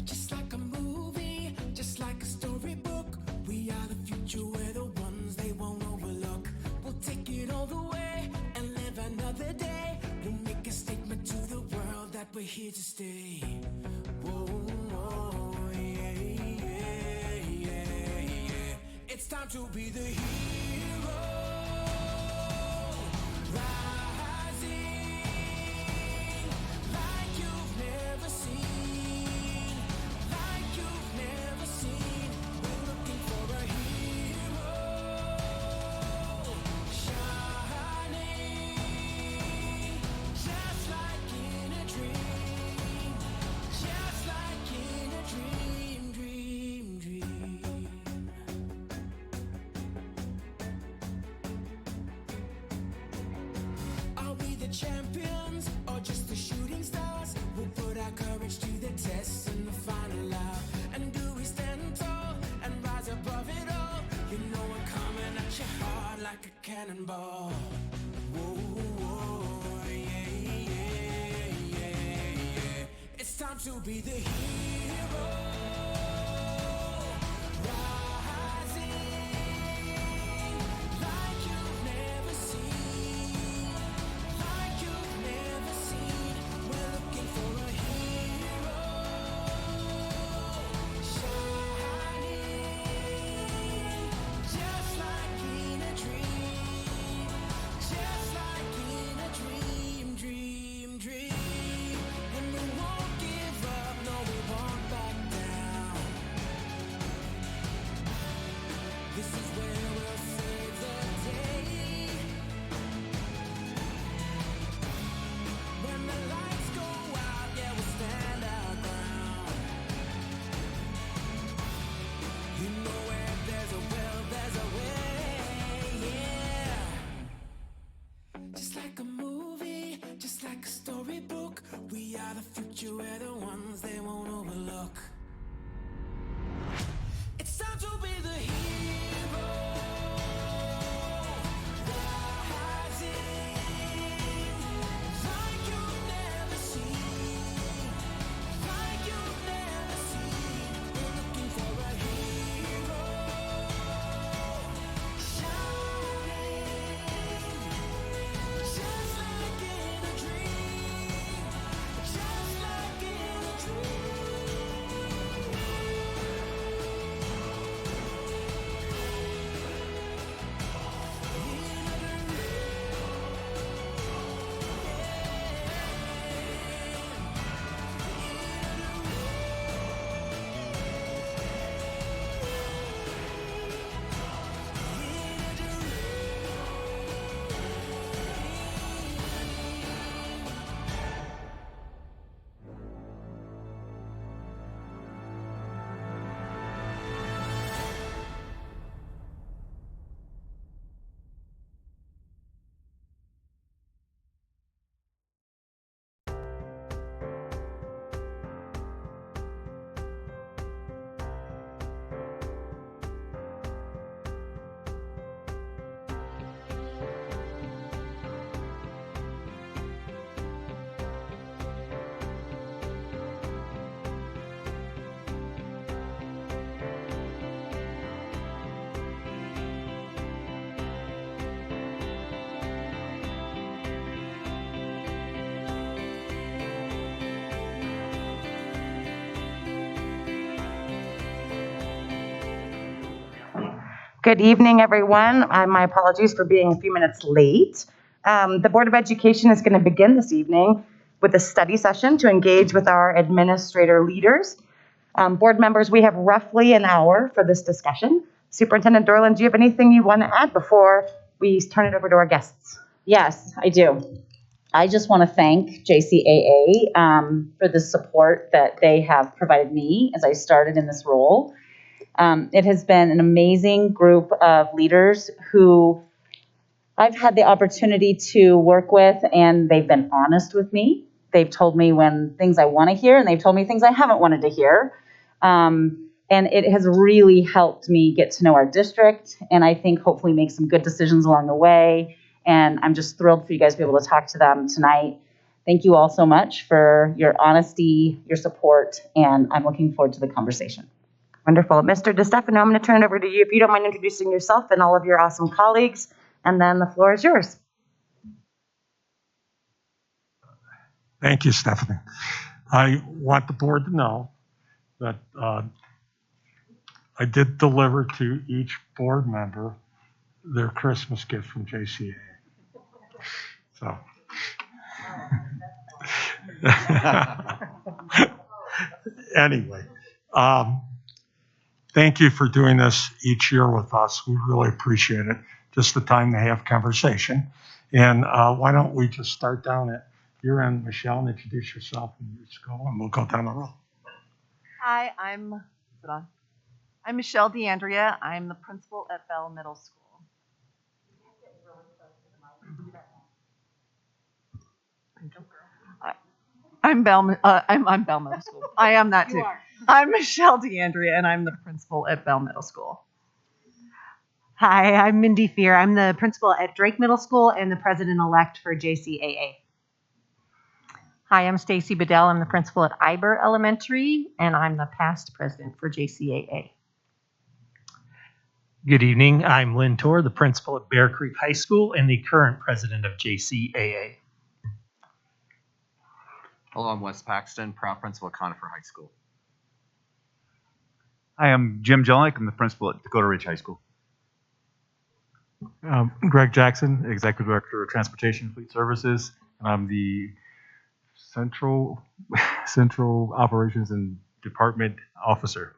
Just like a movie, just like a storybook, we are the future, we're the ones they won't overlook. We'll take it all the way and live another day. We'll make a statement to the world that we're here to stay. Whoa, whoa, yeah, yeah, yeah, yeah. It's time to be the hero, rising like you've never seen, like you've never seen. We're looking for a hero, shining just like in a dream, just like in a dream, dream, dream. Are we the champions or just the shooting stars? We'll put our courage to the test in the final hour. And do we stand tall and rise above it all? You know we're coming at your heart like a cannonball. Whoa, whoa, yeah, yeah, yeah, yeah. It's time to be the hero, rising like you've never seen, like you've never seen. We're looking for a hero, shining just like in a dream, just like in a dream, dream, dream. And we won't give up, no, we won't back down. This is where we'll save the day. When the lights go out, yeah, we'll stand our ground. You know where there's a will, there's a way, yeah. Just like a movie, just like a storybook, we are the future, we're the ones they won't overlook. It's time to be the hero, rising like you've never seen, like you've never seen. We're looking for a hero, shining just like in a dream, just like in a dream. Good evening, everyone. My apologies for being a few minutes late. The Board of Education is going to begin this evening with a study session to engage with our administrator leaders. Board members, we have roughly an hour for this discussion. Superintendent Dorland, do you have anything you want to add before we turn it over to our guests? Yes, I do. I just want to thank JCAA for the support that they have provided me as I started in this role. It has been an amazing group of leaders who I've had the opportunity to work with, and they've been honest with me. They've told me when things I want to hear, and they've told me things I haven't wanted to hear. And it has really helped me get to know our district, and I think hopefully make some good decisions along the way, And I'm just thrilled for you guys to be able to talk to them tonight. Thank you all so much for your honesty, your support, and I'm looking forward to the conversation. Wonderful. Mr. DeStefano, I'm going to turn it over to you if you don't mind introducing yourself and all of your awesome colleagues, and then the floor is yours. Thank you, Stephanie. I want the board to know that I did deliver to each board member their Christmas gift from JCA. So, anyway, thank you for doing this each year with us. We really appreciate it. Just the time to have conversation. And why don't we just start down at your end, Michelle, and introduce yourself and your school, and we'll go down the road. Hi, I'm Michelle DeAndrea. I'm the principal at Bell Middle School. I'm Bell Middle School. I am that too. I'm Michelle DeAndrea, and I'm the principal at Bell Middle School. Hi, I'm Mindy Fear. I'm the principal at Drake Middle School and the president-elect for JCAA. Hi, I'm Stacy Bedell. I'm the principal at Iber Elementary, and I'm the past president for JCAA. Good evening. I'm Lynn Torr, the principal at Bear Creek High School and the current president of JCAA. Hello, I'm Wes Paxton, proud principal at Conifer High School. Hi, I'm Jim Jelinek. I'm the principal at Dakota Ridge High School. Greg Jackson, Executive Director of Transportation and Fleet Services, and I'm the Central Operations and Department Officer.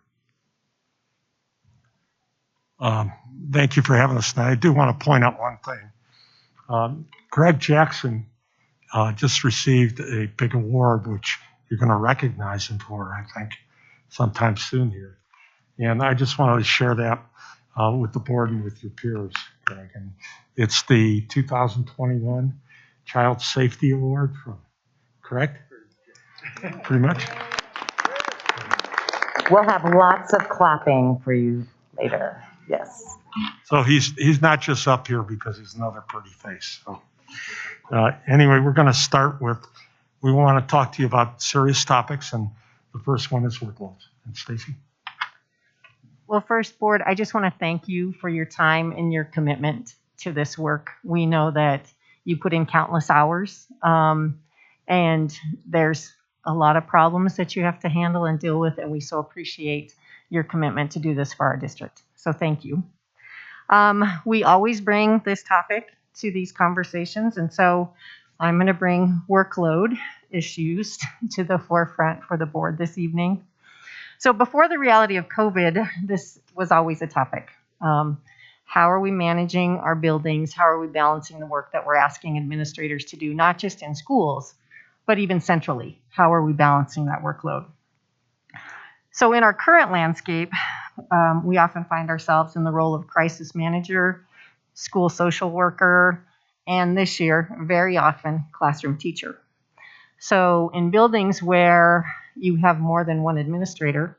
Thank you for having us tonight. I do want to point out one thing. Greg Jackson just received a big award, which you're going to recognize him for, I think, sometime soon here. And I just wanted to share that with the board and with your peers, Greg. And it's the 2021 Child Safety Award from, correct? Pretty much. We'll have lots of clapping for you later. Yes. So he's not just up here because he's another pretty face. So anyway, we're going to start with, we want to talk to you about serious topics, and the first one is workloads. And Stacy? Well, first, board, I just want to thank you for your time and your commitment to this work. We know that you put in countless hours, and there's a lot of problems that you have to handle and deal with, and we so appreciate your commitment to do this for our district. So thank you. We always bring this topic to these conversations, and so I'm going to bring workload issues to the forefront for the board this evening. So before the reality of COVID, this was always a topic. How are we managing our buildings? How are we balancing the work that we're asking administrators to do, not just in schools, but even centrally? How are we balancing that workload? So in our current landscape, we often find ourselves in the role of crisis manager, school social worker, and this year, very often, classroom teacher. So in buildings where you have more than one administrator,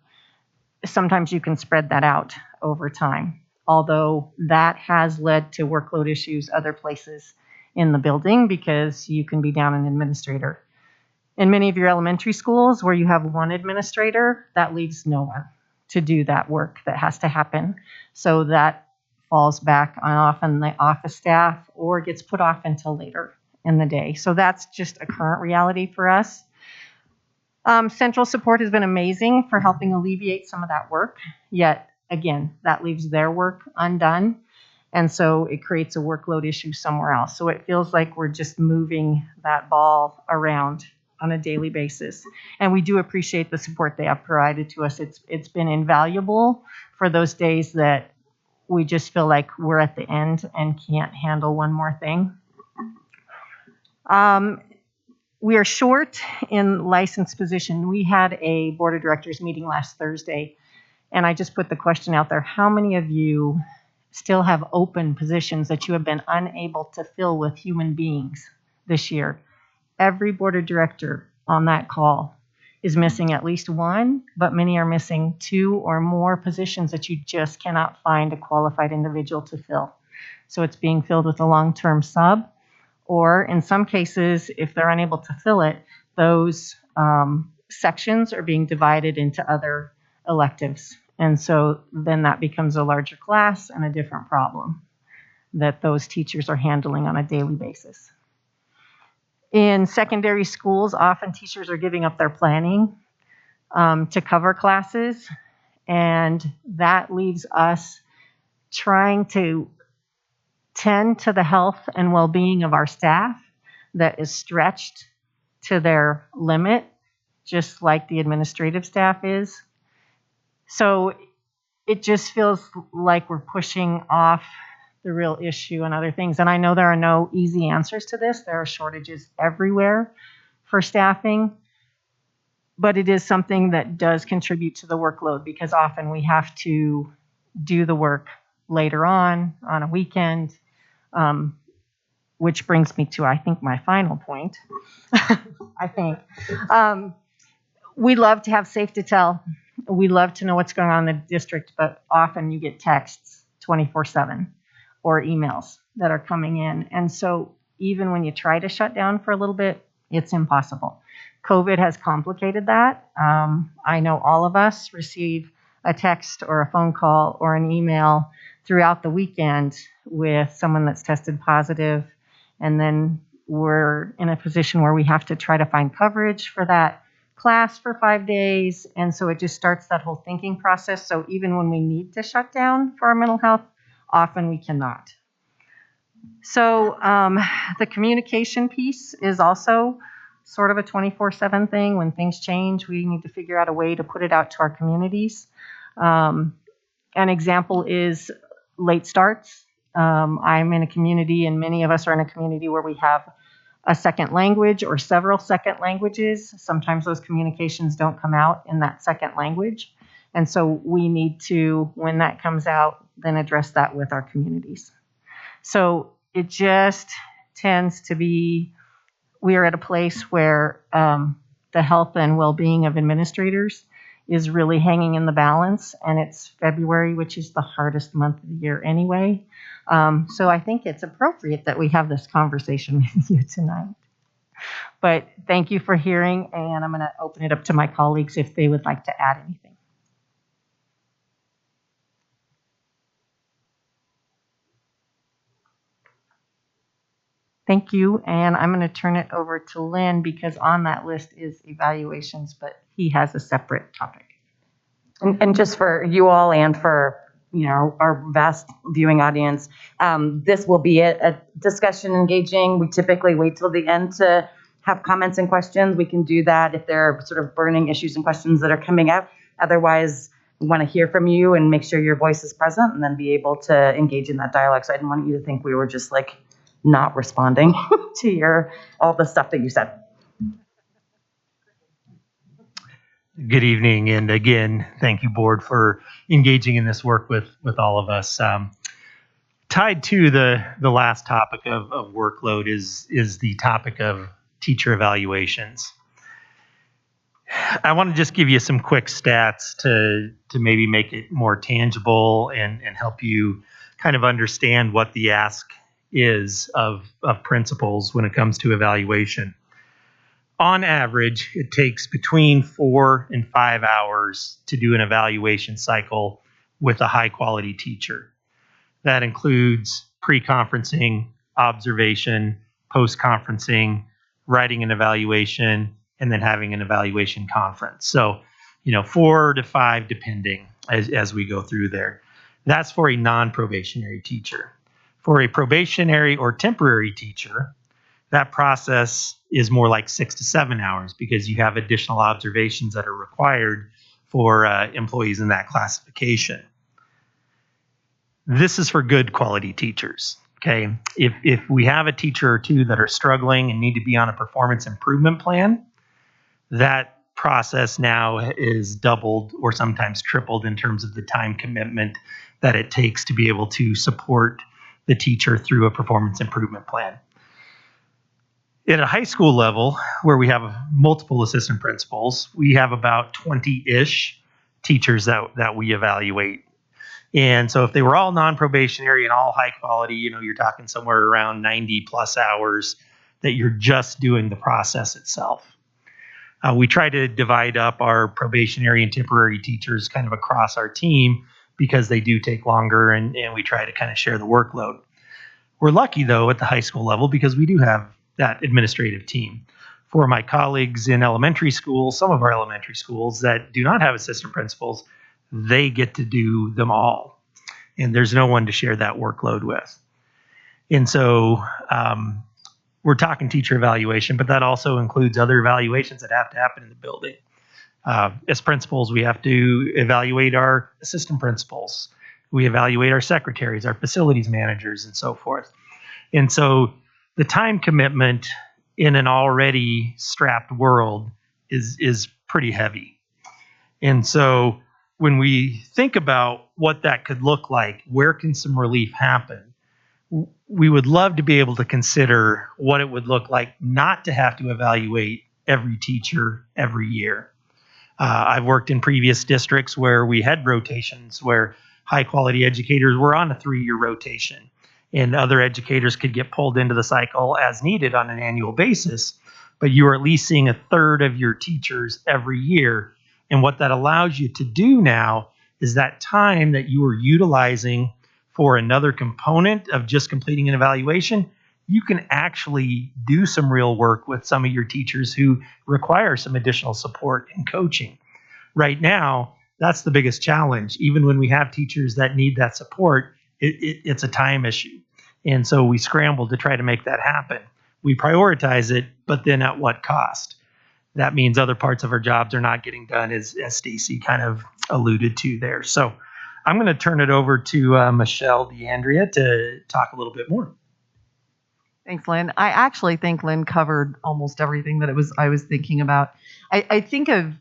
sometimes you can spread that out over time, although that has led to workload issues other places in the building because you can be down an administrator. In many of your elementary schools where you have one administrator, that leaves no one to do that work that has to happen. So that falls back on often the office staff or gets put off until later in the day. So that's just a current reality for us. Central support has been amazing for helping alleviate some of that work, yet again, that leaves their work undone. And so it creates a workload issue somewhere else. So it feels like we're just moving that ball around on a daily basis. And we do appreciate the support they have provided to us. It's been invaluable for those days that we just feel like we're at the end and can't handle one more thing. We are short in licensed position. We had a board of directors meeting last Thursday, and I just put the question out there, how many of you still have open positions that you have been unable to fill with human beings this year? Every board of director on that call is missing at least one, but many are missing two or more positions that you just cannot find a qualified individual to fill. So it's being filled with a long-term sub, or in some cases, if they're unable to fill it, those sections are being divided into other electives. And so then that becomes a larger class and a different problem that those teachers are handling on a daily basis. In secondary schools, often teachers are giving up their planning to cover classes, and that leaves us trying to tend to the health and well-being of our staff that is stretched to their limit, just like the administrative staff is. So it just feels like we're pushing off the real issue and other things. And I know there are no easy answers to this. There are shortages everywhere for staffing, but it is something that does contribute to the workload because often we have to do the work later on a weekend, which brings me to, I think, my final point. I think. We love to have safe to tell. We love to know what's going on in the district, but often you get texts 24/7 or emails that are coming in. And so even when you try to shut down for a little bit, it's impossible. COVID has complicated that. I know all of us receive a text or a phone call or an email throughout the weekend with someone that's tested positive, and then we're in a position where we have to try to find coverage for that class for 5 days. And so it just starts that whole thinking process. So even when we need to shut down for our mental health, often we cannot. So the communication piece is also sort of a 24/7 thing. When things change, we need to figure out a way to put it out to our communities. An example is late starts. I'm in a community, and many of us are in a community where we have a second language or several second languages. Sometimes those communications don't come out in that second language. And so we need to, when that comes out, then address that with our communities. So it just tends to be, we are at a place where the health and well-being of administrators is really hanging in the balance, and it's February, which is the hardest month of the year anyway. So I think it's appropriate that we have this conversation with you tonight. But thank you for hearing, and I'm going to open it up to my colleagues if they would like to add anything. Thank you, and I'm going to turn it over to Lynn because on that list is evaluations, but he has a separate topic. And just for you all and for our vast viewing audience, this will be a discussion engaging. We typically wait till the end to have comments and questions. We can do that if there are sort of burning issues and questions that are coming up. Otherwise, we want to hear from you and make sure your voice is present and then be able to engage in that dialogue. So I didn't want you to think we were just like not responding to all the stuff that you said. Good evening, and again, thank you, board, for engaging in this work with all of us. Tied to the last topic of workload is the topic of teacher evaluations. I want to just give you some quick stats to maybe make it more tangible and help you kind of understand what the ask is of principals when it comes to evaluation. On average, it takes between 4 and 5 hours to do an evaluation cycle with a high-quality teacher. That includes pre-conferencing, observation, post-conferencing, writing an evaluation, and then having an evaluation conference. So, 4 to 5 depending as we go through there. That's for a non-probationary teacher. For a probationary or temporary teacher, that process is more like 6 to 7 hours because you have additional observations that are required for employees in that classification. This is for good quality teachers. Okay, if we have a teacher or two that are struggling and need to be on a performance improvement plan, that process now is doubled or sometimes tripled in terms of the time commitment that it takes to be able to support the teacher through a performance improvement plan. At a high school level, where we have multiple assistant principals, we have about 20-ish teachers that we evaluate. And so if they were all non-probationary and all high quality, you're talking somewhere around 90 plus hours that you're just doing the process itself. We try to divide up our probationary and temporary teachers kind of across our team because they do take longer, and we try to kind of share the workload. We're lucky, though, at the high school level because we do have that administrative team. For my colleagues in elementary schools, some of our elementary schools that do not have assistant principals, they get to do them all. And there's no one to share that workload with. And so we're talking teacher evaluation, but that also includes other evaluations that have to happen in the building. As principals, we have to evaluate our assistant principals. We evaluate our secretaries, our facilities managers, and so forth. And so the time commitment in an already strapped world is pretty heavy. And so when we think about what that could look like, where can some relief happen? We would love to be able to consider what it would look like not to have to evaluate every teacher every year. I've worked in previous districts where we had rotations where high quality educators were on a 3-year rotation, and other educators could get pulled into the cycle as needed on an annual basis, but you are at least seeing a third of your teachers every year. And what that allows you to do now is that time that you are utilizing for another component of just completing an evaluation, you can actually do some real work with some of your teachers who require some additional support and coaching. Right now, that's the biggest challenge. Even when we have teachers that need that support, it's a time issue. And so we scramble to try to make that happen. We prioritize it, but then at what cost? That means other parts of our jobs are not getting done, as Stacy kind of alluded to there. So I'm going to turn it over to Michelle DeAndrea to talk a little bit more. Thanks, Lynn. I actually think Lynn covered almost everything that I was thinking about. I think of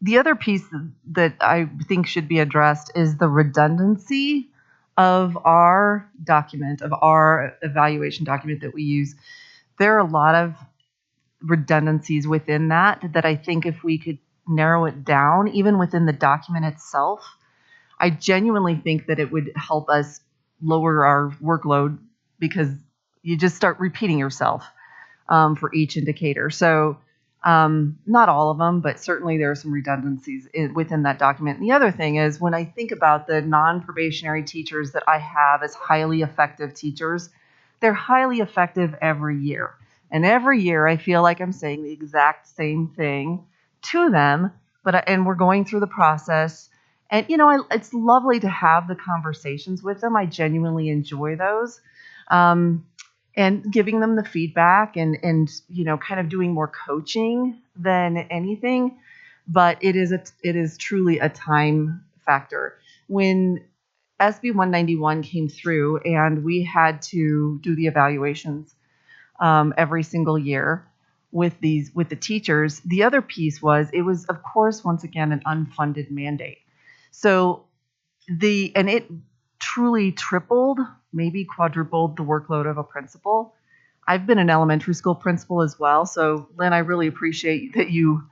the other piece that I think should be addressed is the redundancy of our document, of our evaluation document that we use. There are a lot of redundancies within that I think if we could narrow it down, even within the document itself, I genuinely think that it would help us lower our workload, because you just start repeating yourself for each indicator. So not all of them, but certainly there are some redundancies within that document. And the other thing is, when I think about the non-probationary teachers that I have as highly effective teachers, they're highly effective every year. And every year I feel like I'm saying the exact same thing to them, and we're going through the process. And, it's lovely to have the conversations with them. I genuinely enjoy those. And giving them the feedback and kind of doing more coaching than anything. But it is truly a time factor. When SB 191 came through and we had to do the evaluations every single year with the teachers, the other piece was, it was, of course, once again, an unfunded mandate. So it truly tripled, maybe quadrupled the workload of a principal. I've been an elementary school principal as well. So Lynn, I really appreciate that you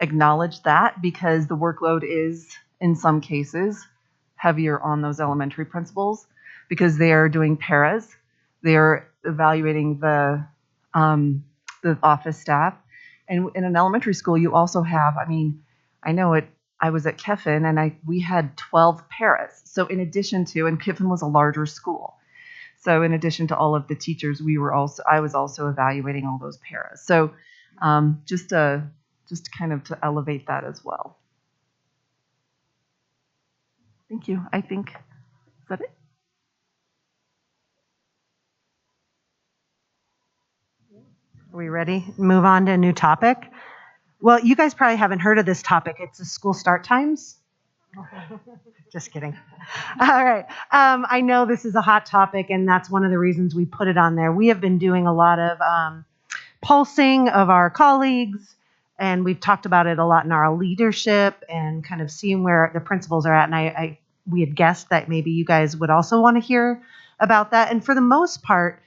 acknowledge that, because the workload is, in some cases, heavier on those elementary principals because they are doing paras. They are evaluating the office staff. And in an elementary school, you also have, I know it, I was at Kiffin and we had 12 paras. So in addition to, and Kiffin was a larger school. So in addition to all of the teachers, I was also evaluating all those paras. So just kind of to elevate that as well. Thank you. I think, is that it? Are we ready? Move on to a new topic. Well, you guys probably haven't heard of this topic. It's the school start times. Just kidding. All right. I know this is a hot topic, and that's one of the reasons we put it on there. We have been doing a lot of pulsing of our colleagues, and we've talked about it a lot in our leadership and kind of seeing where the principals are at. And we had guessed that maybe you guys would also want to hear about that. And for the most part,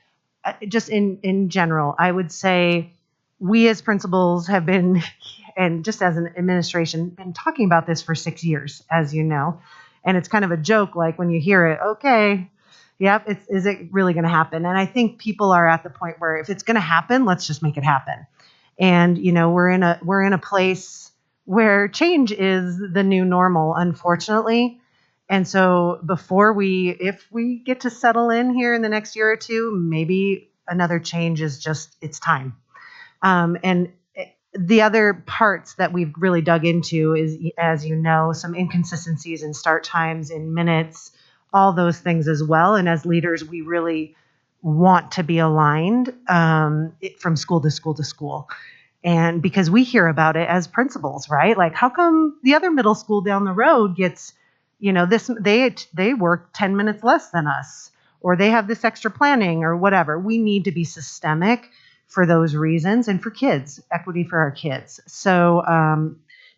just in general, I would say we as principals have been, and just as an administration, been talking about this for 6 years, as you know. And it's kind of a joke, like when you hear it, okay, yep, is it really going to happen? And I think people are at the point where if it's going to happen, let's just make it happen. And we're in a place where change is the new normal, unfortunately. And so if we get to settle in here in the next year or two, maybe another change is just, it's time. And the other parts that we've really dug into is, as you know, some inconsistencies in start times, in minutes, all those things as well. And as leaders, we really want to be aligned from school to school to school. And because we hear about it as principals, right? Like, how come the other middle school down the road gets, they work 10 minutes less than us, or they have this extra planning or whatever. We need to be systemic for those reasons and for kids, equity for our kids. So,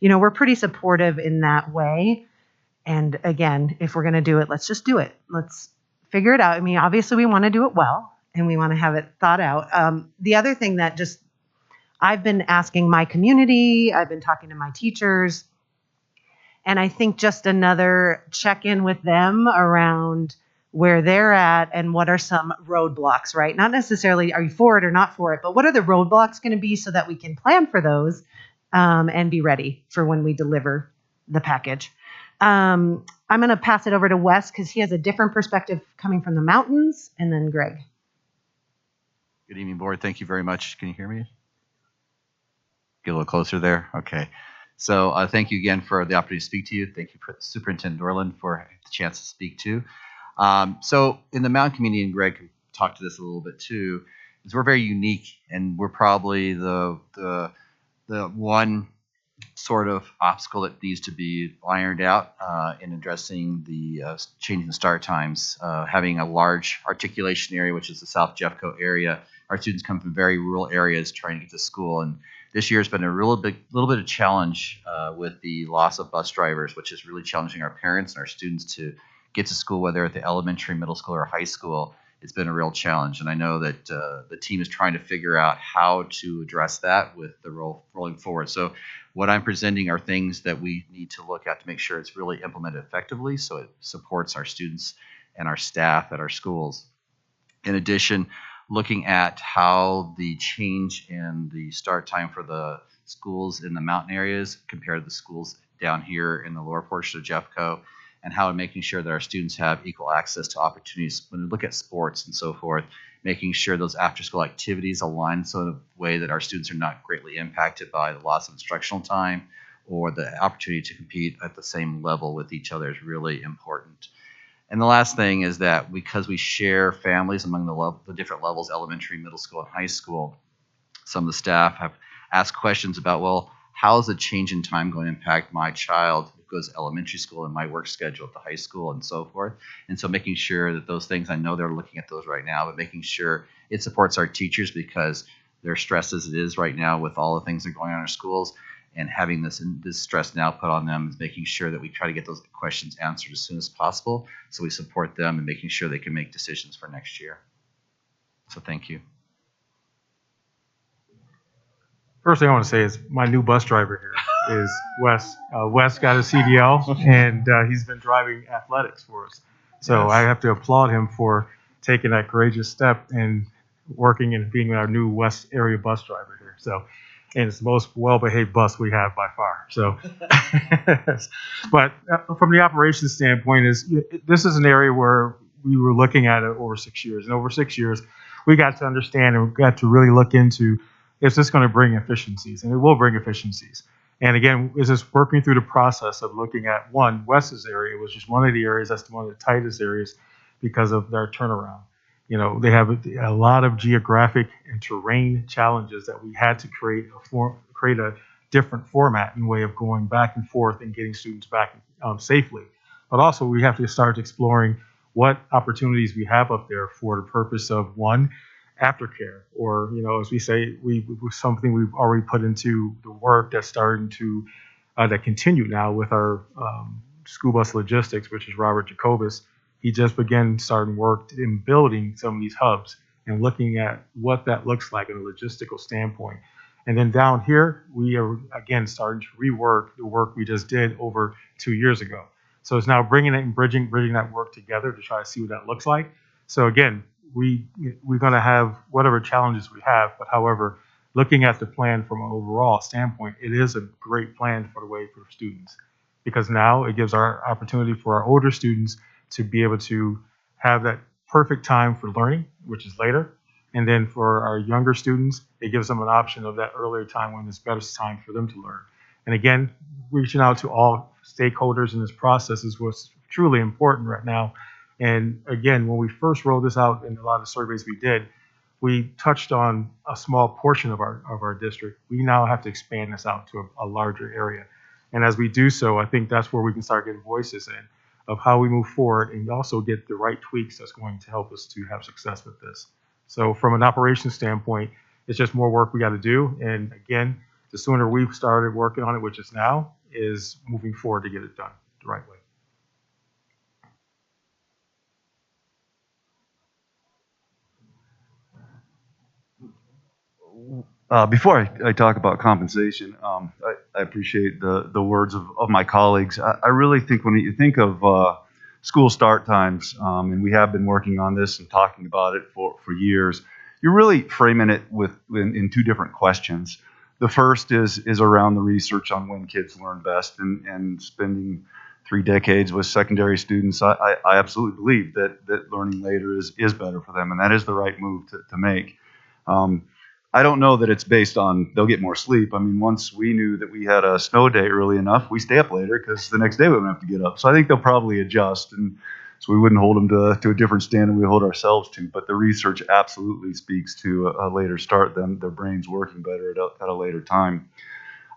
we're pretty supportive in that way. And again, if we're going to do it, let's just do it. Let's figure it out. I mean, obviously we want to do it well and we want to have it thought out. The other thing that I've been asking my community, I've been talking to my teachers, and I think just another check-in with them around where they're at and what are some roadblocks, right? Not necessarily are you for it or not for it, but what are the roadblocks going to be so that we can plan for those and be ready for when we deliver the package. I'm going to pass it over to Wes because he has a different perspective coming from the mountains, and then Greg. Good evening, board. Thank you very much. Can you hear me? Get a little closer there. Okay. So thank you again for the opportunity to speak to you. Thank you, Superintendent Dorland, for the chance to speak too. So in the mountain community, and Greg can talk to this a little bit too, is we're very unique, and we're probably the one sort of obstacle that needs to be ironed out in addressing the changing start times. Having a large articulation area, which is the South Jeffco area, our students come from very rural areas trying to get to school, and this year has been a little bit of challenge with the loss of bus drivers, which is really challenging our parents and our students to get to school, whether at the elementary, middle school, or high school. It's been a real challenge, and I know that the team is trying to figure out how to address that with the rolling forward. So what I'm presenting are things that we need to look at to make sure it's really implemented effectively so it supports our students and our staff at our schools. In addition, looking at how the change in the start time for the schools in the mountain areas compared to the schools down here in the lower portion of Jeffco, and how making sure that our students have equal access to opportunities when we look at sports and so forth, making sure those after-school activities align so in a way that our students are not greatly impacted by the loss of instructional time or the opportunity to compete at the same level with each other is really important. And the last thing is that because we share families among the different levels, elementary, middle school, and high school, some of the staff have asked questions about, well, how is a change in time going to impact my child who goes to elementary school and my work schedule at the high school and so forth? And so making sure that those things, I know they're looking at those right now, but making sure it supports our teachers because they're stressed as it is right now with all the things that are going on in our schools, and having this stress now put on them is making sure that we try to get those questions answered as soon as possible so we support them and making sure they can make decisions for next year. So thank you. First thing I want to say is my new bus driver here is Wes. Wes got a CDL, and he's been driving athletics for us. So Yes. I have to applaud him for taking that courageous step and working and being our new West area bus driver here. So, and it's the most well-behaved bus we have by far. So, but from the operations standpoint, this is an area where we were looking at it over 6 years, and over 6 years, we got to understand and we got to really look into, is this going to bring efficiencies? And it will bring efficiencies. And again, is this working through the process of looking at Wes's area, which is one of the areas that's one of the tightest areas because of their turnaround. You know, they have a lot of geographic and terrain challenges that we had to create a different format and way of going back and forth and getting students back safely. But also we have to start exploring what opportunities we have up there for the purpose of aftercare, or, you know, as we say, something we've already put into the work that's starting to that continue now with our school bus logistics, which is Robert Jacobus. He just starting work in building some of these hubs and looking at what that looks like in a logistical standpoint. And then down here, we are again starting to rework the work we just did over 2 years ago. So it's now bringing it and bridging that work together to try to see what that looks like. So again, we're going to have whatever challenges we have, but however, looking at the plan from an overall standpoint, it is a great plan for the way for students, because now it gives our opportunity for our older students to be able to have that perfect time for learning, which is later. And then for our younger students, it gives them an option of that earlier time when it's better time for them to learn. And again, reaching out to all stakeholders in this process is what's truly important right now. And again, when we first rolled this out in a lot of surveys we did, we touched on a small portion of our district. We now have to expand this out to a larger area. And as we do so, I think that's where we can start getting voices in of how we move forward and also get the right tweaks that's going to help us to have success with this. So from an operations standpoint, it's just more work we got to do. And again, the sooner we've started working on it, which is now, is moving forward to get it done the right way. Before I talk about compensation, I appreciate the words of my colleagues. I really think when you think of school start times, and we have been working on this and talking about it for years, you're really framing it in two different questions. The first is around the research on when kids learn best, and spending 3 decades with secondary students, I absolutely believe that learning later is better for them, and that is the right move to make. I don't know that it's based on they'll get more sleep. I mean, once we knew that we had a snow day early enough, we stay up later because the next day we wouldn't have to get up. So I think they'll probably adjust, and so we wouldn't hold them to a different standard we hold ourselves to. But the research absolutely speaks to a later start, them their brains working better at a later time.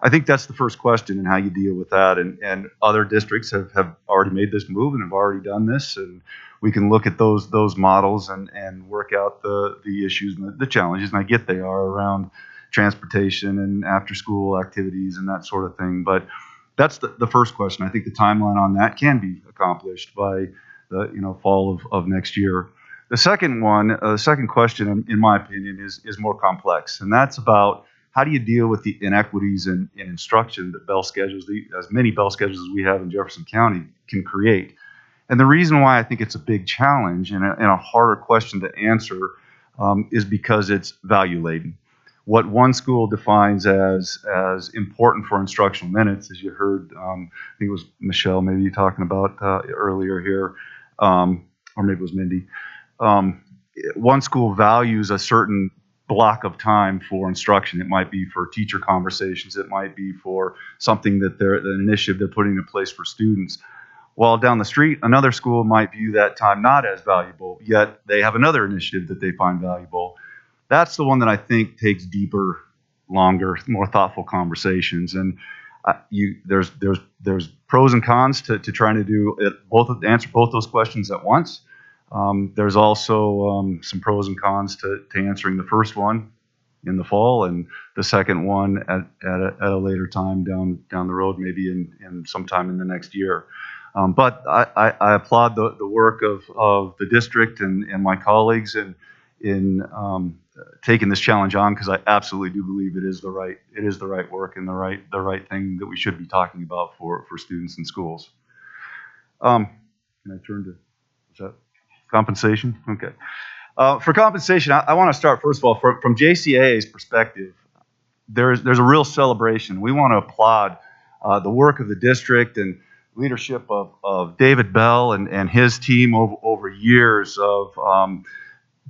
I think that's the first question, and how you deal with that. And other districts have already made this move and have already done this, and we can look at those models and work out the issues and the challenges. And I get they are around transportation and after school activities and that sort of thing. But that's the first question. I think the timeline on that can be accomplished by the fall of next year. The second question, in my opinion, is more complex, and that's about how do you deal with the inequities in instruction that bell schedules, as many bell schedules as we have in Jefferson County, can create. And the reason why I think it's a big challenge and a harder question to answer is because it's value laden. What one school defines as important for instructional minutes, as you heard, I think it was Michelle maybe talking about earlier here, or maybe it was Mindy. One school values a certain block of time for instruction. It might be for teacher conversations. It might be for something that an initiative they're putting in place for students. While down the street, another school might view that time not as valuable, yet they have another initiative that they find valuable. That's the one that I think takes deeper, longer, more thoughtful conversations. And there's pros and cons to trying to do it, answer both those questions at once. There's also some pros and cons to answering the first one in the fall, and the second one at a later time down the road, maybe in sometime in the next year. But I applaud the work of the district and my colleagues in taking this challenge on, because I absolutely do believe it is the right work and the right thing that we should be talking about for students in schools. Can I turn to, is that compensation? Okay. For compensation, I want to start first of all from JCAA's perspective. There's a real celebration. We want to applaud the work of the district and leadership of David Bell and his team over years of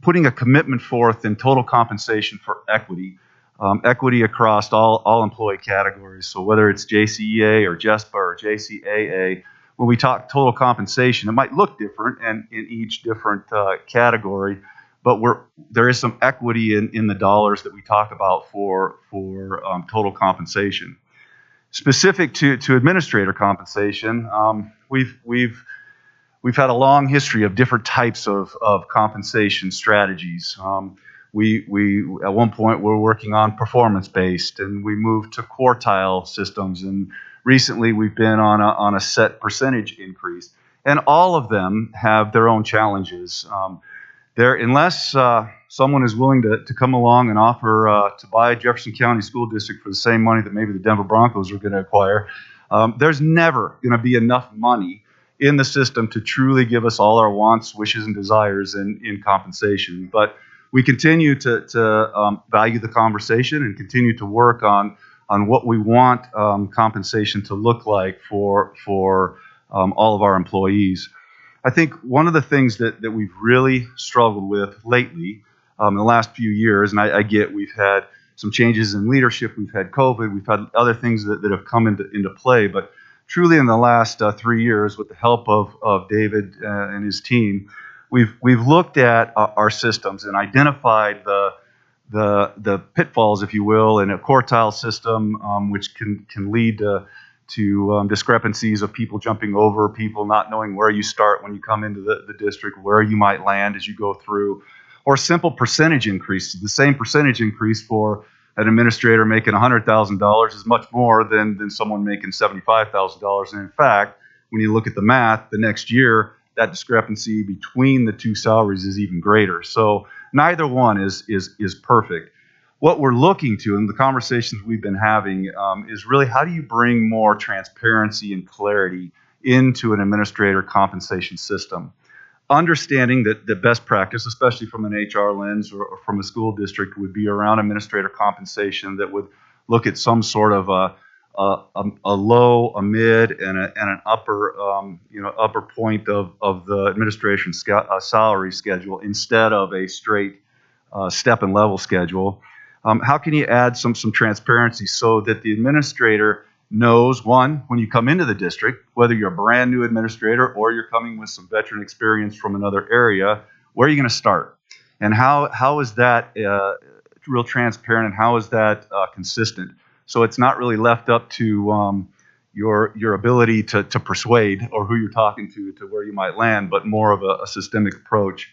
putting a commitment forth in total compensation for equity, equity across all employee categories. So whether it's JCEA or JESPA or JCAA, when we talk total compensation, it might look different and in each different category, but there is some equity in the dollars that we talk about for total compensation. Specific to administrator compensation, we've had a long history of different types of compensation strategies. We at one point were working on performance-based, and we moved to quartile systems, and recently we've been on a set percentage increase. And all of them have their own challenges. Unless someone is willing to come along and offer to buy Jefferson County School District for the same money that maybe the Denver Broncos are going to acquire, there's never going to be enough money in the system to truly give us all our wants, wishes, and desires in compensation. But we continue to value the conversation and continue to work on what we want compensation to look like for all of our employees. I think one of the things that we've really struggled with lately in the last few years, and I get we've had some changes in leadership, we've had COVID, we've had other things that have come into play, but truly in the last 3 years, with the help of David and his team, we've looked at our systems and identified the pitfalls, if you will, in a quartile system, which can lead to discrepancies of people jumping over people, not knowing where you start when you come into the district, where you might land as you go through, or simple percentage increases. The same percentage increase for an administrator making $100,000 is much more than someone making $75,000. And in fact, when you look at the math, the next year, that discrepancy between the two salaries is even greater. So neither one is perfect. What we're looking to, and the conversations we've been having, is really how do you bring more transparency and clarity into an administrator compensation system? Understanding that the best practice, especially from an HR lens or from a school district, would be around administrator compensation that would look at some sort of a low, a mid, and an upper, upper point of the administration salary schedule instead of a straight step and level schedule. How can you add some transparency so that the administrator knows, one, when you come into the district, whether you're a brand new administrator or you're coming with some veteran experience from another area, where are you going to start? And how is that real transparent, and how is that consistent? So it's not really left up to your ability to persuade or who you're talking to where you might land, but more of a systemic approach.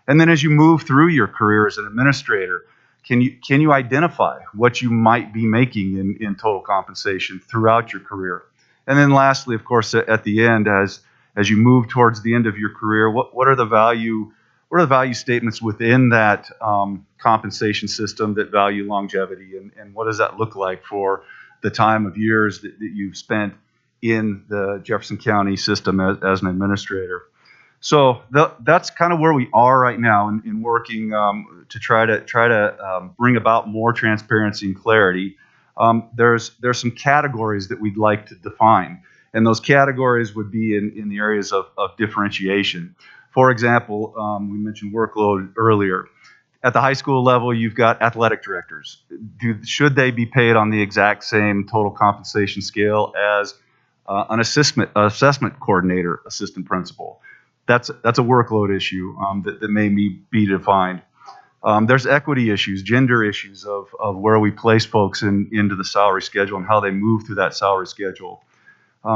And then as you move through your career as an administrator, can you identify what you might be making in total compensation throughout your career? And then lastly, of course, at the end, as you move towards the end of your career, what are the value statements within that compensation system that value longevity, and what does that look like for the time of years that you've spent in the Jefferson County system as an administrator? So that's kind of where we are right now in working to try to bring about more transparency and clarity. There's some categories that we'd like to define, and those categories would be in the areas of differentiation. For example, we mentioned workload earlier. At the high school level, you've got athletic directors. Should they be paid on the exact same total compensation scale as an assessment coordinator, assistant principal? That's a workload issue that may be defined. There's equity issues, gender issues of where we place folks into the salary schedule and how they move through that salary schedule.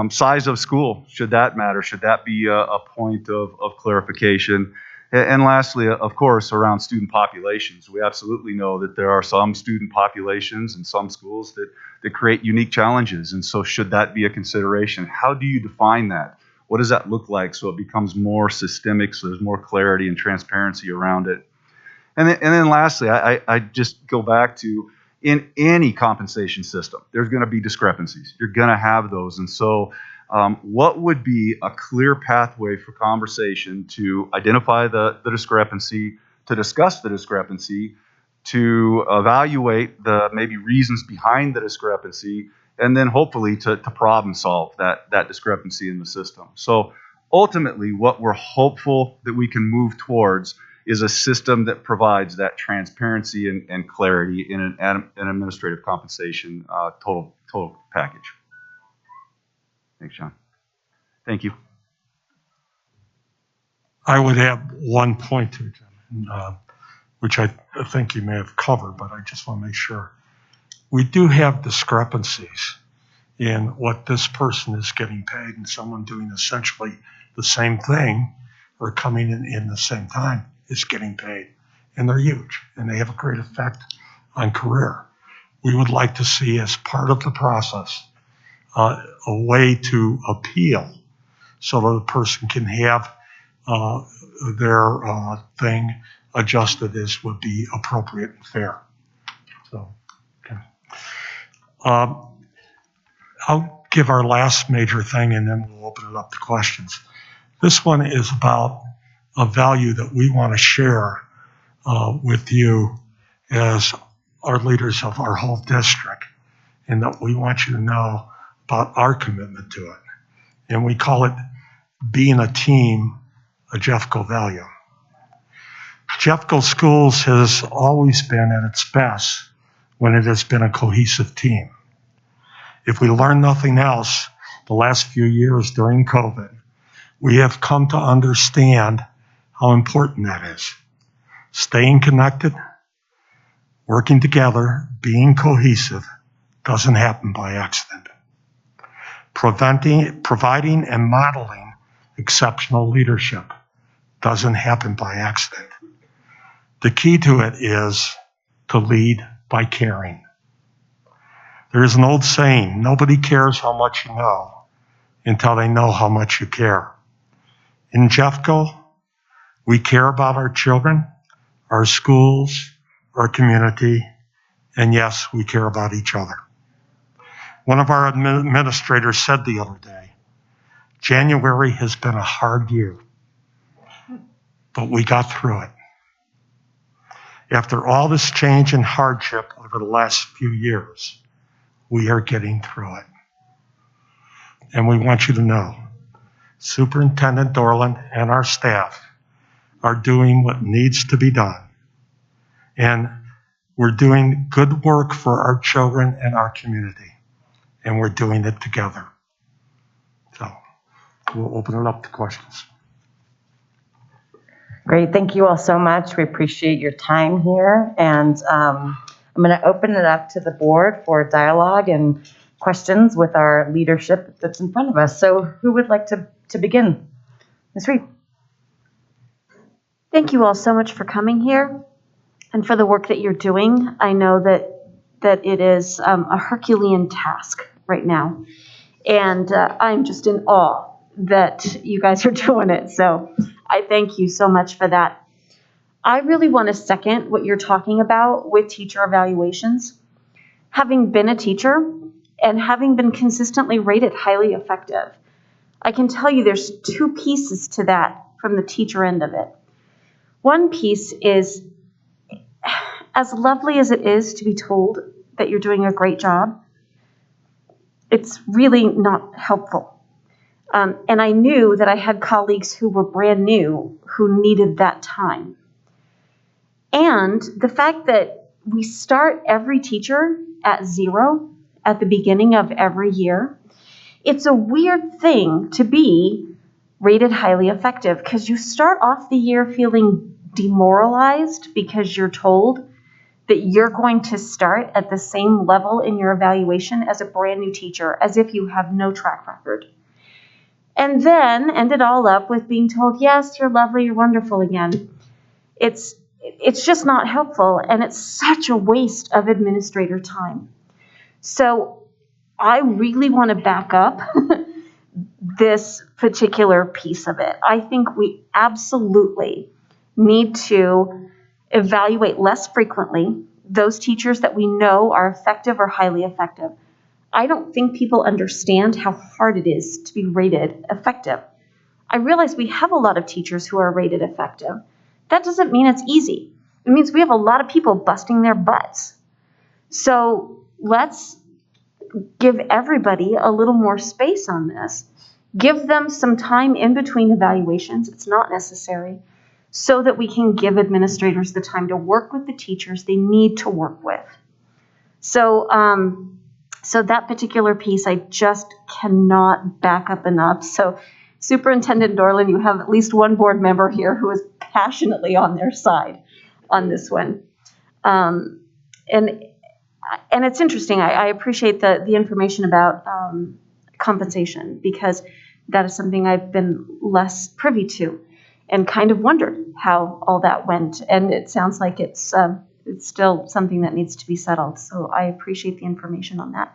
Size of school, should that matter? Should that be a point of clarification? And lastly, of course, around student populations. We absolutely know that there are some student populations in some schools that create unique challenges. And so should that be a consideration? How do you define that? What does that look like so it becomes more systemic, so there's more clarity and transparency around it? And then lastly, I just go back to, in any compensation system, there's going to be discrepancies. You're going to have those. And so what would be a clear pathway for conversation to identify the discrepancy, to discuss the discrepancy, to evaluate the maybe reasons behind the discrepancy, and then hopefully to problem solve that discrepancy in the system. So ultimately, what we're hopeful that we can move towards is a system that provides that transparency and clarity in an administrative compensation total package. Thanks, John. Thank you. I would add one point to it, which I think you may have covered, but I just want to make sure. We do have discrepancies in what this person is getting paid and someone doing essentially the same thing or coming in the same time is getting paid. And they're huge, and they have a great effect on career. We would like to see, as part of the process, a way to appeal so that the person can have their thing adjusted as would be appropriate and fair. So, okay. I'll give our last major thing, and then we'll open it up to questions. This one is about a value that we want to share with you as our leaders of our whole district, and that we want you to know about our commitment to it. And we call it being a team, a Jeffco value. Jeffco Schools has always been at its best when it has been a cohesive team. If we learn nothing else, the last few years during COVID, we have come to understand how important that is. Staying connected, working together, being cohesive doesn't happen by accident. Providing and modeling exceptional leadership doesn't happen by accident. The key to it is to lead by caring. There is an old saying, nobody cares how much you know until they know how much you care. In Jeffco, we care about our children, our schools, our community, and yes, we care about each other. One of our administrators said the other day, January has been a hard year, but we got through it. After all this change and hardship over the last few years, we are getting through it. And we want you to know, Superintendent Dorland and our staff are doing what needs to be done. And we're doing good work for our children and our community. And we're doing it together. So we'll open it up to questions. Great. Thank you all so much. We appreciate your time here. And I'm going to open it up to the board for dialogue and questions with our leadership that's in front of us. So who would like to begin? Ms. Reed. Thank you all so much for coming here and for the work that you're doing. I know that it is a Herculean task right now. And I'm just in awe that you guys are doing it. So I thank you so much for that. I really want to second what you're talking about with teacher evaluations. Having been a teacher and having been consistently rated highly effective, I can tell you there's two pieces to that from the teacher end of it. One piece is, as lovely as it is to be told that you're doing a great job, it's really not helpful. And I knew that I had colleagues who were brand new who needed that time. And the fact that we start every teacher at 0 at the beginning of every year, it's a weird thing to be rated highly effective because you start off the year feeling demoralized because you're told that you're going to start at the same level in your evaluation as a brand new teacher, as if you have no track record. And then end it all up with being told, yes, you're lovely, you're wonderful again. It's just not helpful, and it's such a waste of administrator time. So I really want to back up this particular piece of it. I think we absolutely need to evaluate less frequently those teachers that we know are effective or highly effective. I don't think people understand how hard it is to be rated effective. I realize we have a lot of teachers who are rated effective. That doesn't mean it's easy. It means we have a lot of people busting their butts. So let's give everybody a little more space on this. Give them some time in between evaluations. It's not necessary, so that we can give administrators the time to work with the teachers they need to work with. So that particular piece, I just cannot back up enough. So Superintendent Dorland, you have at least one board member here who is passionately on their side on this one. And it's interesting. I appreciate the information about compensation, because that is something I've been less privy to and kind of wondered how all that went. And it sounds like it's still something that needs to be settled. So I appreciate the information on that.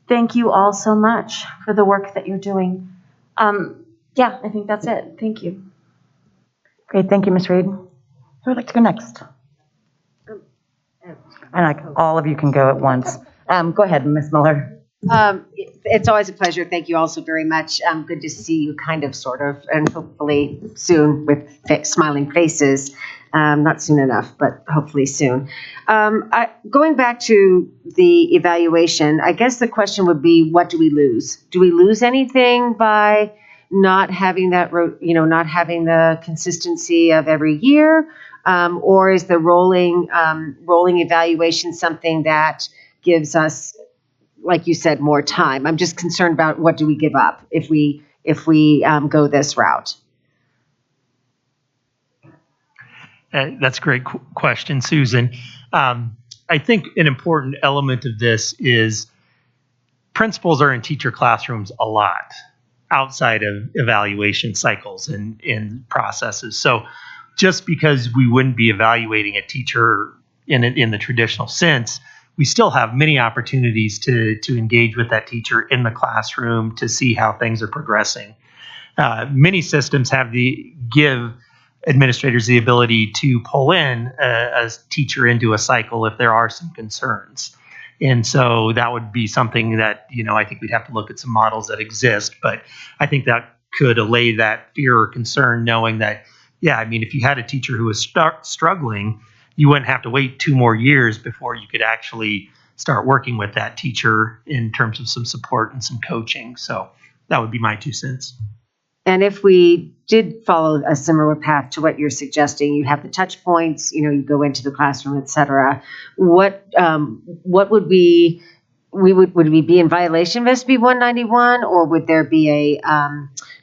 Thank you all so much for the work that you're doing. Yeah, I think that's it. Thank you. Great. Thank you, Ms. Reed. Who would like to go next? And all of you can go at once. Go ahead, Ms. Miller. And It's always a pleasure. Thank you all so very much. Good to see you kind of, sort of, and hopefully soon with smiling faces. Not soon enough, but hopefully soon. Going back to the evaluation, I guess the question would be, what do we lose? Do we lose anything by not having that, not having the consistency of every year? Or is the rolling evaluation something that gives us, like you said, more time? I'm just concerned about what do we give up if we go this route. That's a great question, Susan. I think an important element of this is principals are in teacher classrooms a lot outside of evaluation cycles and processes. So just because we wouldn't be evaluating a teacher in the traditional sense, we still have many opportunities to engage with that teacher in the classroom to see how things are progressing. Many systems give administrators the ability to pull in a teacher into a cycle if there are some concerns. And so that would be something that, I think we'd have to look at some models that exist, but I think that could allay that fear or concern, knowing that, if you had a teacher who was struggling, you wouldn't have to wait 2 more years before you could actually start working with that teacher in terms of some support and some coaching. So that would be my 2 cents. And if we did follow a similar path to what you're suggesting, you have the touch points, you go into the classroom, et cetera. What would we be in violation of SB 191, or would there be a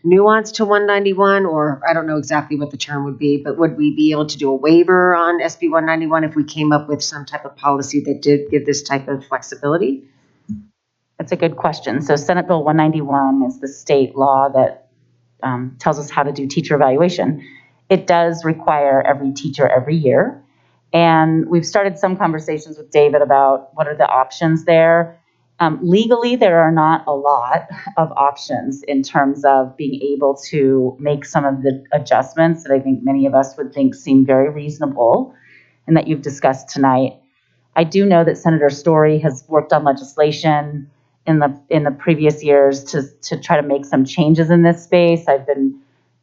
nuance to 191? Or I don't know exactly what the term would be, but would we be able to do a waiver on SB 191 if we came up with some type of policy that did give this type of flexibility? That's a good question. So Senate Bill 191 is the state law that tells us how to do teacher evaluation. It does require every teacher every year. And we've started some conversations with David about what are the options there. Legally, there are not a lot of options in terms of being able to make some of the adjustments that I think many of us would think seem very reasonable and that you've discussed tonight. I do know that Senator Story has worked on legislation in the previous years to try to make some changes in this space. I've been,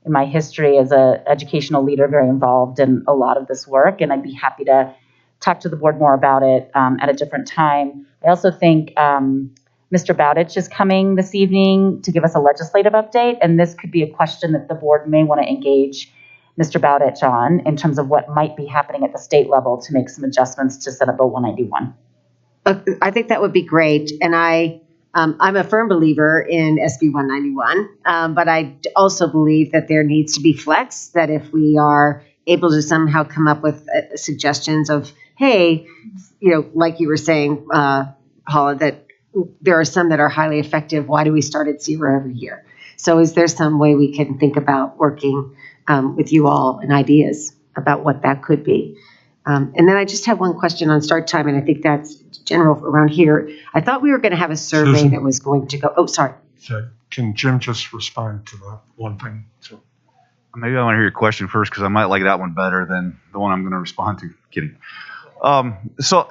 in my history as an educational leader, very involved in a lot of this work, and I'd be happy to talk to the board more about it at a different time. I also think Mr. Bowditch is coming this evening to give us a legislative update, and this could be a question that the board may want to engage Mr. Bowditch on in terms of what might be happening at the state level to make some adjustments to Senate Bill 191. I think that would be great, and I'm a firm believer in SB 191, but I also believe that there needs to be flex, that if we are able to somehow come up with suggestions of, hey, like you were saying, Paula, that there are some that are highly effective. Why do we start at 0 every year? So is there some way we can think about working with you all and ideas about what that could be? And then I just have one question on start time, and I think that's general around here. I thought we were going to have a survey Susan? that was going to go. Oh, sorry. So can Jim just respond to the one thing? So, Maybe I want to hear your question first because I might like that one better than the one I'm going to respond to. Kidding. So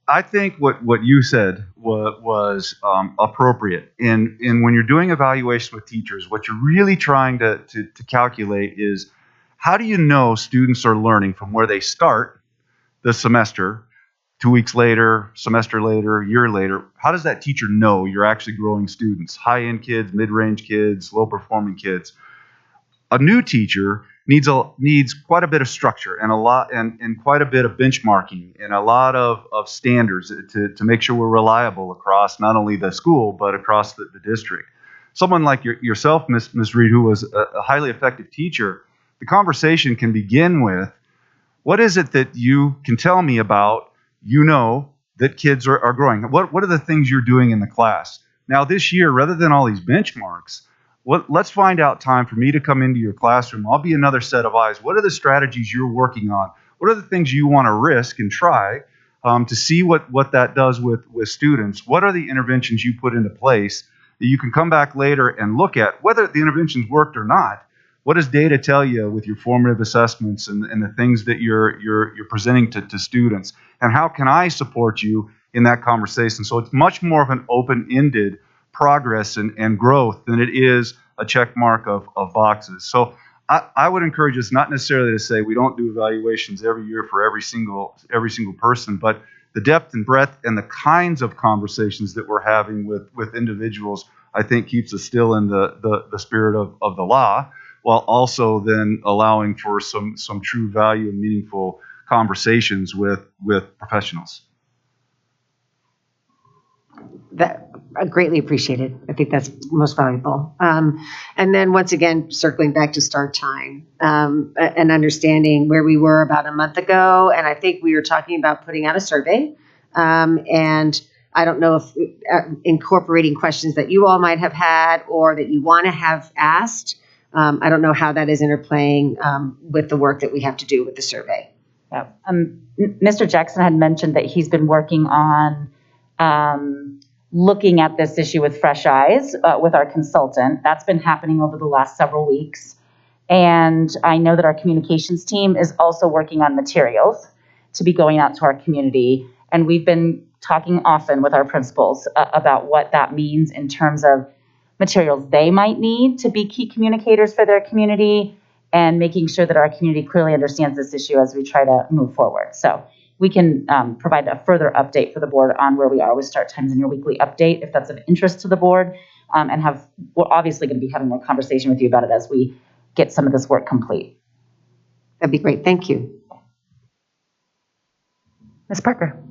I think what you said was appropriate. And when you're doing evaluation with teachers, what you're really trying to calculate is, how do you know students are learning from where they start the semester, 2 weeks later, semester later, year later? How does that teacher know you're actually growing students? High-end kids, mid-range kids, low-performing kids. A new teacher needs quite a bit of structure and quite a bit of benchmarking and a lot of standards to make sure we're reliable across not only the school but across the district. Someone like yourself, Ms. Reed, who was a highly effective teacher, the conversation can begin with, what is it that you can tell me about, that kids are growing? What are the things you're doing in the class? Now this year, rather than all these benchmarks, let's find out time for me to come into your classroom. I'll be another set of eyes. What are the strategies you're working on? What are the things you want to risk and try to see what that does with students? What are the interventions you put into place that you can come back later and look at whether the interventions worked or not? What does data tell you with your formative assessments and the things that you're presenting to students? And how can I support you in that conversation? So it's much more of an open-ended progress and growth than it is a check mark of boxes. So I would encourage us not necessarily to say we don't do evaluations every year for every single person, but the depth and breadth and the kinds of conversations that we're having with individuals, I think keeps us still in the spirit of the law, while also then allowing for some true value and meaningful conversations with professionals. That I greatly appreciated. I think that's most valuable. And then once again, circling back to start time and understanding where we were about a month ago. And I think we were talking about putting out a survey. And I don't know if incorporating questions that you all might have had or that you want to have asked. I don't know how that is interplaying with the work that we have to do with the survey. Yeah. Mr. Jackson had mentioned that he's been working on looking at this issue with fresh eyes with our consultant. That's been happening over the last several weeks. And I know that our communications team is also working on materials to be going out to our community. And we've been talking often with our principals about what that means in terms of materials they might need to be key communicators for their community and making sure that our community clearly understands this issue as we try to move forward. So we can provide a further update for the board on where we are with start times in your weekly update, if that's of interest to the board, and we're obviously going to be having more conversation with you about it as we get some of this work complete. That'd be great. Thank you. Ms. Parker.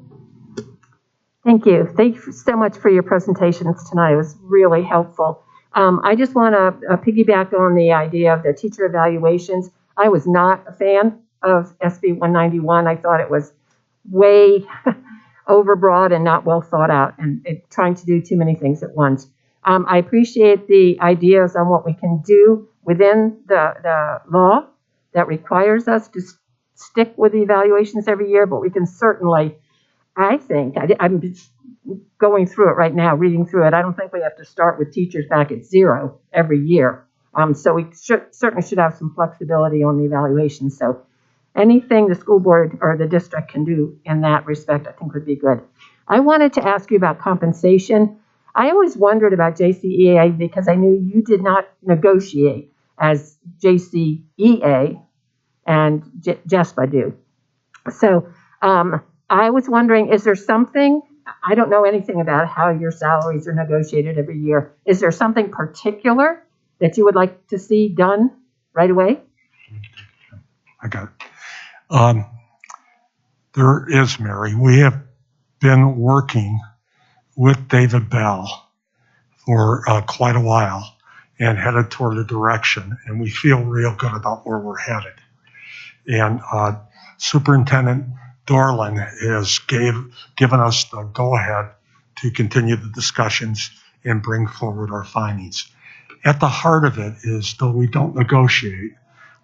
Thank you. Thank you so much for your presentations tonight. It was really helpful. I just want to piggyback on the idea of the teacher evaluations. I was not a fan of SB 191. I thought it was way overbroad and not well thought out and trying to do too many things at once. I appreciate the ideas on what we can do within the law that requires us to stick with the evaluations every year, but we can certainly, I think, I'm just going through it right now, reading through it. I don't think we have to start with teachers back at 0 every year. So we certainly should have some flexibility on the evaluation. So anything the school board or the district can do in that respect, I think would be good. I wanted to ask you about compensation. I always wondered about JCEA because I knew you did not negotiate as JCEA and JESPA do. So I was wondering, is there something, I don't know anything about how your salaries are negotiated every year. Is there something particular that you would like to see done right away? I got it. There is, Mary. We have been working with David Bell for quite a while and headed toward a direction, and we feel real good about where we're headed. And Superintendent Dorland has given us the go-ahead to continue the discussions and bring forward our findings. At the heart of it is, though we don't negotiate,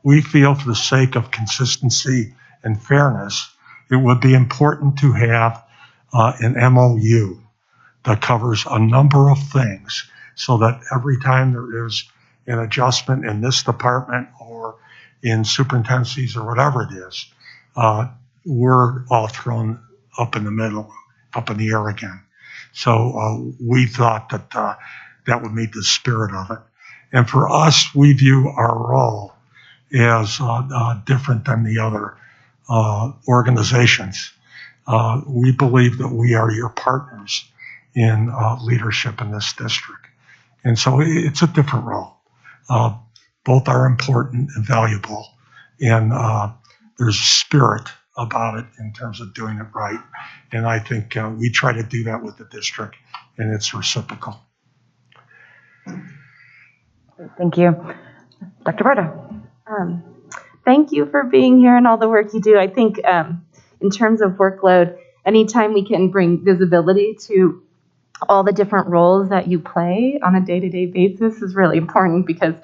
we feel for the sake of consistency and fairness, it would be important to have an MOU that covers a number of things so that every time there is an adjustment in this department or in superintendencies or whatever it is, we're all thrown up in the middle, up in the air again. So we thought that that would meet the spirit of it. And for us, we view our role as different than the other organizations. We believe that we are your partners in leadership in this district. And so it's a different role. Both are important and valuable. And there's a spirit about it in terms of doing it right. And I think we try to do that with the district, and it's reciprocal. Thank you. Dr. Berta. Thank you for being here and all the work you do. I think in terms of workload, anytime we can bring visibility to all the different roles that you play on a day-to-day basis is really important, because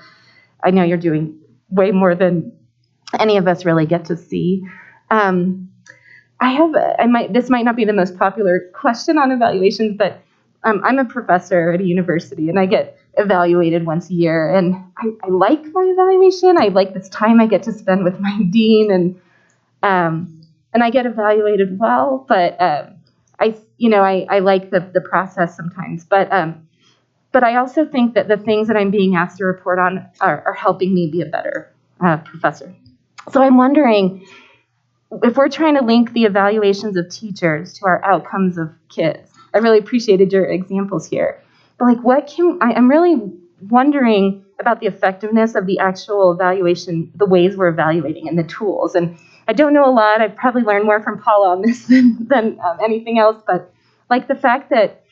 I know you're doing way more than any of us really get to see. This might not be the most popular question on evaluations, but I'm a professor at a university and I get evaluated once a year, and I like my evaluation. I like this time I get to spend with my dean, and I get evaluated well, but I like the process sometimes. But but I also think that the things that I'm being asked to report on are helping me be a better professor. So I'm wondering if we're trying to link the evaluations of teachers to our outcomes of kids. I really appreciated your examples here. But like, I'm really wondering about the effectiveness of the actual evaluation, the ways we're evaluating and the tools. And I don't know a lot. I've probably learned more from Paula on this than anything else. But like the fact that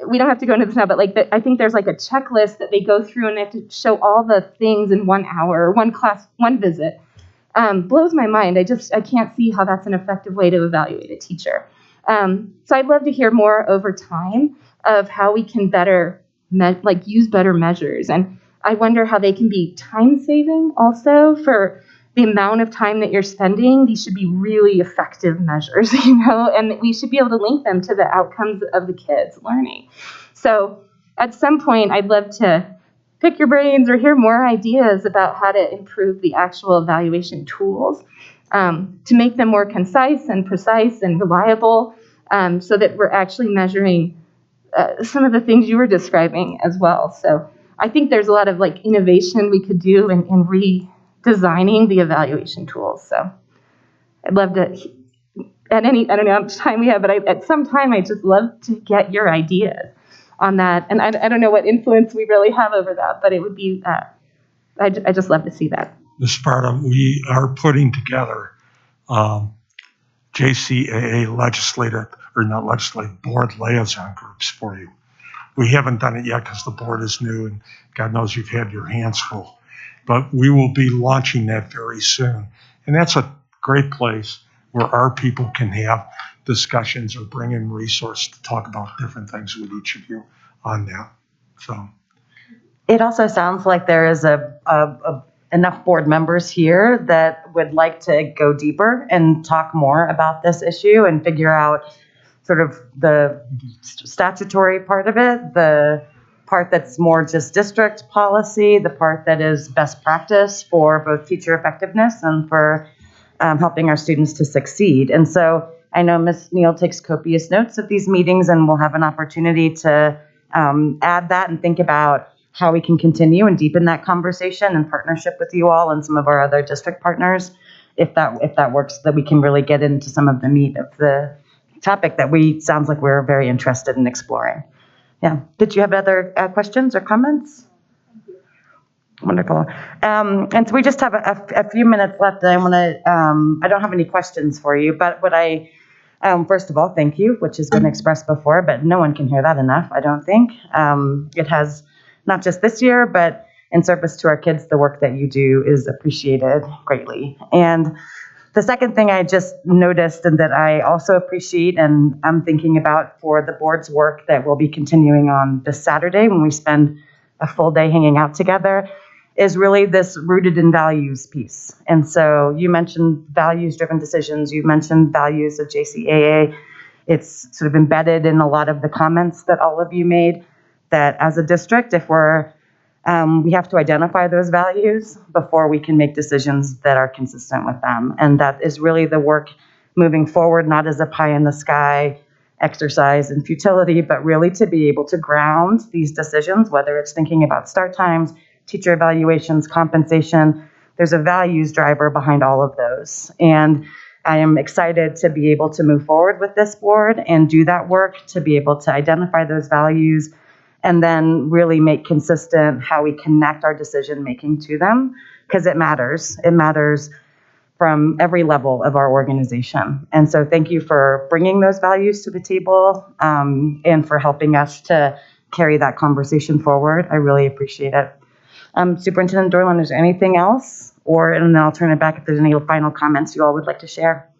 we don't have to go into this now, but like I think there's like a checklist that they go through and they have to show all the things in 1 hour, one class, one visit. Blows my mind. I can't see how that's an effective way to evaluate a teacher. So I'd love to hear more over time of how we can better use better measures. And I wonder how they can be time saving also for the amount of time that you're spending. These should be really effective measures, and we should be able to link them to the outcomes of the kids learning. So at some point, I'd love to pick your brains or hear more ideas about how to improve the actual evaluation tools to make them more concise and precise and reliable so that we're actually measuring some of the things you were describing as well. So I think there's a lot of like innovation we could do in redesigning the evaluation tools. So I'd love to, I don't know how much time we have, but at some time I just love to get your ideas on that. And I don't know what influence we really have over that, but it would be, I just love to see that. Ms. Sparta, we are putting together JCAA board liaison groups for you. We haven't done it yet because the board is new and God knows you've had your hands full. But we will be launching that very soon. And that's a great place where our people can have discussions or bring in resources to talk about different things with each of you on that. So It also sounds like there is enough board members here that would like to go deeper and talk more about this issue and figure out sort of the statutory part of it, the part that's more just district policy, the part that is best practice for both teacher effectiveness and for helping our students to succeed. And so I know Ms. Neal takes copious notes of these meetings, and we'll have an opportunity to add that and think about how we can continue and deepen that conversation in partnership with you all and some of our other district partners, if that works, that we can really get into some of the meat of the topic that sounds like we're very interested in exploring. Yeah. Did you have other questions or comments? Wonderful. And so we just have a few minutes left. I don't have any questions for you, but what first of all, thank you, which has been expressed before, but no one can hear that enough, I don't think. It has, not just this year, but in service to our kids, the work that you do is appreciated greatly. And the second thing I just noticed and that I also appreciate and I'm thinking about for the board's work that we'll be continuing on this Saturday when we spend a full day hanging out together is really this rooted in values piece. And so you mentioned values-driven decisions. You mentioned values of JCAA. It's sort of embedded in a lot of the comments that all of you made that as a district, if we have to identify those values before we can make decisions that are consistent with them. And that is really the work moving forward, not as a pie in the sky exercise in futility, but really to be able to ground these decisions, whether it's thinking about start times, teacher evaluations, compensation. There's a values driver behind all of those. And I am excited to be able to move forward with this board and do that work to be able to identify those values and then really make consistent how we connect our decision making to them, because it matters. It matters from every level of our organization. And so thank you for bringing those values to the table and for helping us to carry that conversation forward. I really appreciate it. Superintendent Dorland, is there anything else? And then I'll turn it back if there's any final comments you all would like to share.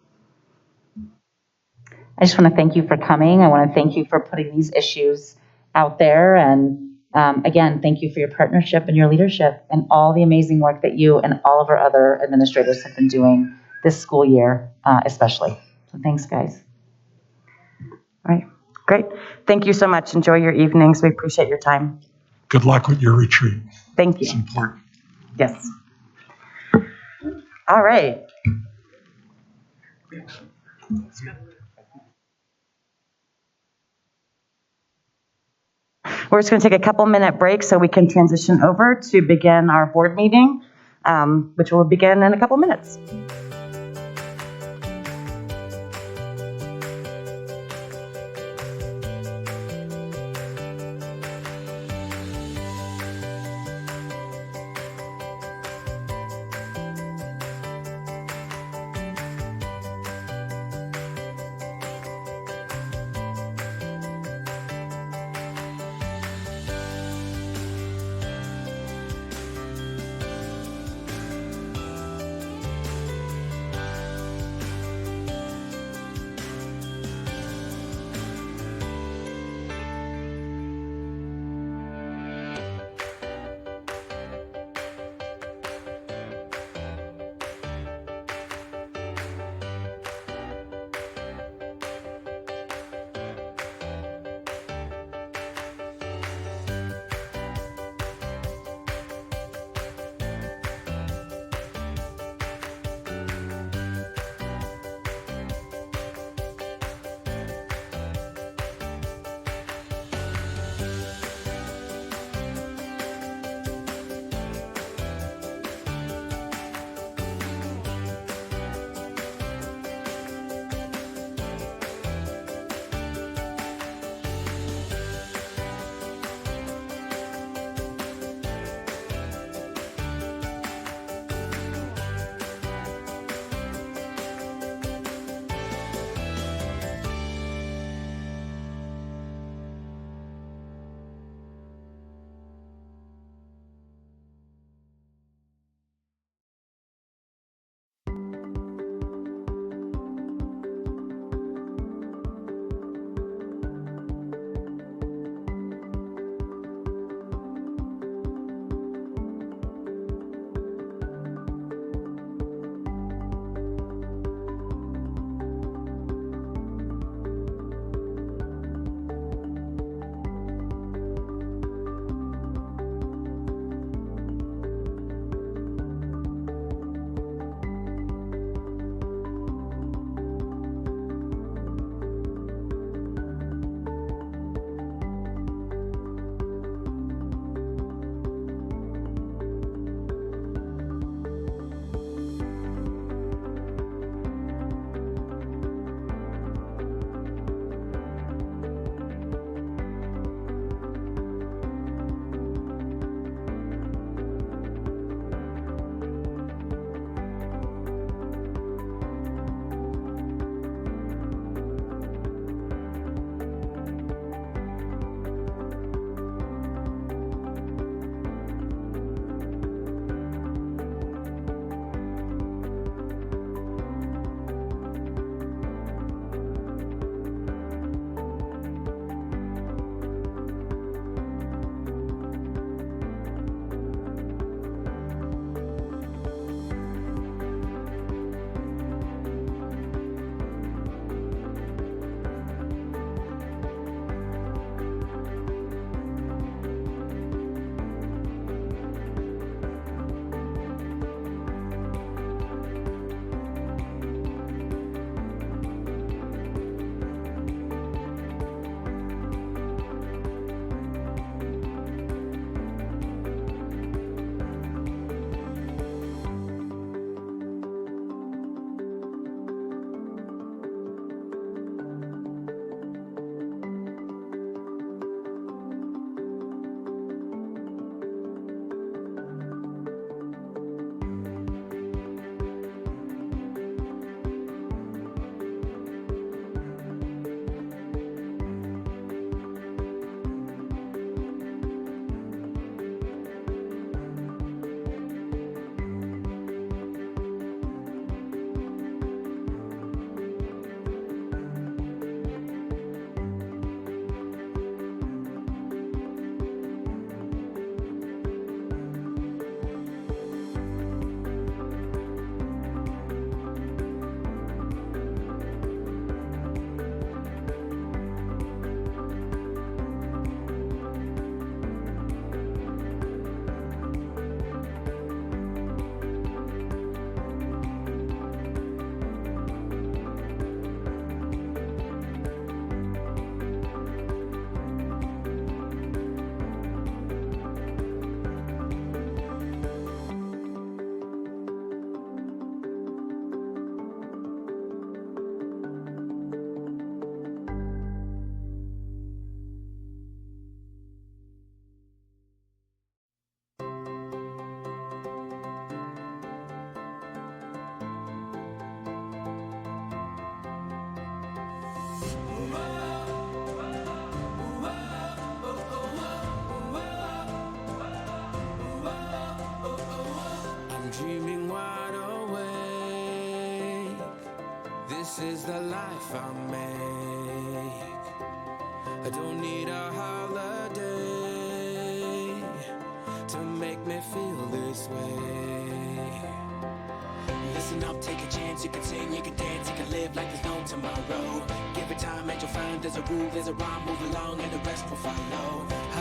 I just want to thank you for coming. I want to thank you for putting these issues out there. And again, thank you for your partnership and your leadership and all the amazing work that you and all of our other administrators have been doing this school year, especially. So thanks, guys. All right, great. Thank you so much. Enjoy your evenings. We appreciate your time. Good luck with your retreat. Thank you. It's important. Yes. All right. We're just going to take a couple minute break so we can transition over to begin our board meeting, which will begin in a couple minutes. I'm dreaming wide awake. This is the life I make. I don't need a holiday to make me feel this way. Listen up, take a chance. You can sing, you can dance, you can live like there's no tomorrow. Give it time and you'll find there's a rule, there's a rhyme. Move along and the rest will follow. I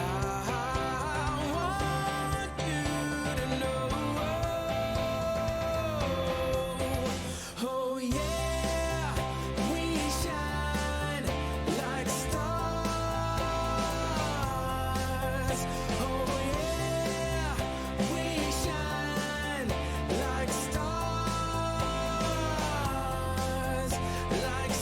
want you to know. Oh yeah, we shine like stars. Oh yeah, we shine like stars, like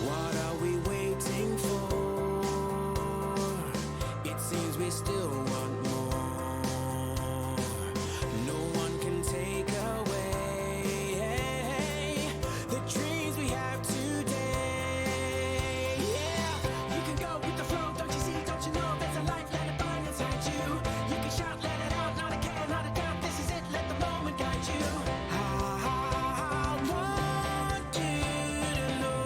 What are we waiting for? It seems we still want more. No one can take away the dreams we have today. Yeah, you can go with the flow, don't you see, don't you know there's a life, let it burn inside you. You can shout, let it out, not a care, not a doubt, this is it, let the moment guide you. I want you to know.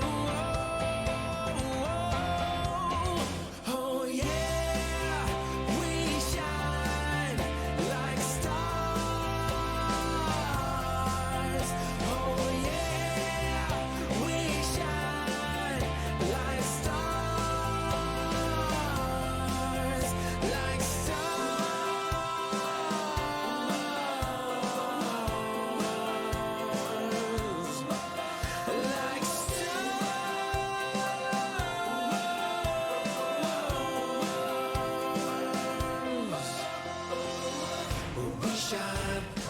Oh yeah, we shine like stars. Oh yeah, we shine like stars, like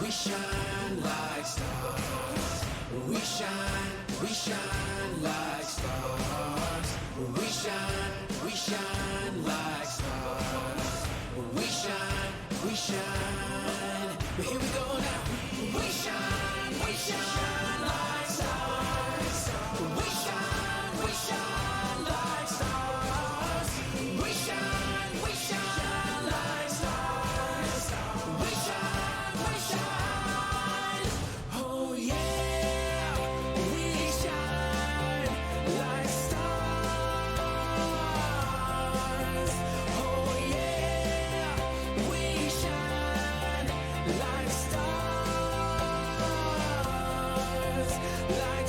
we shine like stars. We shine like stars. We shine like stars. We shine. But here we go now. We shine like stars. We shine like stars. We shine like stars. We shine. Oh yeah, we shine like stars. Oh yeah, we shine like stars, like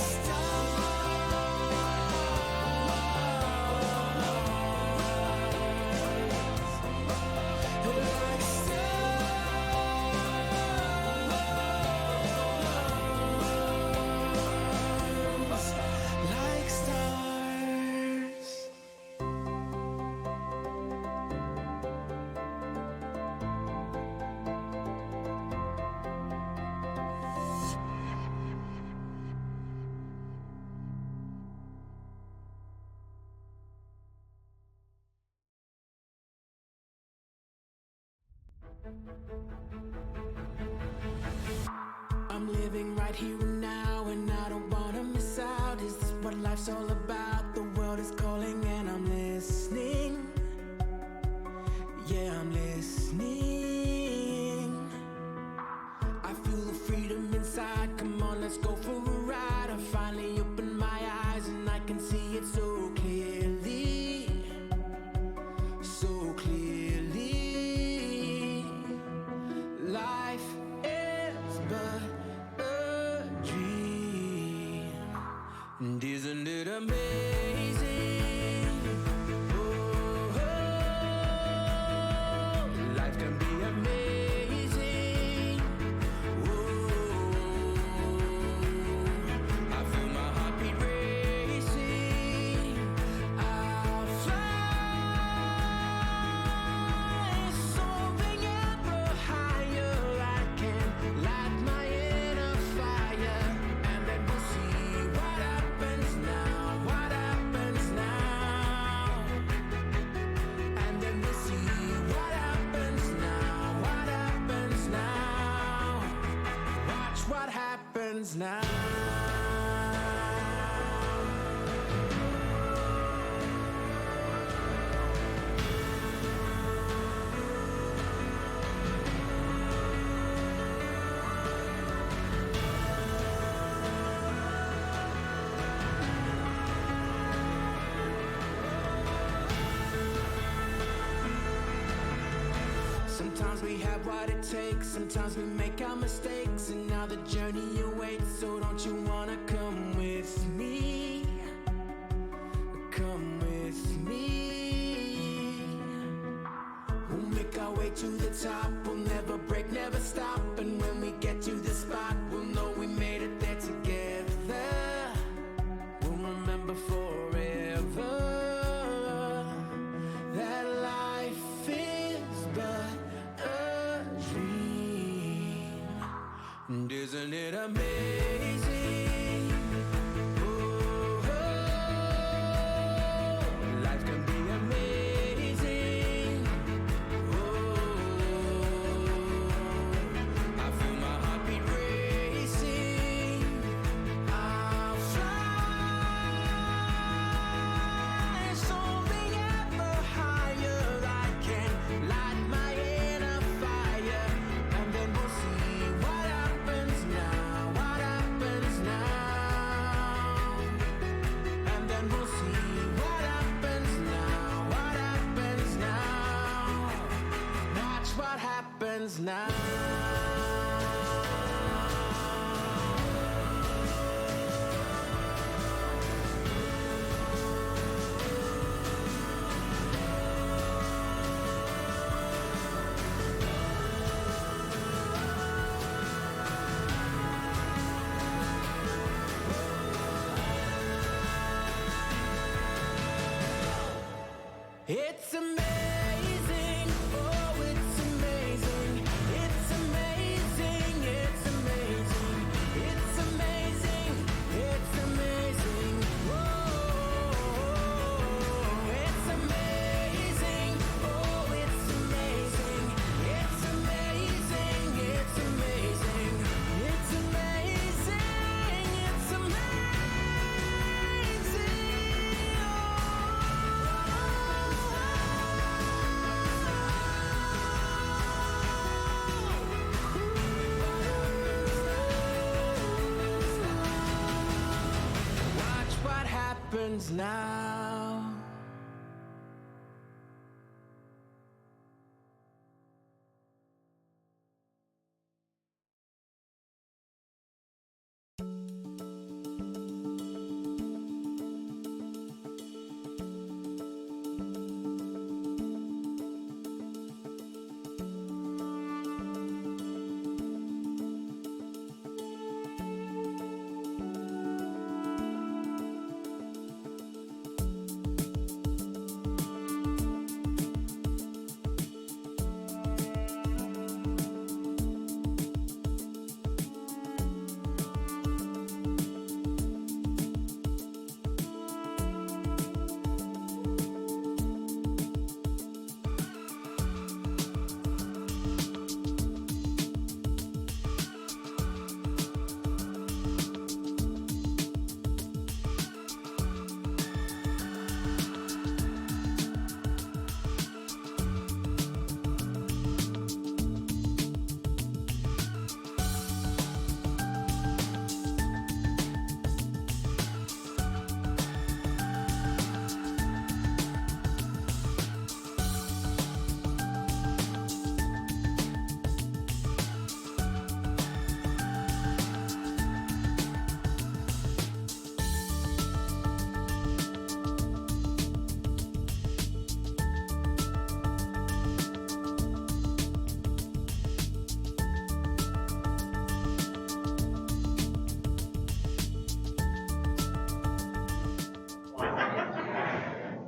like stars. I'm living right here and now, and I don't wanna miss out. Is this what life's all about? The world is calling and I'm listening. Yeah, I'm listening. I feel the freedom inside. Come on, let's go for a ride. I finally opened my eyes and I can see it so clearly. So clearly. Life is but a dream. And isn't it amazing? Oh, life can be amazing. Oh, I feel my heartbeat racing. I'll fly, soaring ever higher. I can light my inner fire, and then we'll see what happens now. What happens now. Sometimes we have what it takes, sometimes we make our mistakes, and now the journey awaits, so don't you wanna come with me? Come with me. We'll make our way to the top, we'll never break, never stop, and when we get to the spot, we'll know we made it there together. We'll remember forever that life is but a dream. And isn't it amazing? Oh, life can be amazing. Oh, I feel my heartbeat racing. I'll fly soaring ever higher. I can light my inner fire, and then we'll see what happens now. What happens now? And then we'll see what happens now. What happens now? Watch what happens now. It's amazing, oh, it's amazing, it's amazing, it's amazing, it's amazing, it's amazing, oh, it's amazing, oh, it's amazing, it's amazing, it's amazing, it's amazing, it's Watch what happens now.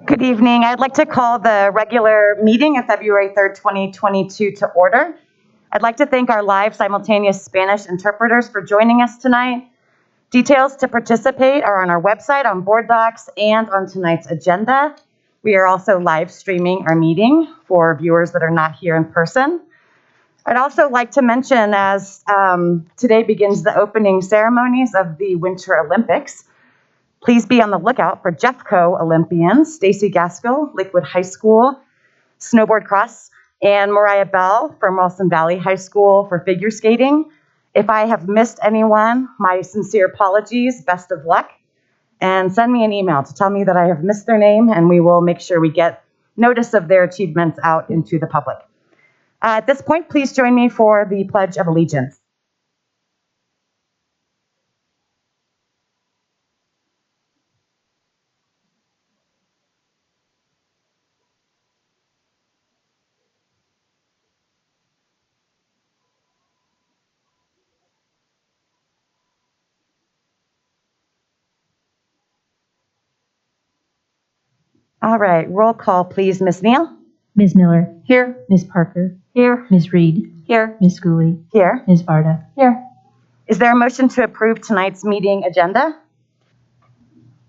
Good evening. I'd like to call the regular meeting of February 3rd, 2022 to order. I'd like to thank our live simultaneous Spanish interpreters for joining us tonight. Details to participate are on our website, on board docs, and on tonight's agenda. We are also live streaming our meeting for viewers that are not here in person. I'd also like to mention, as today begins the opening ceremonies of the Winter Olympics, please be on the lookout for Jeffco Olympians, Stacy Gaskell, Lakewood High School, snowboard cross, and Mariah Bell from Wilson Valley High School for figure skating. If I have missed anyone, my sincere apologies, best of luck, and send me an email to tell me that I have missed their name, and we will make sure we get notice of their achievements out into the public. At this point, please join me for the Pledge of Allegiance. All right, roll call, please, Ms. Neal. Ms. Miller. Here. Ms. Parker. Here. Ms. Reed. Here. Ms. Schooley. Here. Ms. Varda. Here. Is there a motion to approve tonight's meeting agenda?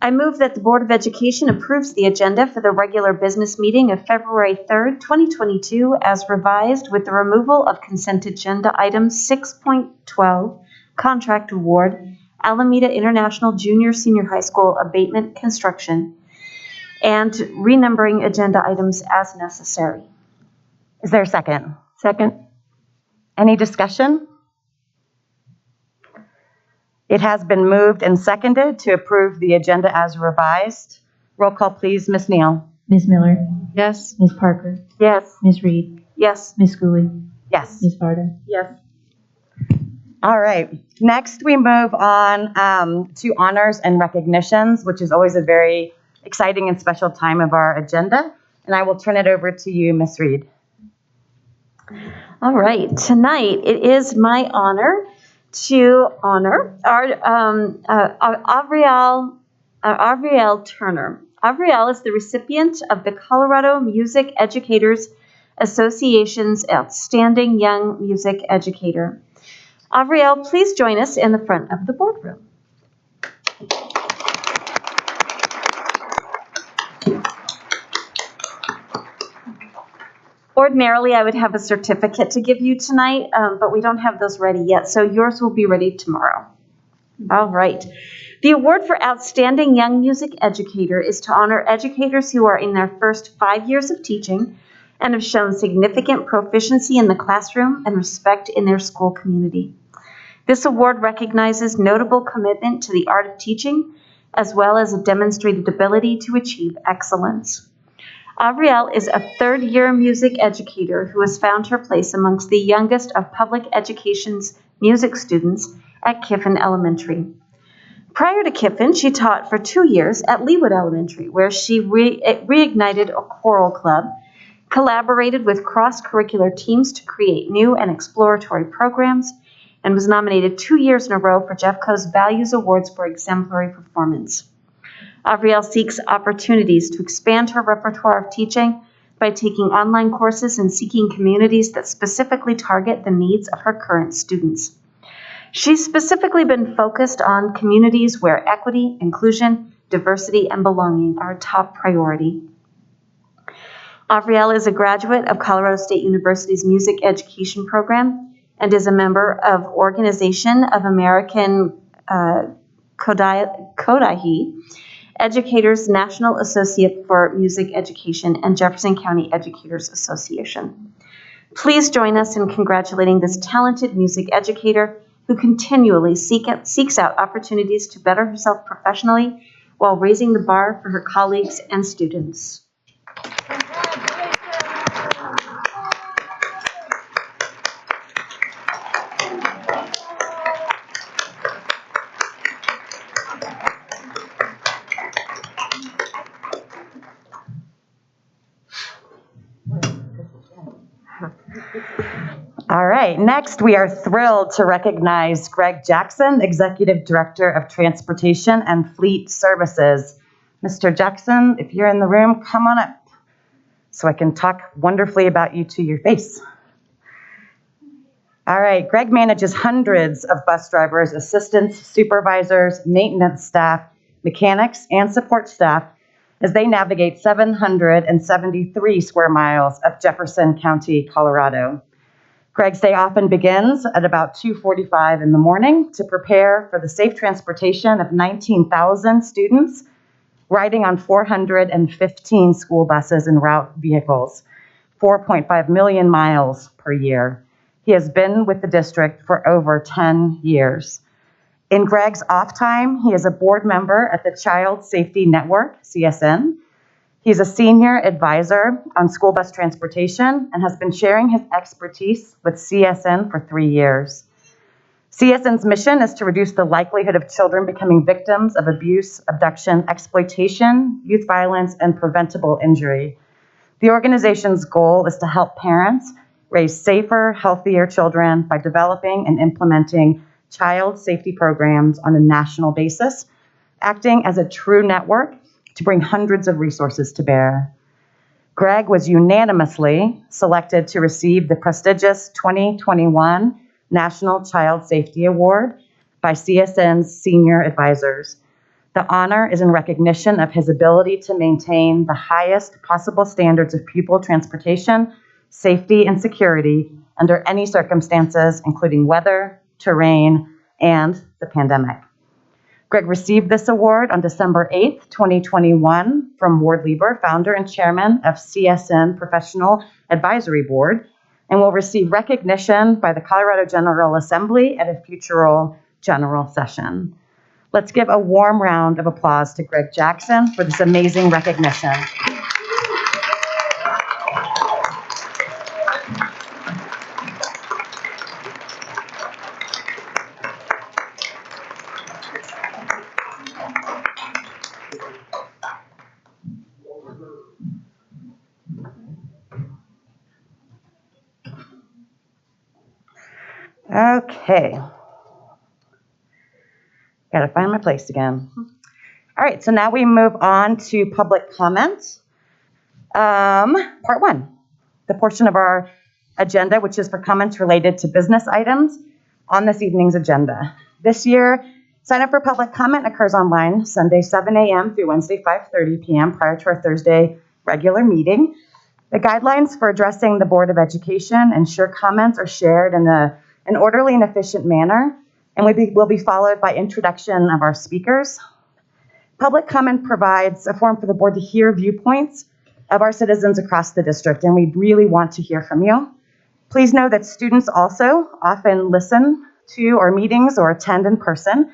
I move that the Board of Education approves the agenda for the regular business meeting of February 3rd, 2022, as revised with the removal of consent agenda item 6.12, contract award, Alameda International Junior Senior High School abatement construction, and renumbering agenda items as necessary. Is there a second? Second. Any discussion? It has been moved and seconded to approve the agenda as revised. Roll call, please, Ms. Neal. Ms. Miller. Yes. Ms. Parker. Yes. Ms. Reed. Yes. Ms. Schooley. Yes. Ms. Varda. Yes. All right. Next, we move on to honors and recognitions, which is always a very exciting and special time of our agenda. And I will turn it over to you, Ms. Reed. All right. Tonight, it is my honor to honor our Avriel Turner. Avriel is the recipient of the Colorado Music Educators Association's Outstanding Young Music Educator. Avriel, please join us in the front of the boardroom. Ordinarily, I would have a certificate to give you tonight, but we don't have those ready yet, so yours will be ready tomorrow. All right. The award for Outstanding Young Music Educator is to honor educators who are in their first 5 years of teaching and have shown significant proficiency in the classroom and respect in their school community. This award recognizes notable commitment to the art of teaching, as well as a demonstrated ability to achieve excellence. Avriel is a third-year music educator who has found her place amongst the youngest of public education's music students at Kiffin Elementary. Prior to Kiffin, she taught for 2 years at Leawood Elementary, where she reignited a choral club, collaborated with cross-curricular teams to create new and exploratory programs, and was nominated 2 years in a row for Jeffco's Values Awards for exemplary performance. Avriel seeks opportunities to expand her repertoire of teaching by taking online courses and seeking communities that specifically target the needs of her current students. She's specifically been focused on communities where equity, inclusion, diversity, and belonging are a top priority. Avriel is a graduate of Colorado State University's Music Education Program and is a member of Organization of American Kodahi, Educators National Associate for Music Education, and Jefferson County Educators Association. Please join us in congratulating this talented music educator who continually seeks out opportunities to better herself professionally while raising the bar for her colleagues and students. All right, next we are thrilled to recognize Greg Jackson, Executive Director of Transportation and Fleet Services. Mr. Jackson, if you're in the room, come on up so I can talk wonderfully about you to your face. All right, Greg manages hundreds of bus drivers, assistants, supervisors, maintenance staff, mechanics, and support staff as they navigate 773 square miles of Jefferson County, Colorado. Greg's day often begins at about 2:45 in the morning to prepare for the safe transportation of 19,000 students riding on 415 school buses and route vehicles, 4.5 million miles per year. He has been with the district for over 10 years. In Greg's off time, he is a board member at the Child Safety Network, CSN. He's a senior advisor on school bus transportation and has been sharing his expertise with CSN for 3 years. CSN's mission is to reduce the likelihood of children becoming victims of abuse, abduction, exploitation, youth violence, and preventable injury. The organization's goal is to help parents raise safer, healthier children by developing and implementing child safety programs on a national basis, acting as a true network to bring hundreds of resources to bear. Greg was unanimously selected to receive the prestigious 2021 National Child Safety Award by CSN's senior advisors. The honor is in recognition of his ability to maintain the highest possible standards of pupil transportation, safety, and security under any circumstances, including weather, terrain, and the pandemic. Greg received this award on December 8th, 2021 from Ward Lieber, founder and chairman of CSN Professional Advisory Board, and will receive recognition by the Colorado General Assembly at a future general session. Let's give a warm round of applause to Greg Jackson for this amazing recognition. Okay. Gotta find my place again. All right, so now we move on to public comment. Part one, the portion of our agenda which is for comments related to business items on this evening's agenda. This year, sign up for public comment occurs online Sunday 7 a.m. through Wednesday 5:30 p.m. prior to our Thursday regular meeting. The guidelines for addressing the Board of Education ensure comments are shared in an orderly and efficient manner, and will be followed by introduction of our speakers. Public comment provides a forum for the board to hear viewpoints of our citizens across the district, and we really want to hear from you. Please know that students also often listen to our meetings or attend in person.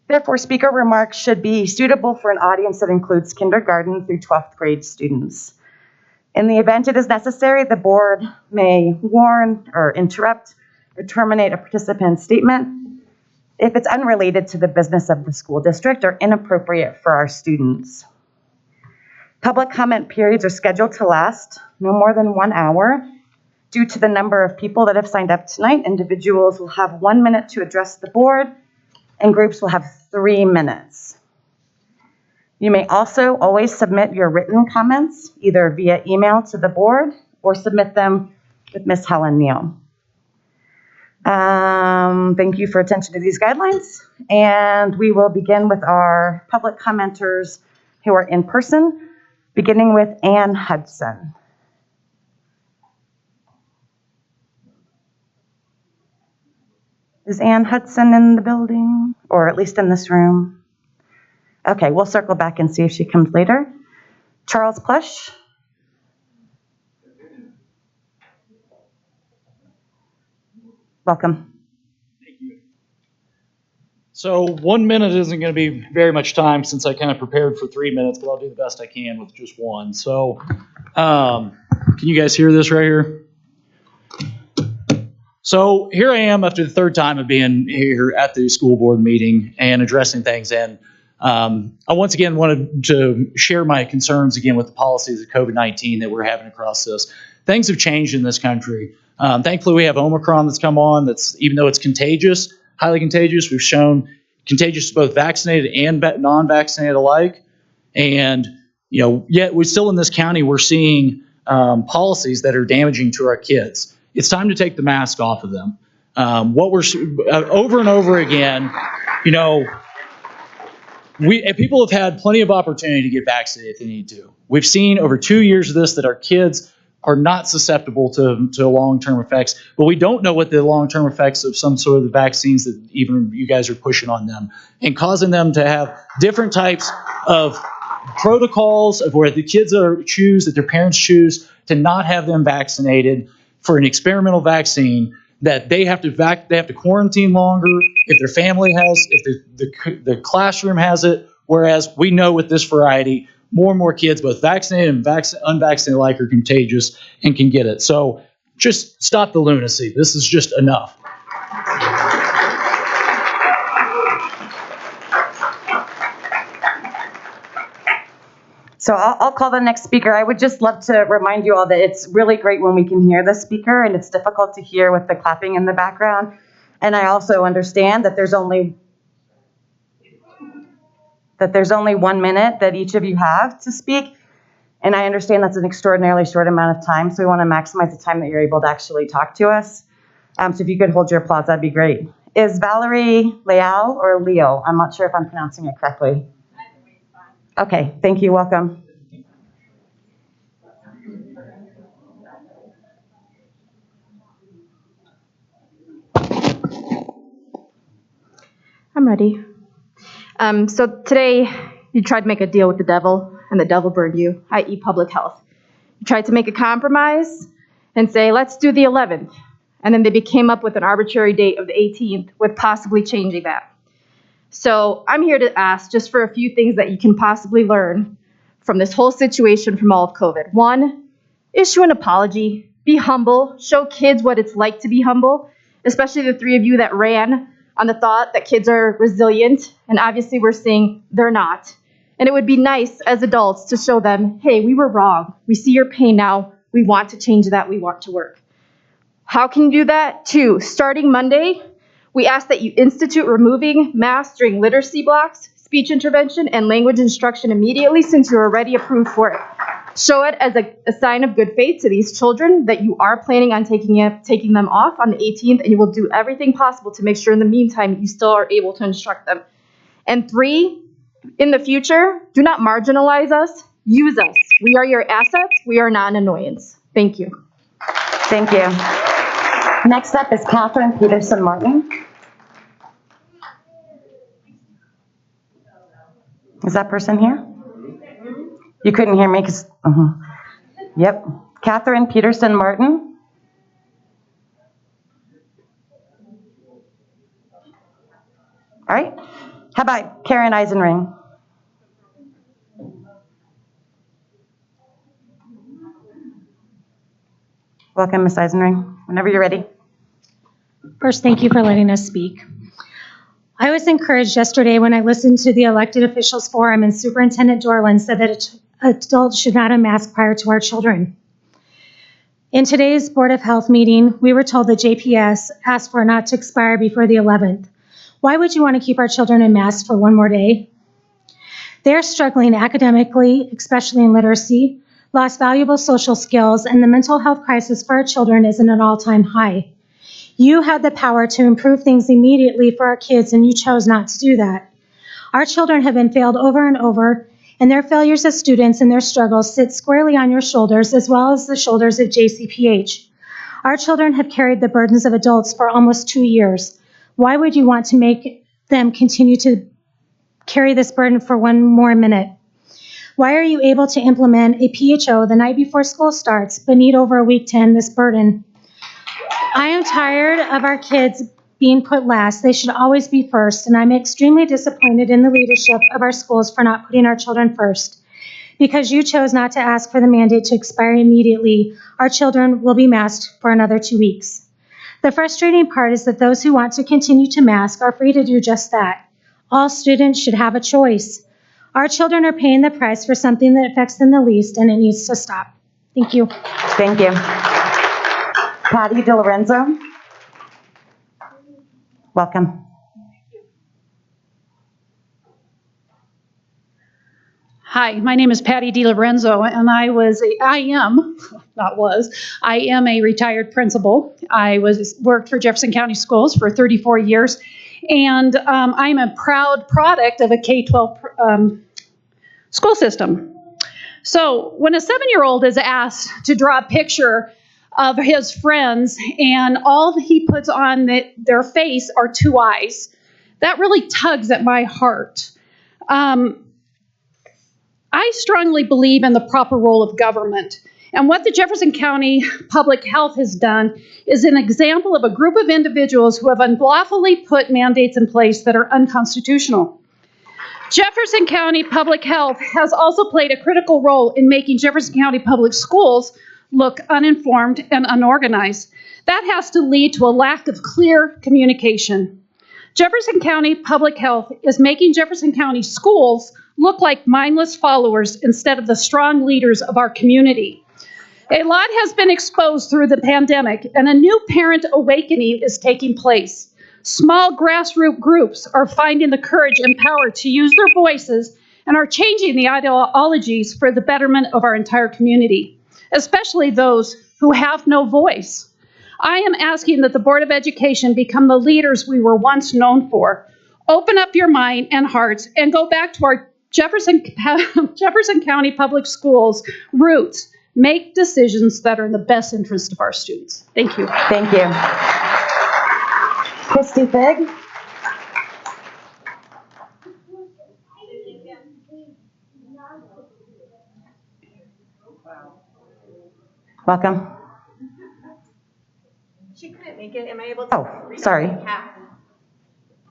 Therefore, speaker remarks should be suitable for an audience that includes kindergarten through 12th grade students. In the event it is necessary, the board may warn or interrupt or terminate a participant's statement if it's unrelated to the business of the school district or inappropriate for our students. Public comment periods are scheduled to last no more than 1 hour. Due to the number of people that have signed up tonight, individuals will have 1 minute to address the board, and groups will have 3 minutes. You may also always submit your written comments either via email to the board or submit them with Ms. Helen Neal. Thank you for attention to these guidelines, and we will begin with our public commenters who are in person, beginning with Ann Hudson. Is Ann Hudson in the building, or at least in this room? Okay, we'll circle back and see if she comes later. Charles Plush. Welcome. Thank you. So 1 minute isn't going to be very much time since I kind of prepared for 3 minutes, but I'll do the best I can with just one. So can you guys hear this right here? So here I am after the third time of being here at the school board meeting and addressing things. And I once again wanted to share my concerns again with the policies of COVID-19 that we're having across this. Things have changed in this country. Thankfully, we have Omicron that's come on. That's, even though it's contagious, highly contagious, we've shown contagious to both vaccinated and non-vaccinated alike. And yet we're still in this county. We're seeing policies that are damaging to our kids. It's time to take the mask off of them. What we're over and over again, people have had plenty of opportunity to get vaccinated if they need to. We've seen over 2 years of this that our kids are not susceptible to long-term effects, but we don't know what the long-term effects of some sort of the vaccines that even you guys are pushing on them and causing them to have different types of protocols of where the kids choose, that their parents choose to not have them vaccinated for an experimental vaccine, that they have to quarantine longer if their family has, if the classroom has it, whereas we know with this variety, more and more kids, both vaccinated and unvaccinated alike, are contagious and can get it. So just stop the lunacy. This is just enough. So I'll call the next speaker. I would just love to remind you all that it's really great when we can hear the speaker, and it's difficult to hear with the clapping in the background. And I also understand that there's only 1 minute that each of you have to speak. And I understand that's an extraordinarily short amount of time, so we want to maximize the time that you're able to actually talk to us. So if you could hold your applause, that'd be great. Is Valerie Leal or Leo? I'm not sure if I'm pronouncing it correctly. Okay, thank you, welcome. I'm ready. So today, you tried to make a deal with the devil, and the devil burned you, i.e. public health. You tried to make a compromise and say, let's do the 11th. And then they came up with an arbitrary date of the 18th with possibly changing that. So I'm here to ask just for a few things that you can possibly learn from this whole situation from all of COVID. 1, issue an apology. Be humble. Show kids what it's like to be humble, especially the 3 of you that ran on the thought that kids are resilient, and obviously we're seeing they're not. And it would be nice as adults to show them, hey, we were wrong. We see your pain now. We want to change that. We want to work. How can you do that? 2, starting Monday, we ask that you institute removing masks during literacy blocks, speech intervention, and language instruction immediately since you're already approved for it. Show it as a sign of good faith to these children that you are planning on taking them off on the 18th, and you will do everything possible to make sure in the meantime you still are able to instruct them. And 3, in the future, do not marginalize us. Use us. We are your assets. We are not an annoyance. Thank you. Thank you. Next up is Catherine Peterson Martin. Is that person here? You couldn't hear me because, Yep. Catherine Peterson Martin. All right. How about Karen Eisenring? Welcome, Ms. Eisenring. Whenever you're ready. First, thank you for letting us speak. I was encouraged yesterday when I listened to the elected officials forum and Superintendent Dorland said that adults should not unmask prior to our children. In today's Board of Health meeting, we were told that JPS asked for it not to expire before the 11th. Why would you want to keep our children in masks for one more day? They're struggling academically, especially in literacy, lost valuable social skills, and the mental health crisis for our children is at an all-time high. You had the power to improve things immediately for our kids, and you chose not to do that. Our children have been failed over and over, and their failures as students and their struggles sit squarely on your shoulders as well as the shoulders of JCPH. Our children have carried the burdens of adults for almost 2 years. Why would you want to make them continue to carry this burden for one more minute? Why are you able to implement a PHO the night before school starts, but need over a week to end this burden? I am tired of our kids being put last. They should always be first, and I'm extremely disappointed in the leadership of our schools for not putting our children first. Because you chose not to ask for the mandate to expire immediately, our children will be masked for another 2 weeks. The frustrating part is that those who want to continue to mask are free to do just that. All students should have a choice. Our children are paying the price for something that affects them the least, and it needs to stop. Thank you. Thank you. Patty DiLorenzo. Welcome. Hi, my name is Patty DiLorenzo, and I am a retired principal. I worked for Jefferson County Schools for 34 years, and I'm a proud product of a K-12 school system. So when a 7-year-old is asked to draw a picture of his friends and all he puts on their face are 2 eyes, that really tugs at my heart. I strongly believe in the proper role of government. And what the Jefferson County Public Health has done is an example of a group of individuals who have unlawfully put mandates in place that are unconstitutional. Jefferson County Public Health has also played a critical role in making Jefferson County Public Schools look uninformed and unorganized. That has to lead to a lack of clear communication. Jefferson County Public Health is making Jefferson County schools look like mindless followers instead of the strong leaders of our community. A lot has been exposed through the pandemic, and a new parent awakening is taking place. Small grassroots groups are finding the courage and power to use their voices and are changing the ideologies for the betterment of our entire community, especially those who have no voice. I am asking that the Board of Education become the leaders we were once known for. Open up your mind and hearts and go back to our Jefferson County Public Schools roots. Make decisions that are in the best interest of our students. Thank you. Thank you. Christy Fig. Welcome. She couldn't make it. Am I able to? Oh, sorry.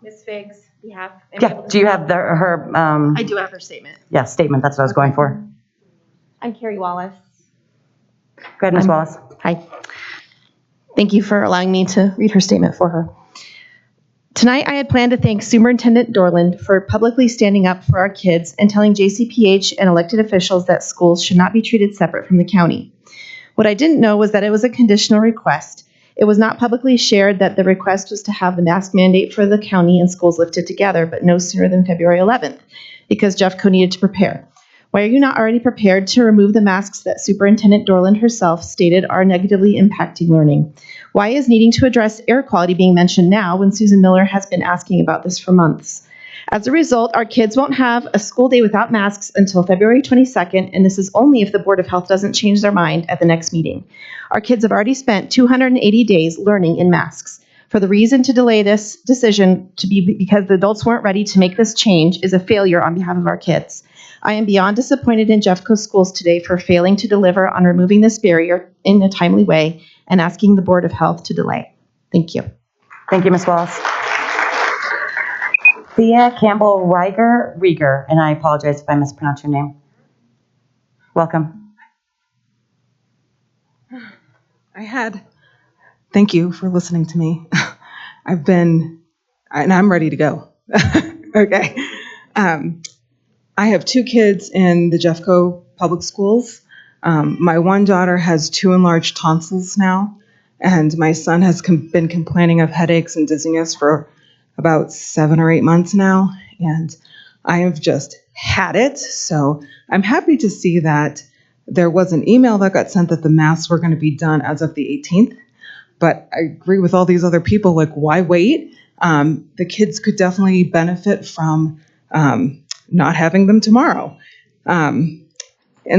Ms. Figg's behalf. Yeah, do you have her? I do have her statement. Yeah, statement, that's what I was going for. I'm Carrie Wallace. Go ahead, Ms. Wallace. Hi. Thank you for allowing me to read her statement for her. Tonight, I had planned to thank Superintendent Dorland for publicly standing up for our kids and telling JCPH and elected officials that schools should not be treated separate from the county. What I didn't know was that it was a conditional request. It was not publicly shared that the request was to have the mask mandate for the county and schools lifted together, but no sooner than February 11th, because Jeffco needed to prepare. Why are you not already prepared to remove the masks that Superintendent Dorland herself stated are negatively impacting learning? Why is needing to address air quality being mentioned now when Susan Miller has been asking about this for months? As a result, our kids won't have a school day without masks until February 22nd, and this is only if the Board of Health doesn't change their mind at the next meeting. Our kids have already spent 280 days learning in masks. For the reason to delay this decision to be because the adults weren't ready to make this change is a failure on behalf of our kids. I am beyond disappointed in Jeffco schools today for failing to deliver on removing this barrier in a timely way and asking the Board of Health to delay. Thank you. Thank you, Ms. Wallace. Thea Campbell Rieger, and I apologize if I mispronounce your name. Welcome. Thank you for listening to me. I'm ready to go. Okay. I have 2 kids in the Jeffco public schools. My one daughter has 2 enlarged tonsils now, and my son has been complaining of headaches and dizziness for about 7 or 8 months now, and I have just had it. So I'm happy to see that there was an email that got sent that the masks were going to be done as of the 18th. But I agree with all these other people, like, why wait? The kids could definitely benefit from not having them tomorrow. And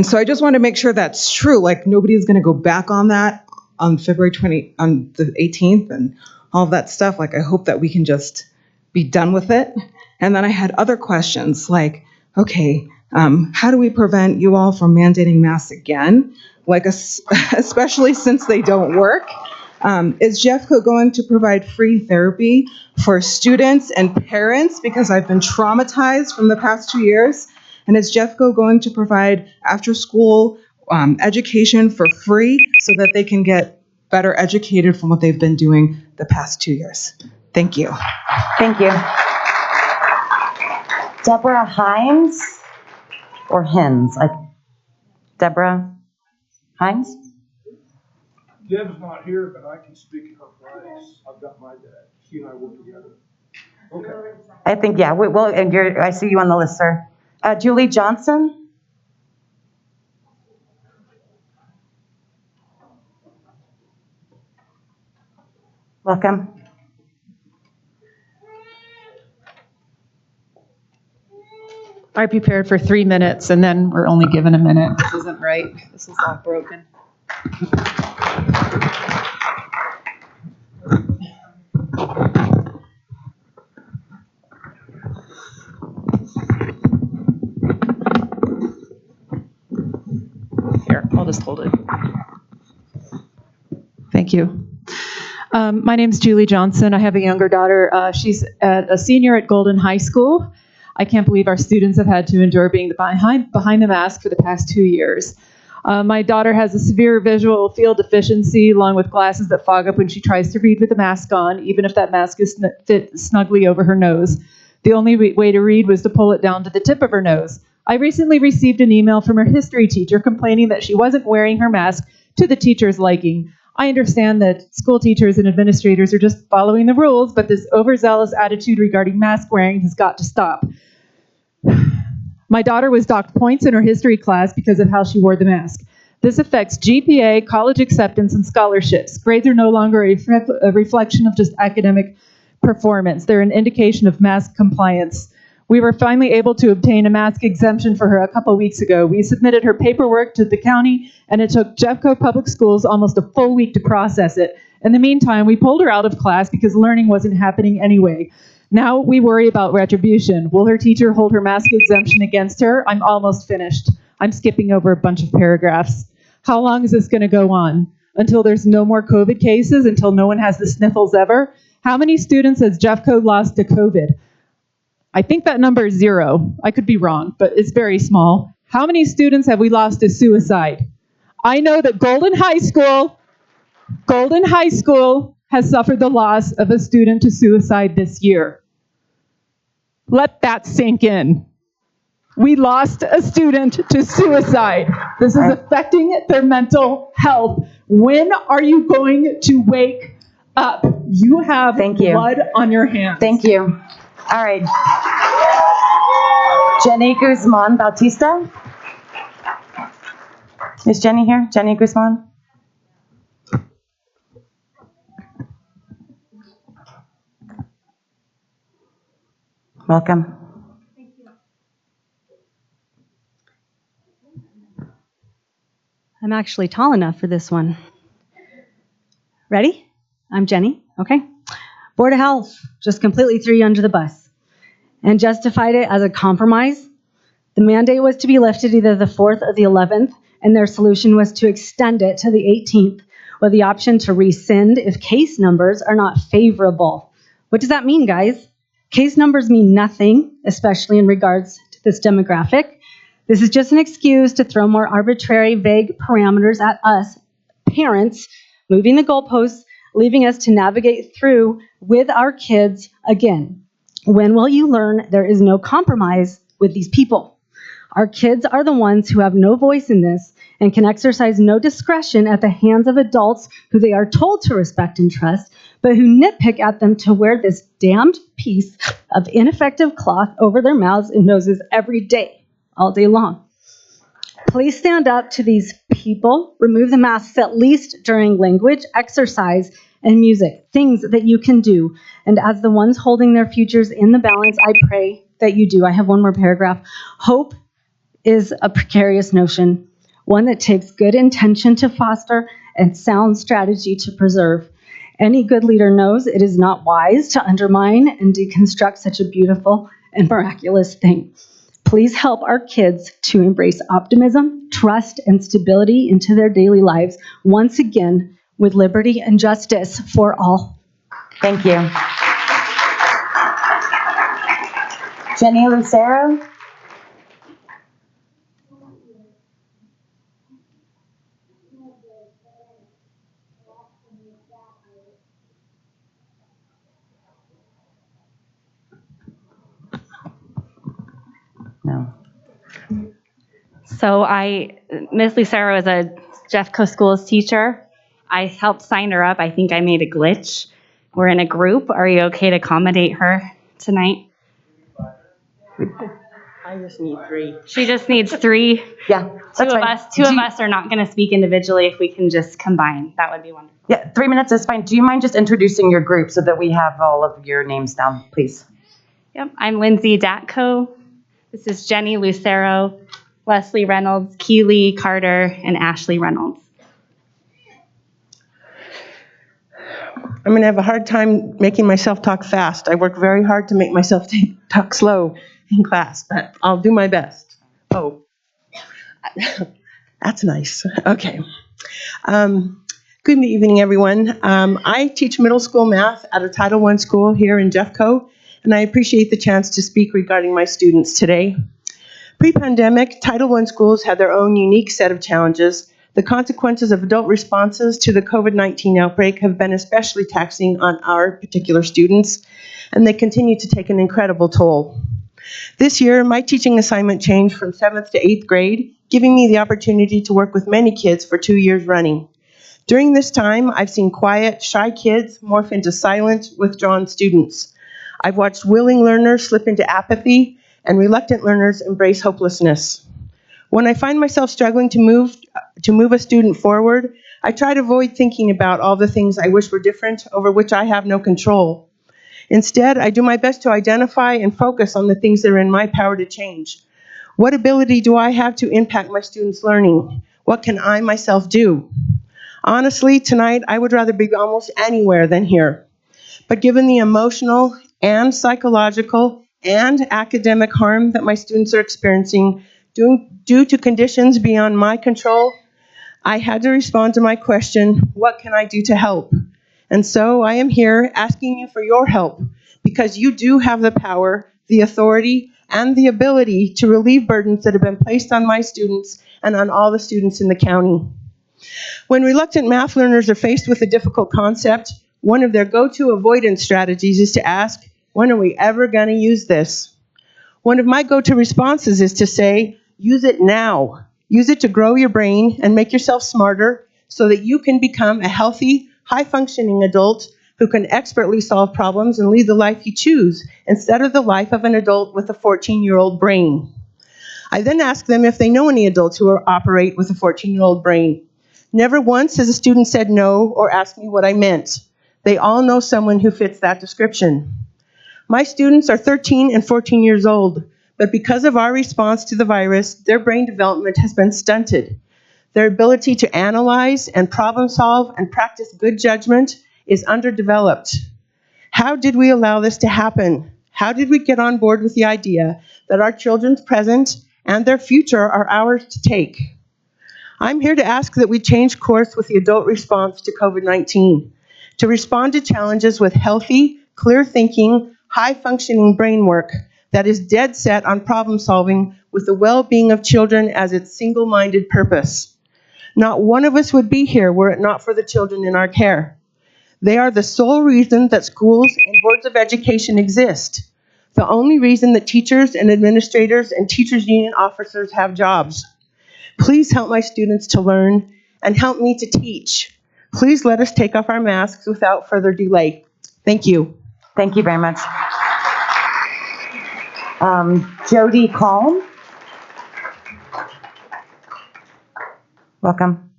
so I just want to make sure that's true. Like, nobody's going to go back on that on on the 18th and all of that stuff. Like, I hope that we can just be done with it. And then I had other questions like, okay, how do we prevent you all from mandating masks again? Like, especially since they don't work. Is Jeffco going to provide free therapy for students and parents? Because I've been traumatized from the past 2 years. And is Jeffco going to provide after-school education for free so that they can get better educated from what they've been doing the past 2 years? Thank you. Thank you. Deborah Hines or Hines? Deborah Hines? Deb's not here, but I can speak in her place. I've got my dad. She and I work together. Okay. I think, yeah. Well, and I see you on the list, sir. Julie Johnson? Welcome. I prepared for 3 minutes and then we're only given a minute. This isn't right. This is all broken. Here, I'll just hold it. Thank you. My name's Julie Johnson. I have a younger daughter. She's a senior at Golden High School. I can't believe our students have had to endure being behind the mask for the past 2 years. My daughter has a severe visual field deficiency along with glasses that fog up when she tries to read with a mask on, even if that mask is fit snugly over her nose. The only way to read was to pull it down to the tip of her nose. I recently received an email from her history teacher complaining that she wasn't wearing her mask to the teacher's liking. I understand that school teachers and administrators are just following the rules, but this overzealous attitude regarding mask wearing has got to stop. My daughter was docked points in her history class because of how she wore the mask. This affects GPA, college acceptance, and scholarships. Grades are no longer a reflection of just academic performance. They're an indication of mask compliance. We were finally able to obtain a mask exemption for her a couple weeks ago. We submitted her paperwork to the county, and it took Jeffco Public Schools almost a full week to process it. In the meantime, we pulled her out of class because learning wasn't happening anyway. Now we worry about retribution. Will her teacher hold her mask exemption against her? I'm almost finished. I'm skipping over a bunch of paragraphs. How long is this going to go on? Until there's no more COVID cases? Until no one has the sniffles ever? How many students has Jeffco lost to COVID? I think that number is 0. I could be wrong, but it's very small. How many students have we lost to suicide? I know that Golden High School has suffered the loss of a student to suicide this year. Let that sink in. We lost a student to suicide. This is affecting their mental health. When are you going to wake up? You have blood on your hands. Thank you. All right. Jenny Guzman Bautista. Is Jenny here? Jenny Guzman? Welcome. I'm actually tall enough for this one. Ready? I'm Jenny. Okay. Board of Health just completely threw you under the bus and justified it as a compromise. The mandate was to be lifted either the 4th or the 11th, and their solution was to extend it to the 18th with the option to rescind if case numbers are not favorable. What does that mean, guys? Case numbers mean nothing, especially in regards to this demographic. This is just an excuse to throw more arbitrary, vague parameters at us, parents, moving the goalposts, leaving us to navigate through with our kids again. When will you learn there is no compromise with these people? Our kids are the ones who have no voice in this and can exercise no discretion at the hands of adults who they are told to respect and trust, but who nitpick at them to wear this damned piece of ineffective cloth over their mouths and noses every day, all day long. Please stand up to these people. Remove the masks at least during language, exercise, and music, things that you can do. And as the ones holding their futures in the balance, I pray that you do. I have one more paragraph. Hope is a precarious notion, one that takes good intention to foster and sound strategy to preserve. Any good leader knows it is not wise to undermine and deconstruct such a beautiful and miraculous thing. Please help our kids to embrace optimism, trust, and stability into their daily lives, once again, with liberty and justice for all. Thank you. Jenny Lucero. No. So Ms. Lucero is a Jeffco Schools teacher. I helped sign her up. I think I made a glitch. We're in a group. Are you okay to accommodate her tonight? I just need 3. She just needs 3. Yeah, Two of us are not going to speak individually. If we can just combine, that would be wonderful. Yeah, 3 minutes is fine. Do you mind just introducing your group so that we have all of your names down, please? Yep, I'm Lindsay Datko. This is Jenny Lucero, Leslie Reynolds, Keely Carter, and Ashley Reynolds. I'm going to have a hard time making myself talk fast. I work very hard to make myself talk slow in class, but I'll do my best. Oh, that's nice. Okay. Good evening, everyone. I teach middle school math at a Title I school here in Jeffco, and I appreciate the chance to speak regarding my students today. Pre-pandemic, Title I schools had their own unique set of challenges. The consequences of adult responses to the COVID-19 outbreak have been especially taxing on our particular students, and they continue to take an incredible toll. This year, my teaching assignment changed from 7th to 8th grade, giving me the opportunity to work with many kids for 2 years running. During this time, I've seen quiet, shy kids morph into silent, withdrawn students. I've watched willing learners slip into apathy, and reluctant learners embrace hopelessness. When I find myself struggling to move a student forward, I try to avoid thinking about all the things I wish were different, over which I have no control. Instead, I do my best to identify and focus on the things that are in my power to change. What ability do I have to impact my students' learning? What can I myself do? Honestly, tonight, I would rather be almost anywhere than here. But given the emotional and psychological and academic harm that my students are experiencing due to conditions beyond my control, I had to respond to my question, what can I do to help? And so I am here asking you for your help, because you do have the power, the authority, and the ability to relieve burdens that have been placed on my students and on all the students in the county. When reluctant math learners are faced with a difficult concept, one of their go-to avoidance strategies is to ask, when are we ever going to use this? One of my go-to responses is to say, use it now. Use it to grow your brain and make yourself smarter so that you can become a healthy, high-functioning adult who can expertly solve problems and lead the life you choose, instead of the life of an adult with a 14-year-old brain. I then ask them if they know any adults who operate with a 14-year-old brain. Never once has a student said no or asked me what I meant. They all know someone who fits that description. My students are 13 and 14 years old, but because of our response to the virus, their brain development has been stunted. Their ability to analyze and problem solve and practice good judgment is underdeveloped. How did we allow this to happen? How did we get on board with the idea that our children's present and their future are ours to take? I'm here to ask that we change course with the adult response to COVID-19, to respond to challenges with healthy, clear thinking, high-functioning brain work that is dead set on problem solving with the well-being of children as its single-minded purpose. Not one of us would be here were it not for the children in our care. They are the sole reason that schools and boards of education exist. The only reason that teachers and administrators and teachers union officers have jobs. Please help my students to learn and help me to teach. Please let us take off our masks without further delay. Thank you. Thank you very much. Jody Calm. Welcome.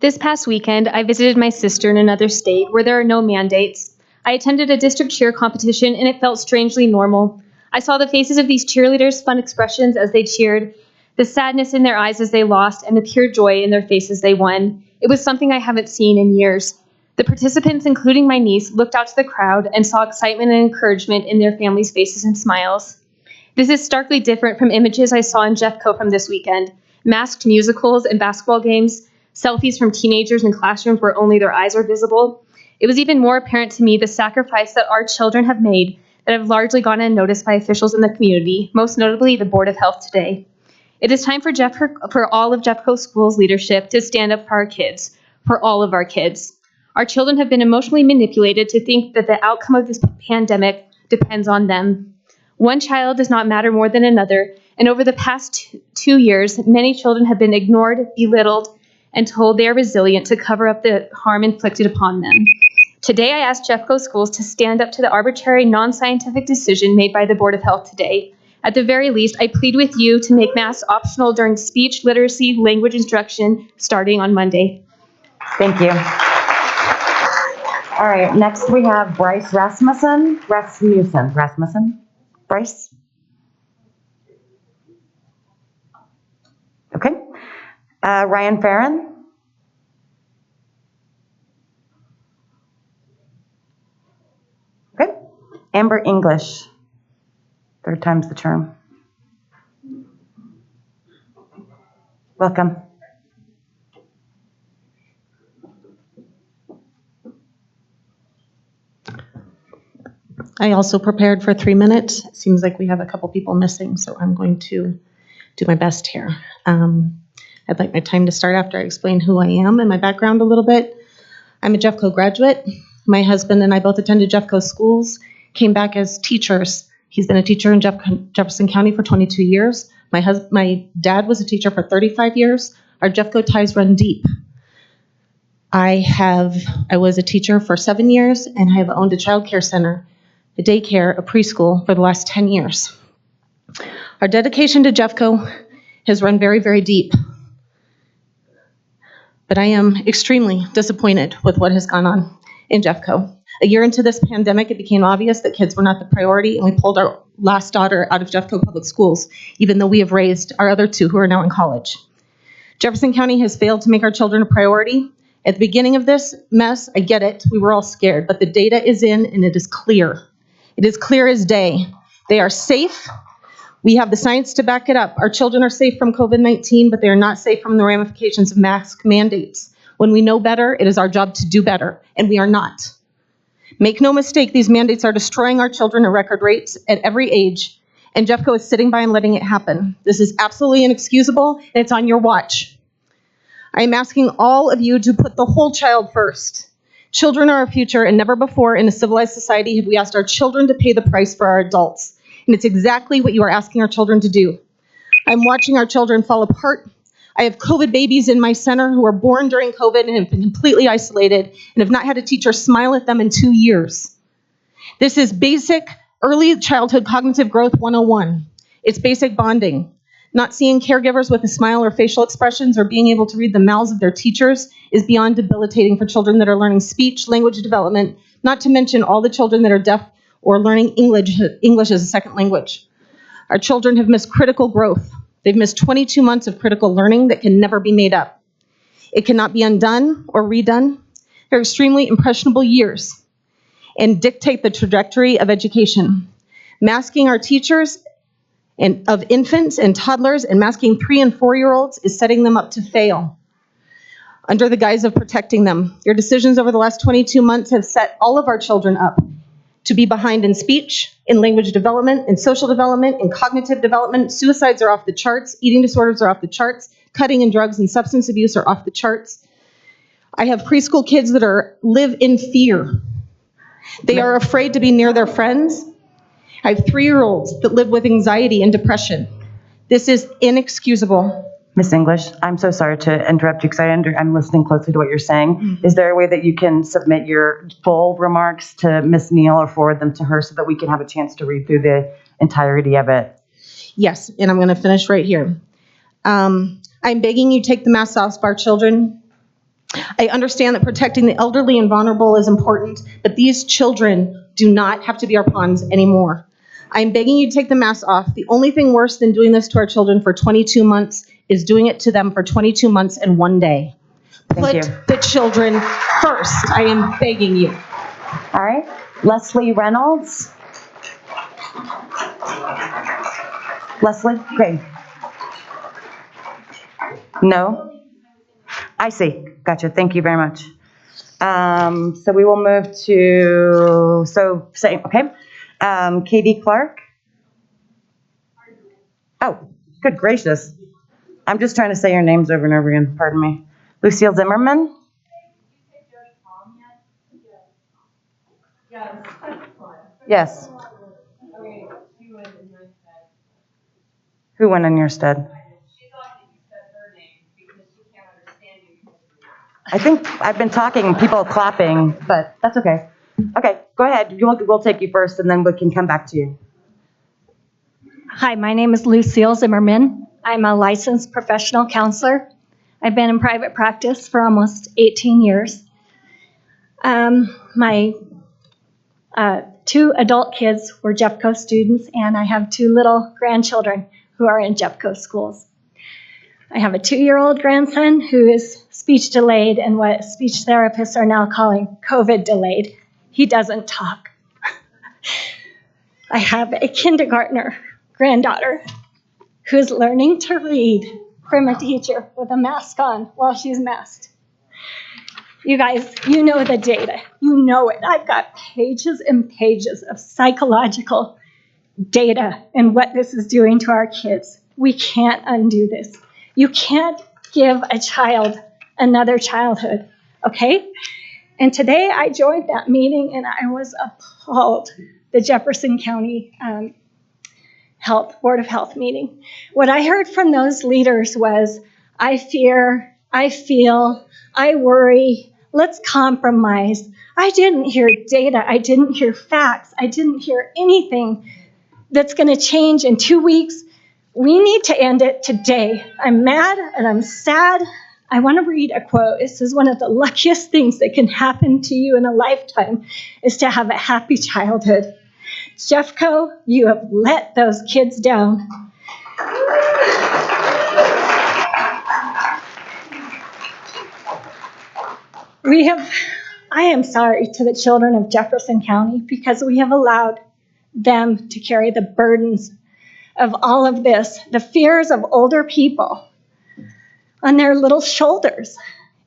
This past weekend, I visited my sister in another state where there are no mandates. I attended a district cheer competition and it felt strangely normal. I saw the faces of these cheerleaders' fun expressions as they cheered, the sadness in their eyes as they lost, and the pure joy in their faces they won. It was something I haven't seen in years. The participants, including my niece, looked out to the crowd and saw excitement and encouragement in their families' faces and smiles. This is starkly different from images I saw in Jeffco from this weekend. Masked musicals and basketball games, selfies from teenagers in classrooms where only their eyes are visible. It was even more apparent to me the sacrifice that our children have made that have largely gone unnoticed by officials in the community, most notably the Board of Health today. It is time for all of Jeffco Schools leadership to stand up for our kids, for all of our kids. Our children have been emotionally manipulated to think that the outcome of this pandemic depends on them. One child does not matter more than another, and over the past 2 years, many children have been ignored, belittled, and told they are resilient to cover up the harm inflicted upon them. Today, I ask Jeffco Schools to stand up to the arbitrary, non-scientific decision made by the Board of Health today. At the very least, I plead with you to make masks optional during speech, literacy, language instruction starting on Monday. Thank you. All right, next we have Bryce Rasmussen. Bryce? Okay. Ryan Farron? Okay. Amber English. Third time's the charm. Welcome. I also prepared for 3 minutes. It seems like we have a couple people missing, so I'm going to do my best here. I'd like my time to start after I explain who I am and my background a little bit. I'm a Jeffco graduate. My husband and I both attended Jeffco schools, came back as teachers. He's been a teacher in Jefferson County for 22 years. My dad was a teacher for 35 years. Our Jeffco ties run deep. I was a teacher for 7 years, and I have owned a child care center, a daycare, a preschool for the last 10 years. Our dedication to Jeffco has run very, very deep. But I am extremely disappointed with what has gone on in Jeffco. A year into this pandemic, it became obvious that kids were not the priority, and we pulled our last daughter out of Jeffco Public Schools, even though we have raised our other two who are now in college. Jefferson County has failed to make our children a priority. At the beginning of this mess, I get it, we were all scared, but the data is in and it is clear. It is clear as day. They are safe. We have the science to back it up. Our children are safe from COVID-19, but they are not safe from the ramifications of mask mandates. When we know better, it is our job to do better, and we are not. Make no mistake, these mandates are destroying our children at record rates at every age, and Jeffco is sitting by and letting it happen. This is absolutely inexcusable, and it's on your watch. I am asking all of you to put the whole child first. Children are our future, and never before in a civilized society have we asked our children to pay the price for our adults. And it's exactly what you are asking our children to do. I'm watching our children fall apart. I have COVID babies in my center who are born during COVID and have been completely isolated and have not had a teacher smile at them in 2 years. This is basic early childhood cognitive growth 101. It's basic bonding. Not seeing caregivers with a smile or facial expressions or being able to read the mouths of their teachers is beyond debilitating for children that are learning speech, language development, not to mention all the children that are deaf or learning English as a second language. Our children have missed critical growth. They've missed 22 months of critical learning that can never be made up. It cannot be undone or redone. They're extremely impressionable years and dictate the trajectory of education. Masking our teachers and of infants and toddlers and masking 3- and 4-year-olds is setting them up to fail under the guise of protecting them. Your decisions over the last 22 months have set all of our children up to be behind in speech, in language development, in social development, in cognitive development. Suicides are off the charts. Eating disorders are off the charts. Cutting and drugs and substance abuse are off the charts. I have preschool kids that live in fear. They are afraid to be near their friends. I have 3-year-olds that live with anxiety and depression. This is inexcusable. Miss English, I'm so sorry to interrupt you because I'm listening closely to what you're saying. Is there a way that you can submit your full remarks to Miss Neal or forward them to her so that we can have a chance to read through the entirety of it? Yes, and I'm going to finish right here. I'm begging you take the masks off our children. I understand that protecting the elderly and vulnerable is important, but these children do not have to be our pawns anymore. I'm begging you to take the masks off. The only thing worse than doing this to our children for 22 months is doing it to them for 22 months and 1 day. Put the children first. I am begging you. All right. Leslie Reynolds. Leslie? Okay. No? I see. Gotcha. Thank you very much. So we will move to, okay. Katie Clark. Oh, good gracious. I'm just trying to say your names over and over again. Pardon me. Lucille Zimmerman. Yes. Who went in your stead? I think I've been talking, people clapping, but that's okay. Okay, go ahead. We'll take you first, and then we can come back to you. Hi, my name is Lucille Zimmerman. I'm a licensed professional counselor. I've been in private practice for almost 18 years. My 2 adult kids were Jeffco students, and I have 2 little grandchildren who are in Jeffco schools. I have a 2-year-old grandson who is speech delayed and what speech therapists are now calling COVID delayed. He doesn't talk. I have a kindergartner granddaughter who's learning to read from a teacher with a mask on while she's masked. You guys, you know the data. You know it. I've got pages and pages of psychological data and what this is doing to our kids. We can't undo this. You can't give a child another childhood, okay? And today I joined that meeting and I was appalled, the Jefferson County Board of Health meeting. What I heard from those leaders was, I fear, I feel, I worry, let's compromise. I didn't hear data, I didn't hear facts, I didn't hear anything that's gonna change in 2 weeks. We need to end it today. I'm mad and I'm sad. I want to read a quote. It says, one of the luckiest things that can happen to you in a lifetime is to have a happy childhood. Jeffco, you have let those kids down. I am sorry to the children of Jefferson County because we have allowed them to carry the burdens of all of this, the fears of older people on their little shoulders.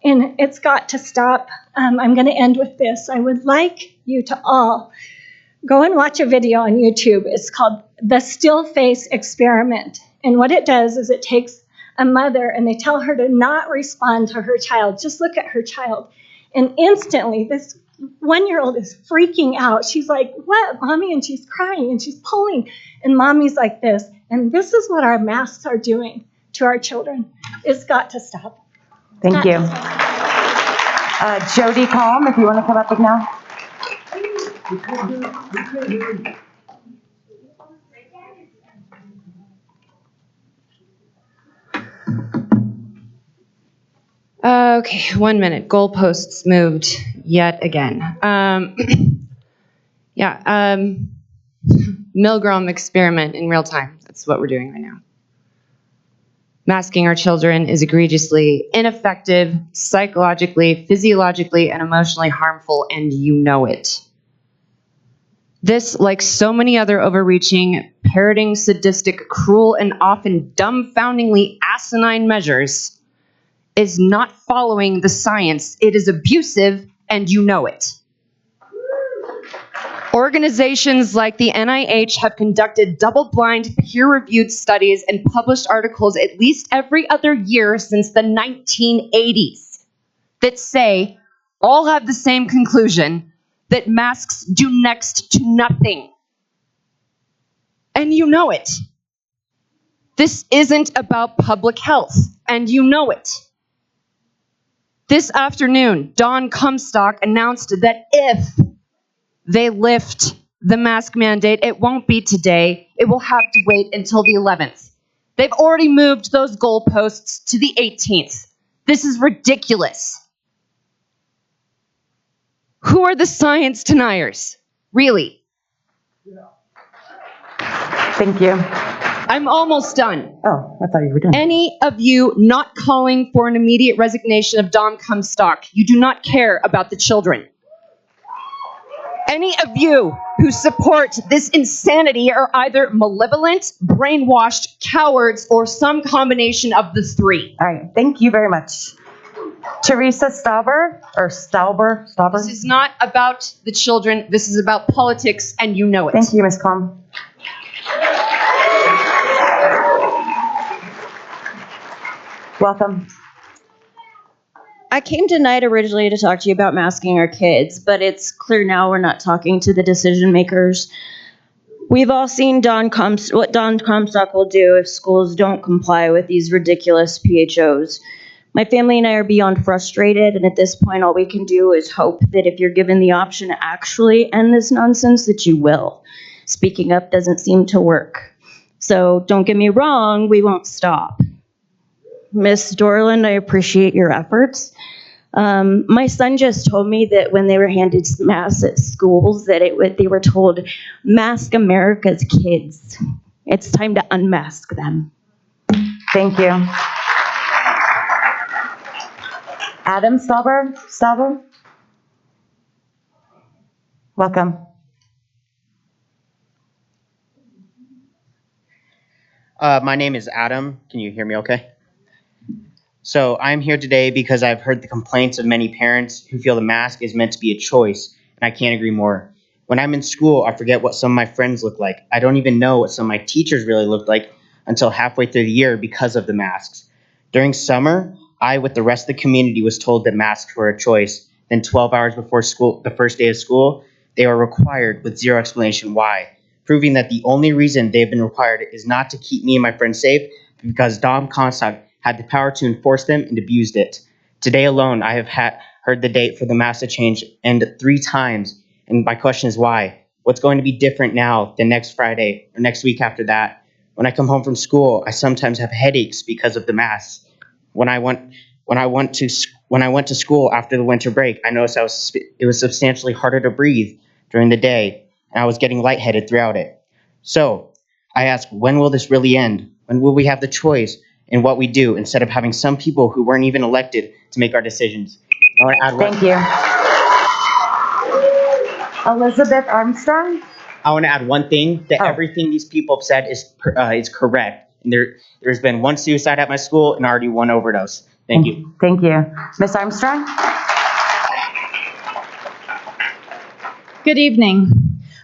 And it's got to stop. I'm going to end with this. I would like you to all go and watch a video on YouTube. It's called The Still Face Experiment. And what it does is it takes a mother and they tell her to not respond to her child. Just look at her child. And instantly, this 1-year-old is freaking out. She's like, what, Mommy? And she's crying and she's pulling. And Mommy's like this. And this is what our masks are doing to our children. It's got to stop. Thank you. Jody Calm, if you want to come up with now. Okay, 1 minute. Goalposts moved yet again. Milgram experiment in real time. That's what we're doing right now. Masking our children is egregiously ineffective, psychologically, physiologically, and emotionally harmful, and you know it. This, like so many other overreaching, parroting, sadistic, cruel, and often dumbfoundingly asinine measures, is not following the science. It is abusive, and you know it. Organizations like the NIH have conducted double-blind, peer-reviewed studies and published articles at least every other year since the 1980s that say, all have the same conclusion, that masks do next to nothing. And you know it. This isn't about public health, and you know it. This afternoon, Dawn Comstock announced that if they lift the mask mandate, it won't be today. It will have to wait until the 11th. They've already moved those goalposts to the 18th. This is ridiculous. Who are the science deniers? Really? Thank you. I'm almost done. Oh, I thought you were done. Any of you not calling for an immediate resignation of Dawn Comstock, you do not care about the children. Any of you who support this insanity are either malevolent, brainwashed, cowards, or some combination of the three. All right, thank you very much. Teresa Stauber. This is not about the children. This is about politics, and you know it. Thank you, Ms. Calm. Welcome. I came tonight originally to talk to you about masking our kids, but it's clear now we're not talking to the decision makers. We've all seen what Dawn Comstock will do if schools don't comply with these ridiculous PHOs. My family and I are beyond frustrated, and at this point all we can do is hope that if you're given the option to actually end this nonsense, that you will. Speaking up doesn't seem to work. So don't get me wrong, we won't stop. Ms. Dorland, I appreciate your efforts. My son just told me that when they were handed masks at schools, that they were told, "Mask America's kids. It's time to unmask them." Thank you. Adam Stauber? Welcome. My name is Adam. Can you hear me okay? So I'm here today because I've heard the complaints of many parents who feel the mask is meant to be a choice, and I can't agree more. When I'm in school, I forget what some of my friends look like. I don't even know what some of my teachers really looked like until halfway through the year because of the masks. During summer, I, with the rest of the community, was told that masks were a choice. Then 12 hours before school, the first day of school, they were required with zero explanation why, proving that the only reason they've been required is not to keep me and my friends safe, because Dom Comstock had the power to enforce them and abused it. Today alone, I have heard the date for the mask to change and 3 times, and my question is why? What's going to be different now than next Friday or next week after that? When I come home from school, I sometimes have headaches because of the masks. When I went to school after the winter break, I noticed it was substantially harder to breathe during the day, and I was getting lightheaded throughout it. So I ask, when will this really end? When will we have the choice in what we do instead of having some people who weren't even elected to make our decisions? Thank you. Elizabeth Armstrong? I want to add one thing, that everything these people have said is correct. And there's been 1 suicide at my school and already 1 overdose. Thank you. Thank you. Ms. Armstrong? Good evening.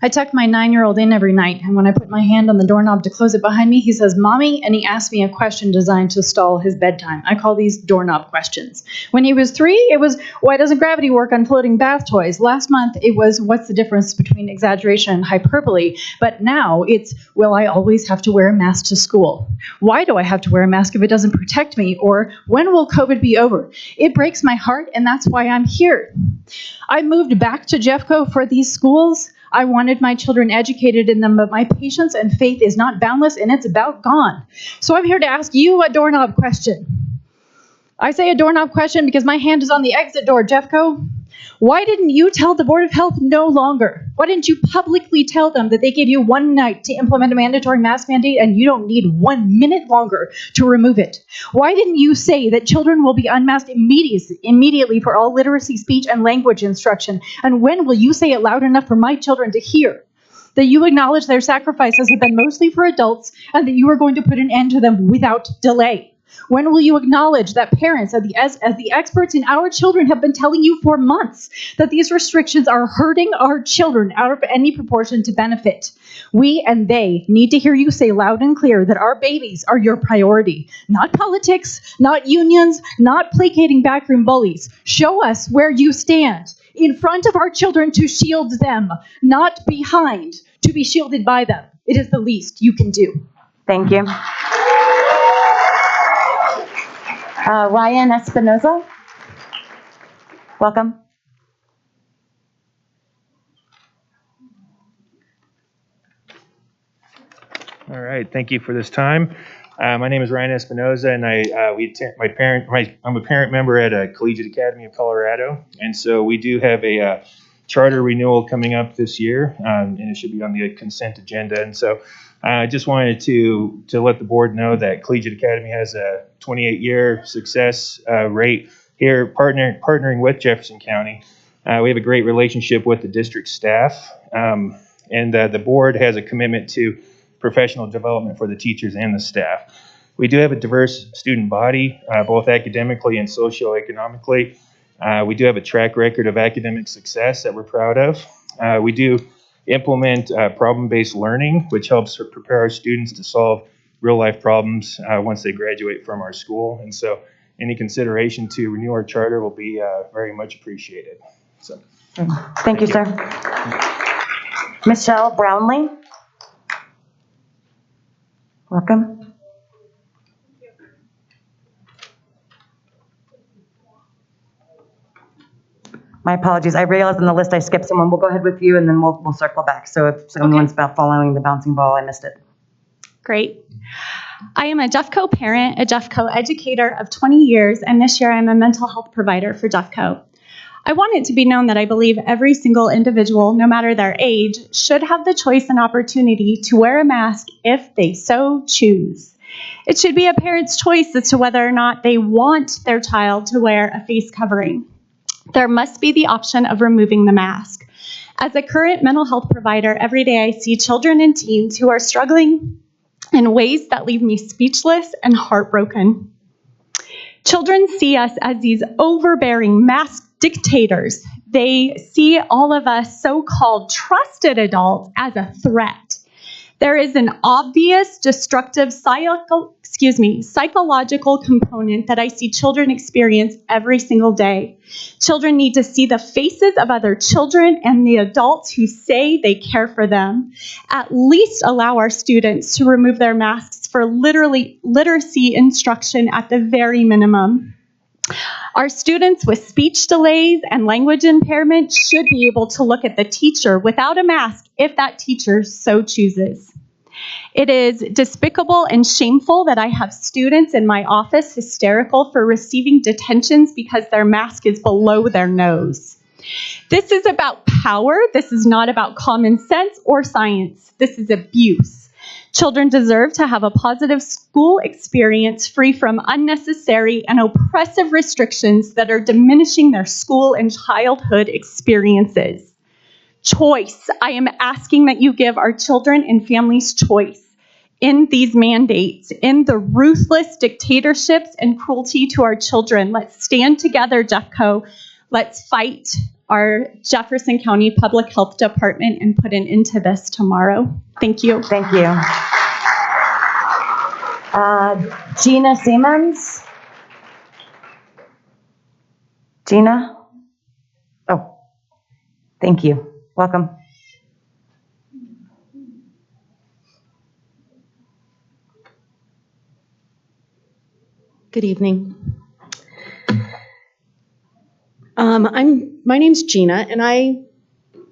I tuck my 9-year-old in every night, and when I put my hand on the doorknob to close it behind me, he says, "Mommy," and he asks me a question designed to stall his bedtime. I call these doorknob questions. When he was 3, it was, "Why doesn't gravity work on floating bath toys?" Last month, it was, "What's the difference between exaggeration and hyperbole?" But now it's, "Will I always have to wear a mask to school? Why do I have to wear a mask if it doesn't protect me?" Or, "When will COVID be over?" It breaks my heart, and that's why I'm here. I moved back to Jeffco for these schools. I wanted my children educated in them, but my patience and faith is not boundless, and it's about gone. So I'm here to ask you a doorknob question. I say a doorknob question because my hand is on the exit door, Jeffco. Why didn't you tell the Board of Health no longer? Why didn't you publicly tell them that they gave you 1 night to implement a mandatory mask mandate and you don't need 1 minute longer to remove it? Why didn't you say that children will be unmasked immediately for all literacy, speech, and language instruction? And when will you say it loud enough for my children to hear? That you acknowledge their sacrifices have been mostly for adults and that you are going to put an end to them without delay? When will you acknowledge that parents, as the experts in our children, have been telling you for months that these restrictions are hurting our children out of any proportion to benefit? We and they need to hear you say loud and clear that our babies are your priority. Not politics, not unions, not placating backroom bullies. Show us where you stand. In front of our children to shield them, not behind to be shielded by them. It is the least you can do. Thank you. Ryan Espinoza? Welcome. All right, thank you for this time. My name is Ryan Espinoza, and I'm a parent member at Collegiate Academy of Colorado, and so we do have a charter renewal coming up this year, and it should be on the consent agenda. And so I just wanted to let the board know that Collegiate Academy has a 28-year success rate here, partnering with Jefferson County. We have a great relationship with the district staff, and the board has a commitment to professional development for the teachers and the staff. We do have a diverse student body, both academically and socioeconomically. We do have a track record of academic success that we're proud of. We do implement problem-based learning, which helps prepare our students to solve real-life problems once they graduate from our school. And so any consideration to renew our charter will be very much appreciated. So, Thank you, sir. Michelle Brownlee? Welcome. My apologies. I realized on the list I skipped someone. We'll go ahead with you, and then we'll circle back. So if someone's about following the bouncing ball, I missed it. Great. I am a Jeffco parent, a Jeffco educator of 20 years, and this year I'm a mental health provider for Jeffco. I want it to be known that I believe every single individual, no matter their age, should have the choice and opportunity to wear a mask if they so choose. It should be a parent's choice as to whether or not they want their child to wear a face covering. There must be the option of removing the mask. As a current mental health provider, every day I see children and teens who are struggling in ways that leave me speechless and heartbroken. Children see us as these overbearing masked dictators. They see all of us so-called trusted adults as a threat. There is an obvious destructive psychological component that I see children experience every single day. Children need to see the faces of other children and the adults who say they care for them. At least allow our students to remove their masks for literacy instruction at the very minimum. Our students with speech delays and language impairment should be able to look at the teacher without a mask if that teacher so chooses. It is despicable and shameful that I have students in my office hysterical for receiving detentions because their mask is below their nose. This is about power. This is not about common sense or science. This is abuse. Children deserve to have a positive school experience free from unnecessary and oppressive restrictions that are diminishing their school and childhood experiences. Choice. I am asking that you give our children and families choice in these mandates, in the ruthless dictatorships and cruelty to our children. Let's stand together, Jeffco. Let's fight our Jefferson County Public Health Department and put an end to this tomorrow. Thank you. Thank you. Gina Siemens? Gina? Oh, thank you. Welcome. Good evening. My name's Gina, and I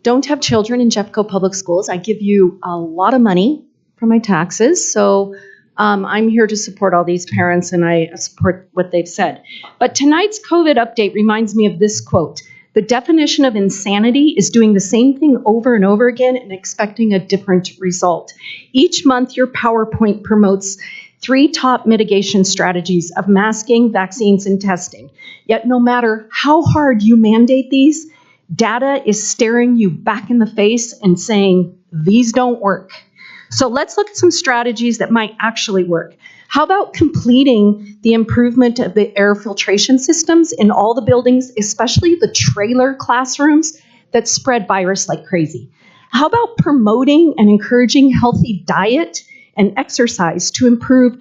don't have children in Jeffco Public Schools. I give you a lot of money for my taxes, so I'm here to support all these parents, and I support what they've said. But tonight's COVID update reminds me of this quote: "The definition of insanity is doing the same thing over and over again and expecting a different result." Each month, your PowerPoint promotes 3 top mitigation strategies of masking, vaccines, and testing. Yet no matter how hard you mandate these, data is staring you back in the face and saying, these don't work. So let's look at some strategies that might actually work. How about completing the improvement of the air filtration systems in all the buildings, especially the trailer classrooms that spread virus like crazy? How about promoting and encouraging healthy diet and exercise to improve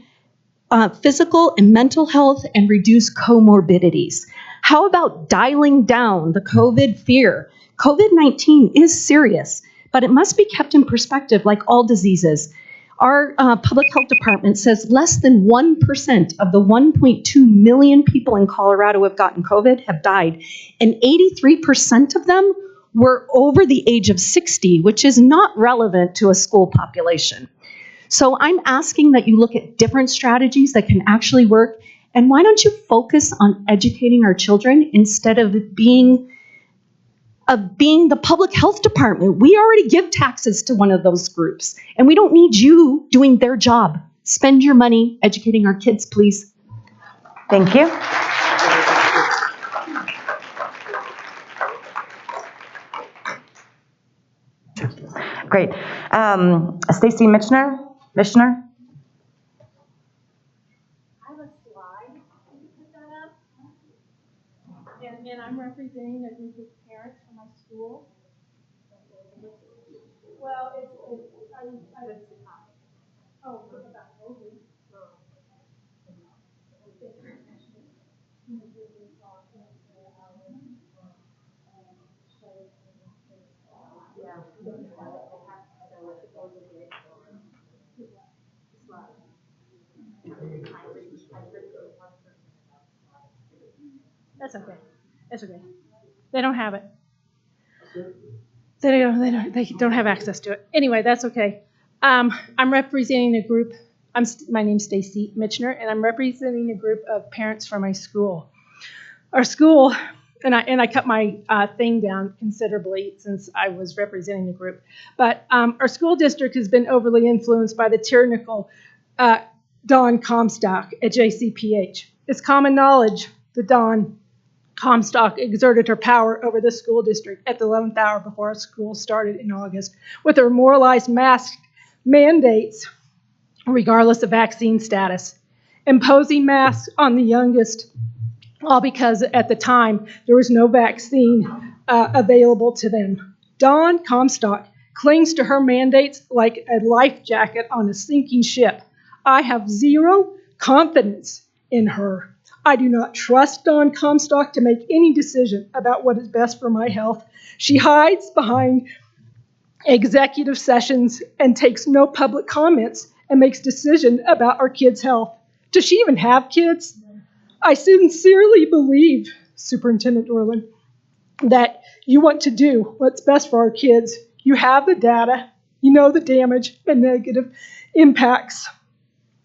physical and mental health and reduce comorbidities? How about dialing down the COVID fear? COVID-19 is serious, but it must be kept in perspective like all diseases. Our public health department says less than 1% of the 1.2 million people in Colorado who have gotten COVID have died, and 83% of them were over the age of 60, which is not relevant to a school population. So I'm asking that you look at different strategies that can actually work, and why don't you focus on educating our children instead of being the public health department? We already give taxes to one of those groups, and we don't need you doing their job. Spend your money educating our kids, please. Thank you. Great. Stacy Michener? I have a slide. Can you put that up? And I'm representing a group of parents from my school. Well, I was oh, about COVID. That's okay. That's okay. They don't have it. They don't have access to it. Anyway, that's okay. I'm representing a group. My name's Stacy Mitchner, and I'm representing a group of parents from my school. Our school, and I cut my thing down considerably since I was representing the group, but our school district has been overly influenced by the tyrannical Dawn Comstock at JCPH. It's common knowledge that Dawn Comstock exerted her power over the school district at the 11th hour before our school started in August with her moralized mask mandates, regardless of vaccine status, imposing masks on the youngest, all because at the time there was no vaccine available to them. Dawn Comstock clings to her mandates like a life jacket on a sinking ship. I have zero confidence in her. I do not trust Dawn Comstock to make any decision about what is best for my health. She hides behind executive sessions and takes no public comments and makes decisions about our kids' health. Does she even have kids? I sincerely believe, Superintendent Dorland, that you want to do what's best for our kids. You have the data, you know the damage and negative impacts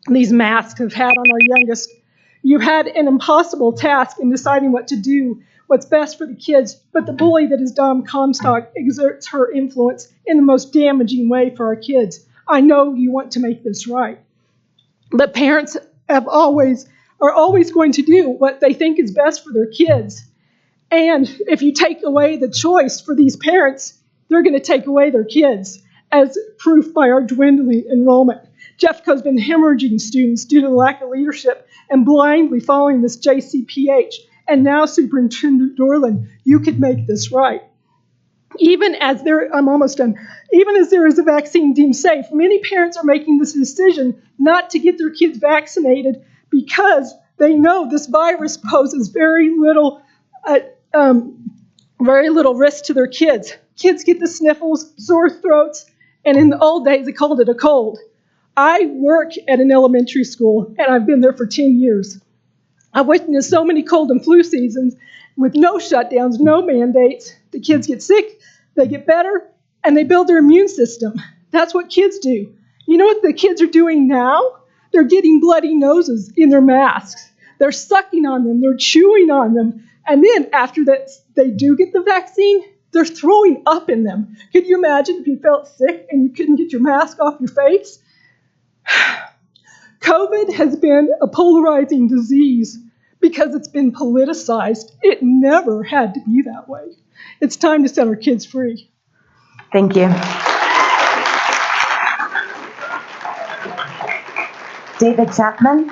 these masks have had on our youngest. You had an impossible task in deciding what to do, what's best for the kids, but the bully that is Dawn Comstock exerts her influence in the most damaging way for our kids. I know you want to make this right, but parents are always going to do what they think is best for their kids. And if you take away the choice for these parents, they're going to take away their kids, as proof by our dwindling enrollment. Jeffco's been hemorrhaging students due to the lack of leadership and blindly following this JCPH. And now, Superintendent Dorland, you could make this right. Even as there is a vaccine deemed safe, many parents are making this decision not to get their kids vaccinated because they know this virus poses very little risk to their kids. Kids get the sniffles, sore throats, and in the old days, they called it a cold. I work at an elementary school, and I've been there for 10 years. I've witnessed so many cold and flu seasons with no shutdowns, no mandates. The kids get sick, they get better, and they build their immune system. That's what kids do. You know what the kids are doing now? They're getting bloody noses in their masks. They're sucking on them, they're chewing on them, and then after that they do get the vaccine, they're throwing up in them. Could you imagine if you felt sick and you couldn't get your mask off your face? COVID has been a polarizing disease because it's been politicized. It never had to be that way. It's time to set our kids free. Thank you. David Chapman.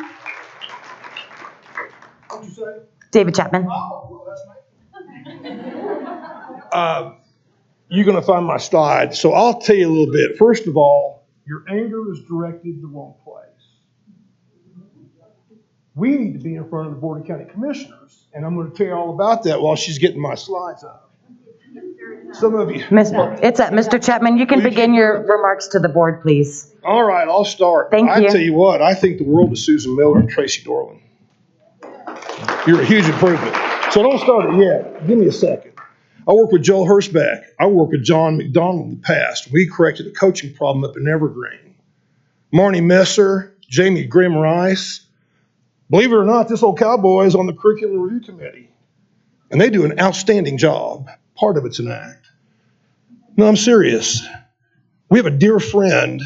What'd you say? David Chapman. Oh, well, that's me. You're going to find my slide. So I'll tell you a little bit. First of all, your anger is directed the wrong place. We need to be in front of the Board of County Commissioners, and I'm going to tell you all about that while she's getting my slides up. Some of you. Mr. Chapman, you can begin your remarks to the board, please. All right, I'll start. Thank you. I tell you what, I think the world of Susan Miller and Tracy Dorland. You're a huge improvement. So don't start it yet. Give me a second. I worked with Joel Hirschback. I worked with John McDonald in the past. We corrected a coaching problem up in Evergreen. Marnie Messer, Jamie Grimm Rice. Believe it or not, this old cowboy is on the curriculum review committee. And they do an outstanding job. Part of it's an act. No, I'm serious. We have a dear friend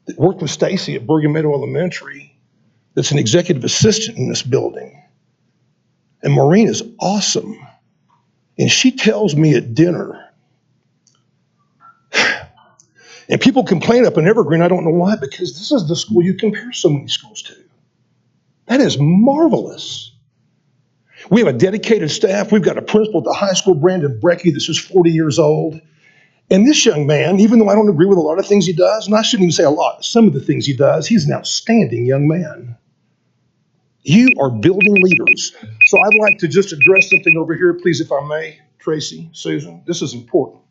that worked with Stacy at Bergen Meadow Elementary that's an executive assistant in this building. And Maureen is awesome. And she tells me at dinner, and people complain up in Evergreen, I don't know why, because this is the school you compare so many schools to. That is marvelous. We have a dedicated staff. We've got a principal at the high school, Brandon Brecky, that's just 40 years old. And this young man, even though I don't agree with a lot of things he does, and I shouldn't even say a lot, some of the things he does, he's an outstanding young man. You are building leaders. So I'd like to just address something over here, please, if I may. Tracy, Susan, this is important.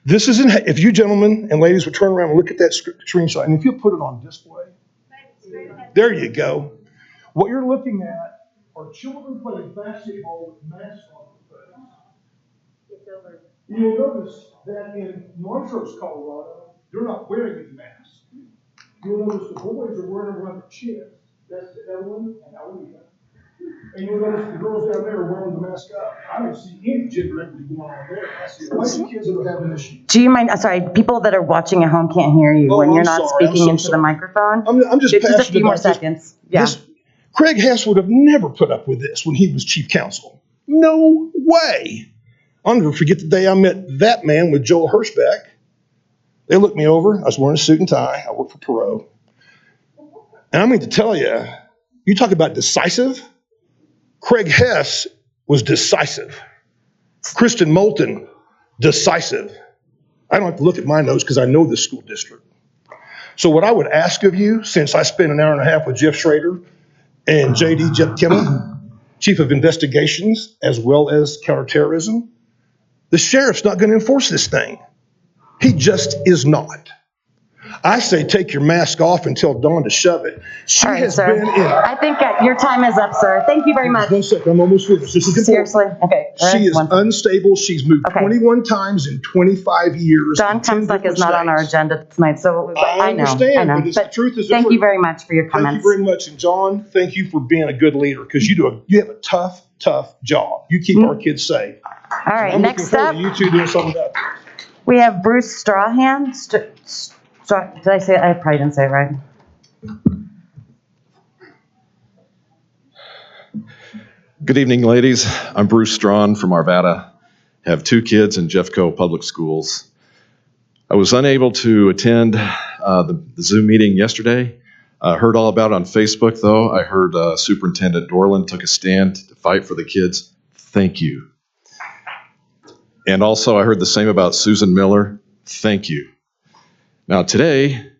This is, if you gentlemen and ladies would turn around and look at that screenshot, and if you put it on display, there you go. What you're looking at are children playing basketball with masks on their face. You'll notice that in Montrose, Colorado, They're not wearing any masks. You'll notice the boys are wearing them around their chest. That's Evelyn and Alita. And you'll notice the girls down there are wearing the mask up. I don't see any gender equity going on there. I see a bunch of kids that are having issues. Do you mind, sorry, people that are watching at home can't hear you when you're not speaking into the microphone. I'm just Just a passionate few more about this. seconds. Yeah. Craig Hess would have never put up with this when he was chief counsel. No way. I'll never forget the day I met that man with Joel Hirschbeck. They looked me over. I was wearing a suit and tie. I worked for Perot. And I mean to tell you, you talk about decisive. Craig Hess was decisive. Kristen Moulton, decisive. I don't have to look at my notes because I know this school district. So what I would ask of you, since I spent an hour and a half with Jeff Schrader and J.D. Jeff Kimmel, Chief of Investigations, as well as Counterterrorism, the sheriff's not going to enforce this thing. He just is not. I say take your mask off and tell Dawn to shove it. She has been in. I think your time is up, sir. Thank you very much. 1 second, I'm almost finished. This is important. Seriously? Okay. She is unstable. She's moved 21 times in 25 years. Don Comstock is not on our agenda tonight, so I understand, I know. but it's the truth is the thank truth. you very much for your comments. Thank you very much. And John, thank you for being a good leader because you have a tough job. You keep our kids safe. All right, I'm next looking forward up, to you two doing something about that. we have Bruce Strahan. Did I say it? I probably didn't say it right. Good evening, ladies. I'm Bruce Strawn from Arvada. Have 2 kids in Jeffco Public Schools. I was unable to attend the Zoom meeting yesterday. Heard all about it on Facebook, though. I heard Superintendent Dorland took a stand to fight for the kids. Thank you. And also, I heard the same about Susan Miller. Thank you. Now, today,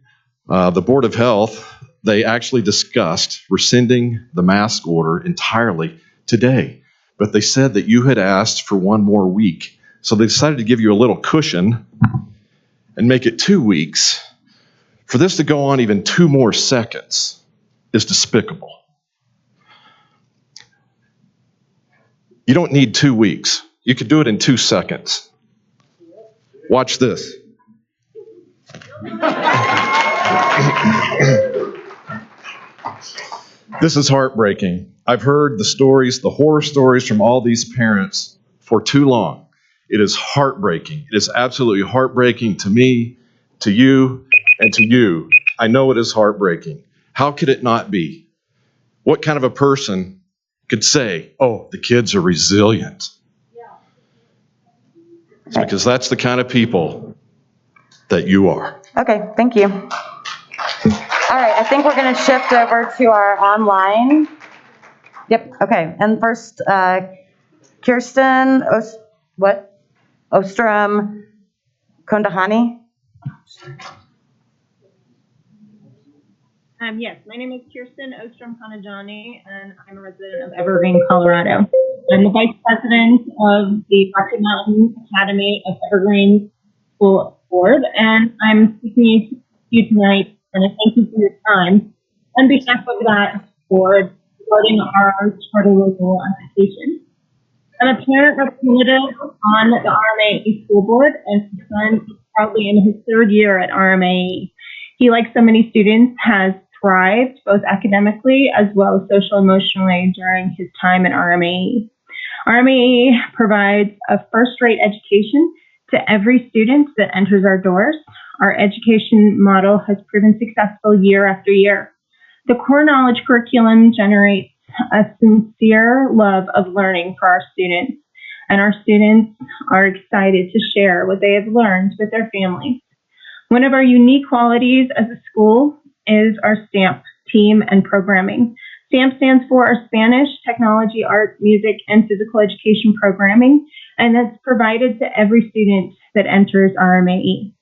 the Board of Health, they actually discussed rescinding the mask order entirely today. But they said that you had asked for 1 more week. So they decided to give you a little cushion and make it 2 weeks. For this to go on even 2 more seconds is despicable. You don't need 2 weeks. You could do it in 2 seconds. Watch this. This is heartbreaking. I've heard the stories, the horror stories from all these parents for too long. It is heartbreaking. It is absolutely heartbreaking to me, to you, and to you. I know it is heartbreaking. How could it not be? What kind of a person could say, oh, the kids are resilient? It's because that's the kind of people that you are. Okay, thank you. All right, I think we're going to shift over to our online. Yep, okay. And first, Kirsten Ostrom Kondahani. Yes, my name is Kirsten Ostrom Kanajani, and I'm a resident of Evergreen, Colorado. I'm the Vice President of the Rocky Mountain Academy of Evergreen School Board, and I'm speaking to you tonight, and I thank you for your time on behalf of that board regarding our charter renewal application. I'm a parent representative on the RMAE school board, and my son is probably in his 3rd year at RMAE. He, like so many students, has thrived both academically as well as social emotionally during his time at RMAE. RMAE provides a first-rate education to every student that enters our doors. Our education model has proven successful year after year. The core knowledge curriculum generates a sincere love of learning for our students, and our students are excited to share what they have learned with their families. One of our unique qualities as a school is our STAMP team and programming. STAMP stands for our Spanish, Technology, Art, Music, and Physical Education Programming, and that's provided to every student that enters RMAE.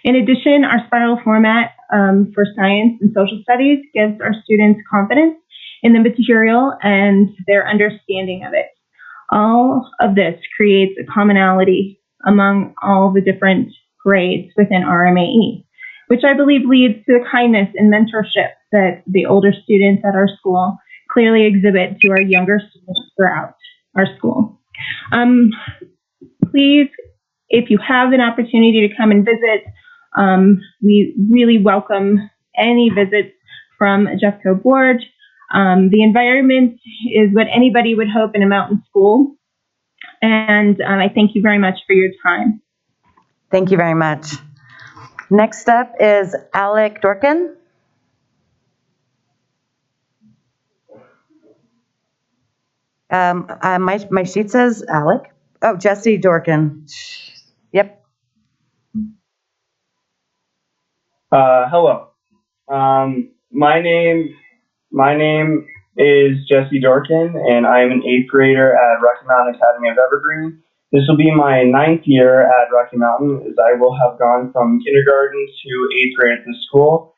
In addition, our spiral format for science and social studies gives our students confidence in the material and their understanding of it. All of this creates a commonality among all the different grades within RMAE, which I believe leads to the kindness and mentorship that the older students at our school clearly exhibit to our younger students throughout our school. Please, if you have an opportunity to come and visit We really welcome any visits from Jeffco Board. The environment is what anybody would hope in a mountain school. And I thank you very much for your time. Thank you very much. Next up is Alec Dorkin. My sheet says Alec. Oh, Jesse Dorkin. Yep. Hello. My name is Jesse Dorkin, and I am an 8th grader at Rocky Mountain Academy of Evergreen. This will be my 9th year at Rocky Mountain, as I will have gone from kindergarten to 8th grade at this school.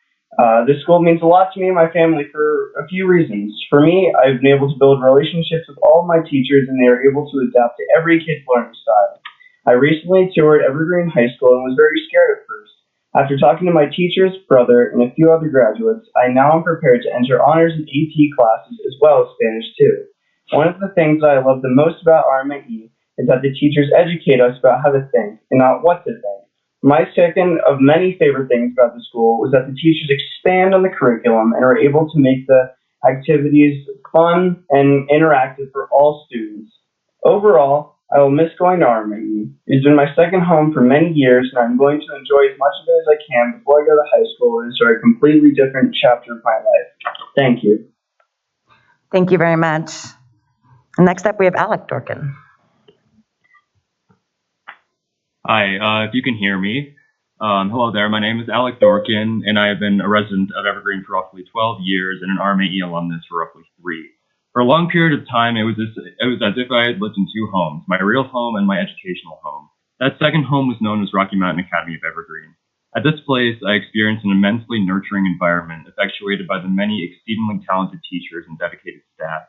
This school means a lot to me and my family for a few reasons. For me, I've been able to build relationships with all of my teachers, and they are able to adapt to every kid's learning style. I recently toured Evergreen High School and was very scared at first. After talking to my teacher's brother and a few other graduates, I now am prepared to enter honors and AP classes as well as Spanish too. One of the things that I love the most about RMAE is that the teachers educate us about how to think and not what to think. My second of many favorite things about the school was that the teachers expand on the curriculum and are able to make the activities fun and interactive for all students. Overall, I will miss going to RMAE. It's been my second home for many years, and I'm going to enjoy as much of it as I can before I go to high school and start a completely different chapter of my life. Thank you. Thank you very much. Next up, we have Alec Dorkin. Hi, if you can hear me. Hello there, my name is Alec Dorkin, and I have been a resident of Evergreen for roughly 12 years and an RMAE alumnus for roughly 3. For a long period of time, it was as if I had lived in 2 homes, my real home and my educational home. That second home was known as Rocky Mountain Academy of Evergreen. At this place, I experienced an immensely nurturing environment effectuated by the many exceedingly talented teachers and dedicated staff.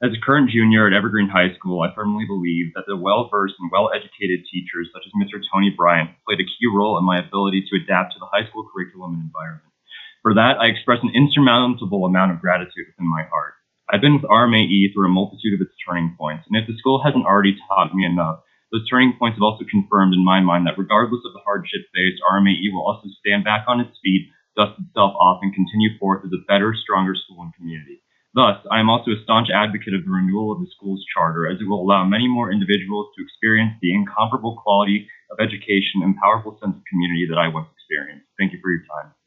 As a current junior at Evergreen High School, I firmly believe that the well-versed and well-educated teachers such as Mr. Tony Bryant played a key role in my ability to adapt to the high school curriculum and environment. For that, I express an insurmountable amount of gratitude within my heart. I've been with RMAE through a multitude of its turning points, and if the school hasn't already taught me enough, those turning points have also confirmed in my mind that regardless of the hardship faced, RMAE will also stand back on its feet, dust itself off, and continue forth as a better, stronger school and community. Thus, I am also a staunch advocate of the renewal of the school's charter, as it will allow many more individuals to experience the incomparable quality of education and powerful sense of community that I once experienced. Thank you for your time.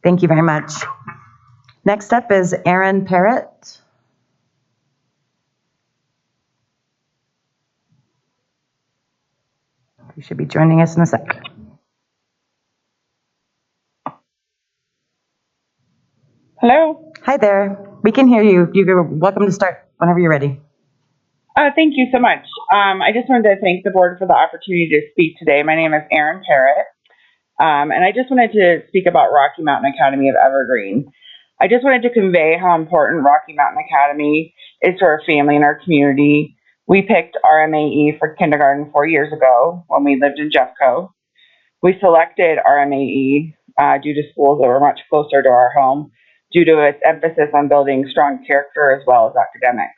Thank you very much. Next up is Aaron Parrott. You should be joining us in a second. Hello. Hi there. We can hear you. You're welcome to start whenever you're ready. Thank you so much. I just wanted to thank the board for the opportunity to speak today. My name is Aaron Parrott, and I just wanted to speak about Rocky Mountain Academy of Evergreen. I just wanted to convey how important Rocky Mountain Academy is to our family and our community. We picked RMAE for kindergarten 4 years ago when we lived in Jeffco. We selected RMAE due to schools that were much closer to our home, due to its emphasis on building strong character as well as academics.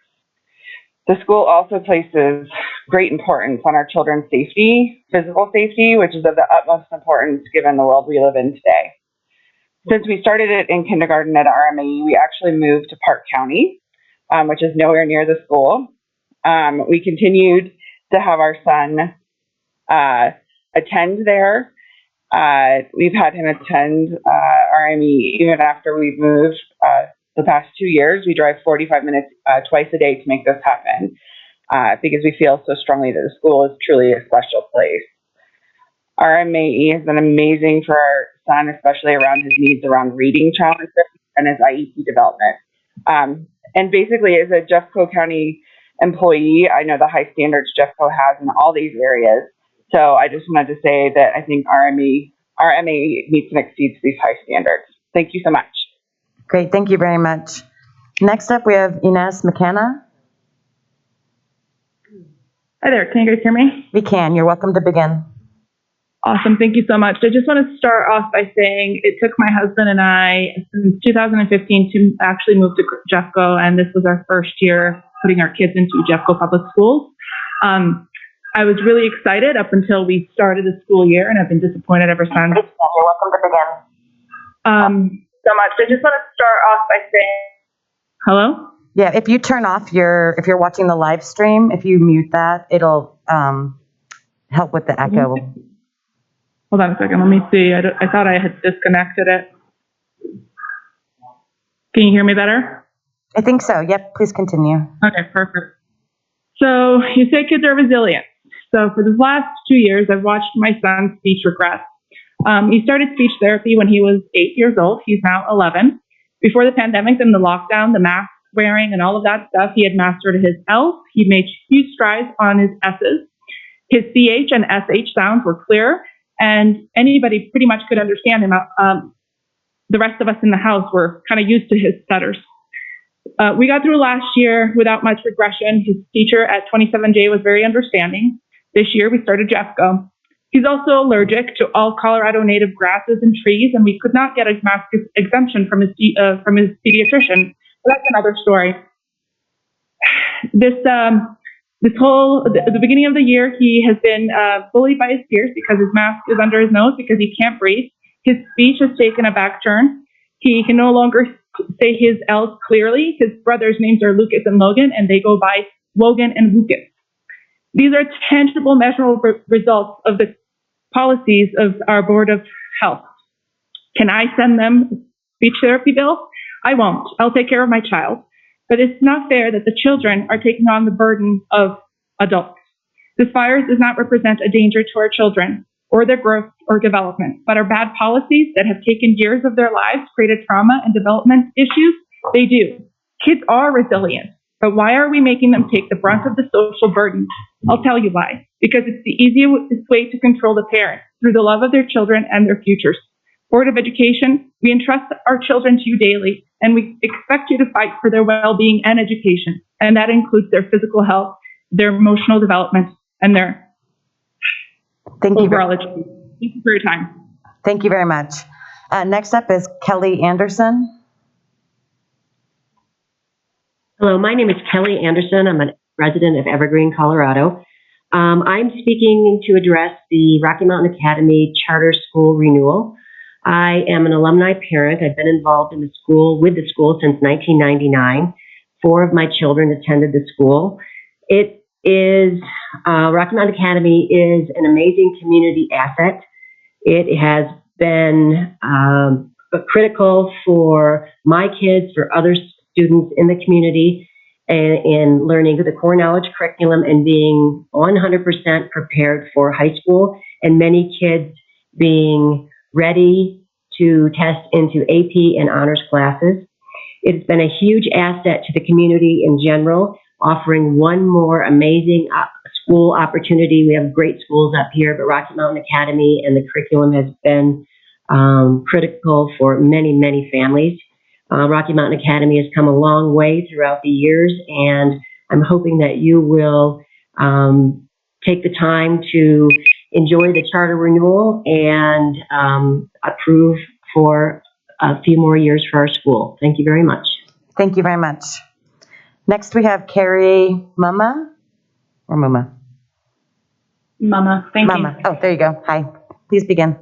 The school also places great importance on our children's safety, physical safety, which is of the utmost importance given the world we live in today. Since we started it in kindergarten at RMAE, we actually moved to Park County, which is nowhere near the school. We continued to have our son attend there. We've had him attend RME even after we've moved the past 2 years. We drive 45 minutes twice a day to make this happen because we feel so strongly that the school is truly a special place. RMAE has been amazing for our son, especially around his needs around reading challenges and his IEP development. And basically, as a Jeffco County employee, I know the high standards Jeffco has in all these areas. So I just wanted to say that I think RMAE meets and exceeds these high standards. Thank you so much. Great, thank you very much. Next up, we have Ines McKenna. Hi there, can you guys hear me? We can, you're welcome to begin. Awesome, thank you so much. I just want to start off by saying it took my husband and I since 2015 to actually move to Jeffco, and this was our first year putting our kids into Jeffco public schools. I was really excited up until we started the school year, and I've been disappointed ever since. You're welcome to begin. So much. I just want to start off by saying, hello? Yeah, if you turn off if you're watching the live stream, if you mute that, it'll help with the echo. Hold on a second. Let me see. I thought I had disconnected it. Can you hear me better? I think so. Yep, please continue. Okay, perfect. So you say kids are resilient. So for the last 2 years, I've watched my son's speech regress. He started speech therapy when he was 8 years old. He's now 11. Before the pandemic and the lockdown, the mask wearing and all of that stuff, he had mastered his L's. He made huge strides on his S's. His CH and SH sounds were clear, and anybody pretty much could understand him. The rest of us in the house were kind of used to his stutters. We got through last year without much regression. His teacher at 27J was very understanding. This year we started Jeffco. He's also allergic to all Colorado native grasses and trees, and we could not get a mask exemption from his pediatrician. But that's another story. The beginning of the year, he has been bullied by his peers because his mask is under his nose because he can't breathe. His speech has taken a back turn. He can no longer say his L's clearly. His brothers' names are Lucas and Logan, and they go by Wogan and Lucas. These are tangible, measurable results of the policies of our Board of Health. Can I send them speech therapy bills? I won't. I'll take care of my child. But it's not fair that the children are taking on the burden of adults. This virus does not represent a danger to our children or their growth or development, but our bad policies that have taken years of their lives, created trauma and development issues, they do. Kids are resilient, but why are we making them take the brunt of the social burden? I'll tell you why. Because it's the easiest way to control the parents through the love of their children and their futures. Board of Education, we entrust our children to you daily, and we expect you to fight for their well-being and education, and that includes their physical health, their emotional development, and their overall education. Thank you for your time. Thank you very much. Next up is Kelly Anderson. Hello, my name is Kelly Anderson. I'm a resident of Evergreen, Colorado. I'm speaking to address the Rocky Mountain Academy Charter School renewal. I am an alumni parent. I've been involved in the school, with the school since 1999. 4 of my children attended the school. It is, Rocky Mountain Academy is an amazing community asset. It has been critical for my kids, for other students in the community, and in learning the core knowledge curriculum and being 100% prepared for high school, and many kids being ready to test into AP and honors classes. It's been a huge asset to the community in general, offering one more amazing school opportunity. We have great schools up here, but Rocky Mountain Academy and the curriculum has been critical for many, many families. Rocky Mountain Academy has come a long way throughout the years, and I'm hoping that you will take the time to enjoy the charter renewal and approve for a few more years for our school. Thank you very much. Thank you very much. Next we have Carrie Mama, or Muma? Mama, thank you. Mama. Oh, there you go. Hi. Please begin.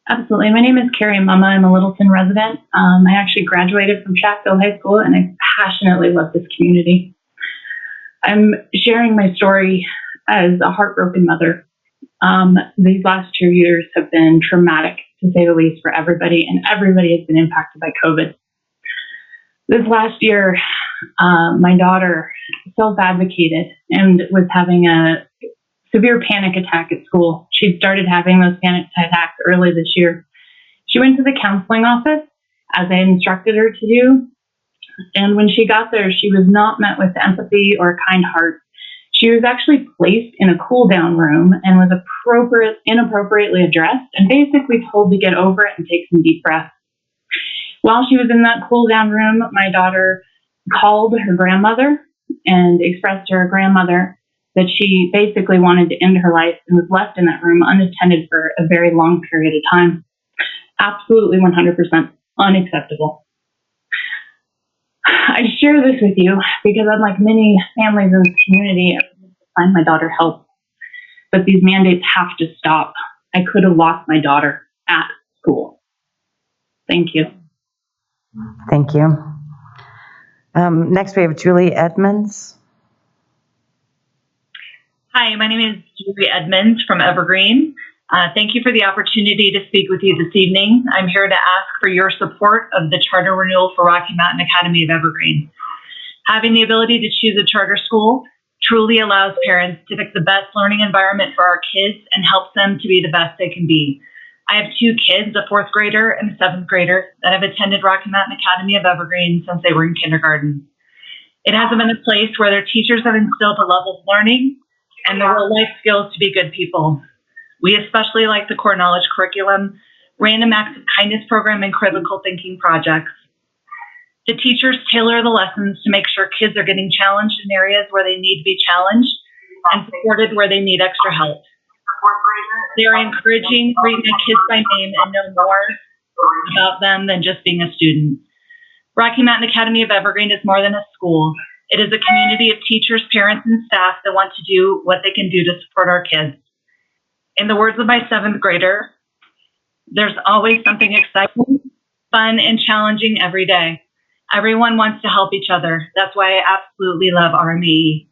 Absolutely. My name is Carrie Mama. I'm a Littleton resident. I actually graduated from Jeffco High School, and I passionately love this community. I'm sharing my story as a heartbroken mother. These last 2 years have been traumatic, to say the least, for everybody, and everybody has been impacted by COVID. This last year, my daughter self-advocated and was having a severe panic attack at school. She'd started having those panic attacks early this year. She went to the counseling office, as I instructed her to do, and when she got there, she was not met with empathy or a kind heart. She was actually placed in a cool-down room and was inappropriately addressed and basically told to get over it and take some deep breaths. While she was in that cool-down room, my daughter called her grandmother and expressed to her grandmother that she basically wanted to end her life and was left in that room unattended for a very long period of time. Absolutely 100% unacceptable. I share this with you because unlike many families in this community, I find my daughter help. but these mandates have to stop. I could have lost my daughter at school. Thank you. Thank you. Next, we have Julie Edmonds. Hi, my name is Julie Edmonds from Evergreen. Thank you for the opportunity to speak with you this evening. I'm here to ask for your support of the charter renewal for Rocky Mountain Academy of Evergreen. Having the ability to choose a charter school truly allows parents to pick the best learning environment for our kids and helps them to be the best they can be. I have two kids, a 4th grader and a 7th grader, that have attended Rocky Mountain Academy of Evergreen since they were in kindergarten. It has been a place where their teachers have instilled a level of learning and the real life skills to be good people. We especially like the core knowledge curriculum, random acts of kindness program, and critical thinking projects. The teachers tailor the lessons to make sure kids are getting challenged in areas where they need to be challenged and supported where they need extra help. They are encouraging reading their kids by name and know more about them than just being a student. Rocky Mountain Academy of Evergreen is more than a school. It is a community of teachers, parents, and staff that want to do what they can do to support our kids. In the words of my 7th grader, there's always something exciting, fun, and challenging every day. Everyone wants to help each other. That's why I absolutely love RMAE.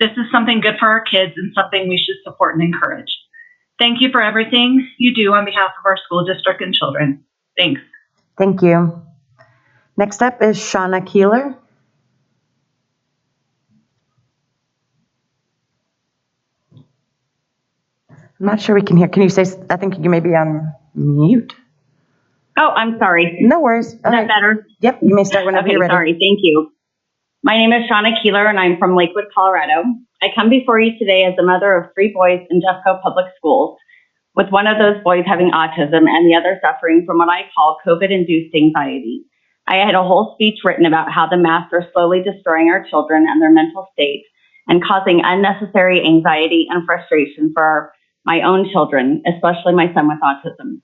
This is something good for our kids and something we should support and encourage. Thank you for everything you do on behalf of our school district and children. Thanks. Thank you. Next up is Shauna Keeler. I'm not sure we can hear. Can you say, I think you may be on mute. Oh, I'm sorry. No worries. Is that better? Yep, you may start whenever Okay, you're ready. sorry. Thank you. My name is Shauna Keeler, and I'm from Lakewood, Colorado. I come before you today as a mother of 3 boys in Jeffco Public Schools, with one of those boys having autism and the other suffering from what I call COVID-induced anxiety. I had a whole speech written about how the masks are slowly destroying our children and their mental state and causing unnecessary anxiety and frustration for my own children, especially my son with autism.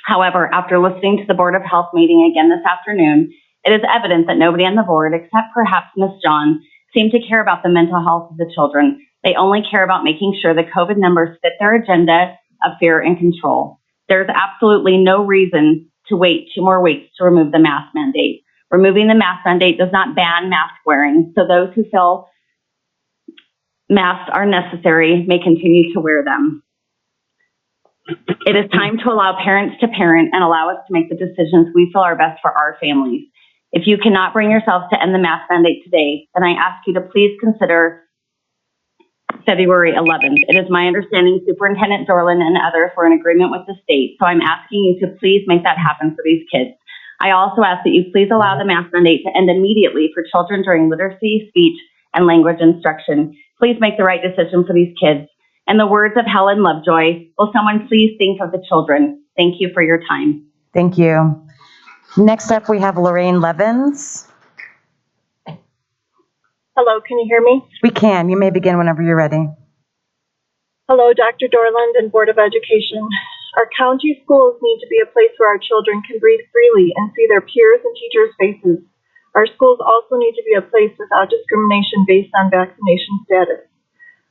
However, after listening to the Board of Health meeting again this afternoon, it is evident that nobody on the board, except perhaps Ms. John, seem to care about the mental health of the children. They only care about making sure the COVID numbers fit their agenda of fear and control. There's absolutely no reason to wait 2 more weeks to remove the mask mandate. Removing the mask mandate does not ban mask wearing, so those who feel masks are necessary may continue to wear them. It is time to allow parents to parent and allow us to make the decisions we feel are best for our families. If you cannot bring yourselves to end the mask mandate today, then I ask you to please consider February 11th. It is my understanding Superintendent Dorland and others were in agreement with the state, so I'm asking you to please make that happen for these kids. I also ask that you please allow the mask mandate to end immediately for children during literacy, speech, and language instruction. Please make the right decision for these kids. In the words of Helen Lovejoy, will someone please think of the children? Thank you for your time. Thank you. Next up, we have Lorraine Levins. Hello, can you hear me? We can. You may begin whenever you're ready. Hello, Dr. Dorland and Board of Education. Our county schools need to be a place where our children can breathe freely and see their peers and teachers' faces. Our schools also need to be a place without discrimination based on vaccination status.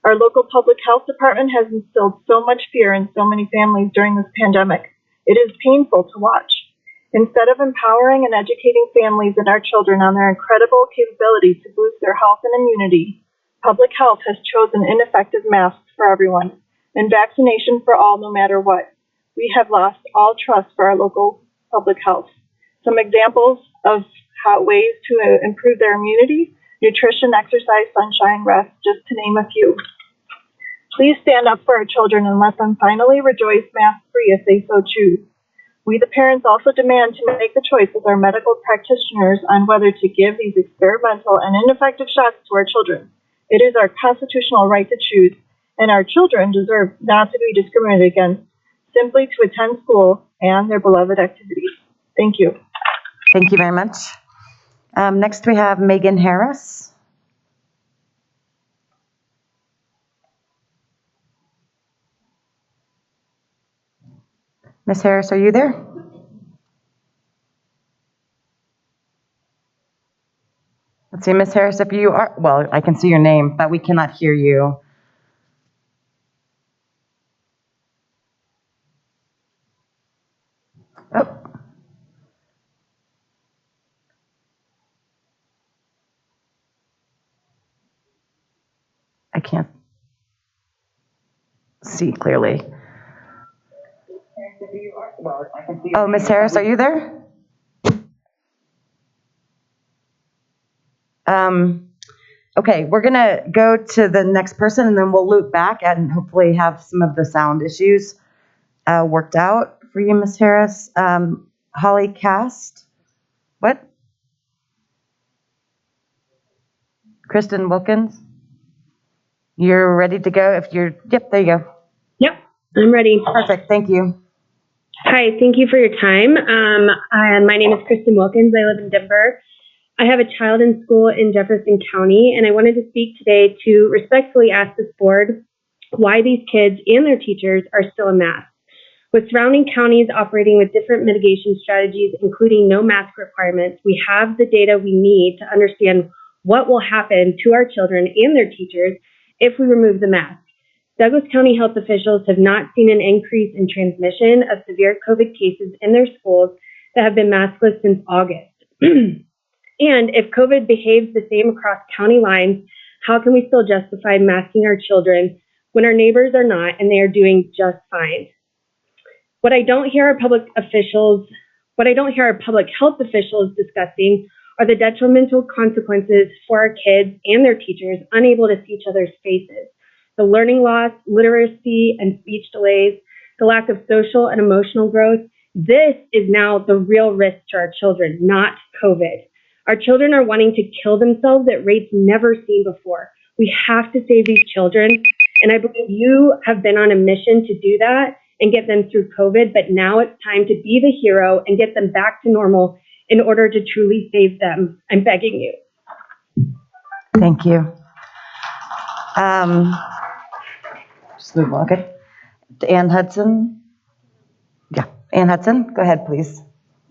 Our local public health department has instilled so much fear in so many families during this pandemic. It is painful to watch. Instead of empowering and educating families and our children on their incredible capability to boost their health and immunity, public health has chosen ineffective masks for everyone and vaccination for all no matter what. We have lost all trust for our local public health. Some examples of ways to improve their immunity: nutrition, exercise, sunshine, rest, just to name a few. Please stand up for our children and let them finally rejoice mask-free if they so choose. We, the parents, also demand to make the choice with our medical practitioners on whether to give these experimental and ineffective shots to our children. It is our constitutional right to choose, and our children deserve not to be discriminated against, simply to attend school and their beloved activities. Thank you. Thank you very much. Next, we have Megan Harris. Ms. Harris, are you there? Let's see, Ms. Harris, if you are, well, I can see your name, but we cannot hear you. can't see clearly. Oh, Ms. Harris, are you there? Okay, we're gonna go to the next person and then we'll loop back and hopefully have some of the sound issues worked out for you, Ms. Harris. Holly Cast, what? Kristen Wilkins, you're ready to go? Yep, there you go. Yep, I'm ready. Perfect, thank you. Hi, thank you for your time. My name is Kristen Wilkins. I live in Denver. I have a child in school in Jefferson County, and I wanted to speak today to respectfully ask this board why these kids and their teachers are still in mask. With surrounding counties operating with different mitigation strategies, including no mask requirements, we have the data we need to understand what will happen to our children and their teachers if we remove the mask. Douglas County health officials have not seen an increase in transmission of severe COVID cases in their schools that have been maskless since August. And if COVID behaves the same across county lines, how can we still justify masking our children when our neighbors are not and they are doing just fine? What I don't hear our public health officials discussing are the detrimental consequences for our kids and their teachers unable to see each other's faces. The learning loss, literacy, and speech delays, the lack of social and emotional growth. This is now the real risk to our children, not COVID. Our children are wanting to kill themselves at rates never seen before. We have to save these children, and I believe you have been on a mission to do that and get them through COVID, but now it's time to be the hero and get them back to normal in order to truly save them. I'm begging you. Thank you. Just move on, okay? Ann Hudson? Yeah, Ann Hudson, go ahead, please.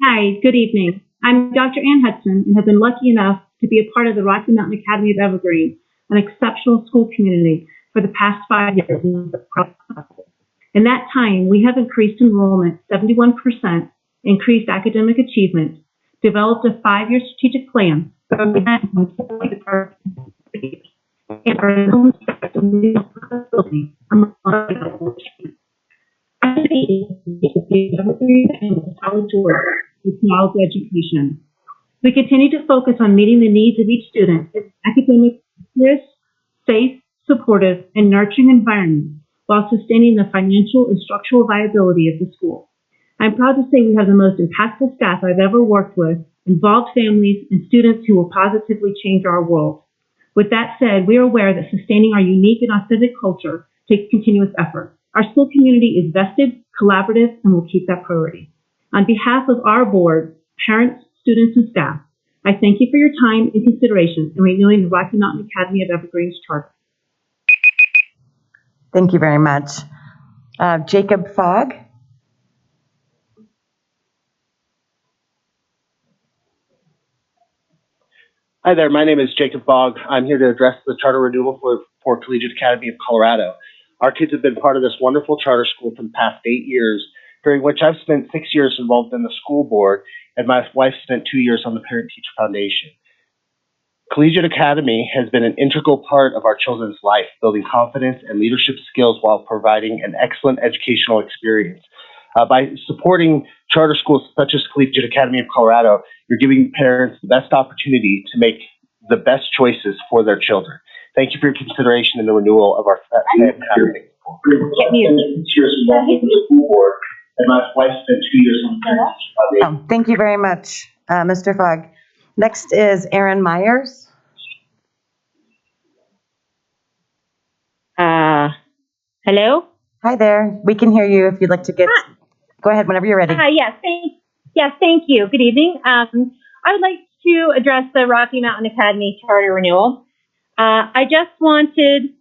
Hi, good evening. I'm Dr. Ann Hudson and have been lucky enough to be a part of the Rocky Mountain Academy of Evergreen, an exceptional school community for the past 5 years. In that time, we have increased enrollment 71%, increased academic achievement, developed a 5-year strategic plan, and our own facility among others. College work with knowledge education. We continue to focus on meeting the needs of each student in academic, safe, supportive, and nurturing environment while sustaining the financial and structural viability of the school. I'm proud to say we have the most impactful staff I've ever worked with, involved families, and students who will positively change our world. With that said, we are aware that sustaining our unique and authentic culture takes continuous effort. Our school community is vested, collaborative, and will keep that priority. On behalf of our board, parents, students, and staff, I thank you for your time and consideration in renewing the Rocky Mountain Academy of Evergreen's charter. Thank you very much. Jacob Fogg? Hi there, my name is Jacob Fogg. I'm here to address the charter renewal for Collegiate Academy of Colorado. Our kids have been part of this wonderful charter school for the past 8 years, during which I've spent 6 years involved in the school board, and my wife spent 2 years on the Parent-Teacher Foundation. Collegiate Academy has been an integral part of our children's life, building confidence and leadership skills while providing an excellent educational experience. By supporting charter schools such as Collegiate Academy of Colorado, you're giving parents the best opportunity to make the best choices for their children. Thank you for your consideration in the renewal of our academy. Thank you very much, Mr. Fogg. Next is Erin Myers. Hello? Hi there. We can hear you if you'd like to go ahead whenever you're ready. Yes, thank you. Good evening. I would like to address the Rocky Mountain Academy charter renewal. I just wanted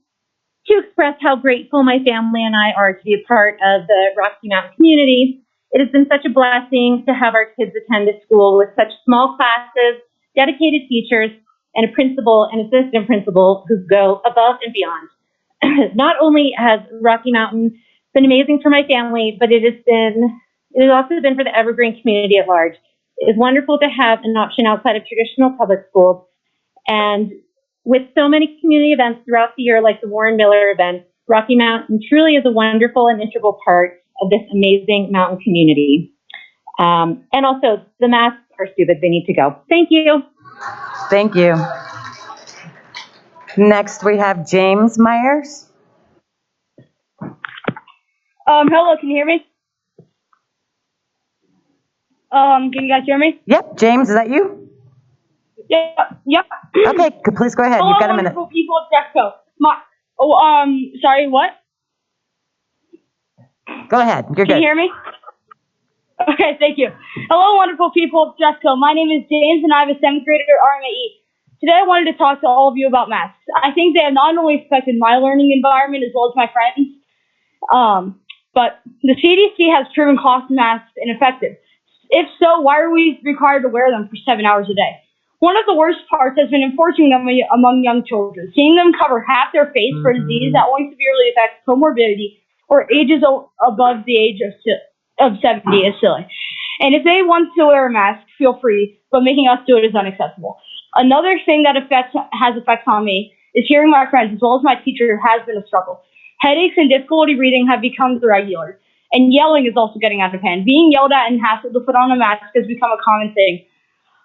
to express how grateful my family and I are to be a part of the Rocky Mountain community. It has been such a blessing to have our kids attend a school with such small classes, dedicated teachers, and a principal and assistant principal who go above and beyond. Not only has Rocky Mountain been amazing for my family, but it has also been for the Evergreen community at large. It is wonderful to have an option outside of traditional public schools, and With so many community events throughout the year, like the Warren Miller event, Rocky Mountain truly is a wonderful and integral part of this amazing mountain community. And also, the masks are stupid. They need to go. Thank you. Thank you. Next, we have James Myers. Hello, can you hear me? Can you guys hear me? Yep, James, is that you? Yep. Okay, please go ahead. Hello, You've got a minute. wonderful people of Jeffco. Sorry, what? Go ahead. You're Can good. you hear me? Okay, thank you. Hello, wonderful people of Jeffco. My name is James, and I'm a 7th grader at RMAE. Today, I wanted to talk to all of you about masks. I think they have not only affected my learning environment as well as my friends, but the CDC has proven cloth masks ineffective. If so, why are we required to wear them for 7 hours a day? One of the worst parts has been enforcing them among young children. Seeing them cover half their face for a disease that only severely affects comorbidity or ages above the age of 70 is silly. And if they want to wear a mask, feel free, but making us do it is unacceptable. Another thing that has effects on me is hearing my friends as well as my teacher has been a struggle. Headaches and difficulty reading have become the regular, and yelling is also getting out of hand. Being yelled at and hassled to put on a mask has become a common thing.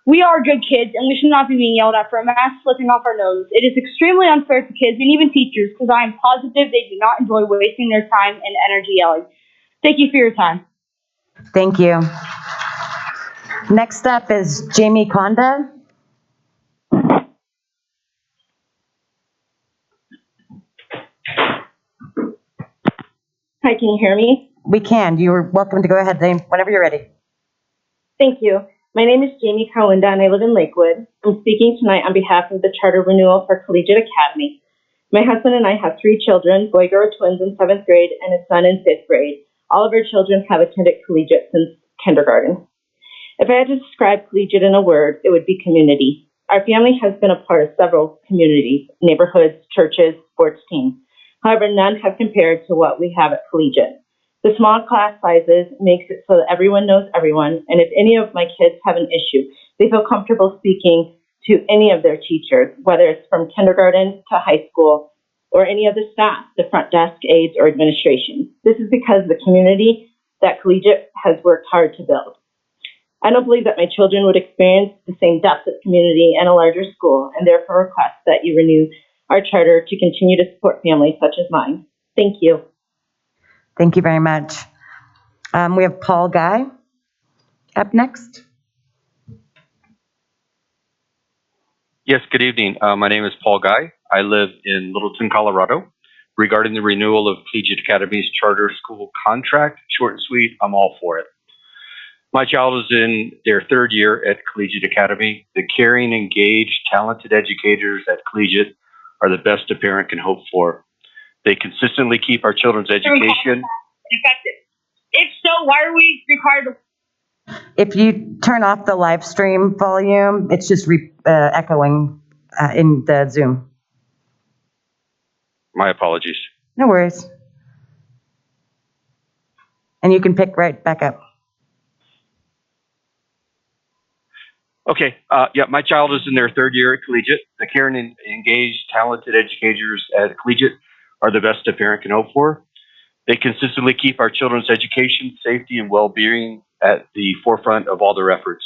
We are good kids, and we should not be being yelled at for a mask slipping off our nose. It is extremely unfair to kids and even teachers because I am positive they do not enjoy wasting their time and energy yelling. Thank you for your time. Thank you. Next up is Jamie Conda. Hi, can you hear me? We can. You're welcome to go ahead whenever you're ready. Thank you. My name is Jamie Kawinda, and I live in Lakewood. I'm speaking tonight on behalf of the Charter Renewal for Collegiate Academy. My husband and I have 3 children, boy-girl twins in 7th grade and a son in 5th grade. All of our children have attended collegiate since kindergarten. If I had to describe collegiate in a word, it would be community. Our family has been a part of several communities, neighborhoods, churches, sports teams. However, none have compared to what we have at collegiate. The small class sizes makes it so that everyone knows everyone, and if any of my kids have an issue, they feel comfortable speaking to any of their teachers, whether it's from kindergarten to high school, or any of the staff, the front desk, aides, or administration. This is because of the community that collegiate has worked hard to build. I don't believe that my children would experience the same depth of community in a larger school, and therefore request that you renew our charter to continue to support families such as mine. Thank you. Thank you very much. We have Paul Guy up next. Yes, good evening. My name is Paul Guy. I live in Littleton, Colorado. Regarding the renewal of Collegiate Academy's charter school contract, short and sweet, I'm all for it. My child is in their 3rd year at Collegiate Academy. The caring, engaged, talented educators at Collegiate are the best a parent can hope for. They consistently keep our children's education. If so, why are we required to? If you turn off the live stream volume, it's just echoing in the Zoom. My apologies. No worries. And you can pick right back up. Okay, my child is in their 3rd year at Collegiate. The caring and engaged, talented educators at Collegiate are the best a parent can hope for. They consistently keep our children's education, safety, and well-being at the forefront of all their efforts.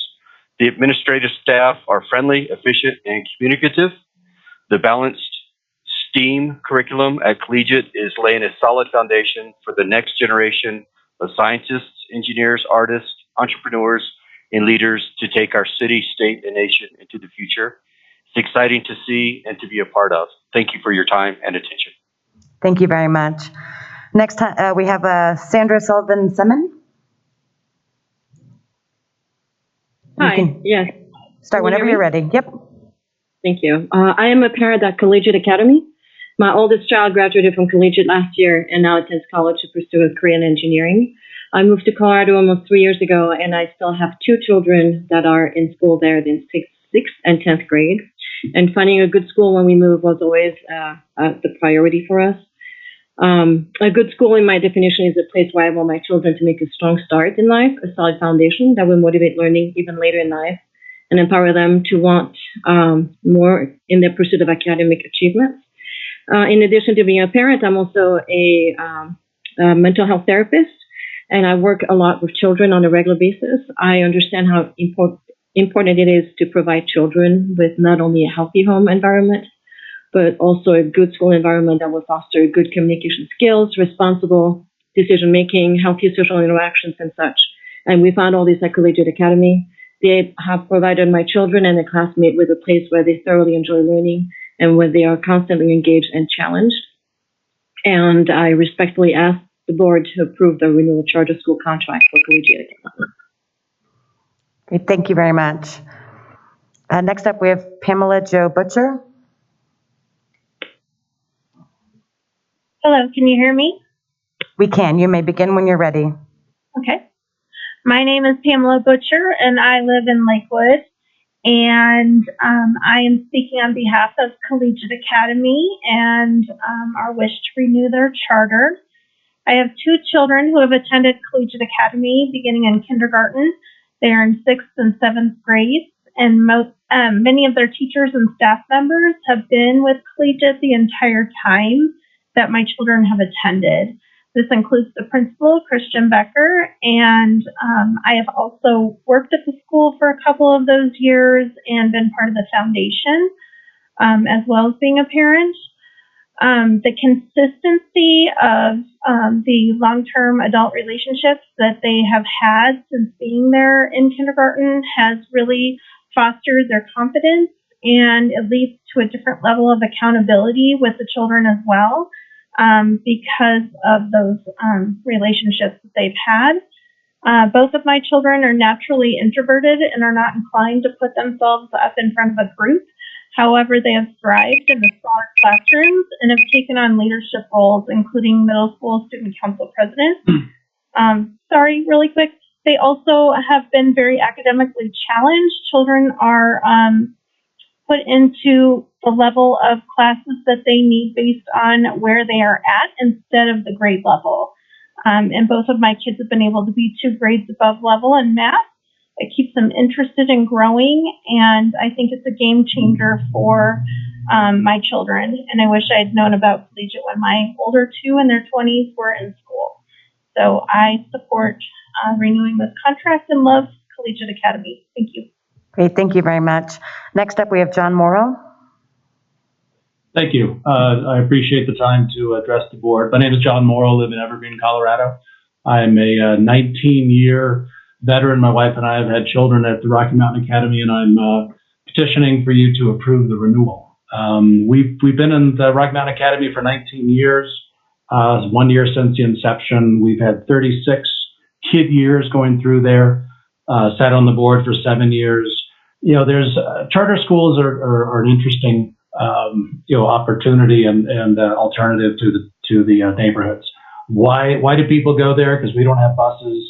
The administrative staff are friendly, efficient, and communicative. The balanced STEAM curriculum at Collegiate is laying a solid foundation for the next generation of scientists, engineers, artists, entrepreneurs, and leaders to take our city, state, and nation into the future. It's exciting to see and to be a part of. Thank you for your time and attention. Thank you very much. Next time, we have Sandra Sullivan-Semin. Hi, yes. Start whenever you're ready. Yep. Thank you. I am a parent at Collegiate Academy. My oldest child graduated from Collegiate last year and now attends college to pursue a career in engineering. I moved to Colorado almost 3 years ago, and I still have 2 children that are in school there in 6th and 10th grade. And finding a good school when we moved was always the priority for us. A good school, in my definition, is a place where I want my children to make a strong start in life, a solid foundation that will motivate learning even later in life, and empower them to want more in their pursuit of academic achievements. In addition to being a parent, I'm also a mental health therapist, and I work a lot with children on a regular basis. I understand how important it is to provide children with not only a healthy home environment, but also a good school environment that will foster good communication skills, responsible decision-making, healthy social interactions, and such. And we found all this at Collegiate Academy. They have provided my children and a classmate with a place where they thoroughly enjoy learning and where they are constantly engaged and challenged. And I respectfully ask the board to approve the renewal charter school contract for Collegiate Academy. Great, thank you very much. Next up, we have Pamela Jo Butcher. Hello, can you hear me? We can. You may begin when you're ready. Okay. My name is Pamela Butcher, and I live in Lakewood. And I am speaking on behalf of Collegiate Academy and our wish to renew their charter. I have two children who have attended Collegiate Academy beginning in kindergarten. They are in 6th and 7th grades, and many of their teachers and staff members have been with Collegiate the entire time that my children have attended. This includes the principal, Christian Becker, and I have also worked at the school for a couple of those years and been part of the foundation, as well as being a parent. The consistency of the long-term adult relationships that they have had since being there in kindergarten has really fostered their confidence, and it leads to a different level of accountability with the children as well. Because of those relationships that they've had. Both of my children are naturally introverted and are not inclined to put themselves up in front of a group. However, they have thrived in the smaller classrooms and have taken on leadership roles, including middle school student council president. Sorry, really quick. They also have been very academically challenged. Children are put into the level of classes that they need based on where they are at instead of the grade level. And both of my kids have been able to be 2 grades above level in math. It keeps them interested in growing, and I think it's a game changer for my children. And I wish I had known about Collegiate when my older 2 in their 20s were in school. So I support renewing this contract and love Collegiate Academy. Thank you. Great, thank you very much. Next up, we have John Morrow. Thank you. I appreciate the time to address the board. My name is John Morrow, live in Evergreen, Colorado. I'm a 19-year veteran. My wife and I have had children at the Rocky Mountain Academy, and I'm petitioning for you to approve the renewal. We've been in the Rocky Mountain Academy for 19 years, 1 year since the inception. We've had 36 kid years going through there, sat on the board for 7 years. You know, there's charter schools are an interesting opportunity and alternative to the neighborhoods. Why do people go there? Because we don't have buses.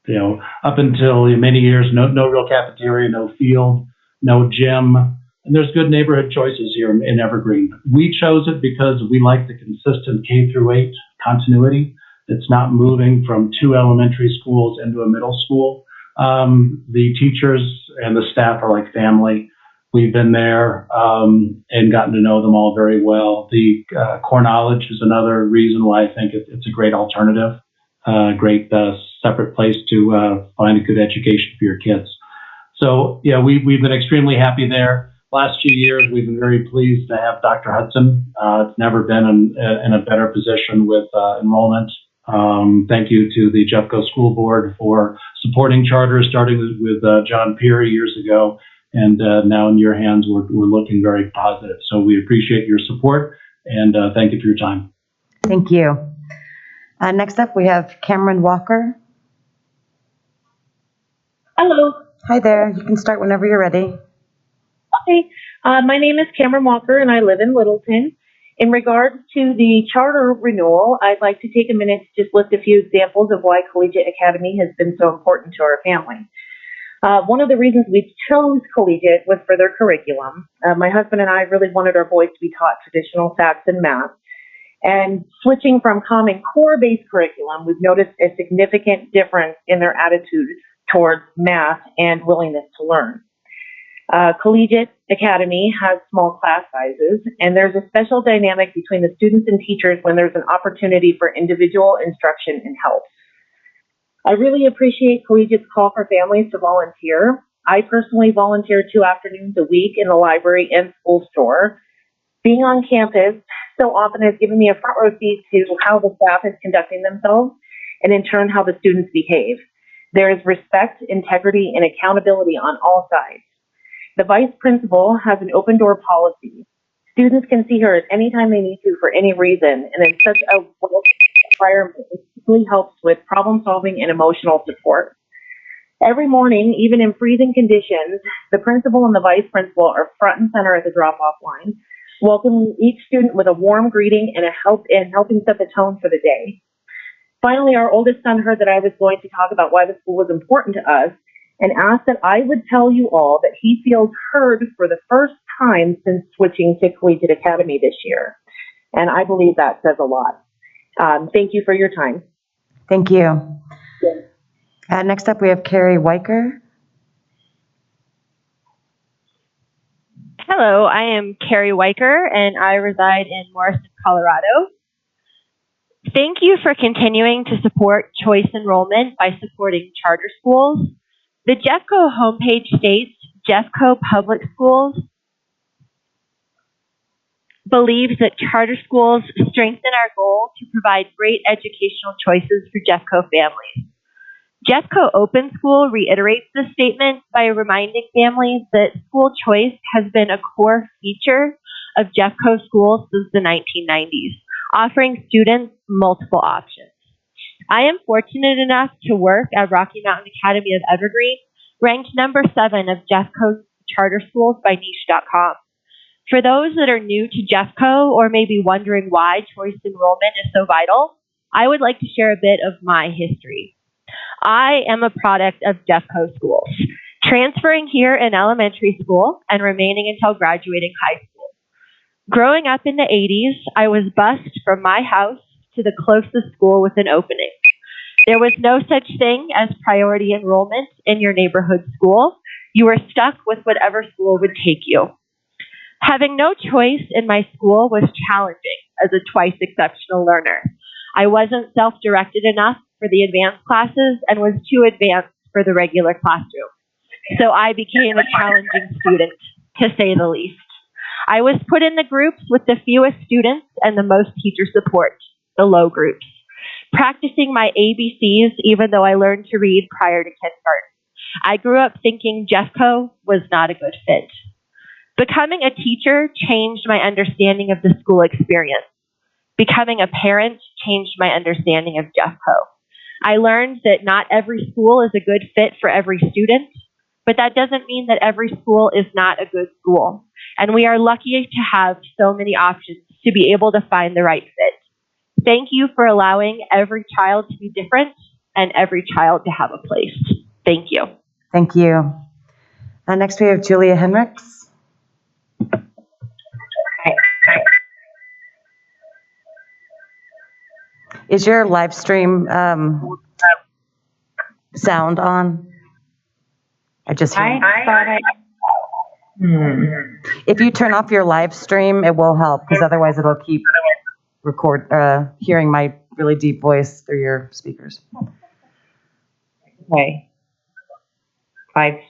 You know, up until many years, no real cafeteria, no field, no gym, and there's good neighborhood choices here in Evergreen. We chose it because we like the consistent K-8 continuity. It's not moving from 2 elementary schools into a middle school. The teachers and the staff are like family. We've been there and gotten to know them all very well. The core knowledge is another reason why I think it's a great alternative, great separate place to find a good education for your kids. So, yeah, we've been extremely happy there. Last few years, we've been very pleased to have Dr. Hudson. It's never been in a better position with enrollment. Thank you to the Jeffco School Board for supporting charters, starting with John Peary years ago. And now in your hands, we're looking very positive. So we appreciate your support, and thank you for your time. Thank you. Next up, we have Cameron Walker. Hello. Hi there. You can start whenever you're ready. Okay. My name is Cameron Walker, and I live in Littleton. In regards to the charter renewal, I'd like to take a minute to just list a few examples of why Collegiate Academy has been so important to our family. One of the reasons we chose Collegiate was for their curriculum. My husband and I really wanted our boys to be taught traditional facts and math. And switching from Common Core-based curriculum, we've noticed a significant difference in their attitude towards math and willingness to learn. Collegiate Academy has small class sizes, and there's a special dynamic between the students and teachers when there's an opportunity for individual instruction and help. I really appreciate Collegiate's call for families to volunteer. I personally volunteer 2 afternoons a week in the library and school store. Being on campus so often has given me a front row seat to how the staff is conducting themselves, and in turn, how the students behave. There is respect, integrity, and accountability on all sides. The vice principal has an open door policy. Students can see her at any time they need to for any reason, and in such a welcoming environment, it really helps with problem solving and emotional support. Every morning, even in freezing conditions, the principal and the vice principal are front and center at the drop-off line, welcoming each student with a warm greeting and helping set the tone for the day. Finally, our oldest son heard that I was going to talk about why the school was important to us and asked that I would tell you all that he feels heard for the first time since switching to Collegiate Academy this year. And I believe that says a lot. Thank you for your time. Thank you. Next up, we have Carrie Weicker. Hello, I am Carrie Weicker, and I reside in Morrison, Colorado. Thank you for continuing to support choice enrollment by supporting charter schools. The Jeffco homepage states Jeffco Public Schools believes that charter schools strengthen our goal to provide great educational choices for Jeffco families. Jeffco Open School reiterates this statement by reminding families that school choice has been a core feature of Jeffco schools since the 1990s, offering students multiple options. I am fortunate enough to work at Rocky Mountain Academy of Evergreen, ranked number 7 of Jeffco's charter schools by niche.com. For those that are new to Jeffco or maybe wondering why choice enrollment is so vital, I would like to share a bit of my history. I am a product of Jeffco schools, transferring here in elementary school and remaining until graduating high school. Growing up in the 80s, I was bused from my house to the closest school with an opening. There was no such thing as priority enrollment in your neighborhood school. You were stuck with whatever school would take you. Having no choice in my school was challenging as a twice exceptional learner. I wasn't self-directed enough for the advanced classes and was too advanced for the regular classroom. So I became a challenging student, to say the least. I was put in the groups with the fewest students and the most teacher support, the low groups, practicing my ABCs even though I learned to read prior to kindergarten. I grew up thinking Jeffco was not a good fit. Becoming a teacher changed my understanding of the school experience. Becoming a parent changed my understanding of Jeffco. I learned that not every school is a good fit for every student, but that doesn't mean that every school is not a good school. And we are lucky to have so many options to be able to find the right fit. Thank you for allowing every child to be different and every child to have a place. Thank you. Thank you. Next, we have Julia Henricks. Is your live stream sound on? I just hear. If you turn off your live stream, it will help, because otherwise it'll keep hearing my really deep voice through your speakers. Okay. I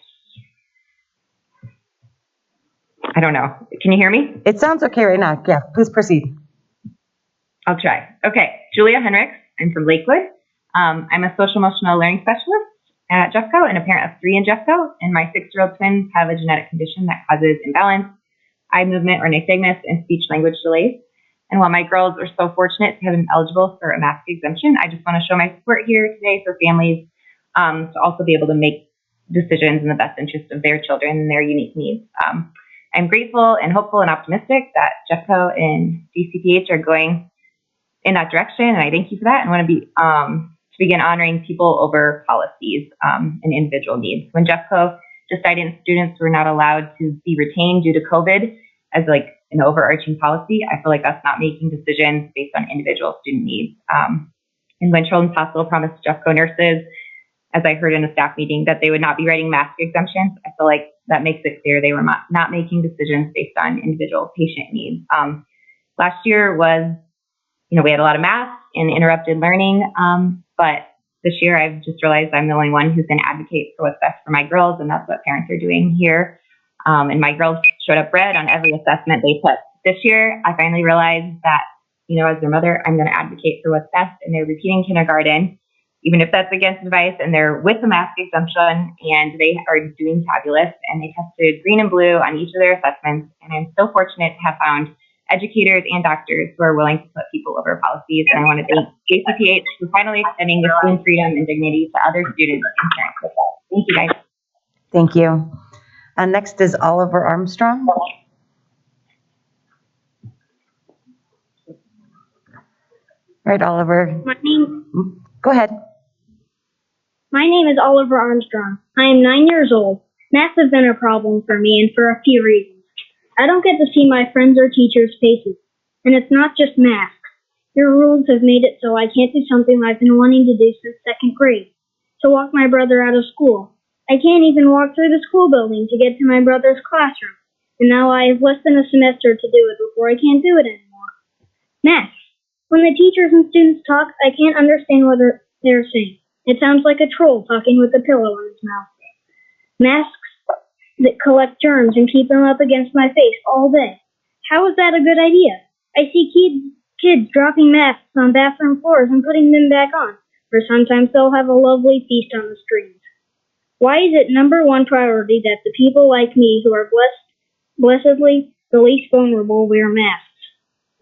don't know. Can you hear me? It sounds okay right now. Yeah, please proceed. I'll try. Okay. Julia Henricks. I'm from Lakewood. I'm a social emotional learning specialist at Jeffco and a parent of 3 in Jeffco. And my 6-year-old twins have a genetic condition that causes imbalance, eye movement or nystagmus, and speech language delays. And while my girls are so fortunate to have been eligible for a mask exemption, I just want to show my support here today for families to also be able to make decisions in the best interest of their children and their unique needs. I'm grateful and hopeful and optimistic that Jeffco and DCPH are going in that direction, and I thank you for that, and want to be to begin honoring people over policies and individual needs. When Jeffco decided students were not allowed to be retained due to COVID as like an overarching policy, I feel like that's not making decisions based on individual student needs. And when Children's Hospital promised Jeffco nurses, as I heard in a staff meeting, that they would not be writing mask exemptions, I feel like that makes it clear they were not making decisions based on individual patient needs. Last year was, we had a lot of math and interrupted learning, but this year I've just realized I'm the only one who's going to advocate for what's best for my girls, and that's what parents are doing here. And my girls showed up red on every assessment they took. This year, I finally realized that, as their mother, I'm going to advocate for what's best, and they're repeating kindergarten, even if that's against advice, and they're with the mask exemption, and they are doing fabulous, and they tested green and blue on each of their assessments, and I'm so fortunate to have found educators and doctors who are willing to put people over policies, and I want to thank JCPH for finally extending the student freedom and dignity to other students and parents as well. Thank you, guys. Thank you. Next is Oliver Armstrong. Right, Oliver. Go ahead. My name is Oliver Armstrong. I am 9 years old. Math has been a problem for me and for a few reasons. I don't get to see my friends or teachers' faces. And it's not just masks. Your rules have made it so I can't do something I've been wanting to do since second grade, to walk my brother out of school. I can't even walk through the school building to get to my brother's classroom. And now I have less than a semester to do it before I can't do it anymore. Masks. When the teachers and students talk, I can't understand what they're saying. It sounds like a troll talking with a pillow in his mouth. Masks that collect germs and keep them up against my face all day. How is that a good idea? I see kids dropping masks on bathroom floors and putting them back on, or sometimes they'll have a lovely feast on the streets. Why is it number one priority that the people like me who are blessedly the least vulnerable wear masks?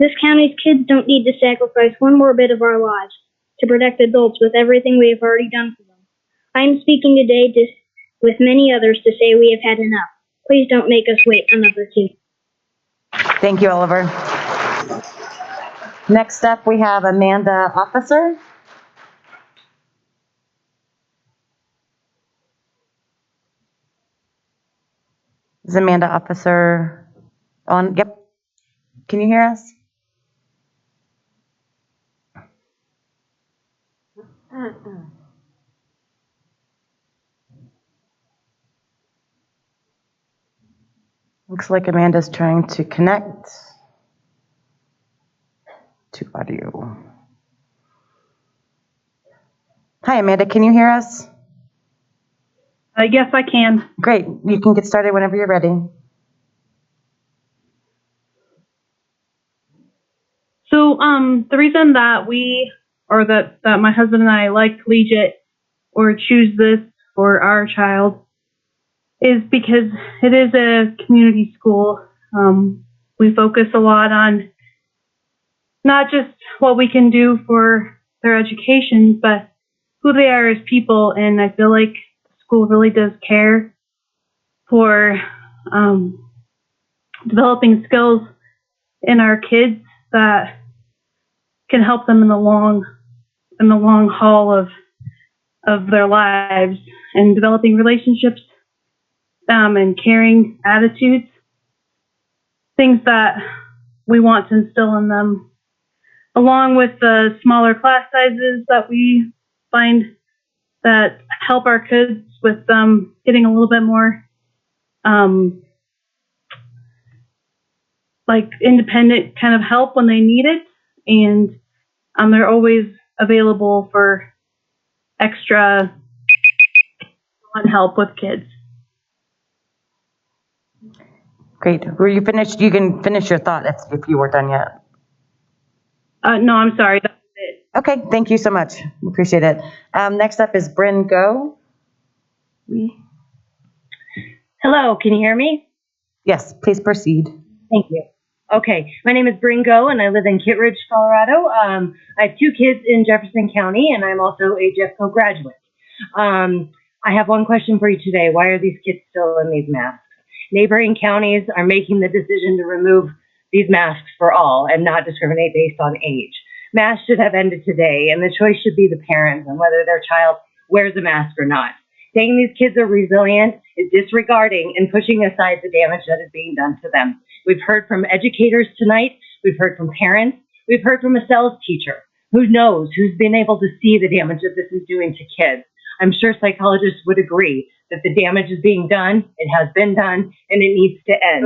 This county's kids don't need to sacrifice one more bit of our lives to protect adults with everything we have already done for them. I am speaking today with many others to say we have had enough. Please don't make us wait another 2. Thank you, Oliver. Next up, we have Amanda Officer. Is Amanda Officer on? Yep. Can you hear us? Looks like Amanda's trying to connect to audio. Hi, Amanda, can you hear us? Yes, I can. Great. You can get started whenever you're ready. So, the reason that that my husband and I like collegiate or choose this for our child is because it is a community school. We focus a lot on not just what we can do for their education, but who they are as people. And I feel like the school really does care for developing skills in our kids that can help them in the long haul of their lives, and developing relationships and caring attitudes, things that we want to instill in them, along with the smaller class sizes that we find that help our kids with getting a little bit more like independent kind of help when they need it, and they're always available for extra help with kids. Great. Were you finished? You can finish your thought if you weren't done yet. No, I'm sorry. That's it. Okay, thank you so much. Appreciate it. Next up is Bryn Go. Hello, can you hear me? Yes, please proceed. Thank you. Okay, my name is Bryn Go, and I live in Kittredge, Colorado. I have 2 kids in Jefferson County, and I'm also a Jeffco graduate. I have one question for you today. Why are these kids still in these masks? Neighboring counties are making the decision to remove these masks for all and not discriminate based on age. Masks should have ended today, and the choice should be the parents on whether their child wears a mask or not. Saying these kids are resilient is disregarding and pushing aside the damage that is being done to them. We've heard from educators tonight. We've heard from parents. We've heard from a sales teacher who knows, who's been able to see the damage that this is doing to kids. I'm sure psychologists would agree that the damage is being done, it has been done, and it needs to end.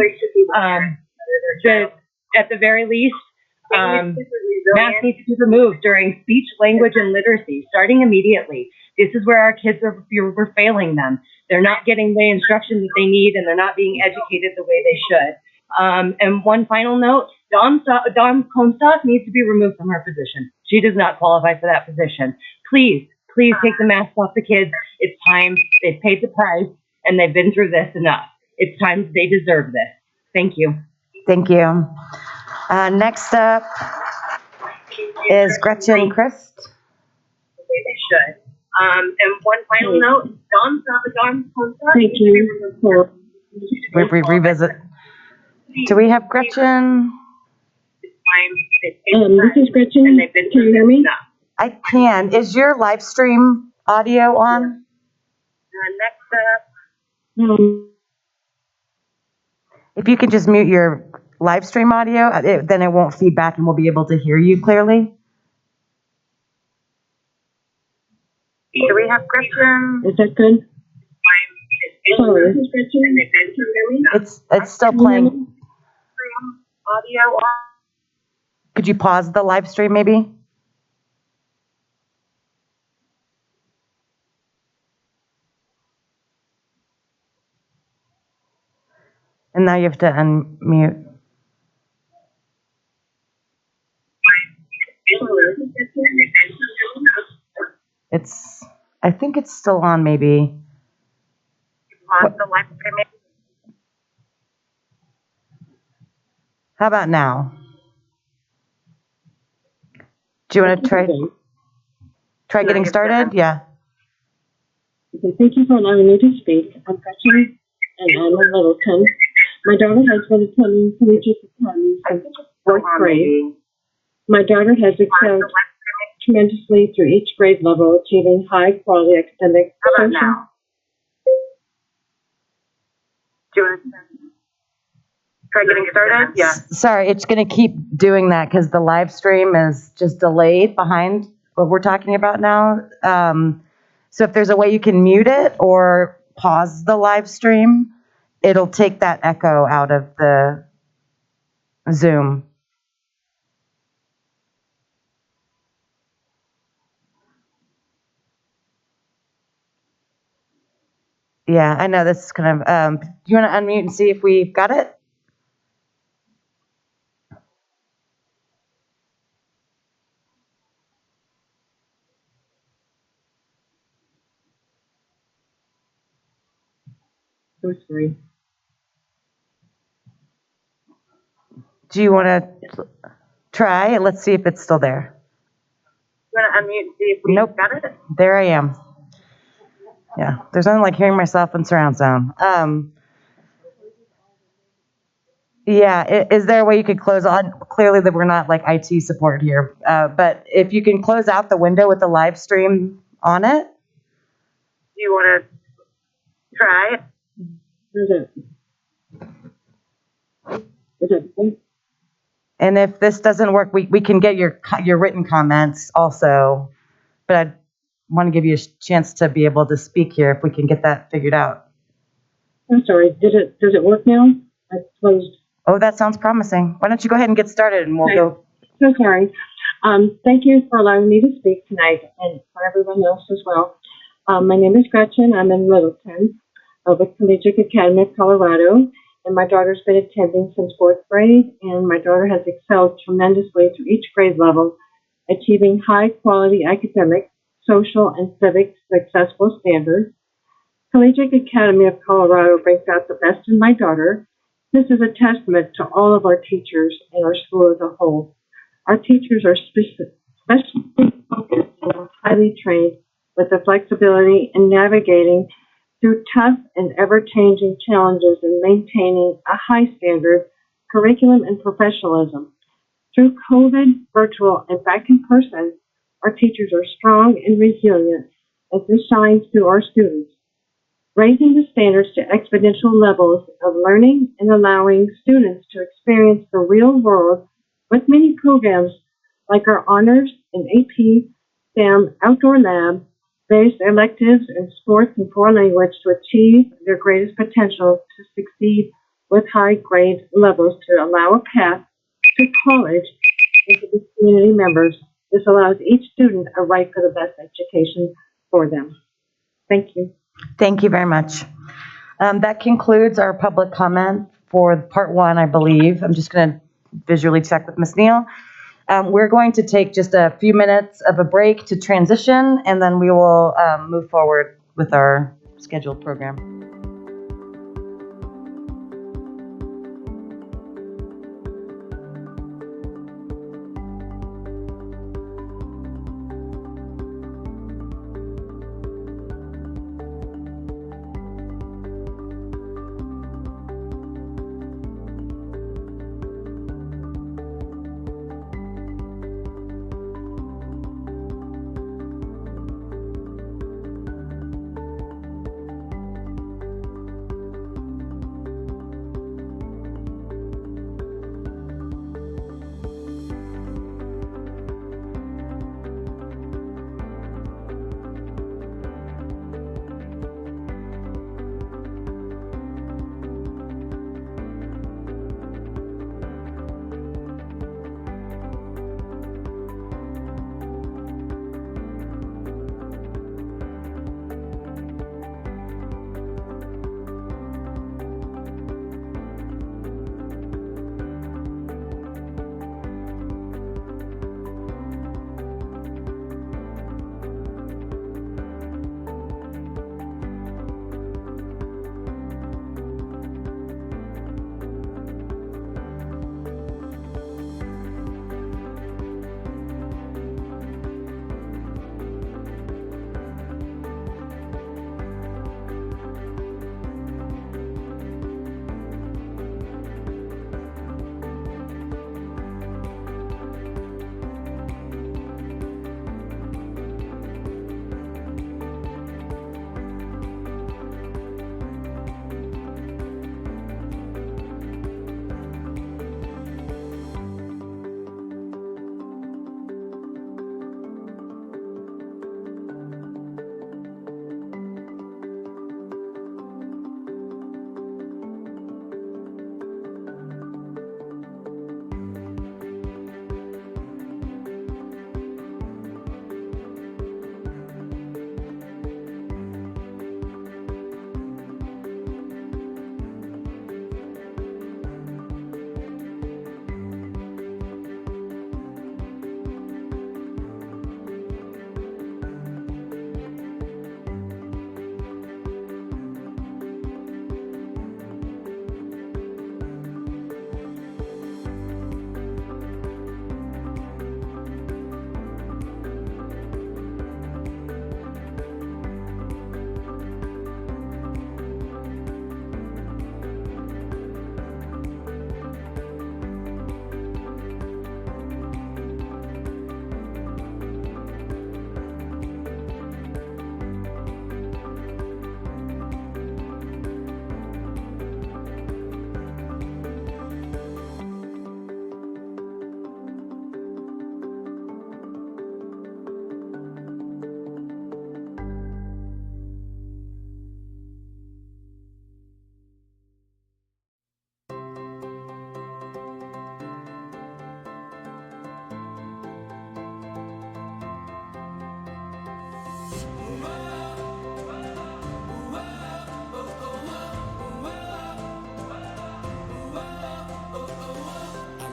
At the very least, masks need to be removed during speech, language, and literacy, starting immediately. This is where our kids we're failing them. They're not getting the instruction that they need, and they're not being educated the way they should. And one final note, Dawn Comstock needs to be removed from her position. She does not qualify for that position. Please take the mask off the kids. It's time. They've paid the price, and they've been through this enough. It's time. They deserve this. Thank you. Thank you. Next up is Gretchen Christ. The way they should. And one final note, Dawn Comstock. Thank you. We revisit. Do we have Gretchen? This is Gretchen. Can you hear me? I can. Is your live stream audio on? Next up. If you can just mute your live stream audio, then it won't feed back and we'll be able to hear you clearly. Do we have Gretchen? Is that good? Sorry. It's still playing. Audio on. Could you pause the live stream maybe? And now you have to unmute. I think it's still on maybe. Pause the live stream. How about now? Do you want to try getting started? Yeah. Okay, thank you for allowing me to speak. I'm Gretchen, and I'm in Littleton. My daughter has been attending collegiate academy since fourth grade. My daughter has excelled tremendously through each grade level, achieving high quality academic. How about now? Do you want to try getting started? Yeah. Sorry, it's going to keep doing that because the live stream is just delayed behind what we're talking about now. So if there's a way you can mute it or pause the live stream, it'll take that echo out of the Zoom. Yeah, I know this is kind of, do you want to unmute and see if we've got it? So sorry. Do you want to try? Let's see if it's still there. You want to unmute and see if we got it? There I am. Yeah, there's nothing like hearing myself in surround sound. Yeah, is there a way you could close on? Clearly that we're not like IT support here, but if you can close out the window with the live stream on it. Do you want to try it? Is it? And if this doesn't work, we can get your written comments also, but I want to give you a chance to be able to speak here if we can get that figured out. I'm sorry. Does it work now? I closed. Oh, that sounds promising. Why don't you go ahead and get started and we'll go. So sorry. Thank you for allowing me to speak tonight and for everyone else as well. My name is Gretchen. I'm in Littleton with Collegiate Academy of Colorado, and my daughter's been attending since fourth grade, and my daughter has excelled tremendously through each grade level, achieving high-quality academic, social, and civic successful standards. Collegiate Academy of Colorado brings out the best in my daughter. This is a testament to all of our teachers and our school as a whole. Our teachers are specially focused and highly trained with the flexibility in navigating through tough and ever-changing challenges in maintaining a high standard curriculum and professionalism. Through COVID, virtual, and back in person, our teachers are strong and resilient as this shines through our students, raising the standards to exponential levels of learning and allowing students to experience the real world with many programs like our honors and AP, STEM, outdoor lab, base electives in sports and foreign language to achieve their greatest potential to succeed with high grade levels to allow a path to college and to the community members. This allows each student a right for the best education for them. Thank you. Thank you very much. That concludes our public comment for part one, I believe. I'm just going to visually check with Ms. Neal. We're going to take just a few minutes of a break to transition, and then we will move forward with our scheduled program.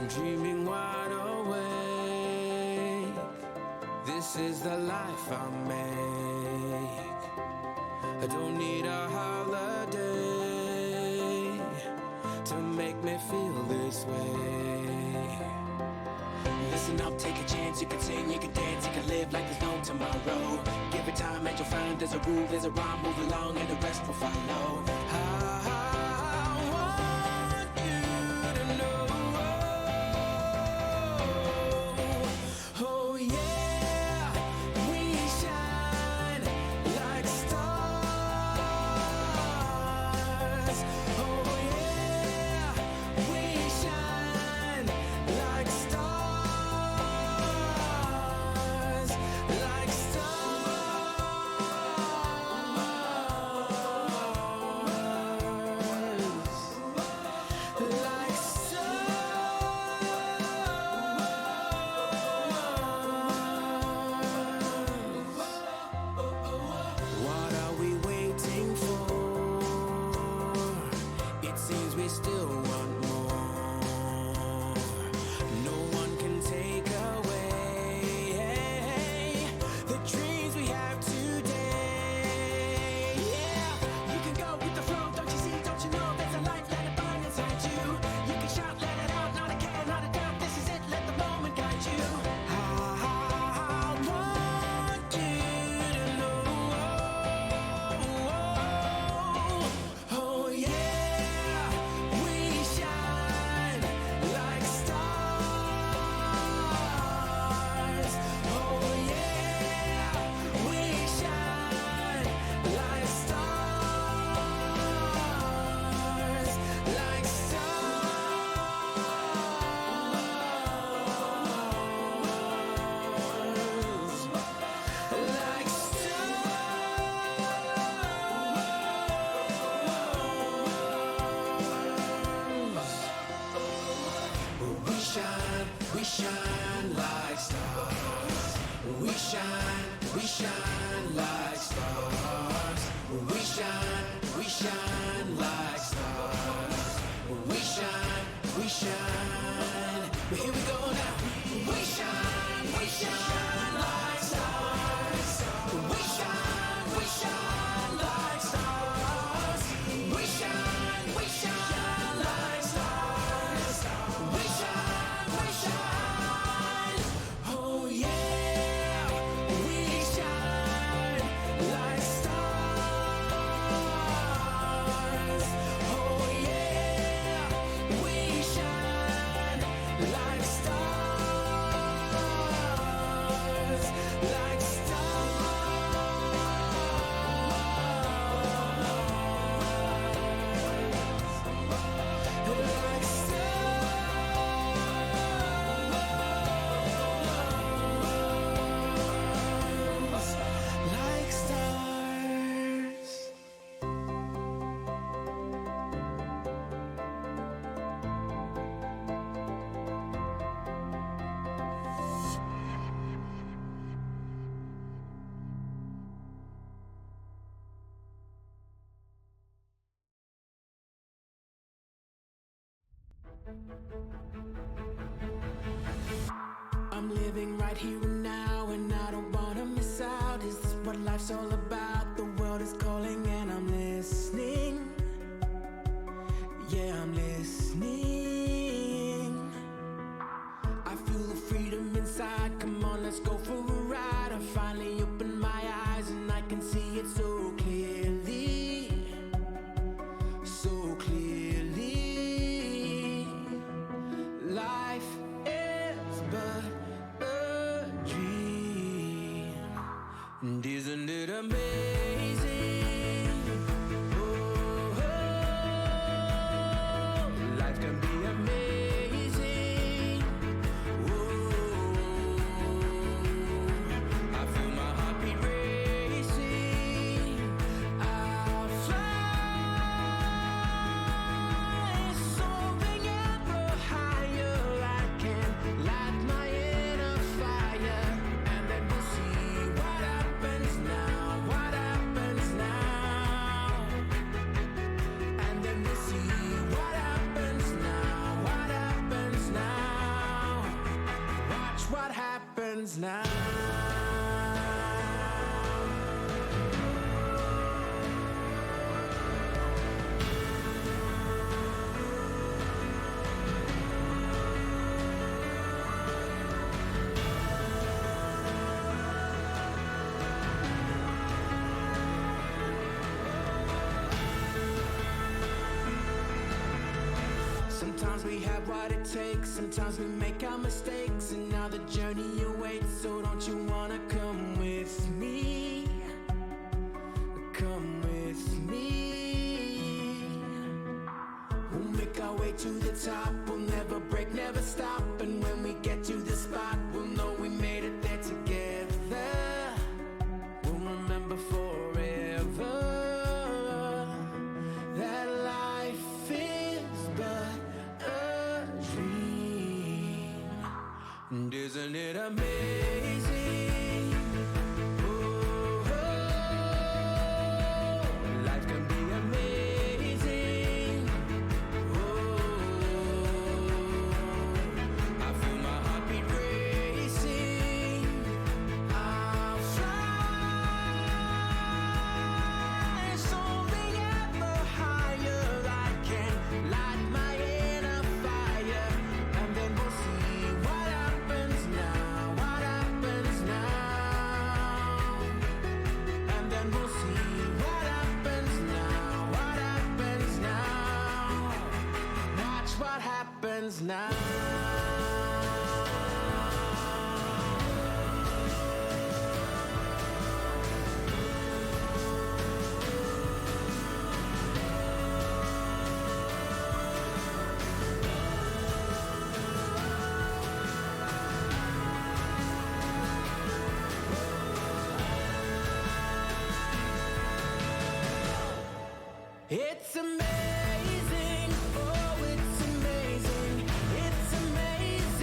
Dreaming wide awake. This is the life I make. I don't need a holiday to make me feel this way. Listen up, take a chance. You can sing, you can dance, you can live like there's no tomorrow. Give it time and you'll find there's a groove, there's a rhyme. Move along and the rest will follow. shine like stars. We shine like stars. We shine like stars. We shine. But here we go now. We shine like stars. We shine like stars. We shine like stars. We shine. Oh yeah, we shine like stars. Oh yeah, we shine like stars. Like I'm living right here and now, and I don't wanna miss out. Is this what life's all about? The world is calling and I'm listening. Yeah, I'm listening. I feel the freedom inside. Come on, let's go for a ride. I finally opened my eyes and I can see it so clearly. So clearly. Life is but a dream. And isn't it amazing? Oh, life can be amazing. Oh, I feel my heartbeat racing. I'll fly soaring ever higher. I can light my inner fire, and then we'll see what happens now. What happens now? And then we'll see what happens now. What happens now? Watch what happens now. Sometimes we have what it takes, sometimes we make our mistakes, and now the journey awaits. So don't you wanna come with me? Come with me. We'll make our way to the top. We'll never break, never stop. And when we get to the spot, we'll know we made it there together. We'll remember forever that life is but a dream. And isn't it amazing? Oh, life can be amazing. Oh, I feel my heartbeat racing. I'll fly soaring ever higher. I can light my inner fire, and then we'll see what happens now. What happens now? And then we'll see what happens now. What happens now? Watch what happens now. It's amazing, oh, it's amazing, it's amazing.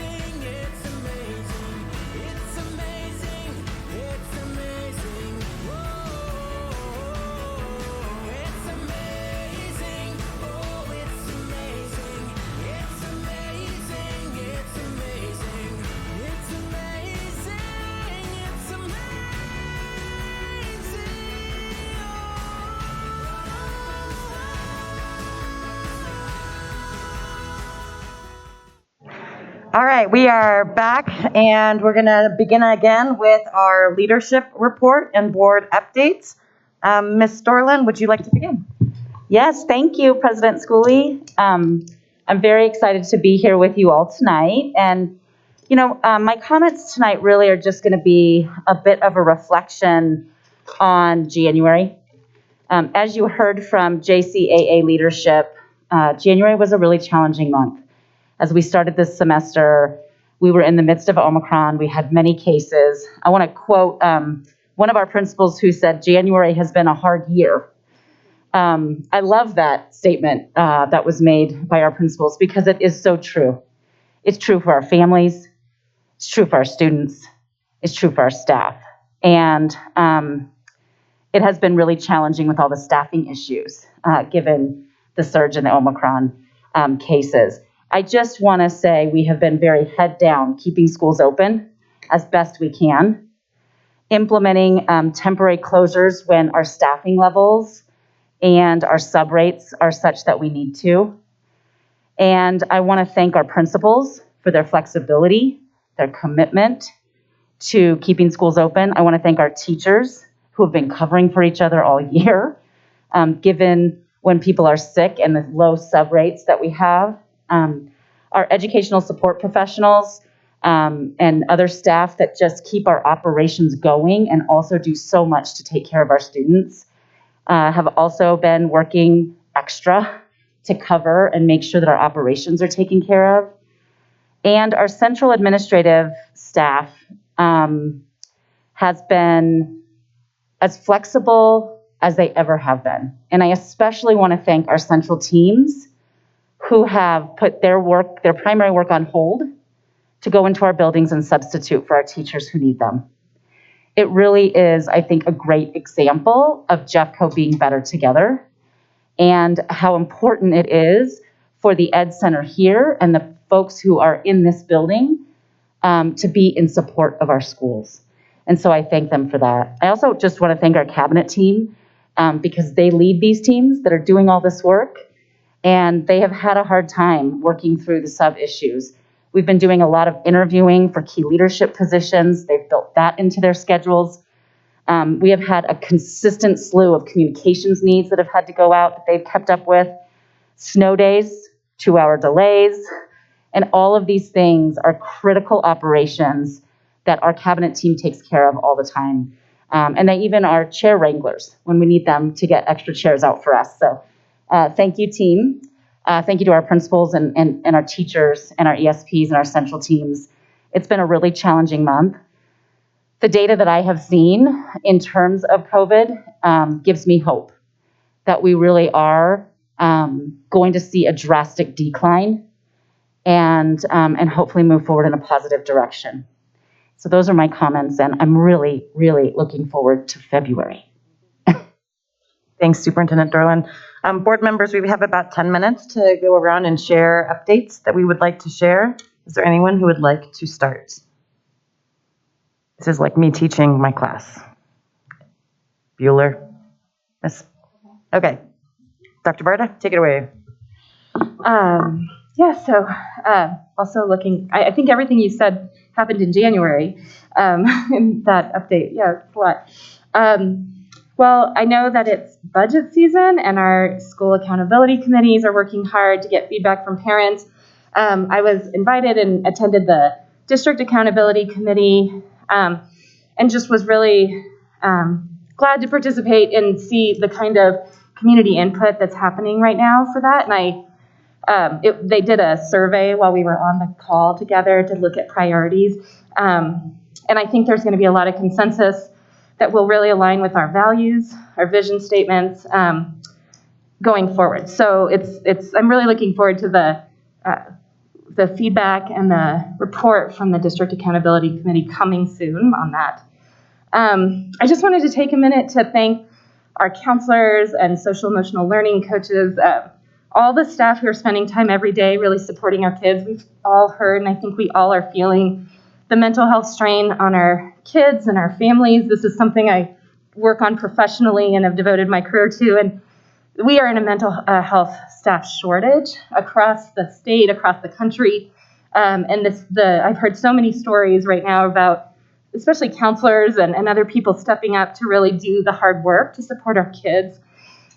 All right, we are back, and we're going to begin again with our leadership report and board updates. Ms. Dorland, would you like to begin? Yes, thank you, President Schooley. I'm very excited to be here with you all tonight. And, my comments tonight really are just going to be a bit of a reflection on January. As you heard from JCAA leadership, January was a really challenging month. As we started this semester, we were in the midst of Omicron. We had many cases. I want to quote one of our principals who said, "January has been a hard year." I love that statement that was made by our principals because it is so true. It's true for our families. It's true for our students. It's true for our staff. And it has been really challenging with all the staffing issues given the surge in the Omicron cases. I just want to say we have been very head down, keeping schools open as best we can, implementing temporary closures when our staffing levels and our sub rates are such that we need to. And I want to thank our principals for their flexibility, their commitment to keeping schools open. I want to thank our teachers who have been covering for each other all year, given when people are sick and the low sub rates that we have. Our educational support professionals and other staff that just keep our operations going and also do so much to take care of our students have also been working extra to cover and make sure that our operations are taken care of. And our central administrative staff has been as flexible as they ever have been. And I especially want to thank our central teams who have put their primary work on hold to go into our buildings and substitute for our teachers who need them. It really is, I think, a great example of Jeffco being better together and how important it is for the Ed Center here and the folks who are in this building to be in support of our schools. And so I thank them for that. I also just want to thank our cabinet team because they lead these teams that are doing all this work. And they have had a hard time working through the sub issues. We've been doing a lot of interviewing for key leadership positions. They've built that into their schedules. We have had a consistent slew of communications needs that have had to go out that they've kept up with. Snow days, 2-hour delays, and all of these things are critical operations that our cabinet team takes care of all the time. And they even are chair wranglers when we need them to get extra chairs out for us. So thank you, team. Thank you to our principals and our teachers and our ESPs and our central teams. It's been a really challenging month. The data that I have seen in terms of COVID gives me hope that we really are going to see a drastic decline and hopefully move forward in a positive direction. So those are my comments, and I'm really, really looking forward to February. Thanks, Superintendent Dorland. Board members, we have about 10 minutes to go around and share updates that we would like to share. Is there anyone who would like to start? This is like me teaching my class. Bueller? Yes. Okay. Dr. Barta, take it away. Also looking, I think everything you said happened in January, in that update. Yeah, it's a lot. Well, I know that it's budget season and our school accountability committees are working hard to get feedback from parents. I was invited and attended the district accountability committee and just was really glad to participate and see the kind of community input that's happening right now for that. And they did a survey while we were on the call together to look at priorities. And I think there's going to be a lot of consensus that will really align with our values, our vision statements going forward. So I'm really looking forward to the feedback and the report from the District Accountability Committee coming soon on that. I just wanted to take a minute to thank our counselors and social emotional learning coaches, all the staff who are spending time every day really supporting our kids. We've all heard, and I think we all are feeling the mental health strain on our kids and our families. This is something I work on professionally and have devoted my career to. And we are in a mental health staff shortage across the state, across the country. And I've heard so many stories right now about especially counselors and other people stepping up to really do the hard work to support our kids.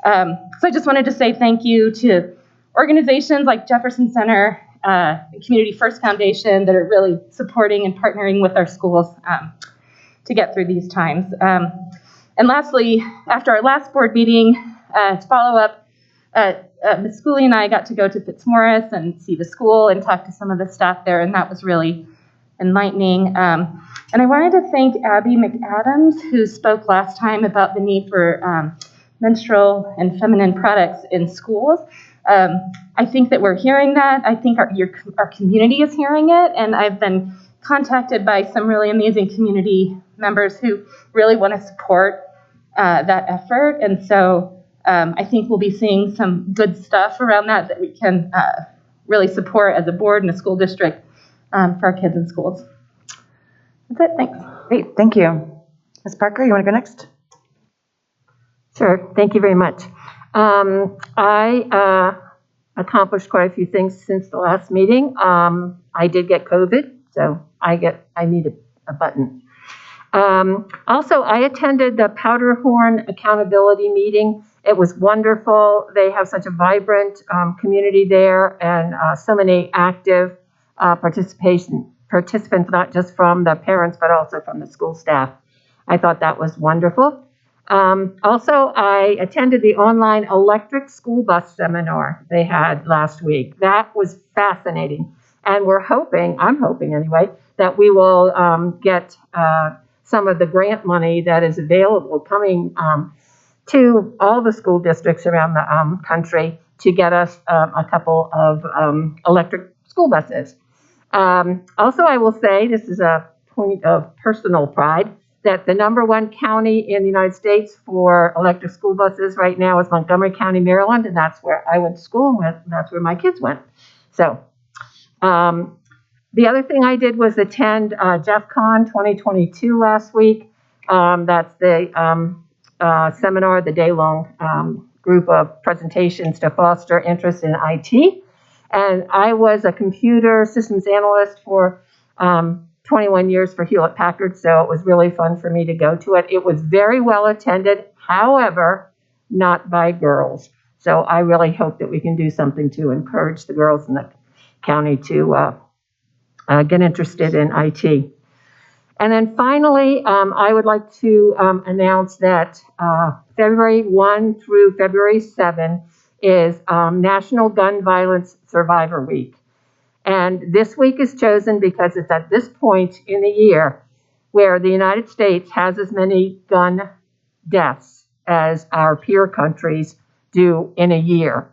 So I just wanted to say thank you to organizations like Jefferson Center, Community First Foundation that are really supporting and partnering with our schools to get through these times. And lastly, after our last board meeting, to follow up, Ms. Schooley and I got to go to Fitzmaurice and see the school and talk to some of the staff there, and that was really enlightening. And I wanted to thank Abby McAdams, who spoke last time about the need for menstrual and feminine products in schools. I think that we're hearing that. I think our community is hearing it, and I've been contacted by some really amazing community members who really want to support that effort. And so I think we'll be seeing some good stuff around that we can really support as a board and a school district for our kids in schools. That's it. Thanks. Great. Thank you. Ms. Parker, you want to go next? Sure. Thank you very much. I accomplished quite a few things since the last meeting. I did get COVID, so I need a button. Also, I attended the Powderhorn Accountability meeting. It was wonderful. They have such a vibrant community there, and so many active participants, not just from the parents, but also from the school staff. I thought that was wonderful. Also, I attended the online electric school bus seminar they had last week. That was fascinating. And I'm hoping anyway, that we will get some of the grant money that is available coming to all the school districts around the country to get us a couple of electric school buses. Also, I will say, this is a point of personal pride, that the #1 county in the United States for electric school buses right now is Montgomery County, Maryland, and that's where I went to school, and that's where my kids went. So the other thing I did was attend JeffCon 2022 last week. That's the seminar, the day-long group of presentations to foster interest in IT. And I was a computer systems analyst for 21 years for Hewlett Packard, so it was really fun for me to go to it. It was very well attended, however, not by girls. So I really hope that we can do something to encourage the girls in the county to get interested in IT. And then finally, I would like to announce that February 1 through February 7 is National Gun Violence Survivor Week. And this week is chosen because it's at this point in the year where the United States has as many gun deaths as our peer countries do in a year.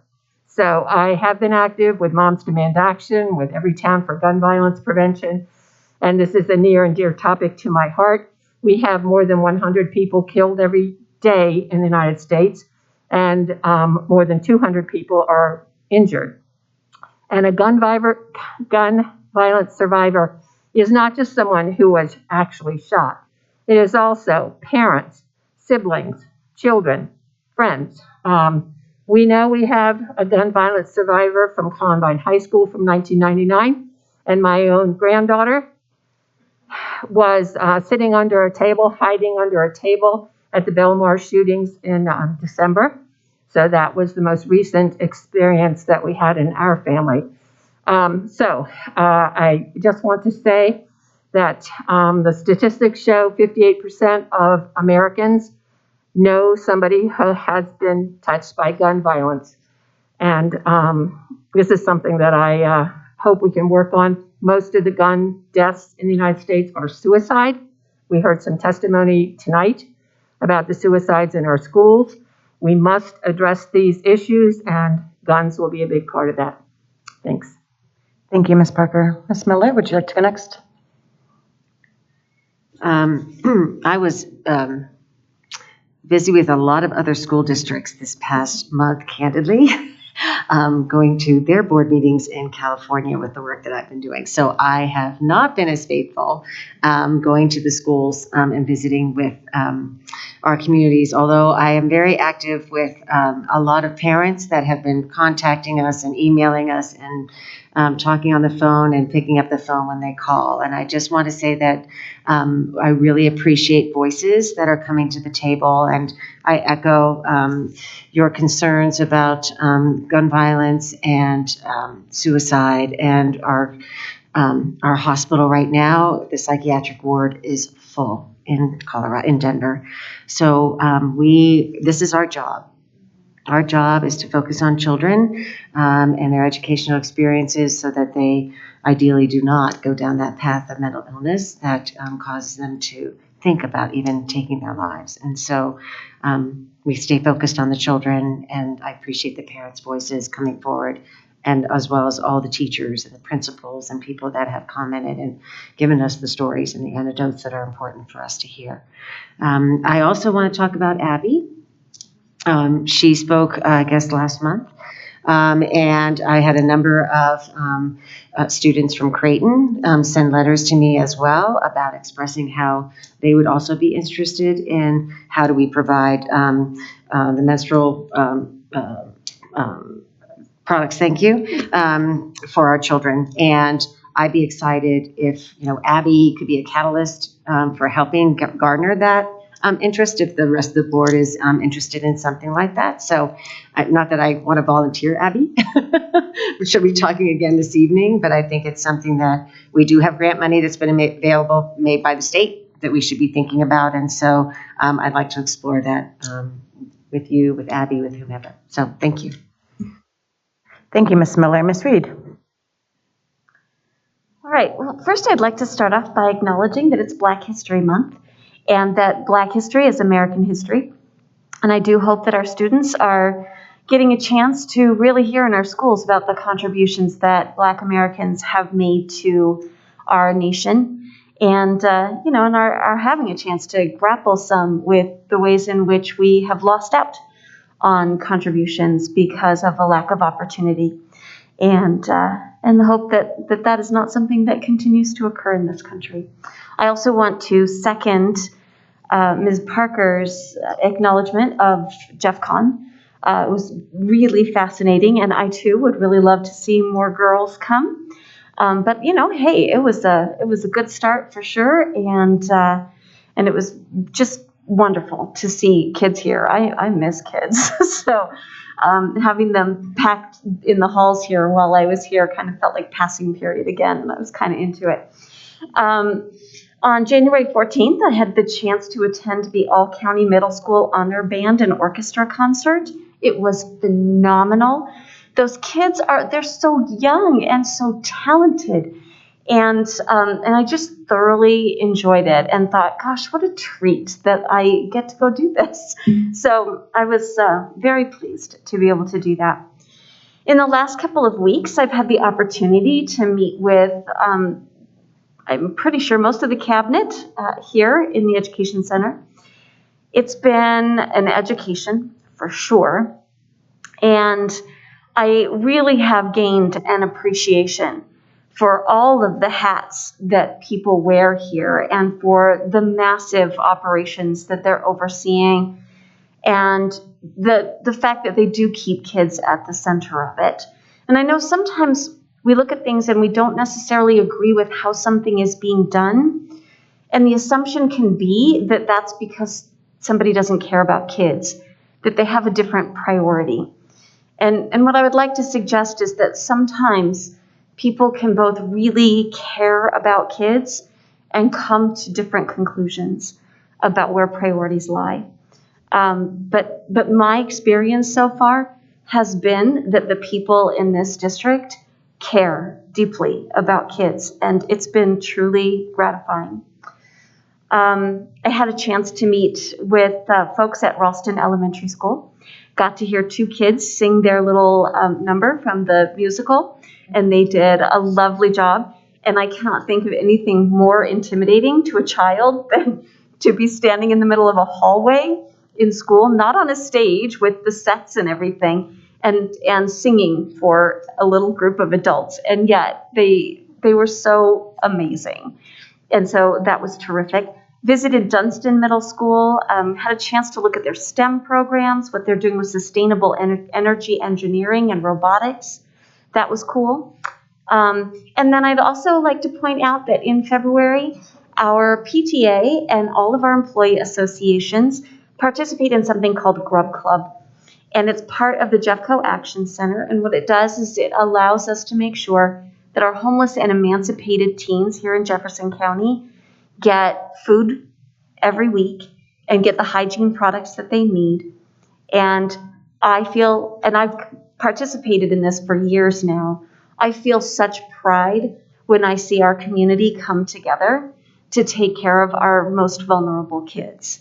So I have been active with Moms Demand Action, with Everytown for Gun Violence Prevention, and this is a near and dear topic to my heart. We have more than 100 people killed every day in the United States, and more than 200 people are injured. And a gun violence survivor is not just someone who was actually shot. It is also parents, siblings, children, friends. We know we have a gun violence survivor from Columbine High School from 1999, and my own granddaughter was sitting under a table, hiding under a table at the Belmar shootings in December. So that was the most recent experience that we had in our family. I just want to say that the statistics show 58% of Americans know somebody who has been touched by gun violence. And this is something that I hope we can work on. Most of the gun deaths in the United States are suicide. We heard some testimony tonight about the suicides in our schools. We must address these issues, and guns will be a big part of that. Thanks. Thank you, Ms. Parker. Ms. Miller, would you like to go next? I was busy with a lot of other school districts this past month, candidly. going to their board meetings in California with the work that I've been doing. So I have not been as faithful going to the schools and visiting with our communities, although I am very active with a lot of parents that have been contacting us and emailing us and talking on the phone and picking up the phone when they call. And I just want to say that I really appreciate voices that are coming to the table, and I echo your concerns about gun violence and suicide. And our hospital right now, the psychiatric ward is full in Colorado, in Denver. So this is our job. Our job is to focus on children and their educational experiences so that they ideally do not go down that path of mental illness that causes them to think about even taking their lives. And so we stay focused on the children, and I appreciate the parents' voices coming forward, and as well as all the teachers and the principals and people that have commented and given us the stories and the anecdotes that are important for us to hear. I also want to talk about Abby. She spoke, I guess, last month, and I had a number of students from Creighton send letters to me as well about expressing how they would also be interested in how do we provide the menstrual products, thank you, for our children. And I'd be excited if, Abby could be a catalyst for helping garner that interest if the rest of the board is interested in something like that. So not that I want to volunteer, Abby, we should be talking again this evening, but I think it's something that we do have grant money that's been made by the state that we should be thinking about. And so I'd like to explore that with you, with Abby, with whomever. So thank you. Thank you, Ms. Miller. Ms. Reed. All right, well, first I'd like to start off by acknowledging that it's Black History Month and that Black history is American history. And I do hope that our students are getting a chance to really hear in our schools about the contributions that Black Americans have made to our nation, and and are having a chance to grapple some with the ways in which we have lost out on contributions because of a lack of opportunity, and the hope that is not something that continues to occur in this country. I also want to second Ms. Parker's acknowledgement of Jeffcon. It was really fascinating, and I too would really love to see more girls come. But hey, it was a good start for sure, and it was just wonderful to see kids here. I miss kids, so having them packed in the halls here while I was here kind of felt like passing period again, and I was kind of into it. On January 14th, I had the chance to attend the All-County Middle School Honor Band and Orchestra concert. It was phenomenal. Those kids they're so young and so talented. And I just thoroughly enjoyed it and thought, gosh, what a treat that I get to go do this. So I was very pleased to be able to do that. In the last couple of weeks, I've had the opportunity to meet with I'm pretty sure most of the cabinet here in the Education Center. It's been an education for sure, and I really have gained an appreciation for all of the hats that people wear here and for the massive operations that they're overseeing, and the fact that they do keep kids at the center of it. And I know sometimes we look at things and we don't necessarily agree with how something is being done. And the assumption can be that that's because somebody doesn't care about kids, that they have a different priority. And what I would like to suggest is that sometimes people can both really care about kids and come to different conclusions about where priorities lie. But my experience so far has been that the people in this district care deeply about kids, and it's been truly gratifying. I had a chance to meet with folks at Ralston Elementary School. Got to hear two kids sing their little number from the musical, and they did a lovely job. And I cannot think of anything more intimidating to a child than to be standing in the middle of a hallway in school, not on a stage with the sets and everything, and singing for a little group of adults. And yet they were so amazing. And so that was terrific. Visited Dunstan Middle School, had a chance to look at their STEM programs, what they're doing with sustainable energy engineering and robotics. That was cool. And then I'd also like to point out that in February, our PTA and all of our employee associations participate in something called Grub Club. And it's part of the Jeffco Action Center. And what it does is it allows us to make sure that our homeless and emancipated teens here in Jefferson County get food every week and get the hygiene products that they need. And I feel, and I've participated in this for years now, I feel such pride when I see our community come together to take care of our most vulnerable kids.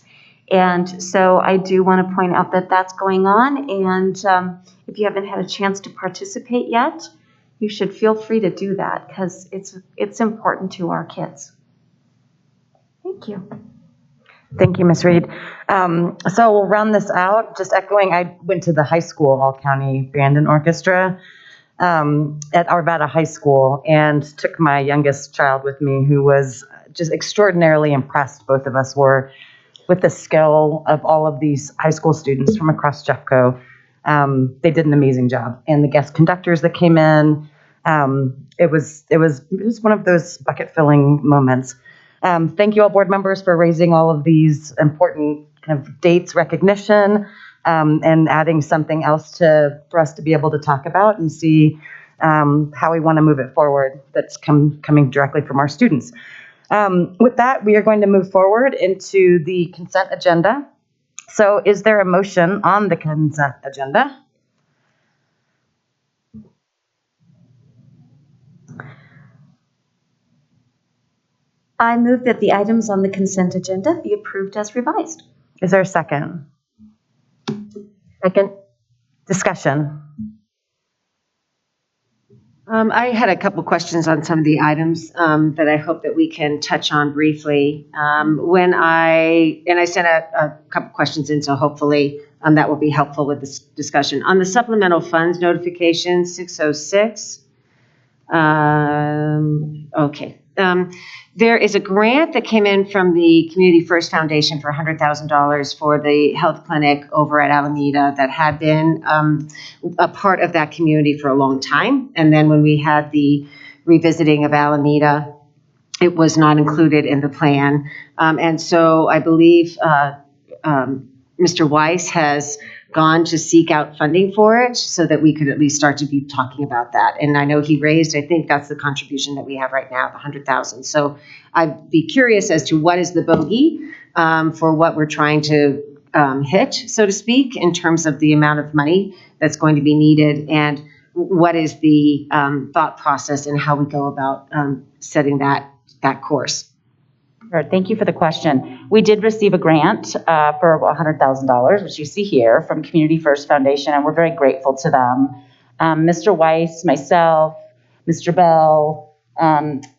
And so I do want to point out that that's going on. And if you haven't had a chance to participate yet, you should feel free to do that because it's important to our kids. Thank you. Thank you, Ms. Reed. So we'll round this out. Just echoing, I went to the high school all-county band and orchestra at Arvada High School and took my youngest child with me, who was just extraordinarily impressed, both of us were, with the skill of all of these high school students from across Jeffco. They did an amazing job. And the guest conductors that came in, it was one of those bucket-filling moments. Thank you all board members for raising all of these important kind of dates recognition and adding something else for us to be able to talk about and see how we want to move it forward that's coming directly from our students. With that, we are going to move forward into the consent agenda. So is there a motion on the consent agenda? I move that the items on the consent agenda be approved as revised. Is there a second? Second. Discussion. I had a couple questions on some of the items that I hope that we can touch on briefly. I sent a couple questions in, so hopefully that will be helpful with this discussion. On the supplemental funds notification 606, okay. There is a grant that came in from the Community First Foundation for $100,000 for the health clinic over at Alameda that had been a part of that community for a long time. And then when we had the revisiting of Alameda, it was not included in the plan. And so I believe Mr. Weiss has gone to seek out funding for it so that we could at least start to be talking about that. And I know he raised, I think that's the contribution that we have right now, the $100,000. So I'd be curious as to what is the bogey for what we're trying to hit, so to speak, in terms of the amount of money that's going to be needed, and what is the thought process and how we go about setting that course. Sure. Thank you for the question. We did receive a grant for $100,000, which you see here, from Community First Foundation, and we're very grateful to them. Mr. Weiss, myself, Mr. Bell,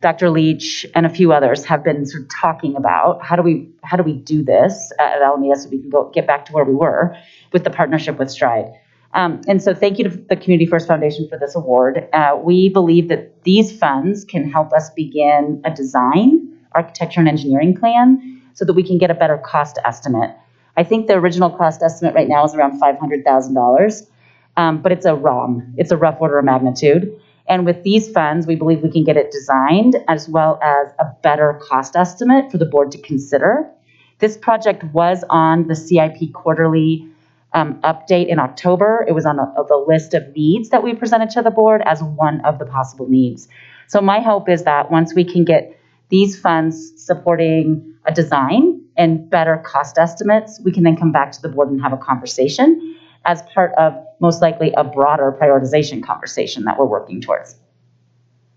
Dr. Leach, and a few others have been sort of talking about how do we do this at Alameda so we can get back to where we were with the partnership with Stride. And so thank you to the Community First Foundation for this award. We believe that these funds can help us begin a design, architecture, and engineering plan so that we can get a better cost estimate. I think the original cost estimate right now is around $500,000, but it's a rough order of magnitude. And with these funds, we believe we can get it designed as well as a better cost estimate for the board to consider. This project was on the CIP quarterly update in October. It was on the list of needs that we presented to the board as one of the possible needs. So my hope is that once we can get these funds supporting a design and better cost estimates, we can then come back to the board and have a conversation as part of most likely a broader prioritization conversation that we're working towards.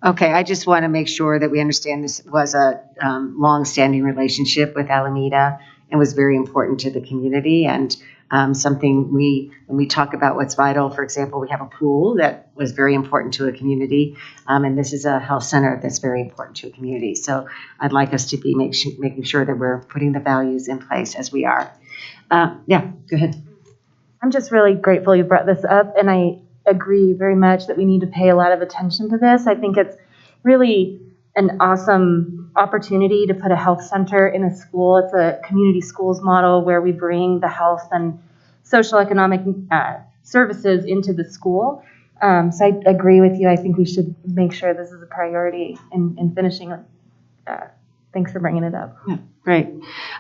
Okay, I just want to make sure that we understand this was a long-standing relationship with Alameda and was very important to the community, and something when we talk about what's vital, for example, we have a pool that was very important to a community, and this is a health center that's very important to a community. So I'd like us to be making sure that we're putting the values in place as we are. Yeah, go ahead. I'm just really grateful you brought this up, and I agree very much that we need to pay a lot of attention to this. I think it's really an awesome opportunity to put a health center in a school. It's a community schools model where we bring the health and social economic services into the school. So I agree with you. I think we should make sure this is a priority in finishing. Thanks for bringing it up. Yeah, great.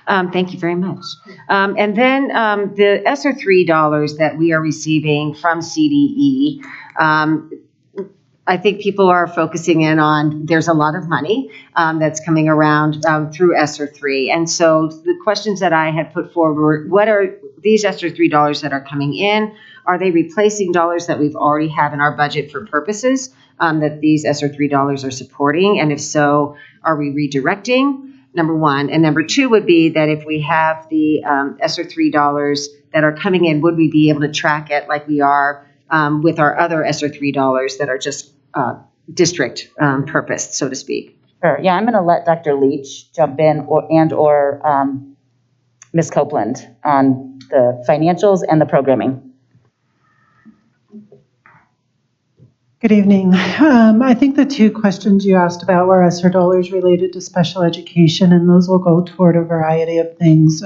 Thank you very much. And then the ESSER $3 that we are receiving from CDE, I think people are focusing in on, there's a lot of money that's coming around through ESSER 3. And so the questions that I had put forward were, what are these ESSER $3 that are coming in? Are they replacing dollars that we've already have in our budget for purposes that these ESSER $3 are supporting? And if so, are we redirecting? Number one. And number two would be that if we have the ESSER $3 that are coming in, would we be able to track it like we are with our other ESSER $3 that are just district purposed, so to speak? Sure. Yeah, I'm going to let Dr. Leach jump in or Ms. Copeland on the financials and the programming. Good evening. I think the two questions you asked about were ESSER dollars related to special education, and those will go toward a variety of things,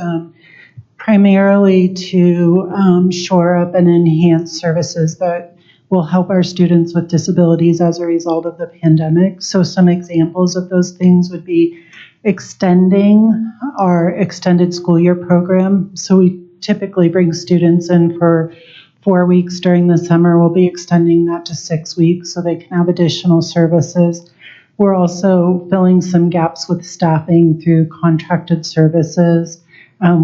primarily to shore up and enhance services that will help our students with disabilities as a result of the pandemic. So some examples of those things would be extending our extended school year program. So we typically bring students in for 4 weeks during the summer. We'll be extending that to 6 weeks so they can have additional services. We're also filling some gaps with staffing through contracted services.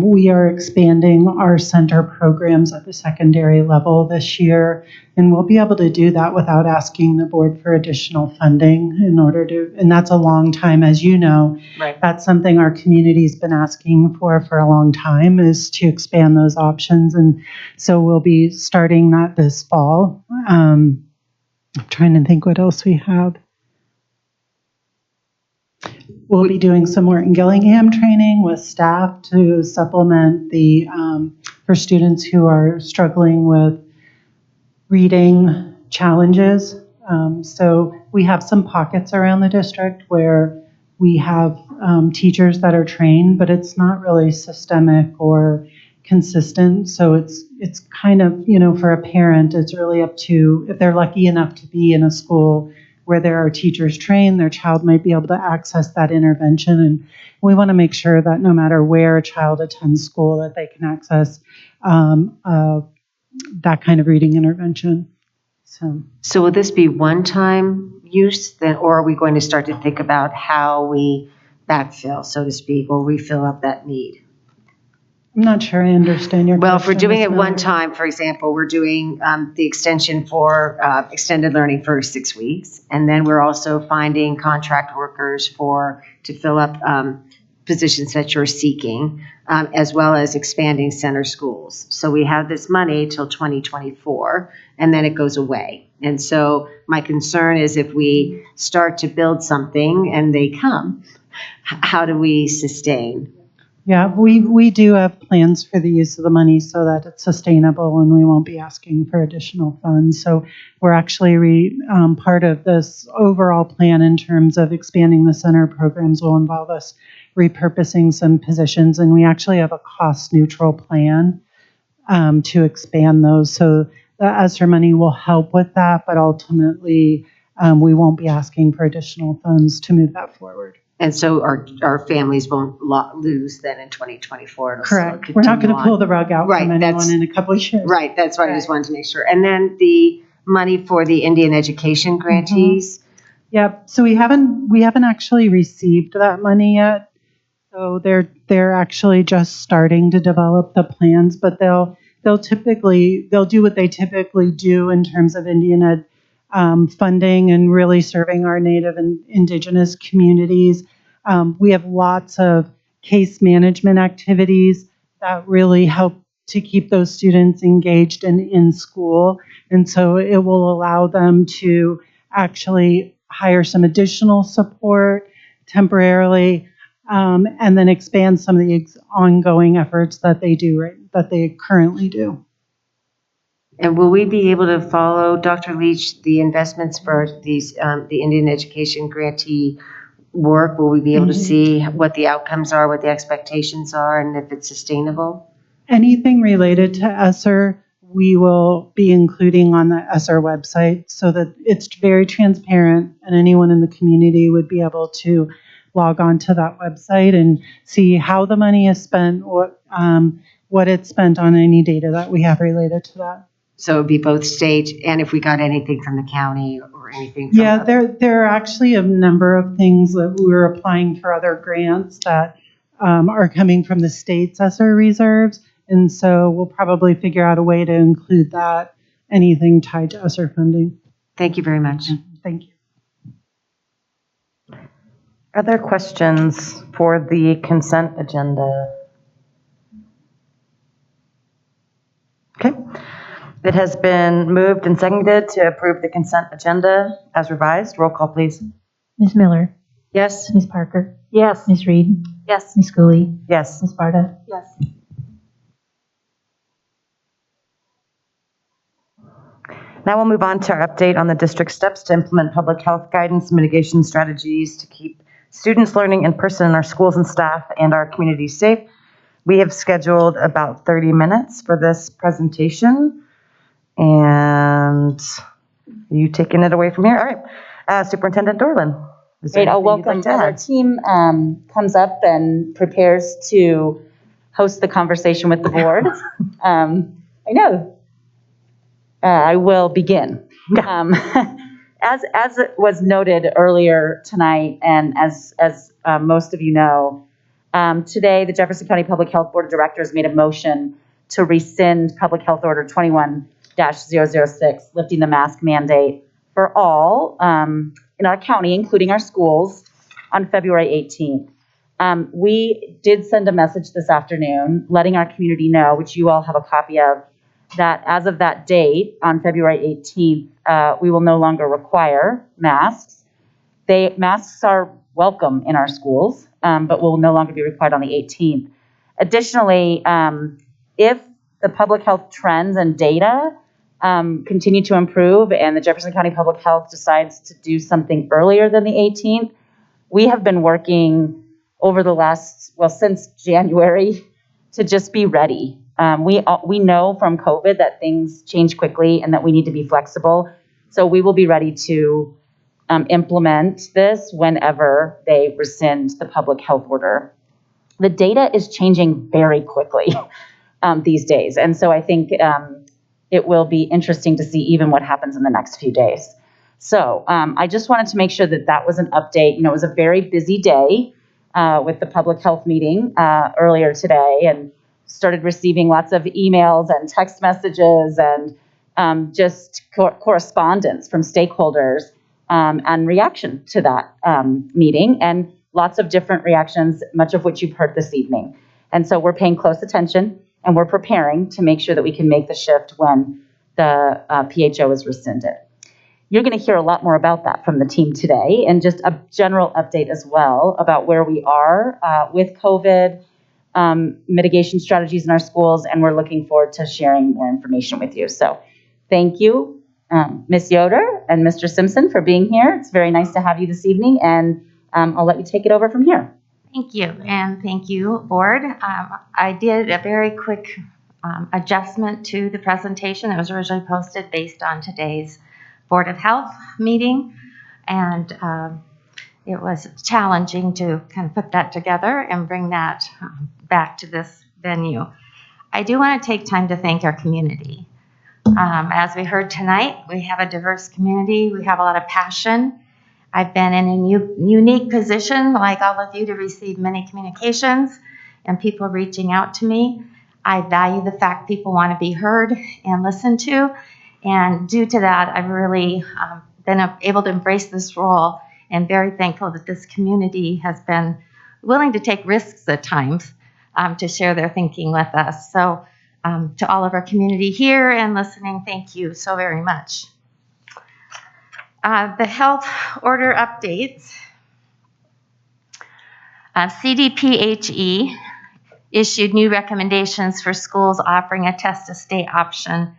We are expanding our center programs at the secondary level this year, and we'll be able to do that without asking the board for additional funding in order to, and that's a long time, as you know. Right. That's something our community's been asking for a long time, is to expand those options, and so we'll be starting that this fall. I'm trying to think what else we have. We'll be doing some more in Gillingham training with staff to supplement the, for students who are struggling with reading challenges. So we have some pockets around the district where we have teachers that are trained, but it's not really systemic or consistent. So it's kind of, for a parent, it's really up to, if they're lucky enough to be in a school where there are teachers trained, their child might be able to access that intervention. And we want to make sure that no matter where a child attends school, that they can access that kind of reading intervention. So will this be one-time use then, or are we going to start to think about how we backfill, so to speak, or we fill up that need? I'm not sure I understand your question. Well, if we're doing it one time, for example, we're doing the extension for extended learning for 6 weeks, and then we're also finding contract workers to fill up positions that you're seeking, as well as expanding center schools. So we have this money till 2024, and then it goes away. And so my concern is if we start to build something and they come, how do we sustain? Yeah, we do have plans for the use of the money so that it's sustainable and we won't be asking for additional funds. So we're actually part of this overall plan in terms of expanding the center programs will involve us repurposing some positions, and we actually have a cost neutral plan to expand those. So the ESSER money will help with that, but ultimately we won't be asking for additional funds to move that forward. And so our families won't lose then in 2024. Correct. We're not going to pull the rug out from anyone in a couple of years. Right. That's why I just wanted to make sure. And then the money for the Indian education grantees. Mm-hmm. Yep. So we haven't actually received that money yet. So they're actually just starting to develop the plans, but they'll do what they typically do in terms of Indian ed funding and really serving our Native and Indigenous communities. We have lots of case management activities that really help to keep those students engaged and in school. And so it will allow them to actually hire some additional support temporarily, and then expand some of the ongoing efforts that they currently do. And will we be able to follow, Dr. Leach, the investments for these, the Indian education grantee work? Will we be able to see what the outcomes are, what the expectations are, and if it's sustainable? Anything related to ESSER, we will be including on the ESSER website so that it's very transparent and anyone in the community would be able to log on to that website and see how the money is spent, what it's spent on, any data that we have related to that. So it would be both state and if we got anything from the county or anything from Yeah, there are actually a number of things that we're applying for other grants that are coming from the state's ESSER reserves. And so we'll probably figure out a way to include that, anything tied to ESSER funding. Thank you very much. Thank you. Other questions for the consent agenda? Okay. It has been moved and seconded to approve the consent agenda as revised. Roll call, please. Ms. Miller? Yes. Ms. Parker? Yes. Ms. Reed? Yes. Ms. Cooley? Yes. Ms. Sparta? Yes. Now we'll move on to our update on the district steps to implement public health guidance mitigation strategies to keep students learning in person in our schools and staff and our community safe. We have scheduled about 30 minutes for this presentation, and you taking it away from here. All right, Superintendent Dorland. Great, I'll welcome as our team comes up and prepares to host the conversation with the board. I know. I will begin. As it was noted earlier tonight, and as most of you know, today the Jefferson County Public Health Board of Directors made a motion to rescind Public Health Order 21-006, lifting the mask mandate for all in our county, including our schools, on February 18th. We did send a message this afternoon letting our community know, which you all have a copy of, that as of that date, on February 18th, we will no longer require masks. Masks are welcome in our schools, but will no longer be required on the 18th. Additionally, if the public health trends and data continue to improve and the Jefferson County Public Health decides to do something earlier than the 18th, we have been working over the since January to just be ready. We know from COVID that things change quickly and that we need to be flexible. So we will be ready to implement this whenever they rescind the public health order. The data is changing very quickly these days. And so I think it will be interesting to see even what happens in the next few days. So I just wanted to make sure that that was an update. You know, it was a very busy day with the public health meeting earlier today, and started receiving lots of emails and text messages and just correspondence from stakeholders and reaction to that meeting, and lots of different reactions, much of which you've heard this evening. And so we're paying close attention and we're preparing to make sure that we can make the shift when the PHO is rescinded. You're going to hear a lot more about that from the team today, and just a general update as well about where we are with COVID, mitigation strategies in our schools, and we're looking forward to sharing more information with you. So thank you, Ms. Yoder and Mr. Simpson, for being here. It's very nice to have you this evening, and I'll let you take it over from here. Thank you, and thank you, board. I did a very quick adjustment to the presentation that was originally posted based on today's Board of Health meeting, and it was challenging to kind of put that together and bring that back to this venue. I do want to take time to thank our community. As we heard tonight, we have a diverse community. We have a lot of passion. I've been in a unique position, like all of you, to receive many communications and people reaching out to me. I value the fact people want to be heard and listened to. And due to that, I've really been able to embrace this role, and very thankful that this community has been willing to take risks at times to share their thinking with us. So to all of our community here and listening, thank you so very much. The health order updates. CDPHE issued new recommendations for schools offering a test-to-stay option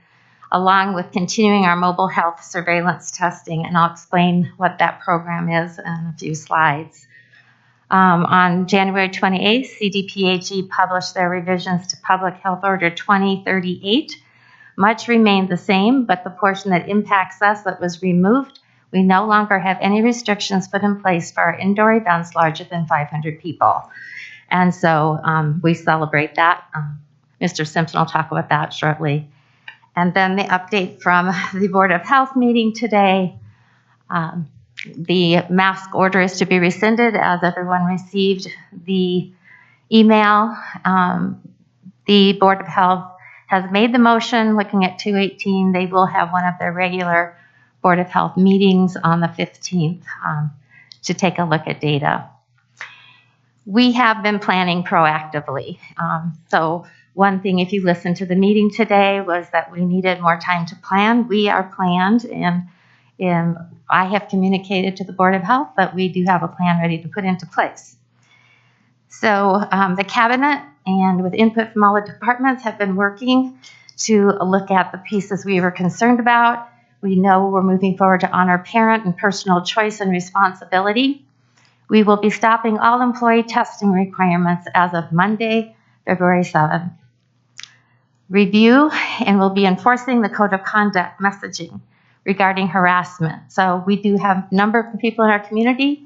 along with continuing our mobile health surveillance testing, and I'll explain what that program is in a few slides. On January 28th, CDPHE published their revisions to Public Health Order 2038. Much remained the same, but the portion that impacts us that was removed, we no longer have any restrictions put in place for our indoor events larger than 500 people. And so we celebrate that. Mr. Simpson will talk about that shortly. And then the update from the Board of Health meeting today. The mask order is to be rescinded as everyone received the email. The Board of Health has made the motion looking at 218. They will have one of their regular Board of Health meetings on the 15th to take a look at data. We have been planning proactively. So one thing, if you listened to the meeting today, was that we needed more time to plan. We are planned, and I have communicated to the Board of Health that we do have a plan ready to put into place. So the cabinet and with input from all the departments have been working to look at the pieces we were concerned about. We know we're moving forward to honor parent and personal choice and responsibility. We will be stopping all employee testing requirements as of Monday, February 7th. Review and we'll be enforcing the code of conduct messaging regarding harassment. So we do have a number of people in our community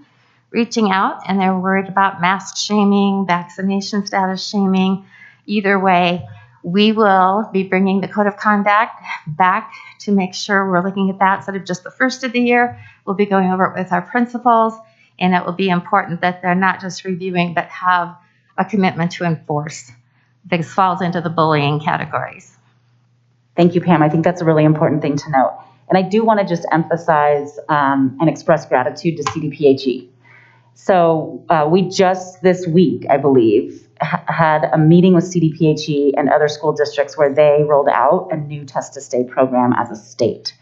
reaching out, and they're worried about mask shaming, vaccination status shaming. Either way, we will be bringing the code of conduct back to make sure we're looking at that instead of just the first of the year. We'll be going over it with our principals, and it will be important that they're not just reviewing, but have a commitment to enforce. This falls into the bullying categories. Thank you, Pam. I think that's a really important thing to note. And I do want to just emphasize and express gratitude to CDPHE. So we just this week, I believe, had a meeting with CDPHE and other school districts where they rolled out a new Test to Stay program as a state.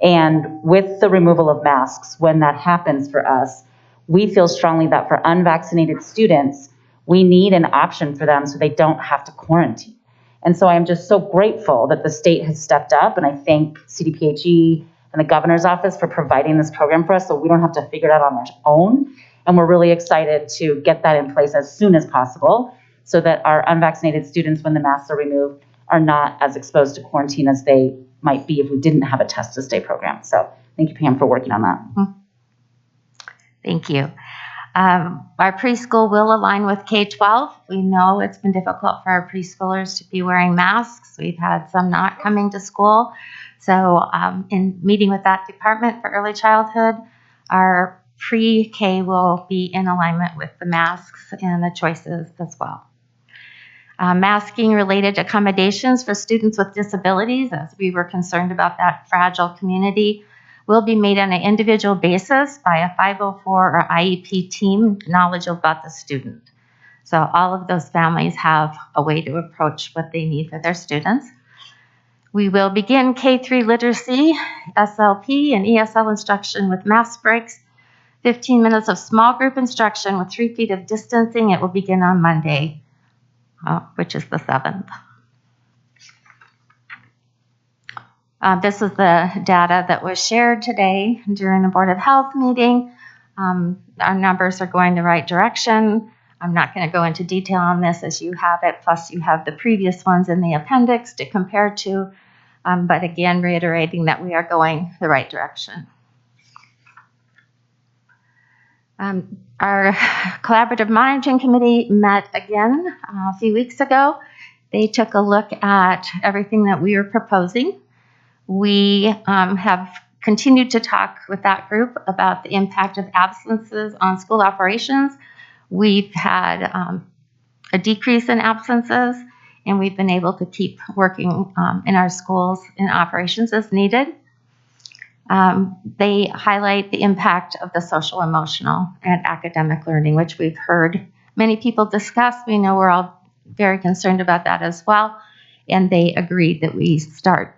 And with the removal of masks, when that happens for us, we feel strongly that for unvaccinated students, we need an option for them so they don't have to quarantine. And so I'm just so grateful that the state has stepped up, and I thank CDPHE and the governor's office for providing this program for us so we don't have to figure it out on our own. And we're really excited to get that in place as soon as possible so that our unvaccinated students, when the masks are removed, are not as exposed to quarantine as they might be if we didn't have a Test to Stay program. So thank you, Pam, for working on that. Thank you. Our preschool will align with K-12. We know it's been difficult for our preschoolers to be wearing masks. We've had some not coming to school. So in meeting with that department for early childhood, our pre-K will be in alignment with the masks and the choices as well. Masking related accommodations for students with disabilities, as we were concerned about that fragile community, will be made on an individual basis by a 504 or IEP team knowledgeable about the student. So all of those families have a way to approach what they need for their students. We will begin K-3 literacy, SLP, and ESL instruction with mask breaks, 15 minutes of small group instruction with 3 feet of distancing. It will begin on Monday, which is the 7th. This is the data that was shared today during the Board of Health meeting. Our numbers are going the right direction. I'm not going to go into detail on this as you have it, plus you have the previous ones in the appendix to compare to, but again, reiterating that we are going the right direction. Our collaborative monitoring committee met again a few weeks ago. They took a look at everything that we were proposing. We have continued to talk with that group about the impact of absences on school operations. We've had a decrease in absences, and we've been able to keep working in our schools in operations as needed. They highlight the impact of the social, emotional, and academic learning, which we've heard many people discuss. We know we're all very concerned about that as well, and they agreed that we start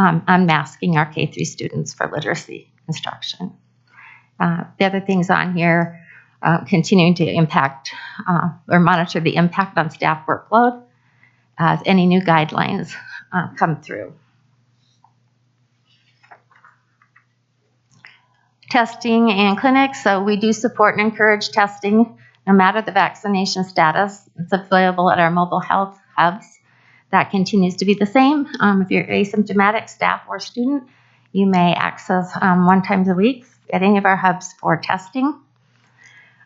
unmasking our K-3 students for literacy instruction. The other things on here, continuing to impact or monitor the impact on staff workload as any new guidelines come through. testing and clinics. So we do support and encourage testing no matter the vaccination status. It's available at our mobile health hubs. That continues to be the same. If you're asymptomatic staff or student, you may access 1 time a week at any of our hubs for testing.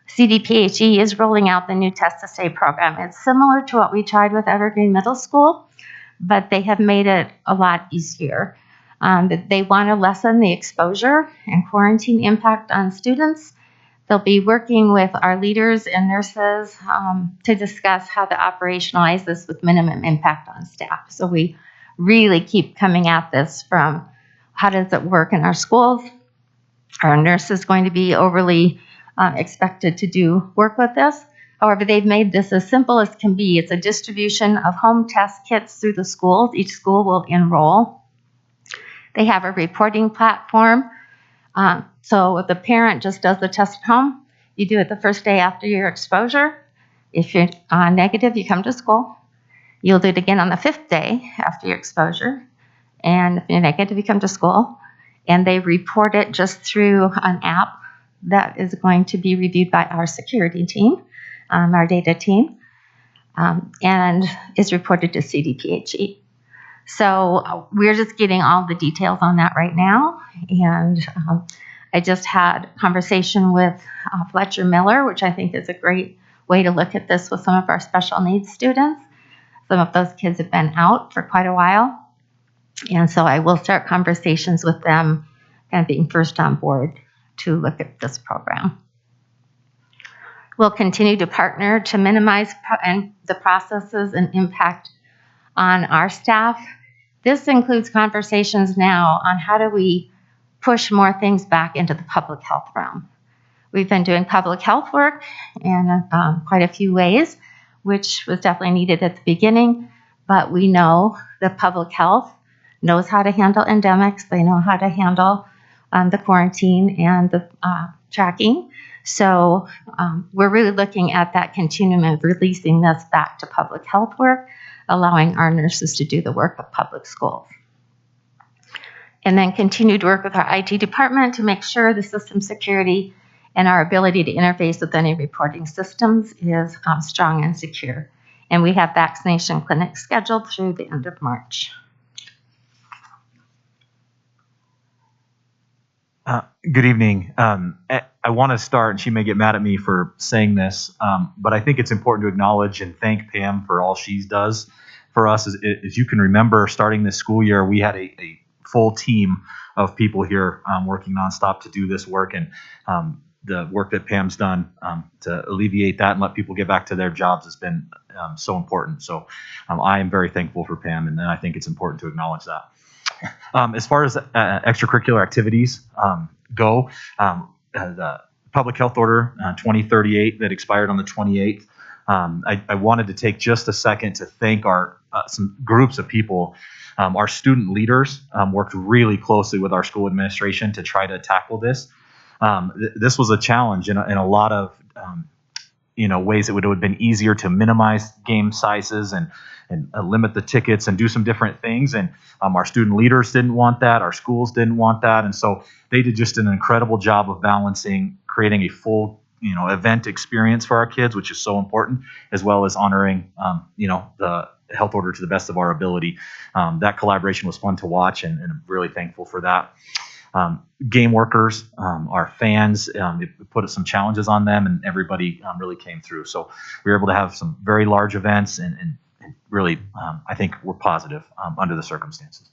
CDPHE is rolling out the new Test to Stay program. It's similar to what we tried with Evergreen Middle School, but they have made it a lot easier. They want to lessen the exposure and quarantine impact on students. They'll be working with our leaders and nurses to discuss how to operationalize this with minimum impact on staff. So we really keep coming at this from how does it work in our schools? Are nurses going to be overly expected to do work with this? However, they've made this as simple as can be. It's a distribution of home test kits through the schools. Each school will enroll. They have a reporting platform. So if the parent just does the test at home, you do it the first day after your exposure. If you're negative, you come to school. You'll do it again on the 5th day after your exposure. And if you're negative, you come to school. And they report it just through an app that is going to be reviewed by our security team, our data team, and is reported to CDPHE. So we're just getting all the details on that right now. And I just had a conversation with Fletcher Miller, which I think is a great way to look at this with some of our special needs students. Some of those kids have been out for quite a while. And so I will start conversations with them kind of being first on board to look at this program. We'll continue to partner to minimize the processes and impact on our staff. This includes conversations now on how do we push more things back into the public health realm. We've been doing public health work in quite a few ways, which was definitely needed at the beginning, but we know that public health knows how to handle endemics. They know how to handle the quarantine and the tracking. So we're really looking at that continuum of releasing this back to public health work, allowing our nurses to do the work of public schools. And then continue to work with our IT department to make sure the system security and our ability to interface with any reporting systems is strong and secure. And we have vaccination clinics scheduled through the end of March. Good evening. I want to start, and she may get mad at me for saying this, but I think it's important to acknowledge and thank Pam for all she does for us. As you can remember, starting this school year, we had a full team of people here working nonstop to do this work, and the work that Pam's done to alleviate that and let people get back to their jobs has been so important. So I am very thankful for Pam, and I think it's important to acknowledge that. As far as extracurricular activities go, the Public Health Order 2038 that expired on the 28th, I wanted to take just a second to thank our some groups of people. Our student leaders worked really closely with our school administration to try to tackle this. This was a challenge in a lot of ways. It would have been easier to minimize game sizes and limit the tickets and do some different things. And our student leaders didn't want that. Our schools didn't want that. And so they did just an incredible job of balancing, creating a full, event experience for our kids, which is so important, as well as honoring, the health order to the best of our ability. That collaboration was fun to watch, and I'm really thankful for that. Game workers, our fans, it put some challenges on them, and everybody really came through. So we were able to have some very large events, and really, I think we're positive under the circumstances.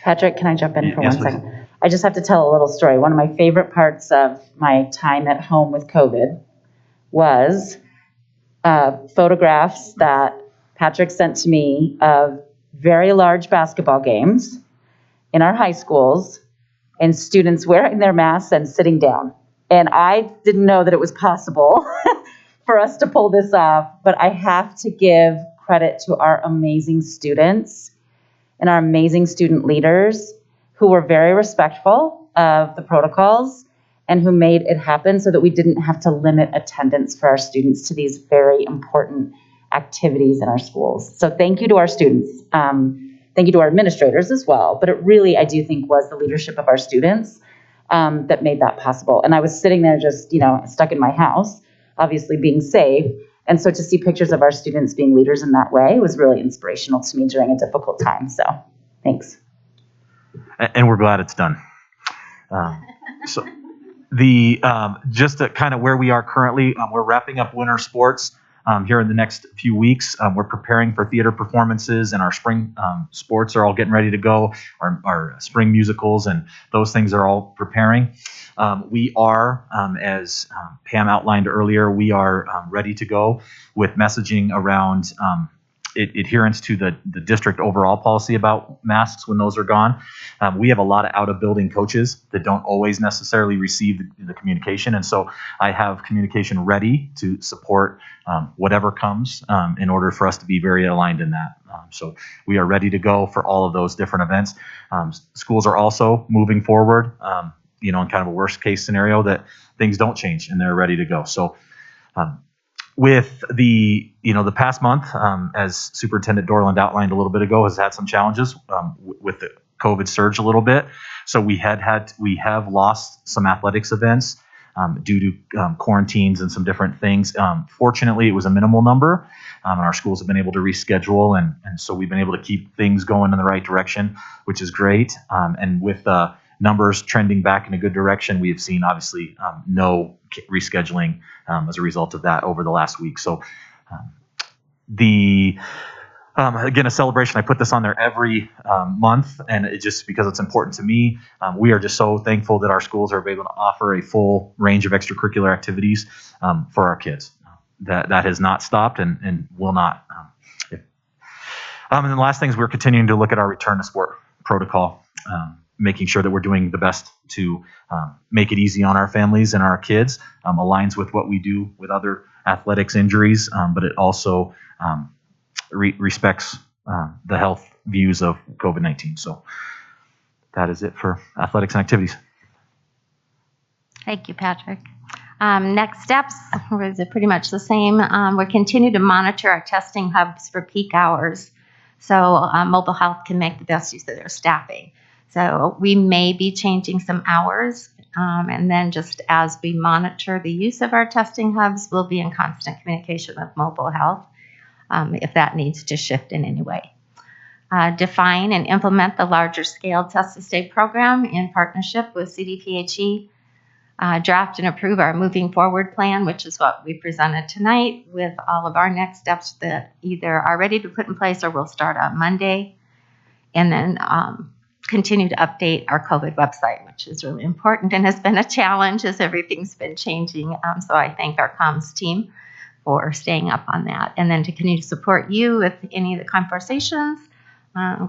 Patrick, can I jump in for Yes, 1 please. second? I just have to tell a little story. One of my favorite parts of my time at home with COVID was photographs that Patrick sent to me of very large basketball games in our high schools and students wearing their masks and sitting down. And I didn't know that it was possible for us to pull this off, but I have to give credit to our amazing students and our amazing student leaders who were very respectful of the protocols and who made it happen so that we didn't have to limit attendance for our students to these very important activities in our schools. So thank you to our students. Thank you to our administrators as well. But it really, I do think, was the leadership of our students that made that possible. And I was sitting there just, stuck in my house, obviously being safe. And so to see pictures of our students being leaders in that way was really inspirational to me during a difficult time. So thanks. And we're glad it's done. So just to kind of where we are currently, we're wrapping up winter sports here in the next few weeks. We're preparing for theater performances, and our spring sports are all getting ready to go. Our spring musicals and those things are all preparing. We are, as Pam outlined earlier, we are ready to go with messaging around adherence to the district overall policy about masks when those are gone. We have a lot of out-of-building coaches that don't always necessarily receive the communication, and so I have communication ready to support whatever comes in order for us to be very aligned in that. So we are ready to go for all of those different events. Schools are also moving forward, in kind of a worst-case scenario that things don't change and they're ready to go. So with the past month, as Superintendent Dorland outlined a little bit ago, has had some challenges with the COVID surge a little bit. So we have lost some athletics events due to quarantines and some different things. Fortunately, it was a minimal number, and our schools have been able to reschedule, and so we've been able to keep things going in the right direction, which is great. And with numbers trending back in a good direction, we have seen obviously no rescheduling as a result of that over the last week. So again, a celebration. I put this on there every month, and it just because it's important to me. We are just so thankful that our schools are able to offer a full range of extracurricular activities for our kids. That has not stopped and will not. And then the last thing is we're continuing to look at our return to sport protocol, making sure that we're doing the best to make it easy on our families and our kids, aligns with what we do with other athletics injuries, but it also respects the health views of COVID-19. So that is it for athletics and activities. Thank you, Patrick. Next steps is pretty much the same. We continue to monitor our testing hubs for peak hours, so mobile health can make the best use of their staffing. So we may be changing some hours, and then just as we monitor the use of our testing hubs, we'll be in constant communication with mobile health if that needs to shift in any way. Define and implement the larger scale Test to Stay program in partnership with CDPHE. Draft and approve our moving forward plan, which is what we presented tonight, with all of our next steps that either are ready to put in place or will start on Monday. And then continue to update our COVID website, which is really important and has been a challenge as everything's been changing. So I thank our comms team for staying up on that. And then to continue to support you with any of the conversations,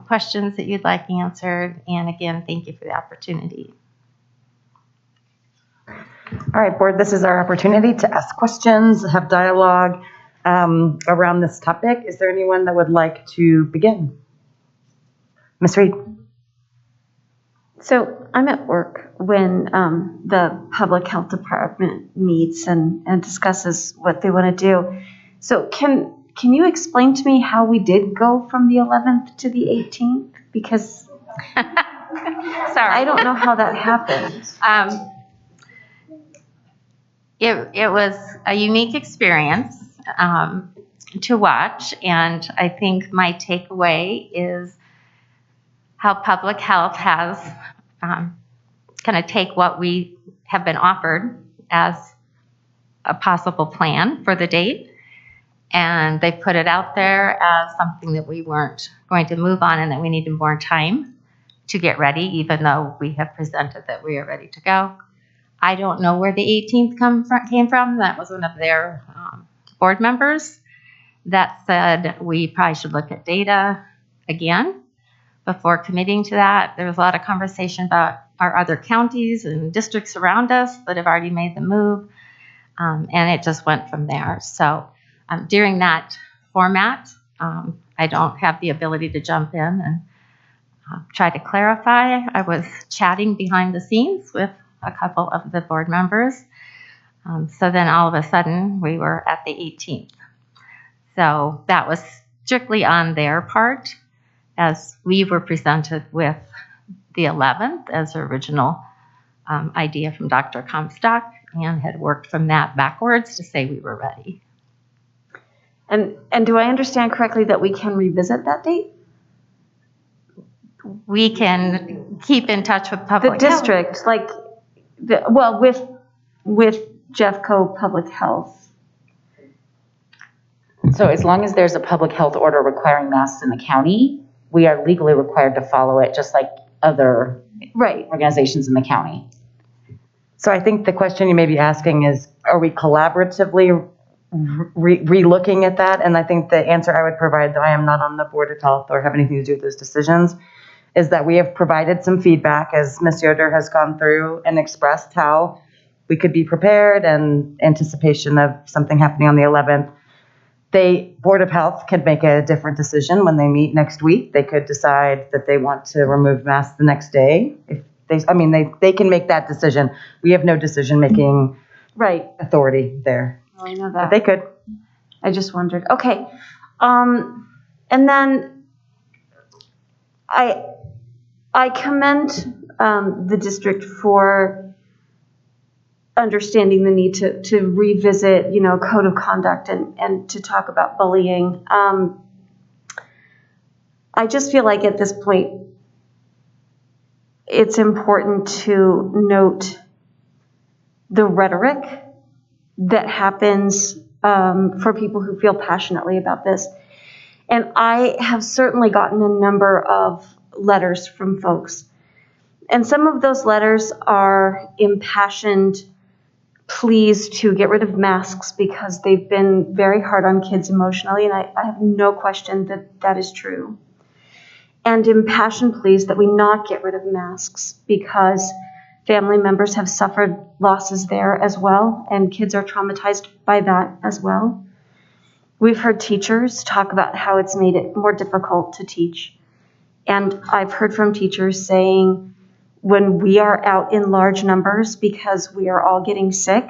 questions that you'd like answered. And again, thank you for the opportunity. All right, board, this is our opportunity to ask questions, have dialogue around this topic. Is there anyone that would like to begin? Ms. Reed. So I'm at work when the public health department meets and discusses what they want to do. So can you explain to me how we did go from the 11th to the 18th? Because sorry, I don't know how that happened. It was a unique experience to watch, and I think my takeaway is how public health has kind of take what we have been offered as a possible plan for the date, and they put it out there as something that we weren't going to move on and that we needed more time to get ready, even though we have presented that we are ready to go. I don't know where the 18th came from. That was one of their board members that said we probably should look at data again before committing to that. There was a lot of conversation about our other counties and districts around us that have already made the move, and it just went from there. So during that format, I don't have the ability to jump in and try to clarify. I was chatting behind the scenes with a couple of the board members. So then all of a sudden we were at the 18th. So that was strictly on their part, as we were presented with the 11th as original idea from Dr. Comstock and had worked from that backwards to say we were ready. And do I understand correctly that we can revisit that date? We can keep in touch with The public health. district, like, with Jeffco Public Health. So as long as there's a public health order requiring masks in the county, we are legally required to follow it, just like other organizations in the county. So I think the question you may be asking is, are we collaboratively re-looking at that? And I think the answer I would provide, though I am not on the Board of Health or have anything to do with those decisions, is that we have provided some feedback as Ms. Yoder has gone through and expressed how we could be prepared and anticipation of something happening on the 11th. The Board of Health could make a different decision when they meet next week. They could decide that they want to remove masks the next day. If they can make that decision. We have no decision-making authority there. Oh, I know that. But they could. I just wondered. Okay. And then I commend the district for understanding the need to revisit, code of conduct and to talk about bullying. I just feel like at this point, it's important to note the rhetoric that happens for people who feel passionately about this. And I have certainly gotten a number of letters from folks. And some of those letters are impassioned pleas to get rid of masks because they've been very hard on kids emotionally. And I have no question that that is true. And impassioned pleas that we not get rid of masks because family members have suffered losses there as well, and kids are traumatized by that as well. We've heard teachers talk about how it's made it more difficult to teach. And I've heard from teachers saying when we are out in large numbers because we are all getting sick,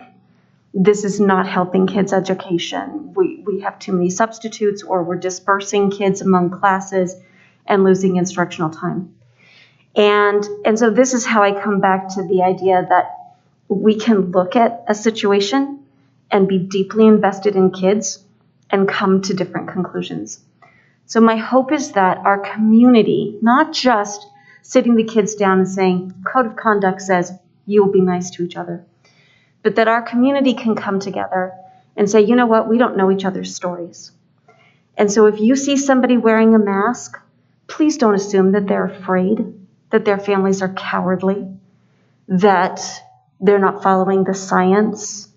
this is not helping kids' education. We have too many substitutes, or we're dispersing kids among classes and losing instructional time. And so this is how I come back to the idea that we can look at a situation and be deeply invested in kids and come to different conclusions. So my hope is that our community, not just sitting the kids down and saying, code of conduct says you will be nice to each other, but that our community can come together and say, you know what, we don't know each other's stories. And so if you see somebody wearing a mask, please don't assume that they're afraid, that their families are cowardly, that they're not following the science,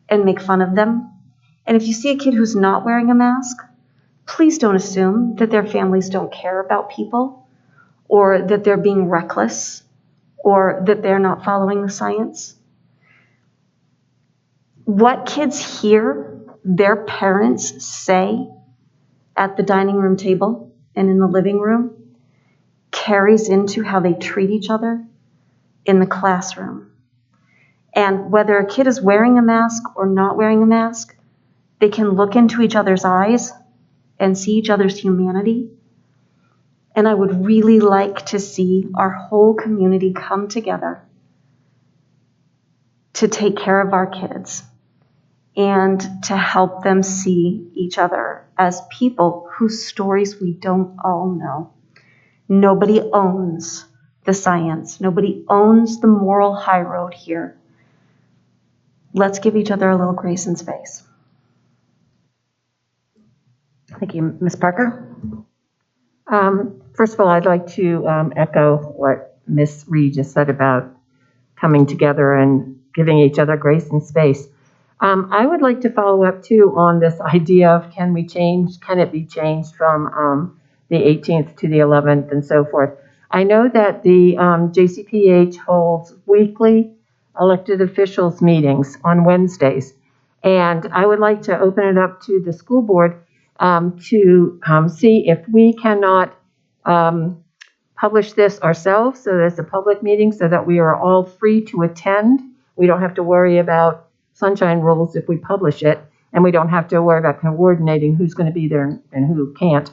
and make fun of them. And if you see a kid who's not wearing a mask, please don't assume that their families don't care about people, or that they're being reckless, or that they're not following the science. What kids hear their parents say at the dining room table and in the living room carries into how they treat each other in the classroom. And whether a kid is wearing a mask or not wearing a mask, they can look into each other's eyes and see each other's humanity. And I would really like to see our whole community come together to take care of our kids and to help them see each other as people whose stories we don't all know. Nobody owns the science. Nobody owns the moral high road here. Let's give each other a little grace and space. Thank you. Ms. Parker? First of all, I'd like to echo what Ms. Reed just said about coming together and giving each other grace and space. I would like to follow up too on this idea of can it be changed from the 18th to the 11th and so forth. I know that the JCPH holds weekly elected officials meetings on Wednesdays, and I would like to open it up to the school board to see if we cannot publish this ourselves so that it's a public meeting so that we are all free to attend. We don't have to worry about sunshine rules if we publish it, and we don't have to worry about coordinating who's going to be there and who can't.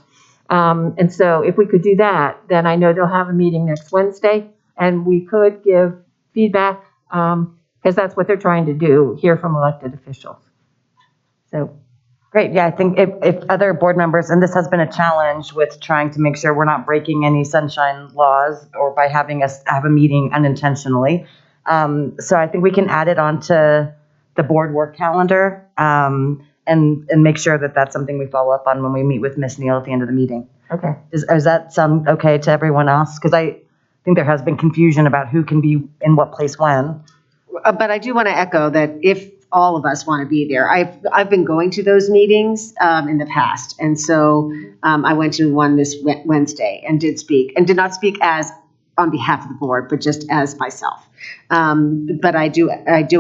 And so if we could do that, then I know they'll have a meeting next Wednesday, and we could give feedback, because that's what they're trying to do, hear from elected officials. So. Great. Yeah, I think if other board members, and this has been a challenge with trying to make sure we're not breaking any sunshine laws or by having us have a meeting unintentionally. So I think we can add it onto the board work calendar and make sure that that's something we follow up on when we meet with Ms. Neal at the end of the meeting. Okay. Does that sound okay to everyone else? Because I think there has been confusion about who can be in what place when. But I do want to echo that if all of us want to be there. I've been going to those meetings in the past, and so I went to one this Wednesday and did not speak as on behalf of the board, but just as myself. But I do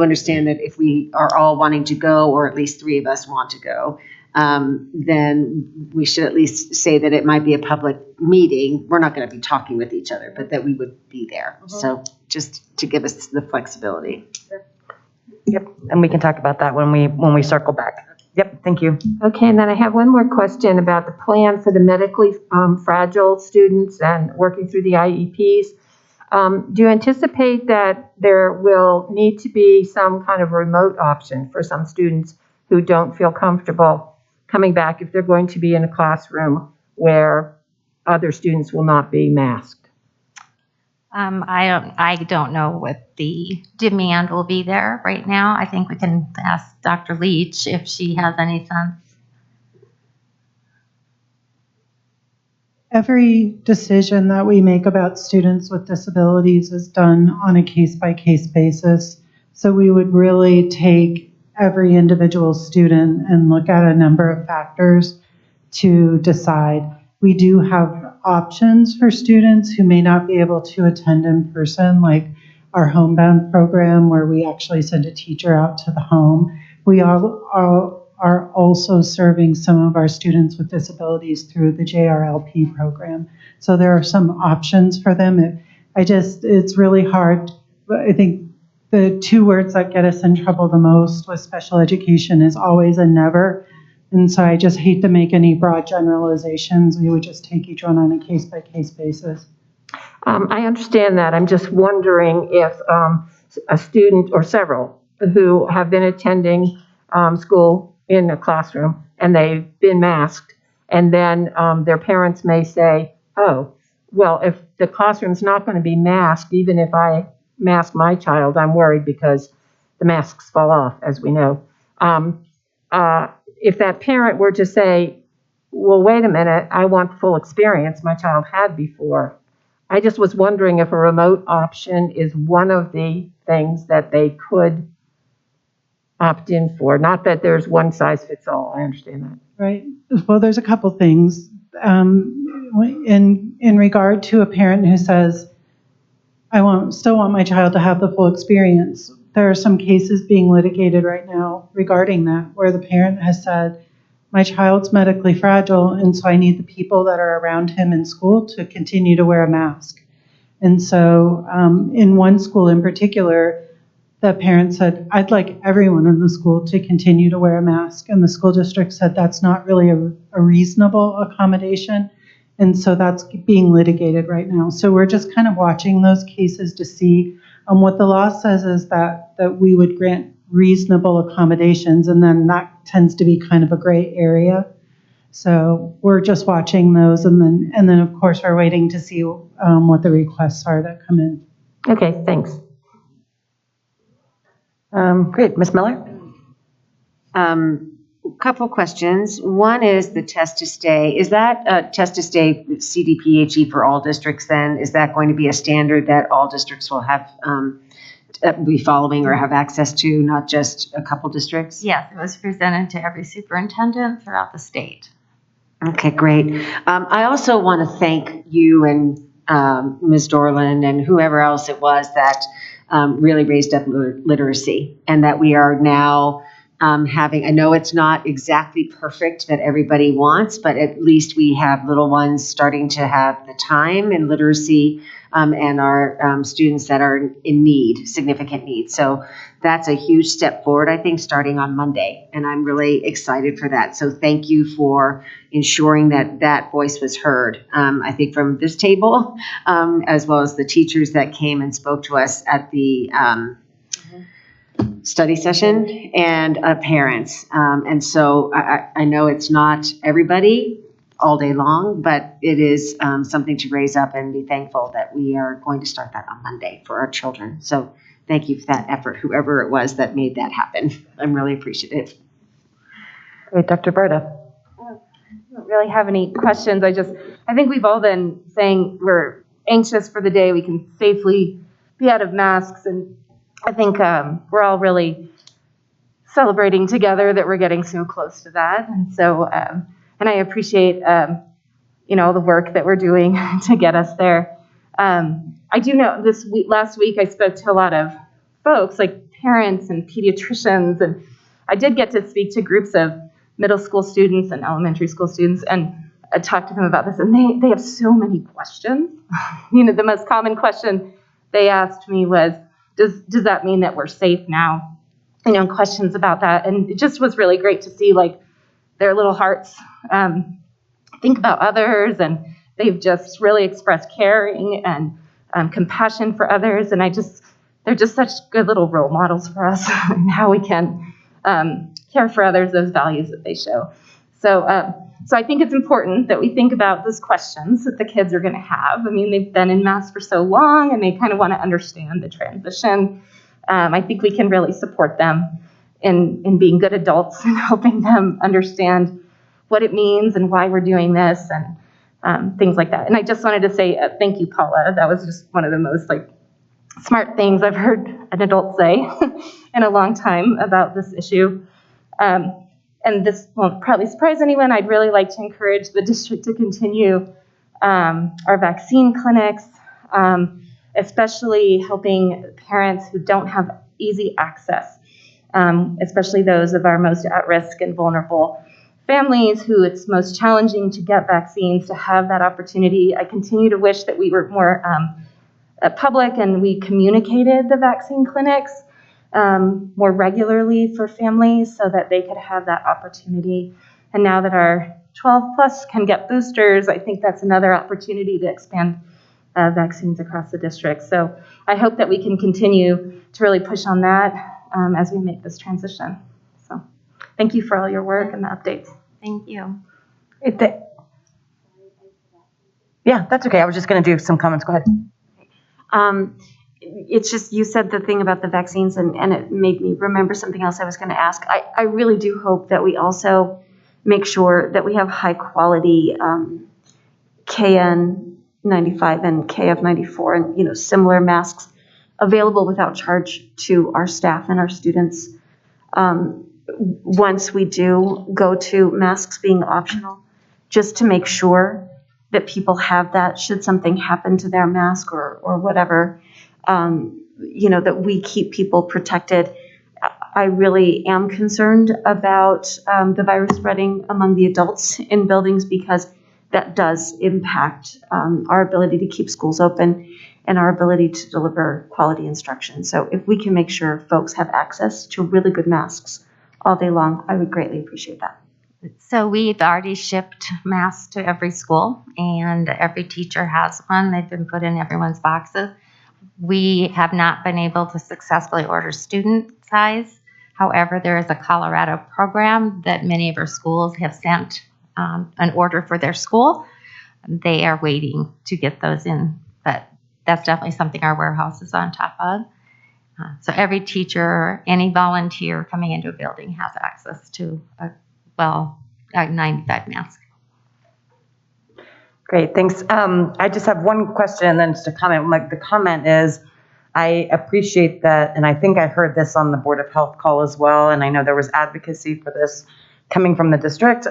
understand that if we are all wanting to go, or at least 3 of us want to go, then we should at least say that it might be a public meeting. We're not going to be talking with each other, but that we would be there. Mm-hmm. So just to give us the flexibility. Yep, and we can talk about that when we circle back. Yep, thank you. Okay, and then I have one more question about the plan for the medically fragile students and working through the IEPs. Do you anticipate that there will need to be some kind of remote option for some students who don't feel comfortable coming back if they're going to be in a classroom where other students will not be masked? I don't know what the demand will be there right now. I think we can ask Dr. Leach if she has any sense. Every decision that we make about students with disabilities is done on a case-by-case basis. So we would really take every individual student and look at a number of factors to decide. We do have options for students who may not be able to attend in person, like our homebound program where we actually send a teacher out to the home. We are also serving some of our students with disabilities through the JRLP program. So there are some options for them. It's really hard. I think the 2 words that get us in trouble the most with special education is always and never. And so I just hate to make any broad generalizations. We would just take each one on a case-by-case basis. I understand that. I'm just wondering if a student or several who have been attending school in a classroom and they've been masked, and then their parents may say, oh, well, if the classroom's not going to be masked, even if I mask my child, I'm worried because the masks fall off, as we know. If that parent were to say, well, wait a minute, I want full experience my child had before. I just was wondering if a remote option is one of the things that they could opt in for. Not that there's one size fits all. I understand that. Right. Well, there's a couple things. In regard to a parent who says, I still want my child to have the full experience, there are some cases being litigated right now regarding that, where the parent has said, my child's medically fragile, and so I need the people that are around him in school to continue to wear a mask. And so in one school in particular, the parent said, I'd like everyone in the school to continue to wear a mask. And the school district said that's not really a reasonable accommodation. And so that's being litigated right now. So we're just kind of watching those cases to see. What the law says is that we would grant reasonable accommodations, and then that tends to be kind of a gray area. So we're just watching those, and then of course we're waiting to see what the requests are that come in. Okay, thanks. Great, Ms. Miller? Couple questions. One is the test to stay. Is that test to stay CDPHE for all districts then? Is that going to be a standard that all districts will have be following or have access to, not just a couple districts? Yes, it was presented to every superintendent throughout the state. Okay, great. I also want to thank you and Ms. Dorland and whoever else it was that really raised up literacy, and that we are now I know it's not exactly perfect that everybody wants, but at least we have little ones starting to have the time and literacy, and our students that are in need, significant need. So that's a huge step forward, I think, starting on Monday, and I'm really excited for that. So thank you for ensuring that that voice was heard, I think from this table, as well as the teachers that came and spoke to us at the study session, and parents. And so I know it's not everybody all day long, but it is something to raise up and be thankful that we are going to start that on Monday for our children. So thank you for that effort, whoever it was that made that happen. I'm really appreciative. Great, Dr. Berta. I don't really have any questions. I think we've all been saying we're anxious for the day we can safely be out of masks, and I think we're all really celebrating together that we're getting so close to that. And so, and I appreciate, all the work that we're doing to get us there. I do know last week I spoke to a lot of folks, like parents and pediatricians, and I did get to speak to groups of middle school students and elementary school students, and I talked to them about this, and they have so many questions. The most common question they asked me was, does that mean that we're safe now? Questions about that. And it just was really great to see like their little hearts think about others, and they've just really expressed caring and compassion for others. And they're just such good little role models for us and how we can care for others, those values that they show. So I think it's important that we think about those questions that the kids are going to have. I mean, they've been in masks for so long, and they kind of want to understand the transition. I think we can really support them in being good adults and helping them understand what it means and why we're doing this, and things like that. And I just wanted to say thank you, Paula. That was just one of the most smart things I've heard an adult say in a long time about this issue. And this won't probably surprise anyone. I'd really like to encourage the district to continue our vaccine clinics, especially helping parents who don't have easy access, especially those of our most at-risk and vulnerable families who it's most challenging to get vaccines, to have that opportunity. I continue to wish that we were more public and we communicated the vaccine clinics more regularly for families so that they could have that opportunity. And now that our 12 plus can get boosters, I think that's another opportunity to expand vaccines across the district. So I hope that we can continue to really push on that as we make this transition. So thank you for all your work and the updates. Thank you. Yeah, that's okay. I was just going to do some comments. Go ahead. It's just, you said the thing about the vaccines, and it made me remember something else I was going to ask. I really do hope that we also make sure that we have high quality KN95 and KF94 and similar masks available without charge to our staff and our students. Once we do go to masks being optional, just to make sure that people have that should something happen to their mask or whatever, that we keep people protected. I really am concerned about the virus spreading among the adults in buildings, because that does impact our ability to keep schools open and our ability to deliver quality instruction. So if we can make sure folks have access to really good masks all day long, I would greatly appreciate that. So we've already shipped masks to every school, and every teacher has one. They've been put in everyone's boxes. We have not been able to successfully order student size. However, there is a Colorado program that many of our schools have sent an order for their school. They are waiting to get those in, but that's definitely something our warehouse is on top of. So every teacher, any volunteer coming into a building has access to a 95 mask. Great, thanks. I just have one question and then just a comment. The comment is, I appreciate that, and I think I heard this on the Board of Health call as well, and I know there was advocacy for this coming from the district.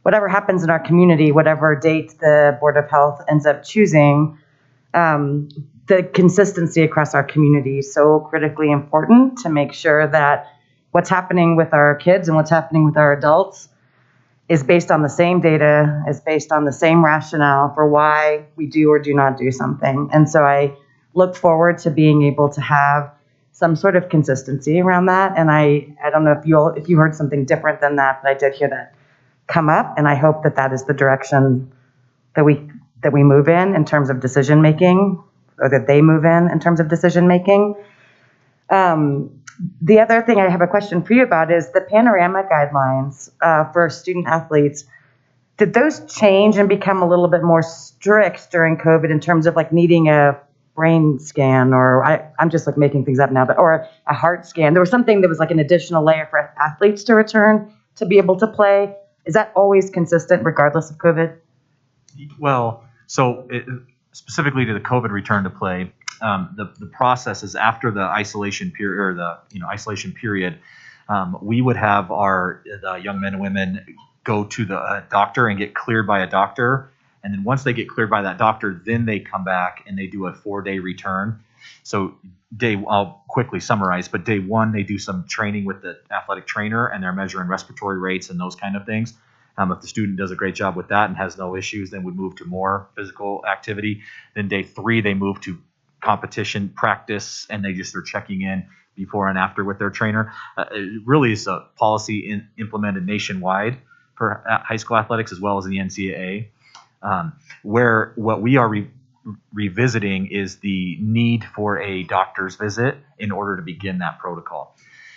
Whatever happens in our community, whatever date the Board of Health ends up choosing, the consistency across our community is so critically important to make sure that what's happening with our kids and what's happening with our adults is based on the same data, is based on the same rationale for why we do or do not do something. And so I look forward to being able to have some sort of consistency around that. And I don't know if you heard something different than that, but I did hear that come up, and I hope that that is the direction that we move in terms of decision making, or that they move in terms of decision making. The other thing I have a question for you about is the panorama guidelines for student athletes. Did those change and become a little bit more strict during COVID in terms of like needing a brain scan, or I'm just like making things up now, or a heart scan? There was something that was like an additional layer for athletes to return to be able to play. Is that always consistent regardless of COVID? Well, specifically to the COVID return to play, the process is after the isolation period, or the isolation period, we would have the young men and women go to the doctor and get cleared by a doctor, and then once they get cleared by that doctor, then they come back and they do a 4-day return. So I'll quickly summarize, but day one they do some training with the athletic trainer, and they're measuring respiratory rates and those kind of things. If the student does a great job with that and has no issues, then we move to more physical activity. Then day 3 they move to competition practice, and they're checking in before and after with their trainer. It really is a policy implemented nationwide for high school athletics as well as in the NCAA, where what we are revisiting is the need for a doctor's visit in order to begin that protocol.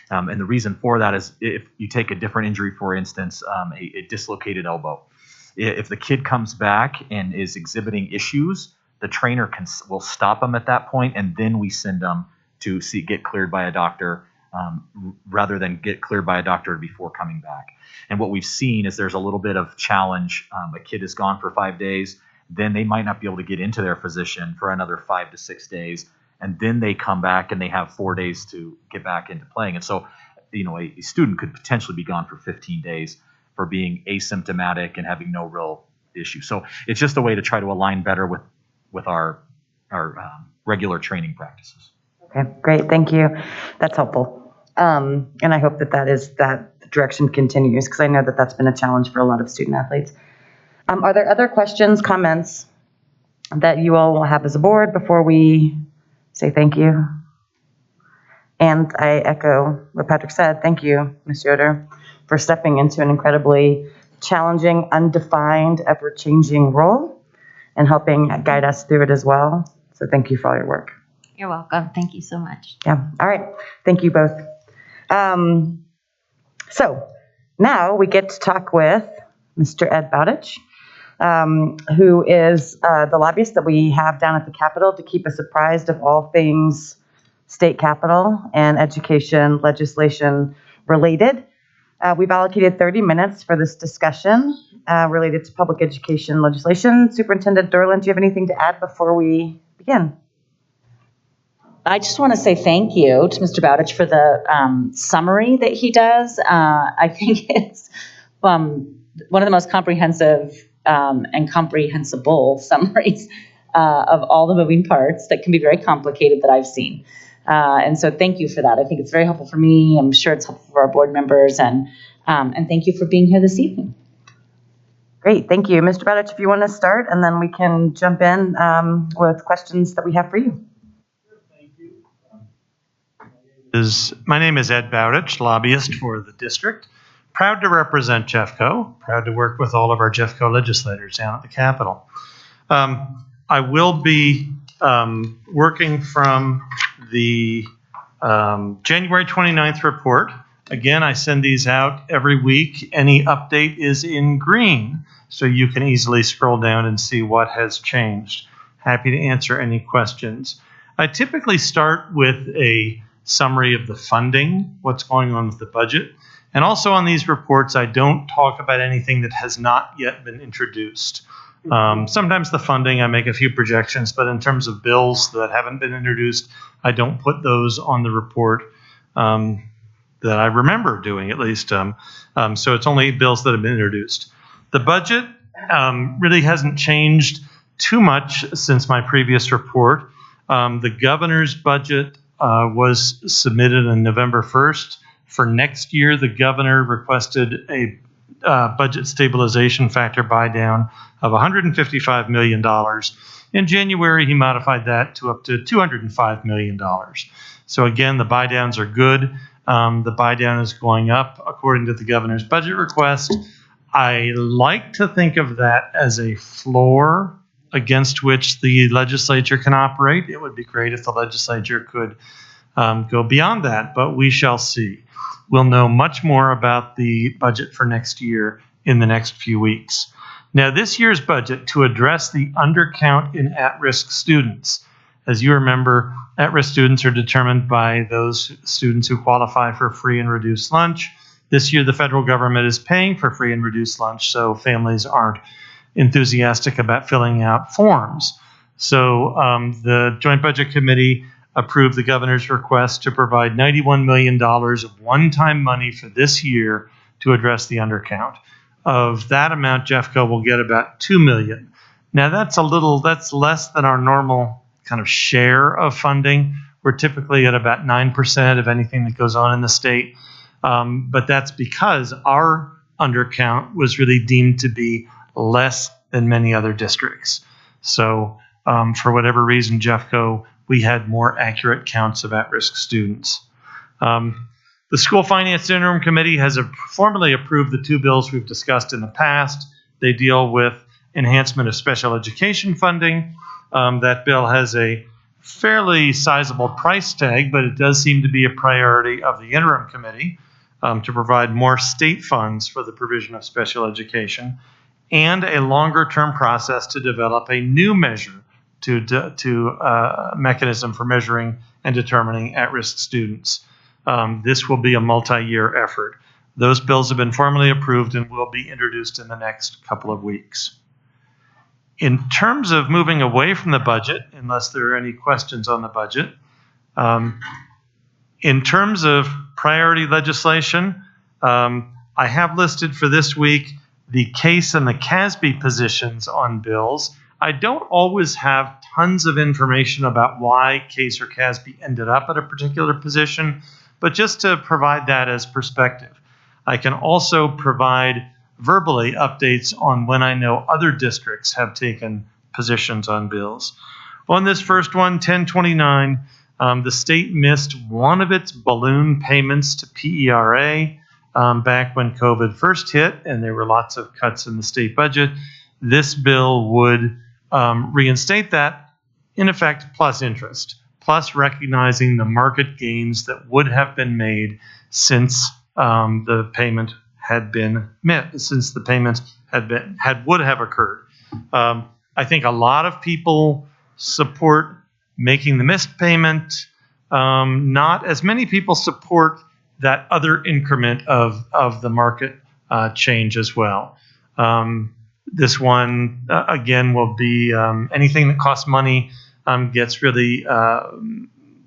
And the reason for that is if you take a different injury, for instance, a dislocated elbow. If the kid comes back and is exhibiting issues, the trainer will stop them at that point, and then we send them to get cleared by a doctor, rather than get cleared by a doctor before coming back. And what we've seen is there's a little bit of challenge. A kid is gone for 5 days, then they might not be able to get into their physician for another 5 to 6 days, and then they come back and they have 4 days to get back into playing. And so, a student could potentially be gone for 15 days for being asymptomatic and having no real issue. So it's just a way to try to align better with our regular training practices. Okay, great, thank you. That's helpful. And I hope that direction continues, because I know that that's been a challenge for a lot of student athletes. Are there other questions, comments that you all will have as a board before we say thank you? And I echo what Patrick said. Thank you, Ms. Yoder, for stepping into an incredibly challenging, undefined, ever-changing role and helping guide us through it as well. So thank you for all your work. You're welcome. Thank you so much. Yeah. All right. Thank you both. So now we get to talk with Mr. Ed Bowditch, who is the lobbyist that we have down at the Capitol to keep us apprised of all things state capitol and education legislation related. We've allocated 30 minutes for this discussion related to public education legislation. Superintendent Dorland, do you have anything to add before we begin? I just want to say thank you to Mr. Bowditch for the summary that he does. I think it's one of the most comprehensive and comprehensible summaries of all the moving parts that can be very complicated that I've seen. And so thank you for that. I think it's very helpful for me. I'm sure it's helpful for our board members, and thank you for being here this evening. Great, thank you. Mr. Bowditch, if you want to start, and then we can jump in with questions that we have for you. My name is Ed Bowditch, lobbyist for the district. Proud to represent Jeffco, proud to work with all of our Jeffco legislators down at the Capitol. I will be working from the January 29th report. Again, I send these out every week. Any update is in green, so you can easily scroll down and see what has changed. Happy to answer any questions. I typically start with a summary of the funding, what's going on with the budget. And also on these reports, I don't talk about anything that has not yet been introduced. Sometimes the funding, I make a few projections, but in terms of bills that haven't been introduced, I don't put those on the report that I remember doing, at least. So it's only bills that have been introduced. The budget really hasn't changed too much since my previous report. The governor's budget was submitted on November 1st For next year, the governor requested a budget stabilization factor buy down of $155 million. In January, he modified that to up to $205 million. So again, the buy downs are good. The buy down is going up according to the governor's budget request. I like to think of that as a floor against which the legislature can operate. It would be great if the legislature could go beyond that, but we shall see. We'll know much more about the budget for next year in the next few weeks. Now, this year's budget to address the undercount in at-risk students. As you remember, at-risk students are determined by those students who qualify for free and reduced lunch. This year, the federal government is paying for free and reduced lunch, so families aren't enthusiastic about filling out forms. So the Joint Budget Committee approved the governor's request to provide $91 million of one-time money for this year to address the undercount. Of that amount, Jeffco will get about $2 million. Now that's less than our normal kind of share of funding. We're typically at about 9% of anything that goes on in the state. But that's because our undercount was really deemed to be less than many other districts. So for whatever reason, Jeffco, we had more accurate counts of at-risk students. The School Finance Interim Committee has formally approved the two bills we've discussed in the past. They deal with enhancement of special education funding. That bill has a fairly sizable price tag, but it does seem to be a priority of the Interim Committee to provide more state funds for the provision of special education, and a longer-term process to develop a new measure to mechanism for measuring and determining at-risk students. This will be a multi-year effort. Those bills have been formally approved and will be introduced in the next couple of weeks. In terms of moving away from the budget, unless there are any questions on the budget, in terms of priority legislation, I have listed for this week the CASE and the CASB positions on bills. I don't always have tons of information about why CASE or CASB ended up at a particular position, but just to provide that as perspective. I can also provide verbally updates on when I know other districts have taken positions on bills. On this first one, 1029, the state missed one of its balloon payments to PERA back when COVID first hit, and there were lots of cuts in the state budget. This bill would reinstate that, in effect, plus interest, plus recognizing the market gains that would have been made since the payment had been met, since the payment would have occurred. I think a lot of people support making the missed payment. Not as many people support that other increment of the market change as well. This one, again, will be anything that costs money gets really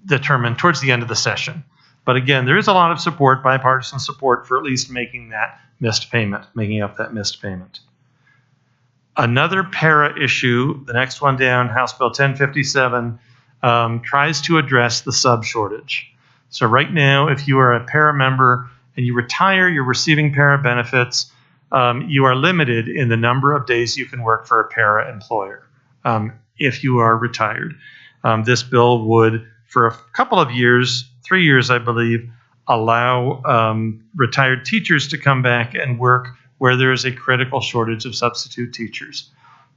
determined towards the end of the session. But again, there is a lot of support, bipartisan support, for at least making that missed payment, making up that missed payment. Another para issue, the next one down, House Bill 1057, tries to address the sub shortage. So right now, if you are a para member and you retire, you're receiving para benefits, you are limited in the number of days you can work for a para employer if you are retired. This bill would, for a couple of years, 3 years, I believe, allow retired teachers to come back and work where there is a critical shortage of substitute teachers.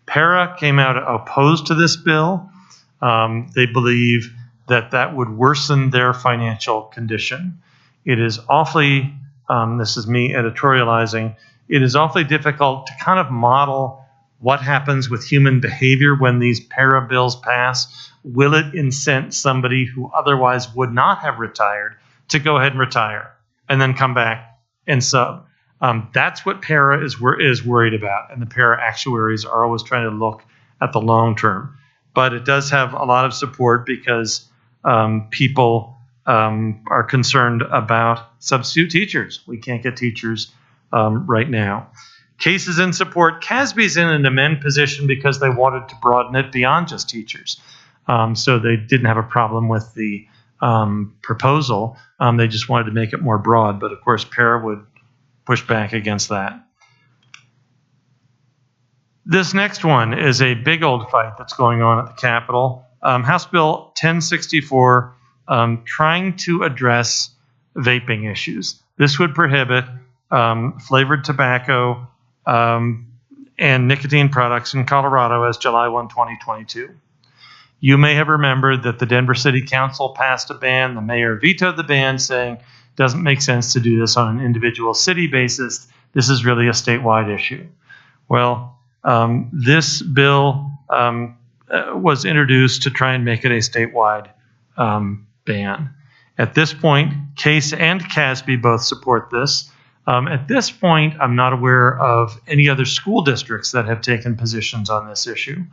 Para came out opposed to this bill. They believe that that would worsen their financial condition. It is awfully, this is me editorializing, it is awfully difficult to kind of model what happens with human behavior when these para bills pass. Will it incent somebody who otherwise would not have retired to go ahead and retire and then come back and sub? That's what para is worried about, and the para actuaries are always trying to look at the long term. But it does have a lot of support because people are concerned about substitute teachers. We can't get teachers right now. CASE is in support. CASB is in an amend position because they wanted to broaden it beyond just teachers. So they didn't have a problem with the proposal. They just wanted to make it more broad, but of course, PARA would push back against that. This next one is a big old fight that's going on at the Capitol. House Bill 1064, trying to address vaping issues. This would prohibit flavored tobacco and nicotine products in Colorado as July 1, 2022. You may have remembered that the Denver City Council passed a ban. The mayor vetoed the ban, saying it doesn't make sense to do this on an individual city basis. This is really a statewide issue. Well, this bill was introduced to try and make it a statewide ban. At this point, Case and CASB both support this. At this point, I'm not aware of any other school districts that have taken positions on this issue.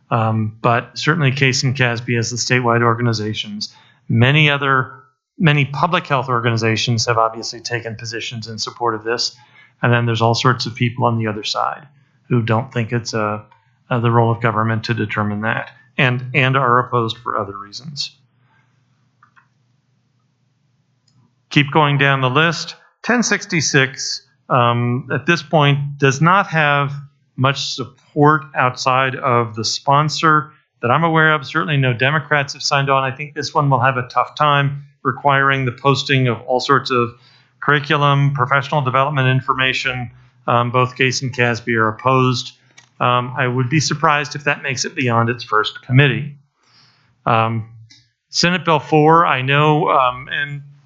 But certainly Case and CASB as the statewide organizations. Many public health organizations have obviously taken positions in support of this. And then there's all sorts of people on the other side who don't think it's the role of government to determine that and are opposed for other reasons. Keep going down the list. 1066 at this point does not have much support outside of the sponsor that I'm aware of. Certainly no Democrats have signed on. I think this one will have a tough time requiring the posting of all sorts of curriculum, professional development information. Both Case and CASB are opposed. I would be surprised if that makes it beyond its first committee. Senate Bill 4, I know,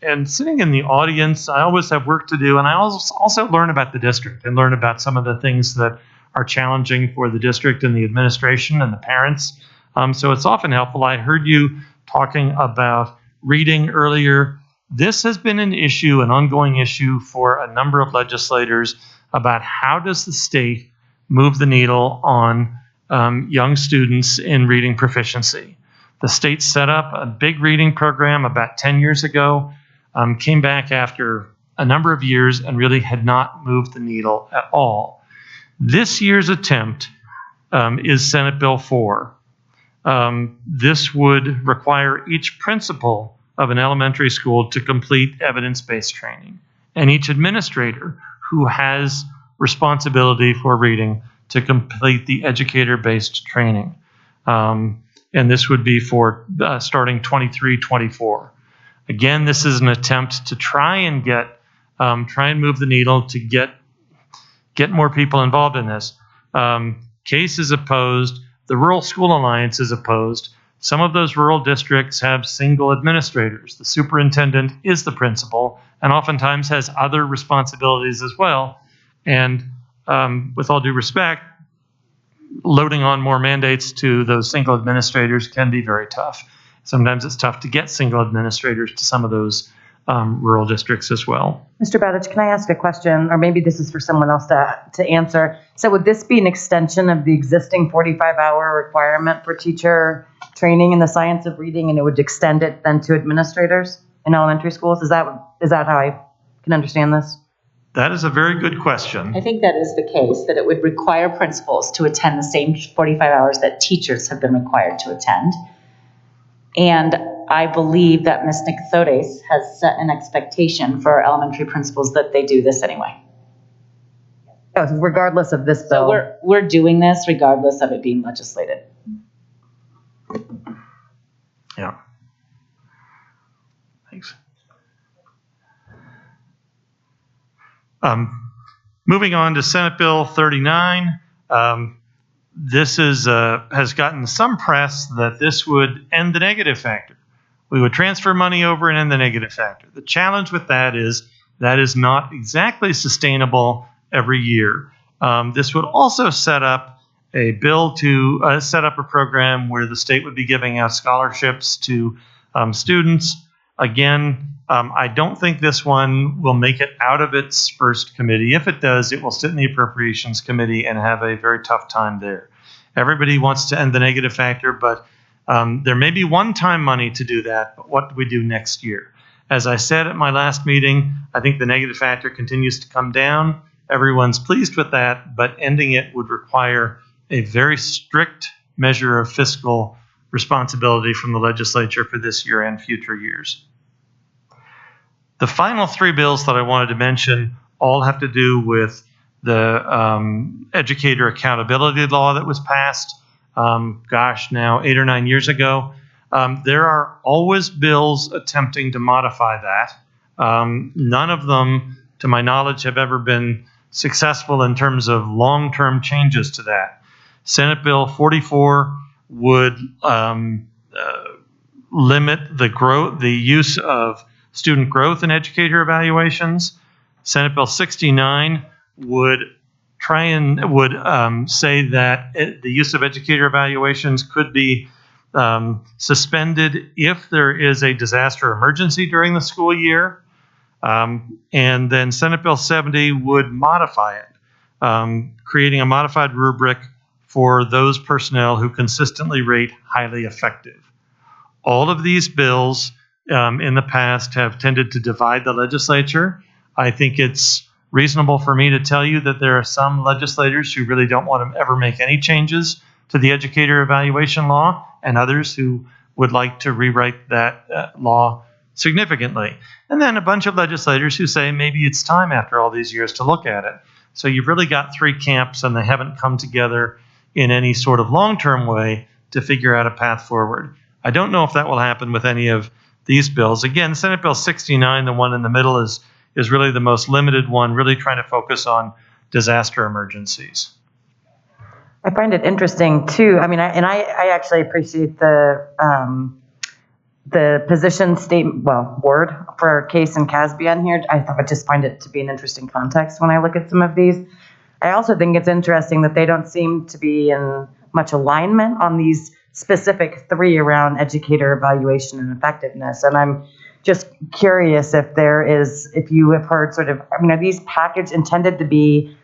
and sitting in the audience, I always have work to do, and I also learn about the district and learn about some of the things that are challenging for the district and the administration and the parents. So it's often helpful. I heard you talking about reading earlier. This has been an issue, an ongoing issue for a number of legislators about how does the state move the needle on young students in reading proficiency. The state set up a big reading program about 10 years ago, came back after a number of years and really had not moved the needle at all. This year's attempt is Senate Bill 4. This would require each principal of an elementary school to complete evidence-based training, and each administrator who has responsibility for reading to complete the educator-based training. And this would be for starting 23-24. Again, this is an attempt to try and move the needle to get more people involved in this. Case is opposed. The Rural School Alliance is opposed. Some of those rural districts have single administrators. The superintendent is the principal and oftentimes has other responsibilities as well. And with all due respect, loading on more mandates to those single administrators can be very tough. Sometimes it's tough to get single administrators to some of those rural districts as well. Mr. Bowditch, can I ask a question, or maybe this is for someone else to answer? So would this be an extension of the existing 45-hour requirement for teacher training in the science of reading, and it would extend it then to administrators in elementary schools? Is that how I can understand this? That is a very good question. I think that is the case, that it would require principals to attend the same 45 hours that teachers have been required to attend. And I believe that Ms. Nicothodes has set an expectation for elementary principals that they do this anyway. Oh, so regardless of this bill. So we're doing this regardless of it being legislated. Yeah. Thanks. Moving on to Senate Bill 39. This has gotten some press that this would end the negative factor. We would transfer money over and end the negative factor. The challenge with that is not exactly sustainable every year. This would also set up a bill to set up a program where the state would be giving out scholarships to students. Again, I don't think this one will make it out of its first committee. If it does, it will sit in the Appropriations Committee and have a very tough time there. Everybody wants to end the negative factor, but there may be one-time money to do that, but what do we do next year? As I said at my last meeting, I think the negative factor continues to come down. Everyone's pleased with that, but ending it would require a very strict measure of fiscal responsibility from the legislature for this year and future years. The final three bills that I wanted to mention all have to do with the educator accountability law that was passed, now 8 or 9 years ago. There are always bills attempting to modify that. None of them, to my knowledge, have ever been successful in terms of long-term changes to that. Senate Bill 44 would limit the use of student growth in educator evaluations. Senate Bill 69 would say that the use of educator evaluations could be suspended if there is a disaster emergency during the school year. And then Senate Bill 70 would modify it, creating a modified rubric for those personnel who consistently rate highly effective. All of these bills in the past have tended to divide the legislature. I think it's reasonable for me to tell you that there are some legislators who really don't want to ever make any changes to the educator evaluation law, and others who would like to rewrite that law significantly. And then a bunch of legislators who say maybe it's time after all these years to look at it. So you've really got three camps, and they haven't come together in any sort of long-term way to figure out a path forward. I don't know if that will happen with any of these bills. Again, Senate Bill 69, the one in the middle, is really the most limited one, really trying to focus on disaster emergencies. I find it interesting too. I mean, I actually appreciate the position statement, word for Case and Casby on here. I just find it to be an interesting context when I look at some of these. I also think it's interesting that they don't seem to be in much alignment on these specific three around educator evaluation and effectiveness. And I'm just curious if you have heard are these packaged intended to be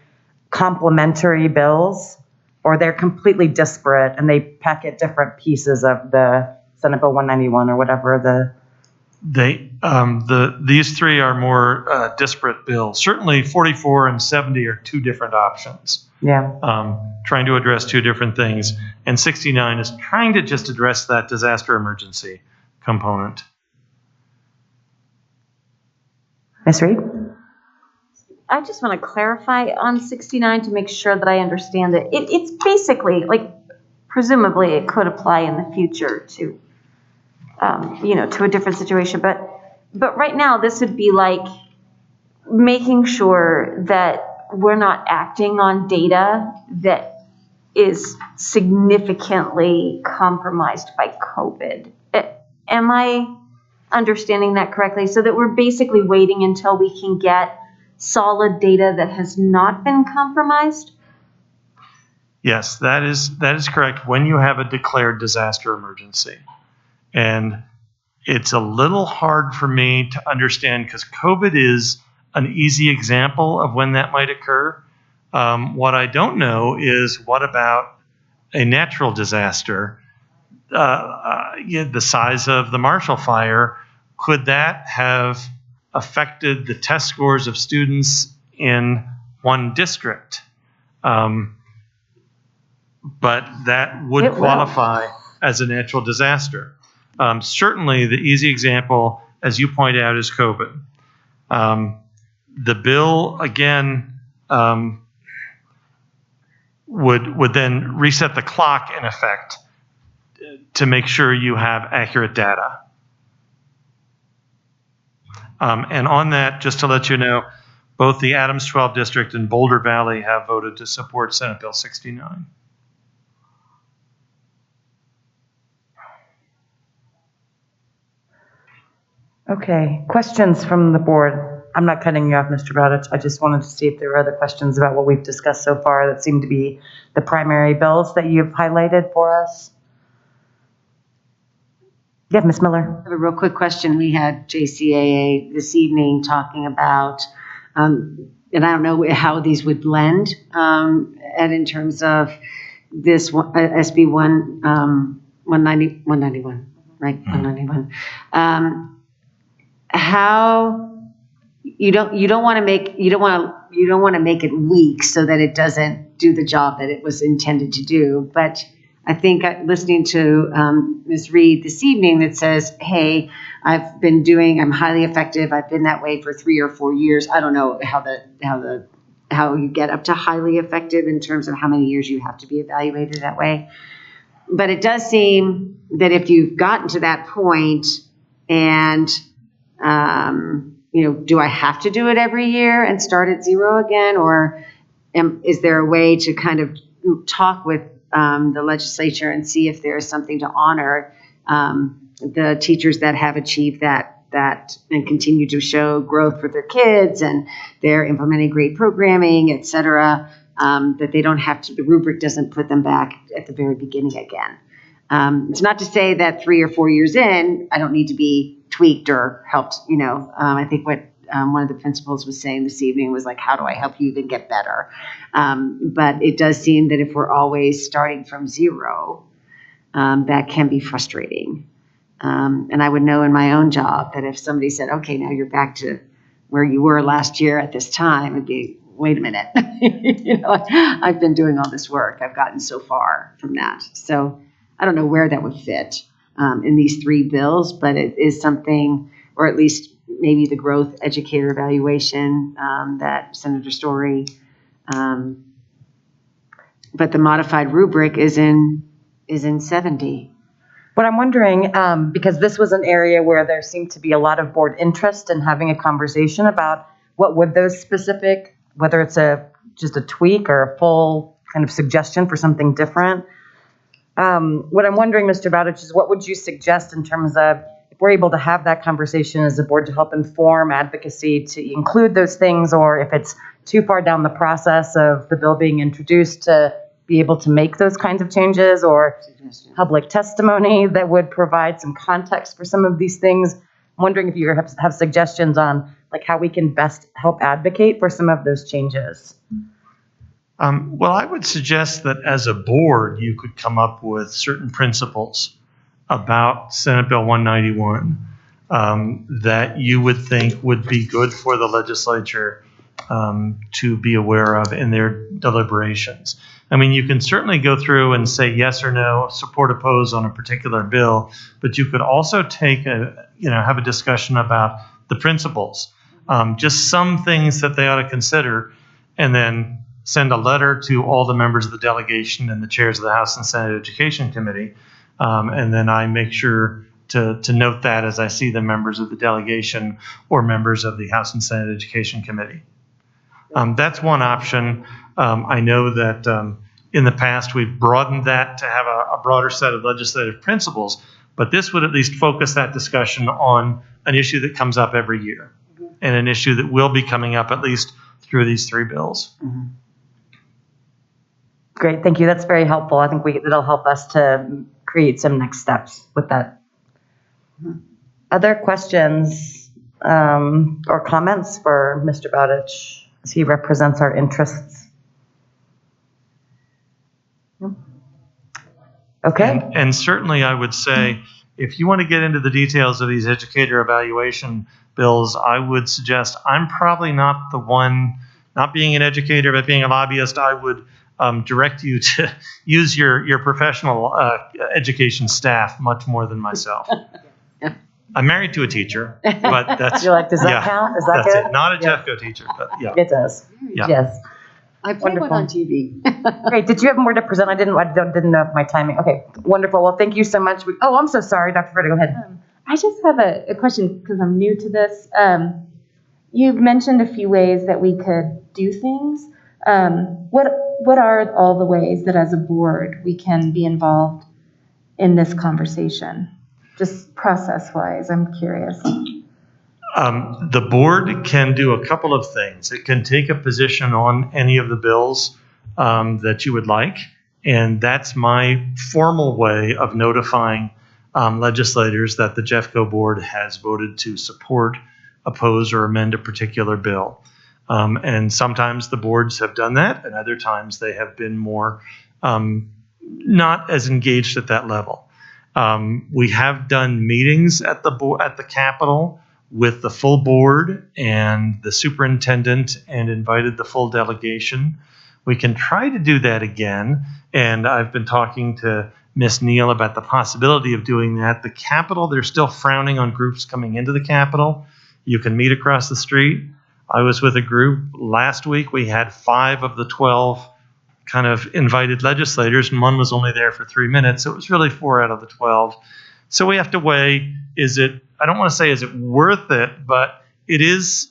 complementary bills, or they're completely disparate and they packet different pieces of the Senate Bill 191 or whatever these three are more disparate bills. Certainly 44 and 70 are two different options. Yeah. Trying to address two different things. And 69 is trying to just address that disaster emergency component. Ms. Reed? I just want to clarify on 69 to make sure that I understand it. It's basically, presumably it could apply in the future to, to a different situation. But right now, this would be like making sure that we're not acting on data that is significantly compromised by COVID. Am I understanding that correctly? So that we're basically waiting until we can get solid data that has not been compromised? Yes, that is correct when you have a declared disaster emergency. And it's a little hard for me to understand because COVID is an easy example of when that might occur. What I don't know is what about a natural disaster, the size of the Marshall Fire? Could that have affected the test scores of students in one district? But that would qualify as a natural disaster. Certainly, the easy example, as you point out, is COVID. The bill, again, would then reset the clock, in effect, to make sure you have accurate data. And on that, just to let you know, both the Adams 12 District and Boulder Valley have voted to support Senate Bill 69. Okay, questions from the board? I'm not cutting you off, Mr. Bowditch. I just wanted to see if there were other questions about what we've discussed so far that seem to be the primary bills that you've highlighted for us. Yeah, Ms. Miller. I have a real quick question. We had JCAA this evening talking about, and I don't know how these would blend, and in terms of this SB 191, right? 191. How you don't want to make it weak so that it doesn't do the job that it was intended to do. But I think listening to Ms. Reed this evening that says, hey, I'm highly effective. I've been that way for 3 or 4 years. I don't know how you get up to highly effective in terms of how many years you have to be evaluated that way. But it does seem that if you've gotten to that point and, do I have to do it every year and start at zero again? Or is there a way to kind of talk with the legislature and see if there's something to honor the teachers that have achieved that and continue to show growth for their kids and they're implementing great programming, et cetera, that they don't have to, the rubric doesn't put them back at the very beginning again. It's not to say that 3 or 4 years in, I don't need to be tweaked or helped, I think what one of the principals was saying this evening was like, how do I help you even get better? But it does seem that if we're always starting from zero, that can be frustrating. And I would know in my own job that if somebody said, okay, now you're back to where you were last year at this time, it'd be, wait a minute, I've been doing all this work. I've gotten so far from that. So I don't know where that would fit in these 3 bills, but it is something, or at least maybe the growth educator evaluation that Senator Story, but the modified rubric is in 70. What I'm wondering, because this was an area where there seemed to be a lot of board interest in having a conversation about what would those specific, whether it's just a tweak or a full kind of suggestion for something different. What I'm wondering, Mr. Bowditch, is what would you suggest in terms of if we're able to have that conversation as a board to help inform advocacy to include those things, or if it's too far down the process of the bill being introduced to be able to make those kinds of changes, or public testimony that would provide some context for some of these things. I'm wondering if you have suggestions on like how we can best help advocate for some of those changes. Well, I would suggest that as a board, you could come up with certain principles about Senate Bill 191 that you would think would be good for the legislature to be aware of in their deliberations. I mean, you can certainly go through and say yes or no, support, oppose on a particular bill, but you could also have a discussion about the principles, just some things that they ought to consider, and then send a letter to all the members of the delegation and the chairs of the House and Senate Education Committee. And then I make sure to note that as I see the members of the delegation or members of the House and Senate Education Committee. That's one option. I know that in the past we've broadened that to have a broader set of legislative principles, but this would at least focus that discussion on an issue that comes up every year and an issue that will be coming up at least through these 3 bills. Mm-hmm. Great, thank you. That's very helpful. I think it'll help us to create some next steps with that. Other questions or comments for Mr. Bowditch as he represents our interests? Okay. And certainly I would say, if you want to get into the details of these educator evaluation bills, I would suggest I'm probably not the one, not being an educator, but being a lobbyist, I would direct you to use your professional education staff much more than myself. I'm married to a teacher, but that's You're like, does that count? Is that that's good? it. Not a Jeffco teacher, but yeah. It does. Yeah. Yes. I play one on TV. Great. Did you have more to present? I didn't know if my timing. Okay. Wonderful. Well, thank you so much. I'm so sorry, Dr. Freda. Go ahead. I just have a question because I'm new to this. You've mentioned a few ways that we could do things. What are all the ways that as a board we can be involved in this conversation? Just process-wise, I'm curious. The board can do a couple of things. It can take a position on any of the bills that you would like, and that's my formal way of notifying legislators that the Jeffco board has voted to support, oppose, or amend a particular bill. And sometimes the boards have done that, and other times they have been more not as engaged at that level. We have done meetings at the Capitol with the full board and the superintendent and invited the full delegation. We can try to do that again, and I've been talking to Miss Neal about the possibility of doing that. The Capitol, they're still frowning on groups coming into the Capitol. You can meet across the street. I was with a group last week. We had 5 of the 12 kind of invited legislators, and one was only there for 3 minutes. So it was really 4 out of the 12. So we have to weigh, I don't want to say is it worth it, but it is,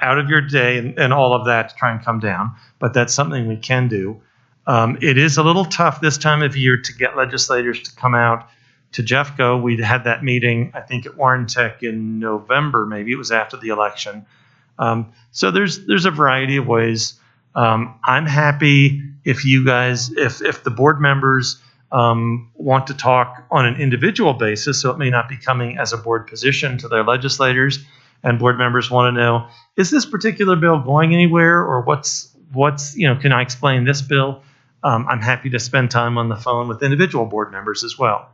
out of your day and all of that to try and come down. But that's something we can do. It is a little tough this time of year to get legislators to come out to Jeffco. We had that meeting, I think, at Warren Tech in November, maybe it was after the election. So there's a variety of ways. I'm happy if you guys, if the board members want to talk on an individual basis, so it may not be coming as a board position to their legislators, and board members want to know, is this particular bill going anywhere, or what's can I explain this bill? I'm happy to spend time on the phone with individual board members as well.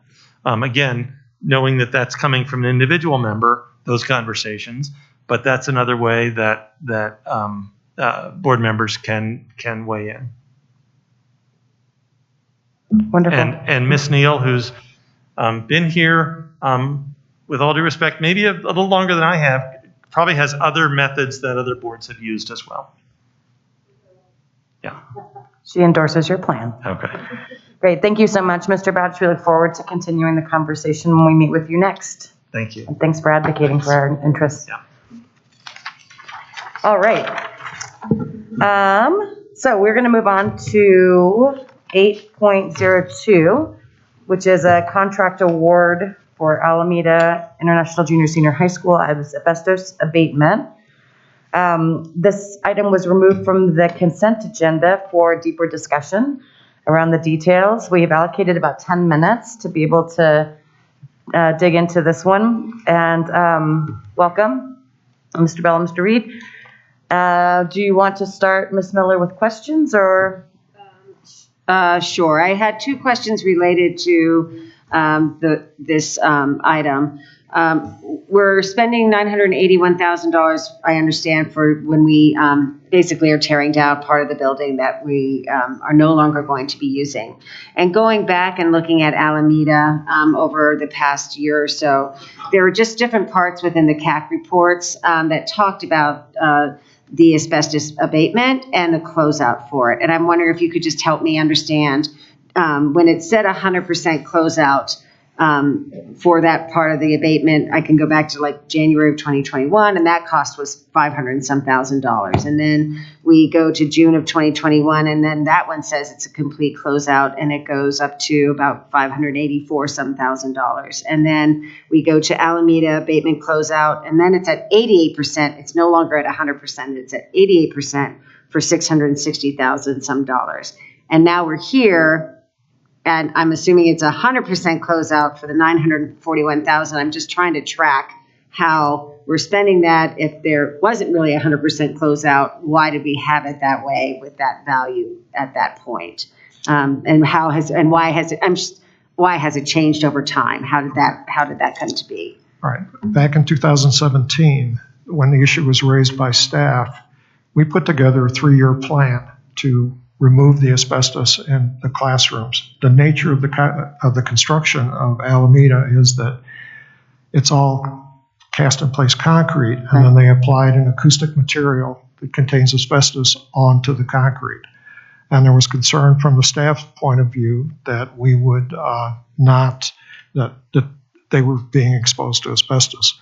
Again, knowing that that's coming from an individual member, those conversations, but that's another way that board members can weigh in. Wonderful. And Miss Neal, who's been here, with all due respect, maybe a little longer than I have, probably has other methods that other boards have used as well. Yeah. She endorses your plan. Okay. Great. Thank you so much, Mr. Batch. We look forward to continuing the conversation when we meet with you next. Thank you. And thanks for advocating for our interests. Yeah. All right. So we're going to move on to 8.02, which is a contract award for Alameda International Junior Senior High School as asbestos abatement. This item was removed from the consent agenda for deeper discussion around the details. We have allocated about 10 minutes to be able to dig into this one. And welcome, Mr. Bell and Mr. Reed. Do you want to start, Ms. Miller, with questions, or? Sure. I had 2 questions related to this item. We're spending $981,000, I understand, for when we basically are tearing down part of the building that we are no longer going to be using. And going back and looking at Alameda over the past year or so, there were just different parts within the CAC reports that talked about the asbestos abatement and the closeout for it. And I'm wondering if you could just help me understand when it said 100% closeout for that part of the abatement. I can go back to like January of 2021, and that cost was $500 and some thousand. And then we go to June of 2021, and then that one says it's a complete closeout, and it goes up to about $584 some thousand. And then we go to Alameda abatement closeout, and then it's at 88%. It's no longer at 100%. It's at 88% for $660,000 some dollars. And now we're here. And I'm assuming it's 100% closeout for the $941,000. I'm just trying to track how we're spending that. If there wasn't really 100% closeout, why did we have it that way with that value at that point? And why has it changed over time? How did that come to be? All right. Back in 2017, when the issue was raised by staff, we put together a 3-year plan to remove the asbestos in the classrooms. The nature of the construction of Alameda is that it's all cast in place concrete, and then they applied an acoustic material that contains asbestos onto the concrete. And there was concern from the staff's point of view that we would that they were being exposed to asbestos.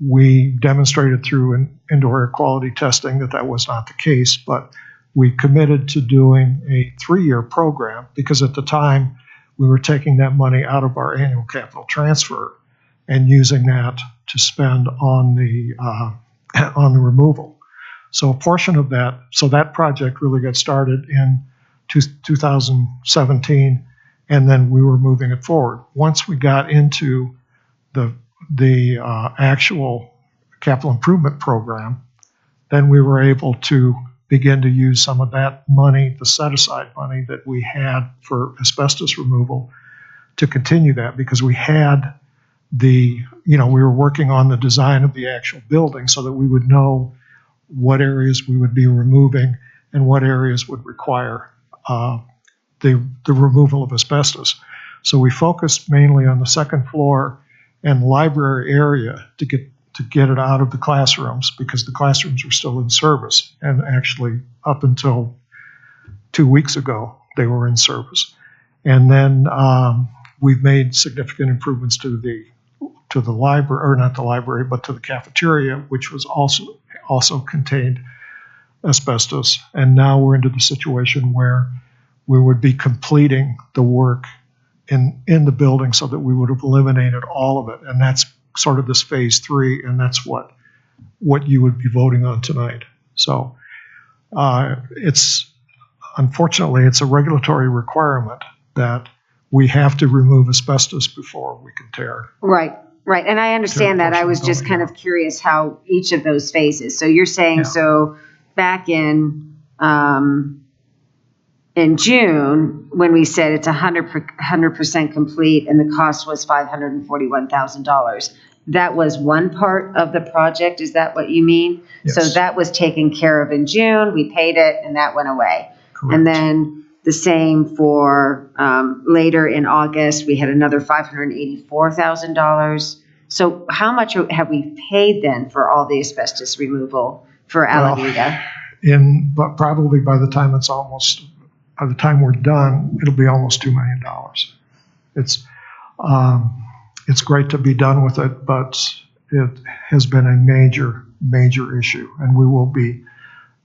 We demonstrated through an indoor air quality testing that was not the case, but we committed to doing a 3-year program because at the time we were taking that money out of our annual capital transfer and using that to spend on the removal. So a portion of that, so that project really got started in 2017, and then we were moving it forward. Once we got into the actual capital improvement program, then we were able to begin to use some of that money, the set-aside money that we had for asbestos removal, to continue that because we had we were working on the design of the actual building so that we would know what areas we would be removing and what areas would require the removal of asbestos. So we focused mainly on the second floor and library area to get it out of the classrooms, because the classrooms were still in service, and actually up until 2 weeks ago they were in service. And then we've made significant improvements to the library, or not the library, but to the cafeteria, which was also contained asbestos. And now we're into the situation where we would be completing the work in the building so that we would have eliminated all of it. And that's sort of this phase 3, and that's what you would be voting on tonight. So unfortunately, it's a regulatory requirement that we have to remove asbestos before we can tear. Right. And I understand that. I was just kind of curious how each of those phases. So you're saying, so back in June, when we said it's 100% complete and the cost was $541,000, that was one part of the project. Is that what you mean? Yes. So that was taken care of in June. We paid it and that went away. Correct. And then the same for later in August, we had another $584,000. So how much have we paid then for all the asbestos removal for Alameda? But probably by the time we're done, it'll be almost $2 million. It's great to be done with it, but it has been a major, major issue, and we will be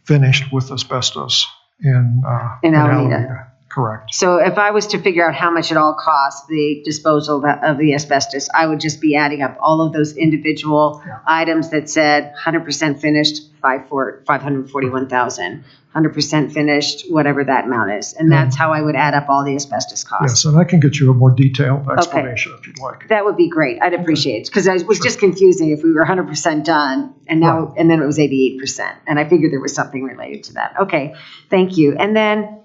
finished with asbestos in Alameda. Correct. So if I was to figure out how much it all costs, the disposal of the asbestos, I would just be adding up all of those individual items that said 100% finished, $541,000, 100% finished, whatever that amount is. And that's how I would add up all the asbestos costs. Yes, and I can get you a more detailed explanation if you'd like. That would be great. I'd appreciate it, because it was just confusing if we were 100% done and then it was 88%. And I figured there was something related to that. Okay, thank you. And then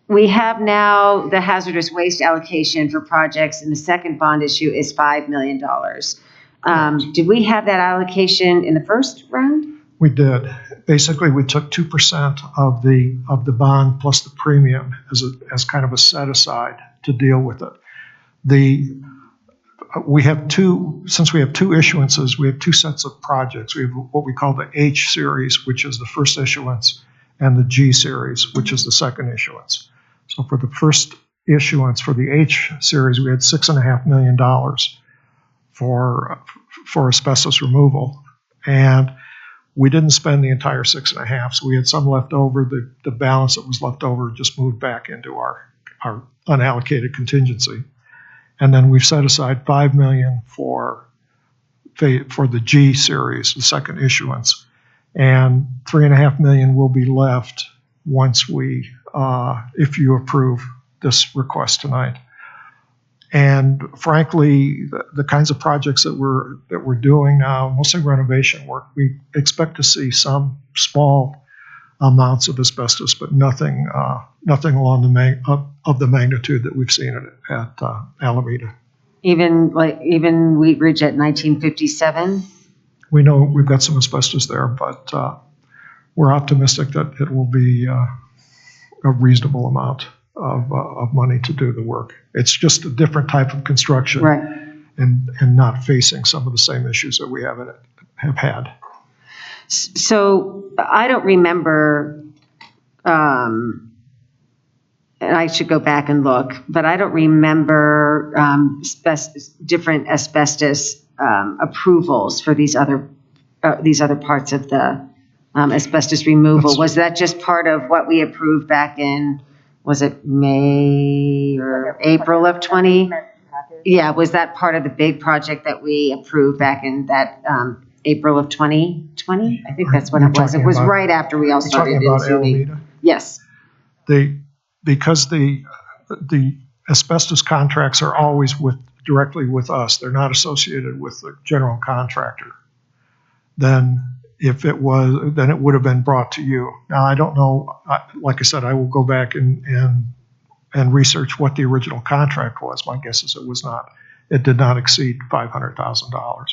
we have now the hazardous waste allocation for projects, and the second bond issue is $5 million. Did we have that allocation in the first round? We did. Basically, we took 2% of the bond plus the premium as kind of a set aside to deal with it. Since we have two issuances, we have two sets of projects. We have what we call the H series, which is the first issuance, and the G series, which is the second issuance. So for the first issuance, for the H series, we had $6.5 million for asbestos removal. And we didn't spend the entire 6.5, so we had some left over. The balance that was left over just moved back into our unallocated contingency. And then we've set aside $5 million for the G series, the second issuance. And $3.5 million will be left once if you approve this request tonight. And frankly, the kinds of projects that we're doing now, mostly renovation work, we expect to see some small amounts of asbestos, but nothing along the magnitude that we've seen at Alameda. Even Wheat Ridge at 1957? We know we've got some asbestos there, but we're optimistic that it will be a reasonable amount of money to do the work. It's just a different type of construction, right, and not facing some of the same issues that we have had. So I don't remember, and I should go back and look, but I don't remember different asbestos approvals for these other parts of the asbestos removal. Was that just part of what we approved back in, was it May or April of 20? Yeah, was that part of the big project that we approved back in that April of 2020? I think that's what it was. It was right after we all started in Zooming. Yes. Because the asbestos contracts are always directly with us. They're not associated with the general contractor. Then it would have been brought to you. Now, I don't know. Like I said, I will go back and research what the original contract was. My guess is it did not exceed $500,000.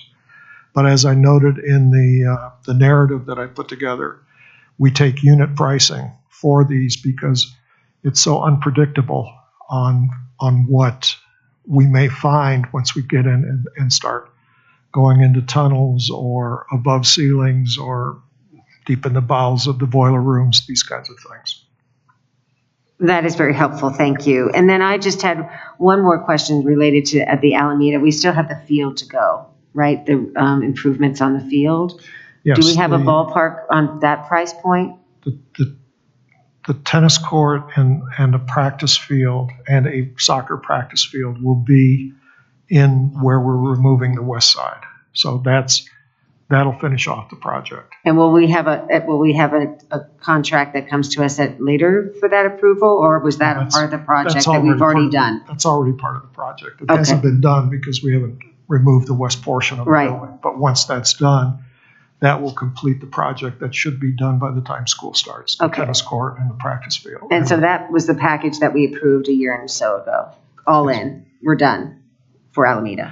But as I noted in the narrative that I put together, we take unit pricing for these because it's so unpredictable on what we may find once we get in and start going into tunnels or above ceilings or deep in the bowels of the boiler rooms, these kinds of things. That is very helpful, thank you. And then I just had one more question related to at the Alameda. We still have the field to go, right? The improvements on the field. Yes, Do we have a ballpark on that price point? The tennis court and a practice field and a soccer practice field will be in where we're removing the west side. So that'll finish off the project. And will we have a contract that comes to us later for that approval, or was that a part of the project that we've already done? That's already part of the project. It hasn't been done because we haven't removed the west portion of the building. But once that's done, that will complete the project that should be done by the time school starts, the tennis court and the practice field. And so that was the package that we approved a year and so ago. All in, we're done for Alameda.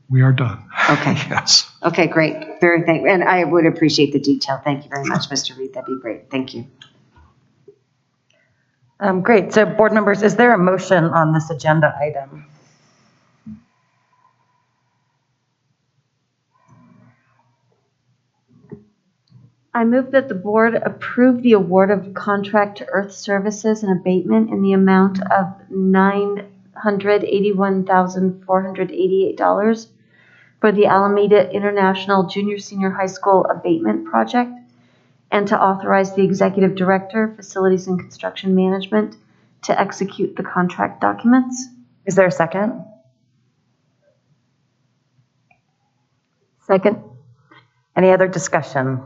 We are done. Okay. Yes. Okay, great. And I would appreciate the detail. Thank you very much, Mr. Reed. That'd be great. Thank you. Great. So board members, is there a motion on this agenda item? I move that the board approve the award of contract to Earth Services and abatement in the amount of $981,488 for the Alameda International Junior Senior High School abatement project, and to authorize the executive director, facilities and construction management, to execute the contract documents. Is there a second? Second. Any other discussion?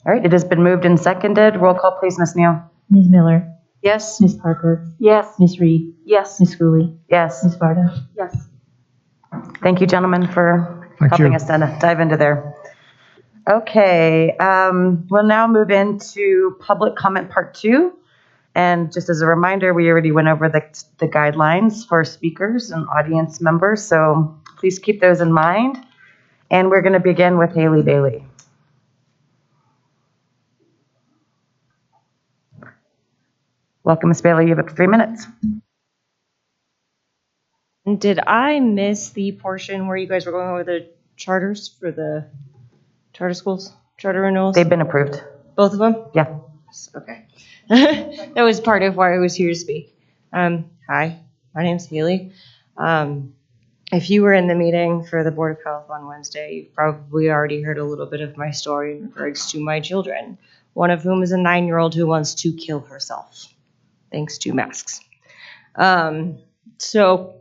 All right, it has been moved and seconded. Roll call, please, Ms. Neal. Ms. Miller? Yes. Ms. Parker? Yes. Ms. Reed? Yes. Ms. Schooley? Yes. Ms. Varda? Yes. Thank you, gentlemen, for Thank helping you. us dive into there. Okay, we'll now move into public comment part 2. And just as a reminder, we already went over the guidelines for speakers and audience members, so please keep those in mind. And we're going to begin with Haley Bailey. Welcome, Ms. Bailey. You have 3 minutes. Did I miss the portion where you guys were going over the charters for the charter schools, charter renewals? They've been approved. Both of them? Yeah. Okay. That was part of why I was here to speak. Hi, my name's Haley. If you were in the meeting for the Board of Health on Wednesday, you've probably already heard a little bit of my story in regards to my children, one of whom is a 9-year-old who wants to kill herself, thanks to masks. So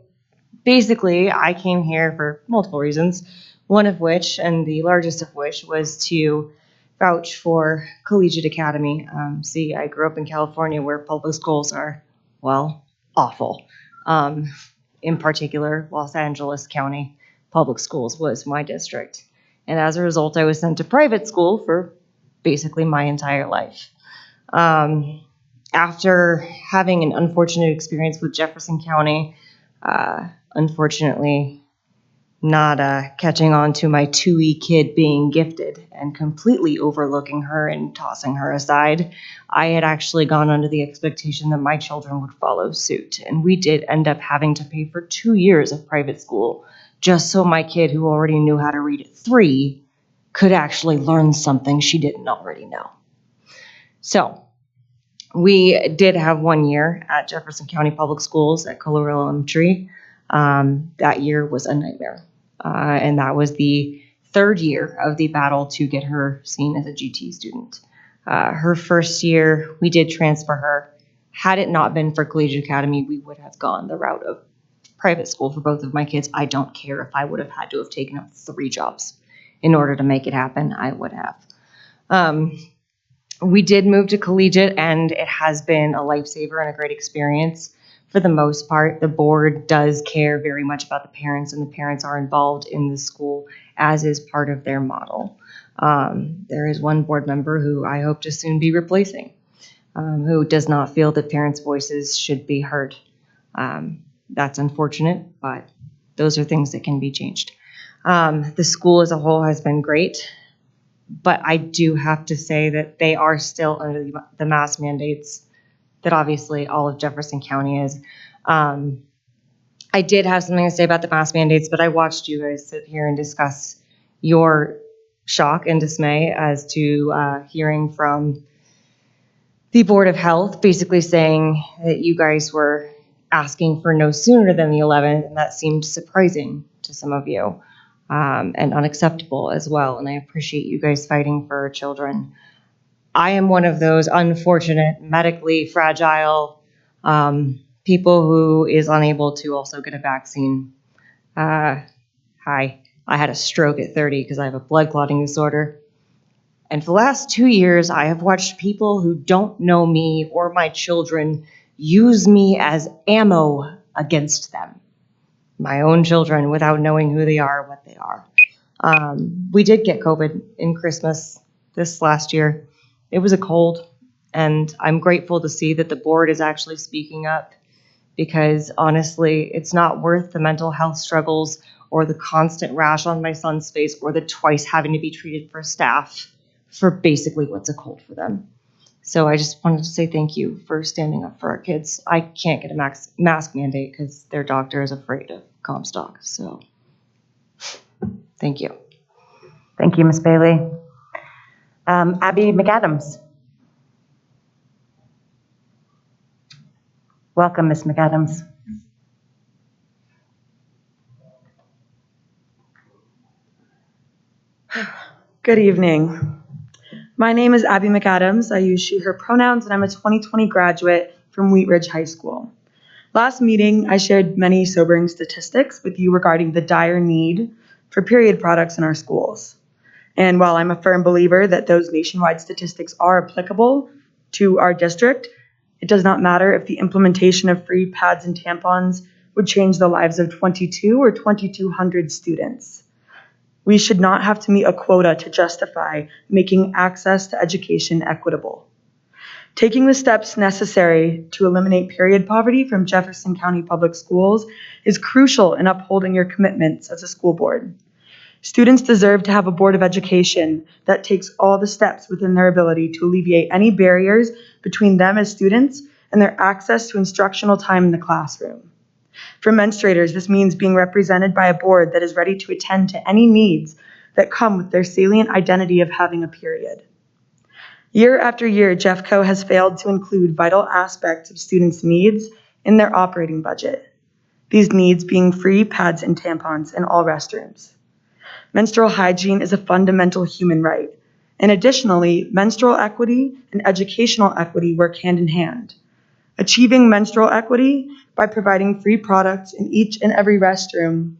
basically, I came here for multiple reasons, one of which, and the largest of which, was to vouch for Collegiate Academy. See, I grew up in California where public schools are, well, awful. In particular, Los Angeles County Public Schools was my district. And as a result, I was sent to private school for basically my entire life. After having an unfortunate experience with Jefferson County, unfortunately not catching on to my 2E kid being gifted and completely overlooking her and tossing her aside, I had actually gone under the expectation that my children would follow suit. And we did end up having to pay for 2 years of private school just so my kid, who already knew how to read at 3, could actually learn something she didn't already know. So we did have 1 year at Jefferson County Public Schools at Colorado Elementary. That year was a nightmare. And that was the 3rd year of the battle to get her seen as a GT student. Her first year, we did transfer her. Had it not been for Collegiate Academy, we would have gone the route of private school for both of my kids. I don't care if I would have had to have taken up 3 jobs in order to make it happen. I would have. We did move to Collegiate, and it has been a lifesaver and a great experience. For the most part, the board does care very much about the parents, and the parents are involved in the school, as is part of their model. There is one board member who I hope to soon be replacing, who does not feel that parents' voices should be heard. That's unfortunate, but those are things that can be changed. The school as a whole has been great. But I do have to say that they are still under the mask mandates that obviously all of Jefferson County is. I did have something to say about the mask mandates, but I watched you guys sit here and discuss your shock and dismay as to hearing from the Board of Health basically saying that you guys were asking for no sooner than the 11th, and that seemed surprising to some of you and unacceptable as well. And I appreciate you guys fighting for our children. I am one of those unfortunate, medically fragile people who is unable to also get a vaccine. I had a stroke at 30 because I have a blood clotting disorder. And for the last 2 years, I have watched people who don't know me or my children use me as ammo against them. My own children, without knowing who they are or what they are. We did get COVID in Christmas this last year. It was a cold, and I'm grateful to see that the board is actually speaking up, because honestly, it's not worth the mental health struggles or the constant rash on my son's face or the twice having to be treated for staff for basically what's a cold for them. So I just wanted to say thank you for standing up for our kids. I can't get a mask mandate because their doctor is afraid of Comstock. So thank you. Thank you, Ms. Bailey. Abby McAdams. Welcome, Ms. McAdams. Good evening. My name is Abby McAdams. I use she, her pronouns, and I'm a 2020 graduate from Wheat Ridge High School. Last meeting, I shared many sobering statistics with you regarding the dire need for period products in our schools. And while I'm a firm believer that those nationwide statistics are applicable to our district, it does not matter if the implementation of free pads and tampons would change the lives of 22 or 2,200 students. We should not have to meet a quota to justify making access to education equitable. Taking the steps necessary to eliminate period poverty from Jefferson County Public Schools is crucial in upholding your commitments as a school board. Students deserve to have a Board of Education that takes all the steps within their ability to alleviate any barriers between them as students and their access to instructional time in the classroom. For menstruators, this means being represented by a board that is ready to attend to any needs that come with their salient identity of having a period. Year after year, Jeffco has failed to include vital aspects of students' needs in their operating budget. These needs being free pads and tampons in all restrooms. Menstrual hygiene is a fundamental human right. And additionally, menstrual equity and educational equity work hand in hand. Achieving menstrual equity by providing free products in each and every restroom,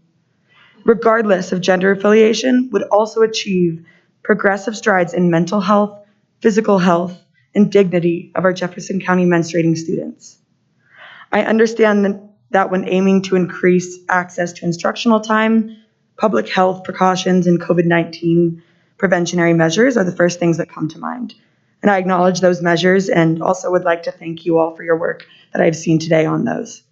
regardless of gender affiliation, would also achieve progressive strides in mental health, physical health, and dignity of our Jefferson County menstruating students. I understand that when aiming to increase access to instructional time, public health precautions and COVID-19 preventionary measures are the first things that come to mind. And I acknowledge those measures and also would like to thank you all for your work that I've seen today on those.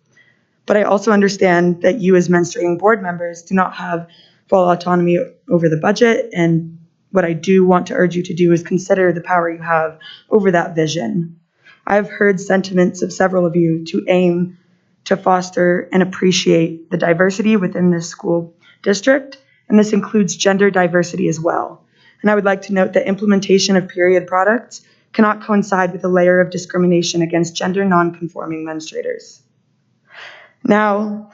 But I also understand that you as menstruating board members do not have full autonomy over the budget, and what I do want to urge you to do is consider the power you have over that vision. I've heard sentiments of several of you to aim to foster and appreciate the diversity within this school district, and this includes gender diversity as well. And I would like to note that implementation of period products cannot coincide with a layer of discrimination against gender non-conforming menstruators. Now,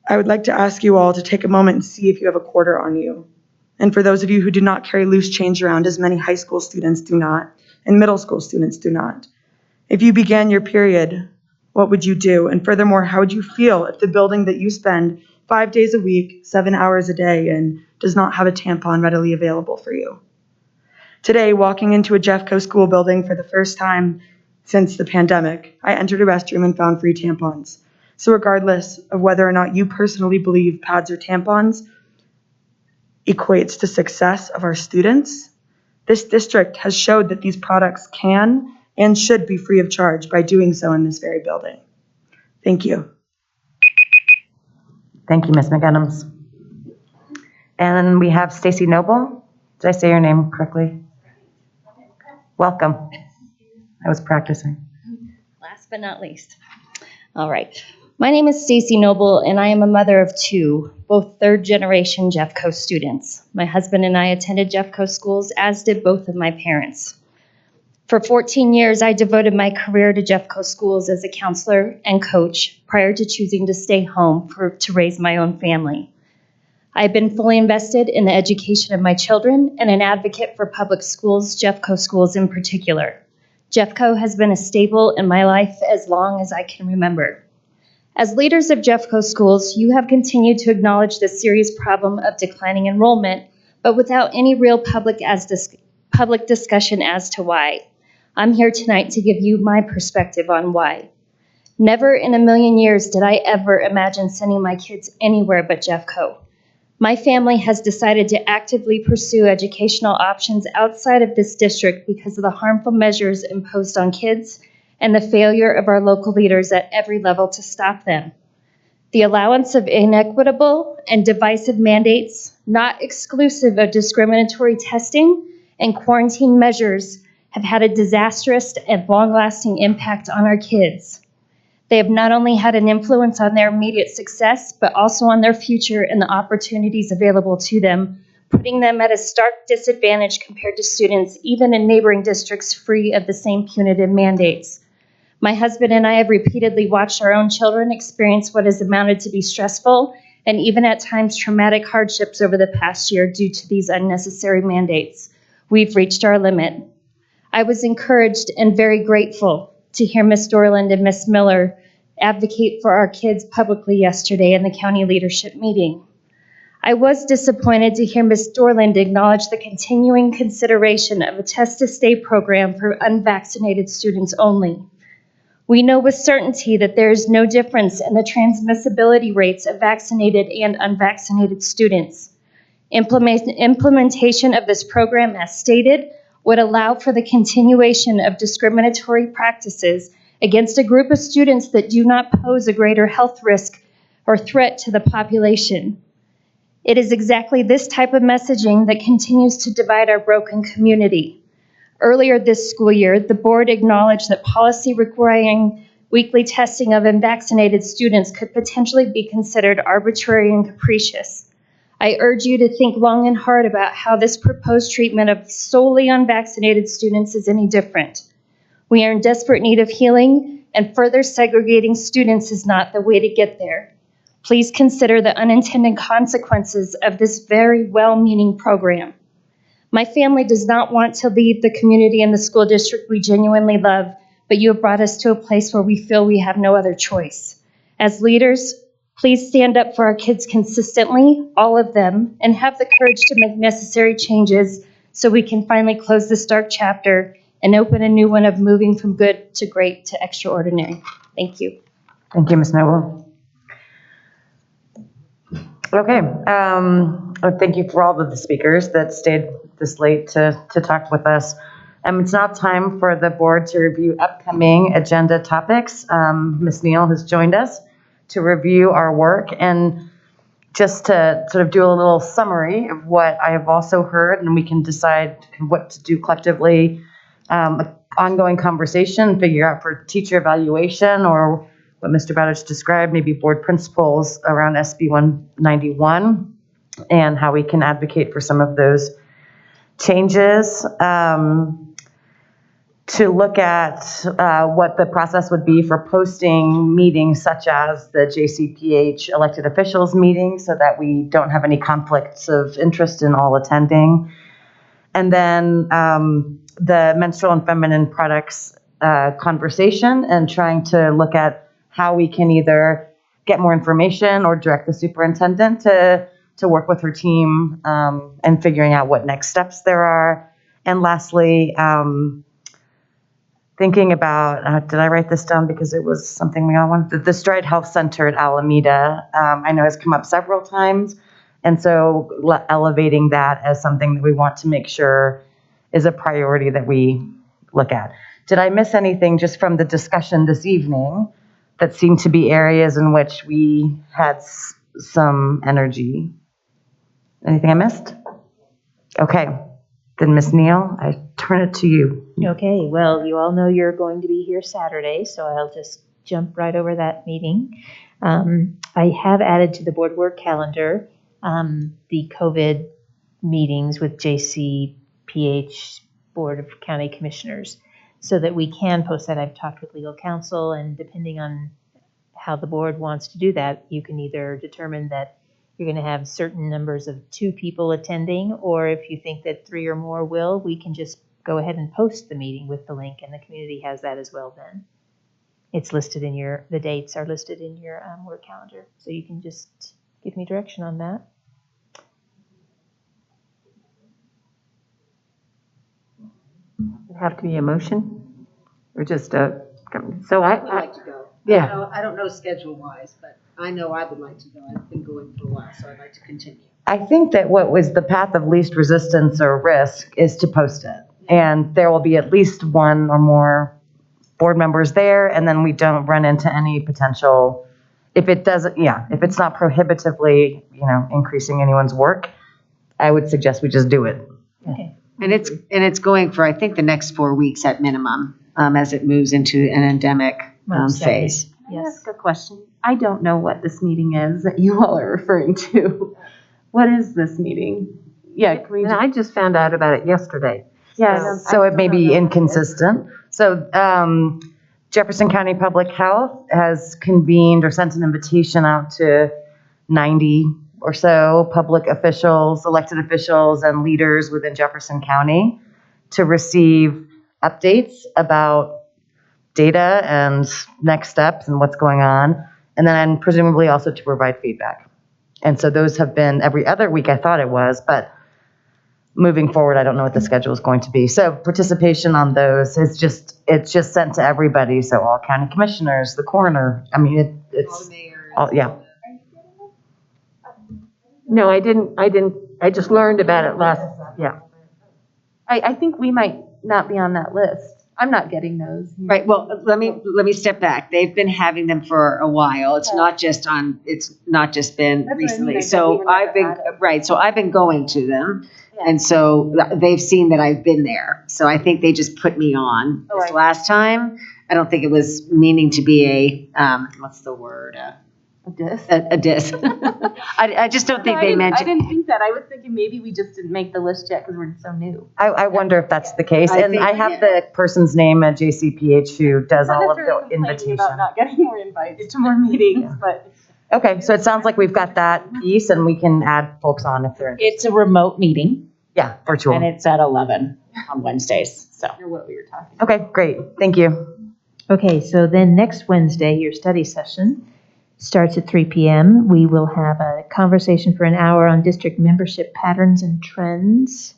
I would like to ask you all to take a moment and see if you have a quarter on you. And for those of you who do not carry loose change around, as many high school students do not, and middle school students do not, if you began your period, what would you do? And furthermore, how would you feel if the building that you spend 5 days a week, 7 hours a day in, does not have a tampon readily available for you? Today, walking into a Jeffco school building for the first time since the pandemic, I entered a restroom and found free tampons. So regardless of whether or not you personally believe pads or tampons equates to success of our students, this district has showed that these products can and should be free of charge by doing so in this very building. Thank you. Thank you, Ms. McAdams. And we have Stacy Noble. Did I say your name correctly? Welcome. I was practicing. Last but not least. All right. My name is Stacy Noble, and I am a mother of two, both third-generation Jeffco students. My husband and I attended Jeffco schools, as did both of my parents. For 14 years, I devoted my career to Jeffco schools as a counselor and coach prior to choosing to stay home to raise my own family. I've been fully invested in the education of my children and an advocate for public schools, Jeffco schools in particular. Jeffco has been a staple in my life as long as I can remember. As leaders of Jeffco schools, you have continued to acknowledge the serious problem of declining enrollment, but without any real public discussion as to why. I'm here tonight to give you my perspective on why. Never in a million years did I ever imagine sending my kids anywhere but Jeffco. My family has decided to actively pursue educational options outside of this district because of the harmful measures imposed on kids and the failure of our local leaders at every level to stop them. The allowance of inequitable and divisive mandates, not exclusive of discriminatory testing and quarantine measures, have had a disastrous and long-lasting impact on our kids. They have not only had an influence on their immediate success, but also on their future and the opportunities available to them, putting them at a stark disadvantage compared to students even in neighboring districts free of the same punitive mandates. My husband and I have repeatedly watched our own children experience what has amounted to be stressful and even at times traumatic hardships over the past year due to these unnecessary mandates. We've reached our limit. I was encouraged and very grateful to hear Ms. Dorland and Ms. Miller advocate for our kids publicly yesterday in the county leadership meeting. I was disappointed to hear Ms. Dorland acknowledge the continuing consideration of a test-to-stay program for unvaccinated students only. We know with certainty that there is no difference in the transmissibility rates of vaccinated and unvaccinated students. Implementation of this program, as stated, would allow for the continuation of discriminatory practices against a group of students that do not pose a greater health risk or threat to the population. It is exactly this type of messaging that continues to divide our broken community. Earlier this school year, the board acknowledged that policy requiring weekly testing of unvaccinated students could potentially be considered arbitrary and capricious. I urge you to think long and hard about how this proposed treatment of solely unvaccinated students is any different. We are in desperate need of healing, and further segregating students is not the way to get there. Please consider the unintended consequences of this very well-meaning program. My family does not want to leave the community and the school district we genuinely love, but you have brought us to a place where we feel we have no other choice. As leaders, please stand up for our kids consistently, all of them, and have the courage to make necessary changes so we can finally close this dark chapter and open a new one of moving from good to great to extraordinary. Thank you. Thank you, Ms. Noble. Okay, thank you for all of the speakers that stayed this late to talk with us. It's now time for the board to review upcoming agenda topics. Ms. Neal has joined us to review our work, and just to sort of do a little summary of what I have also heard, and we can decide what to do collectively. Ongoing conversation, figure out for teacher evaluation, or what Mr. Bowditch described, maybe board principles around SB 191, and how we can advocate for some of those changes. To look at what the process would be for posting meetings such as the JCPH elected officials meeting so that we don't have any conflicts of interest in all attending. And then the menstrual and feminine products conversation, and trying to look at how we can either get more information or direct the superintendent to work with her team and figuring out what next steps there are. And lastly, thinking about, did I write this down because it was something we all wanted? The Stride Health Center at Alameda, I know has come up several times. And so elevating that as something that we want to make sure is a priority that we look at. Did I miss anything just from the discussion this evening that seemed to be areas in which we had some energy? Anything I missed? Okay. then Ms. Neal, I turn it to you. Okay, well, you all know you're going to be here Saturday, so I'll just jump right over that meeting. I have added to the board work calendar the COVID meetings with JCPH Board of County Commissioners so that we can post that. I've talked with legal counsel, and depending on how the board wants to do that, you can either determine that you're going to have certain numbers of 2 people attending, or if you think that 3 or more will, we can just go ahead and post the meeting with the link, and the community has that as well then. It's listed in the dates are listed in your work calendar, so you can just give me direction on that. Does it have to be a motion? Or just a, so I would like to go. Yeah. I don't know schedule-wise, but I know I would like to go. I've been going for a while, so I'd like to continue. I think that what was the path of least resistance or risk is to post it. And there will be at least 1 or more board members there, and then we don't run into any potential, if it's not prohibitively, increasing anyone's work, I would suggest we just do it. Okay. And it's going for, I think, the next 4 weeks at minimum, as it moves into an endemic phase. Can I ask a question? I don't know what this meeting is that you all are referring to. What is this meeting? Yeah, I just found out about it yesterday. Yeah, so it may be inconsistent. So Jefferson County Public Health has convened or sent an invitation out to 90 or so public officials, elected officials, and leaders within Jefferson County to receive updates about data and next steps and what's going on, and then presumably also to provide feedback. And so those have been every other week, I thought it was, but moving forward, I don't know what the schedule is going to be. So participation on those is it's just sent to everybody. So all county commissioners, the coroner. I mean, it's all, yeah. No, I didn't. I just learned about it last, yeah. I think we might not be on that list. I'm not getting those. Right. Well, let me step back. They've been having them for a while. It's not just been recently. So I've been going to them. Yeah. And so they've seen that I've been there. So I think they just put me on this last time. I don't think it was meaning to be what's the word? A diss? A diss. I just don't think they mentioned. I didn't think that. I was thinking maybe we just didn't make the list yet because we're so new. I wonder if that's the case. I have the person's name at JCPH who does all of the invitation. About not getting more invites to more meetings, but. Okay, so it sounds like we've got that piece, and we can add folks on if they're interested. It's a remote meeting. Yeah, virtual. And it's at 11 on Wednesdays. So. Or what we were talking about. Okay, great. Thank you. Okay, so then next Wednesday, your study session starts at 3 p.m. We will have a conversation for an hour on district membership patterns and trends.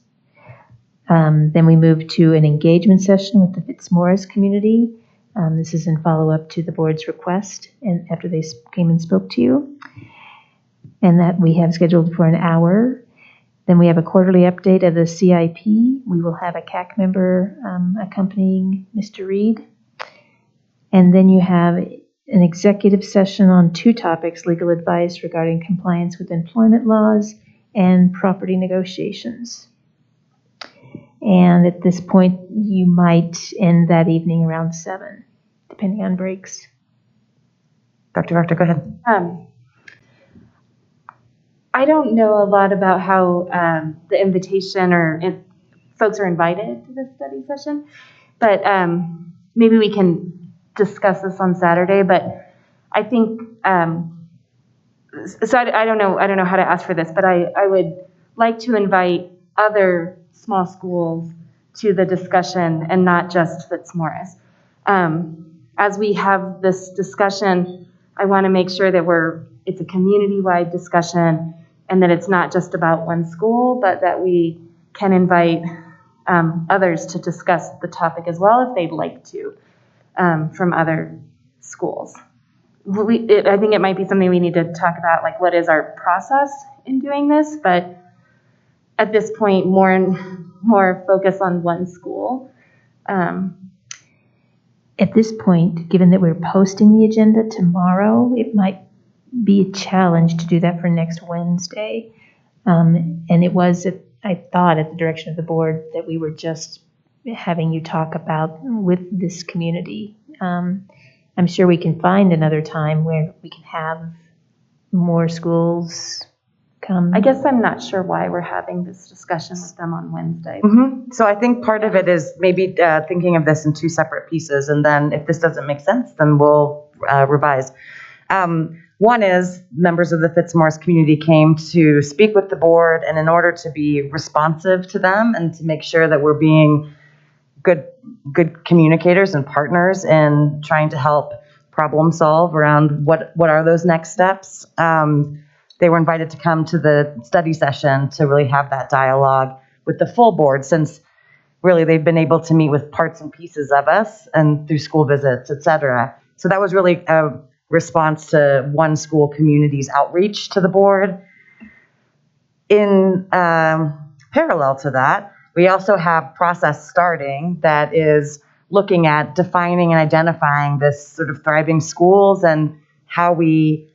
Then we move to an engagement session with the Fitzmaurice community. This is in follow-up to the board's request and after they came and spoke to you. And that we have scheduled for an hour. Then we have a quarterly update of the CIP. We will have a CAC member accompanying Mr. Reed. And then you have an executive session on 2 topics, legal advice regarding compliance with employment laws and property negotiations. And at this point, you might end that evening around 7, depending on breaks. Dr. Rector, go ahead. I don't know a lot about how the invitation or if folks are invited to this study session, but maybe we can discuss this on Saturday. But I think so. I don't know how to ask for this, but I would like to invite other small schools to the discussion and not just Fitzmaurice. As we have this discussion, I want to make sure that it's a community-wide discussion and that it's not just about one school, but that we can invite others to discuss the topic as well if they'd like to from other schools. I think it might be something we need to talk about, like what is our process in doing this, but at this point, more and more focus on one school. At this point, given that we're posting the agenda tomorrow, it might be a challenge to do that for next Wednesday. And it was I thought at the direction of the board that we were just having you talk about with this community. I'm sure we can find another time where we can have more schools come. I guess I'm not sure why we're having this discussion with them on Wednesday. So I think part of it is maybe thinking of this in two separate pieces, and then if this doesn't make sense, then we'll revise. One is members of the Fitzmaurice community came to speak with the board, and in order to be responsive to them and to make sure that we're being good communicators and partners in trying to help problem solve around what are those next steps. They were invited to come to the study session to really have that dialogue with the full board, since really they've been able to meet with parts and pieces of us and through school visits, et cetera. So that was really a response to one school community's outreach to the board. In parallel to that, we also have process starting that is looking at defining and identifying this sort of thriving schools and how we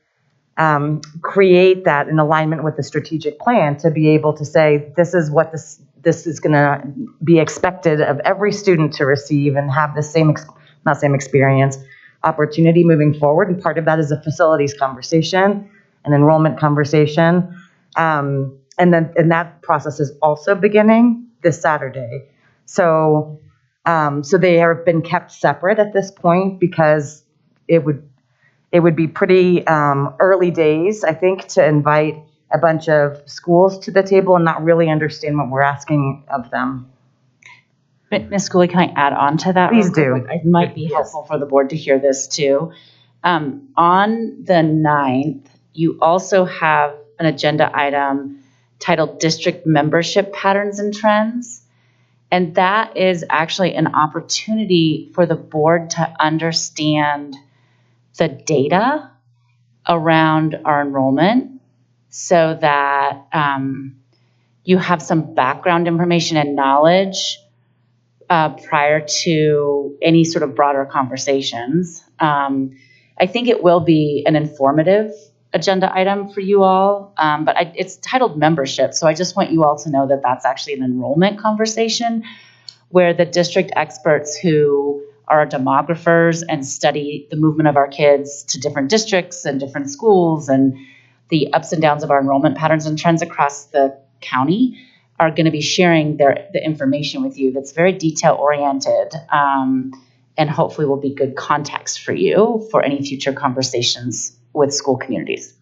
create that in alignment with the strategic plan to be able to say, this is what this is going to be expected of every student to receive and have the same, not same experience, opportunity moving forward. And part of that is a facilities conversation, an enrollment conversation. And that process is also beginning this Saturday. So they have been kept separate at this point because it would be pretty early days, I think, to invite a bunch of schools to the table and not really understand what we're asking of them. Ms. Schooley, can I add on to that? Please do. It might be helpful for the board to hear this too. On the 9th, you also have an agenda item titled District Membership Patterns and Trends. And that is actually an opportunity for the board to understand the data around our enrollment so that you have some background information and knowledge prior to any sort of broader conversations. I think it will be an informative agenda item for you all, but it's titled membership. So I just want you all to know that that's actually an enrollment conversation where the district experts who are demographers and study the movement of our kids to different districts and different schools and the ups and downs of our enrollment patterns and trends across the county are going to be sharing the information with you that's very detail oriented and hopefully will be good context for you for any future conversations with school communities.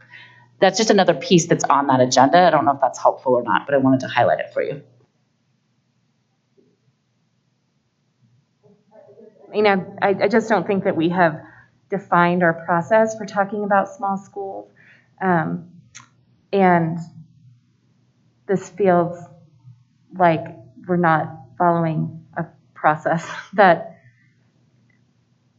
That's just another piece that's on that agenda. I don't know if that's helpful or not, but I wanted to highlight it for you. You know, I just don't think that we have defined our process for talking about small schools. And this feels like we're not following a process that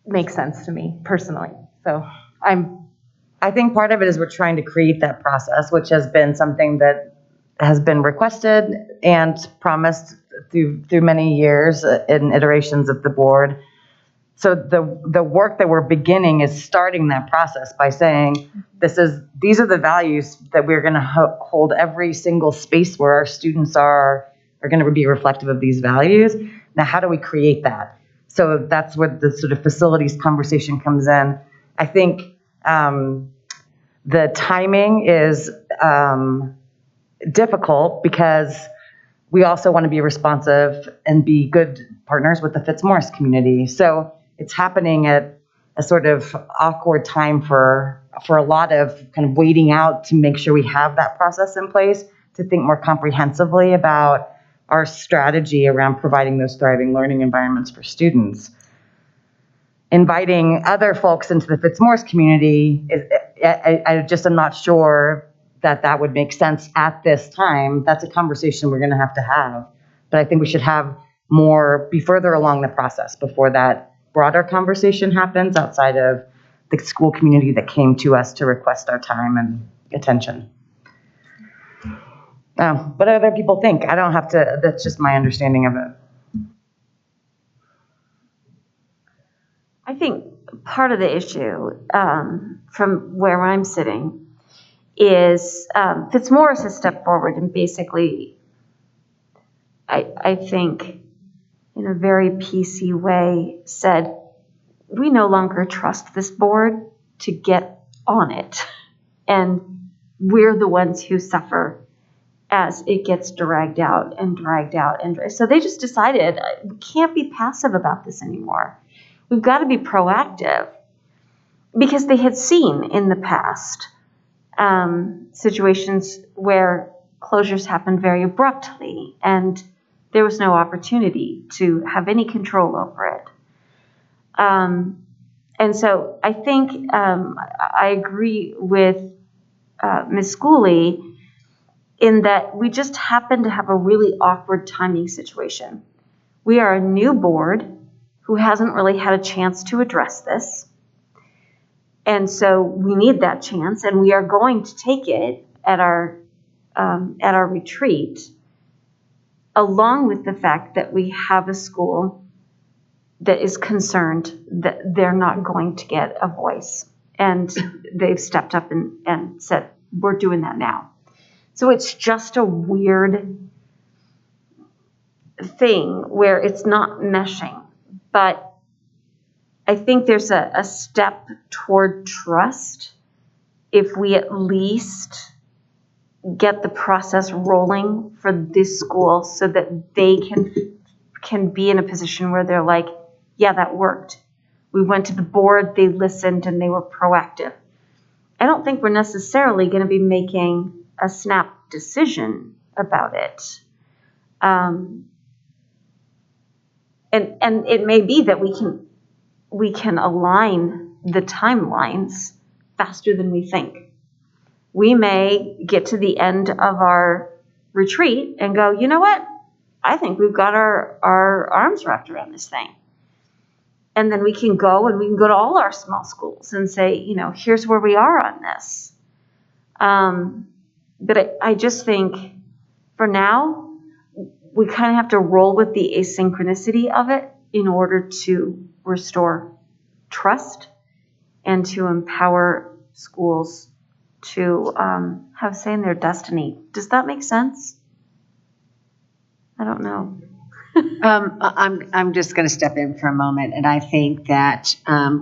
makes sense to me personally. So I think part of it is we're trying to create that process, which has been something that has been requested and promised through many years in iterations of the board. So the work that we're beginning is starting that process by saying, these are the values that we're going to hold every single space where our students are going to be reflective of these values. Now, how do we create that? So that's where the sort of facilities conversation comes in. I think the timing is difficult because we also want to be responsive and be good partners with the Fitzmaurice community. So it's happening at a sort of awkward time for a lot of kind of waiting out to make sure we have that process in place to think more comprehensively about our strategy around providing those thriving learning environments for students. Inviting other folks into the Fitzmaurice community, I just am not sure that would make sense at this time. That's a conversation we're going to have. But I think we should have be further along the process before that broader conversation happens outside of the school community that came to us to request our time and attention. What other people think? I don't have to, that's just my understanding of it. I think part of the issue from where I'm sitting is Fitzmaurice has stepped forward and basically I think, in a very PC way, said, we no longer trust this board to get on it. And we're the ones who suffer as it gets dragged out and dragged out. And so they just decided, we can't be passive about this anymore. We've got to be proactive, because they had seen in the past situations where closures happened very abruptly and there was no opportunity to have any control over it. And so I think I agree with Ms. Schooley in that we just happen to have a really awkward timing situation. We are a new board who hasn't really had a chance to address this. And so we need that chance, and we are going to take it at our retreat, along with the fact that we have a school that is concerned that they're not going to get a voice. And they've stepped up and said, we're doing that now. So it's just a weird thing where it's not meshing. But I think there's a step toward trust if we at least get the process rolling for this school so that they can be in a position where they're like, yeah, that worked. We went to the board, they listened, and they were proactive. I don't think we're necessarily going to be making a snap decision about it. And it may be that we can align the timelines faster than we think. We may get to the end of our retreat and go, you know what? I think we've got our arms wrapped around this thing. And then we can go to all our small schools and say, you know, here's where we are on this. But I just think for now, we kind of have to roll with the asynchronicity of it in order to restore trust and to empower schools to have say in their destiny. Does that make sense? I don't know. I'm just going to step in for a moment, and I think that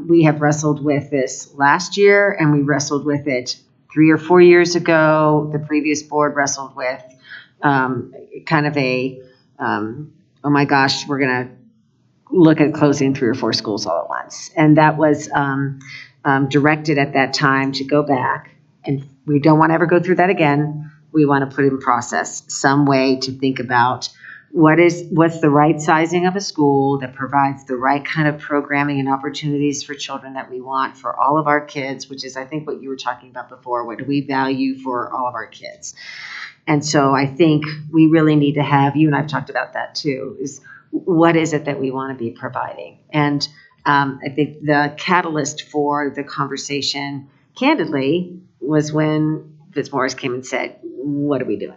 we have wrestled with this last year, and we wrestled with it 3 or 4 years ago. The previous board wrestled with kind of a, oh my gosh, we're going to look at closing 3 or 4 schools all at once. And that was directed at that time to go back, and we don't want to ever go through that again. We want to put in process some way to think about what's the right sizing of a school that provides the right kind of programming and opportunities for children that we want for all of our kids, which is, I think, what you were talking about before. What do we value for all of our kids? And so I think we really need to have, you and I've talked about that too, is what is it that we want to be providing? And I think the catalyst for the conversation, candidly, was when Fitzmaurice came and said, what are we doing?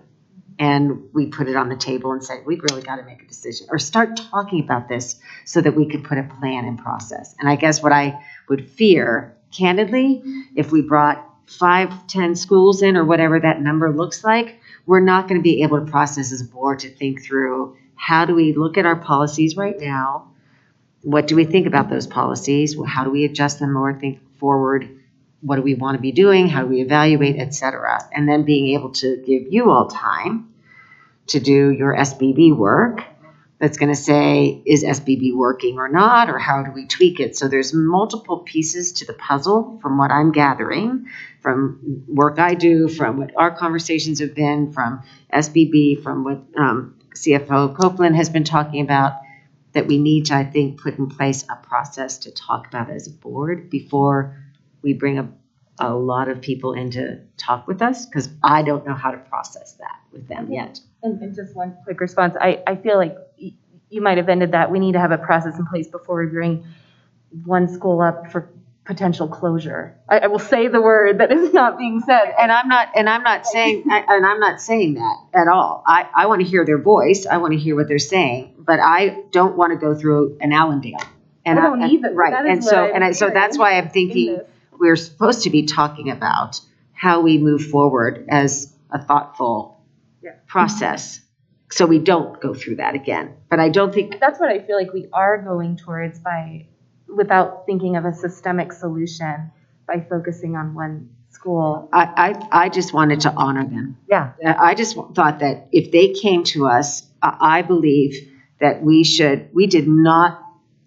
And we put it on the table and said, we've really got to make a decision or start talking about this so that we could put a plan in process. And I guess what I would fear, candidly, if we brought 5, 10 schools in or whatever that number looks like, we're not going to be able to process as a board to think through how do we look at our policies right now? What do we think about those policies? How do we adjust them or think forward? What do we want to be doing? How do we evaluate, et cetera? And then being able to give you all time to do your SBB work that's going to say, is SBB working or not? Or how do we tweak it? So there's multiple pieces to the puzzle from what I'm gathering, from work I do, from what our conversations have been, from SBB, from what CFO Copeland has been talking about, that we need to, I think, put in place a process to talk about as a board before we bring a lot of people in to talk with us, because I don't know how to process that with them yet. And just one quick response. I feel like you might have ended that. We need to have a process in place before we bring one school up for potential closure. I will say the word that is not being said. And I'm not saying that at all. I want to hear their voice. I want to hear what they're saying, but I don't want to go through an Allendale. And I don't either. Right. And so that's why I'm thinking we're supposed to be talking about how we move forward as a thoughtful process so we don't go through that again. But I don't think, That's what I feel like we are going towards without thinking of a systemic solution, by focusing on one school. I just wanted to honor them. Yeah. I just thought that if they came to us, I believe that we did not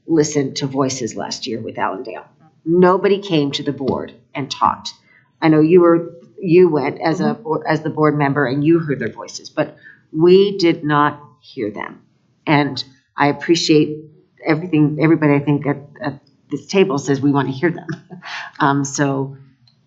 listen to voices last year with Allendale. Nobody came to the board and talked. I know you went as as the board member and you heard their voices, but we did not hear them. And I appreciate everybody I think at this table says we want to hear them. So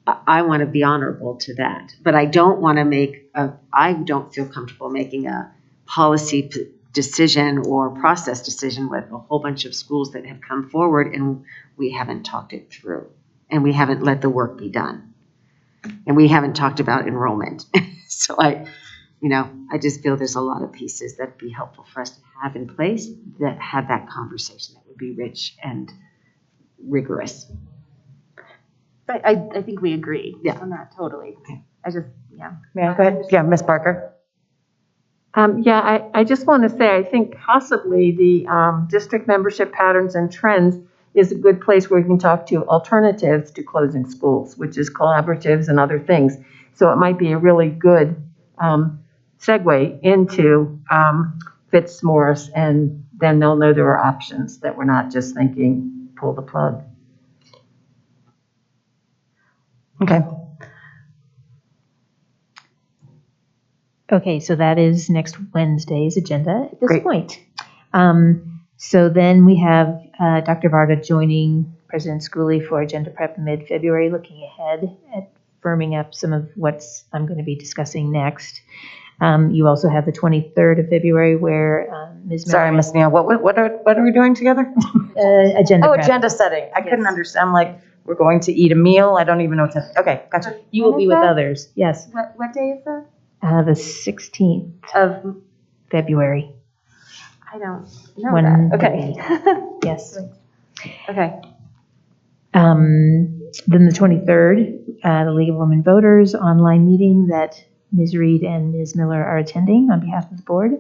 I want to be honorable to that, but I don't want to I don't feel comfortable making a policy decision or process decision with a whole bunch of schools that have come forward and we haven't talked it through and we haven't let the work be done and we haven't talked about enrollment. So I just feel there's a lot of pieces that would be helpful for us to have in place that have that conversation that would be rich and rigorous. I think we agree on that totally. I just, Yeah, go ahead. Yeah, Ms. Parker. I just want to say, I think possibly the district membership patterns and trends is a good place where we can talk to alternatives to closing schools, which is collaboratives and other things. So it might be a really good segue into Fitzmaurice, and then they'll know there are options, that we're not just thinking pull the plug. Okay. Okay, so that is next Wednesday's agenda at this Great. point. So then we have Dr. Varda joining President Schooley for agenda prep mid-February, looking ahead at firming up some of what I'm going to be discussing next. You also have the 23rd of February where Ms. Miller. Sorry, Ms. Neal, what are we doing together? Agenda prep. Agenda setting. I couldn't understand. I'm like, we're going to eat a meal. I don't even know what to. Okay, gotcha. You will be with others, yes. What day is that? The 16th of February. I don't know that. Okay. Yes. Okay. Then the 23rd, the League of Women Voters online meeting that Ms. Reed and Ms. Miller are attending on behalf of the board.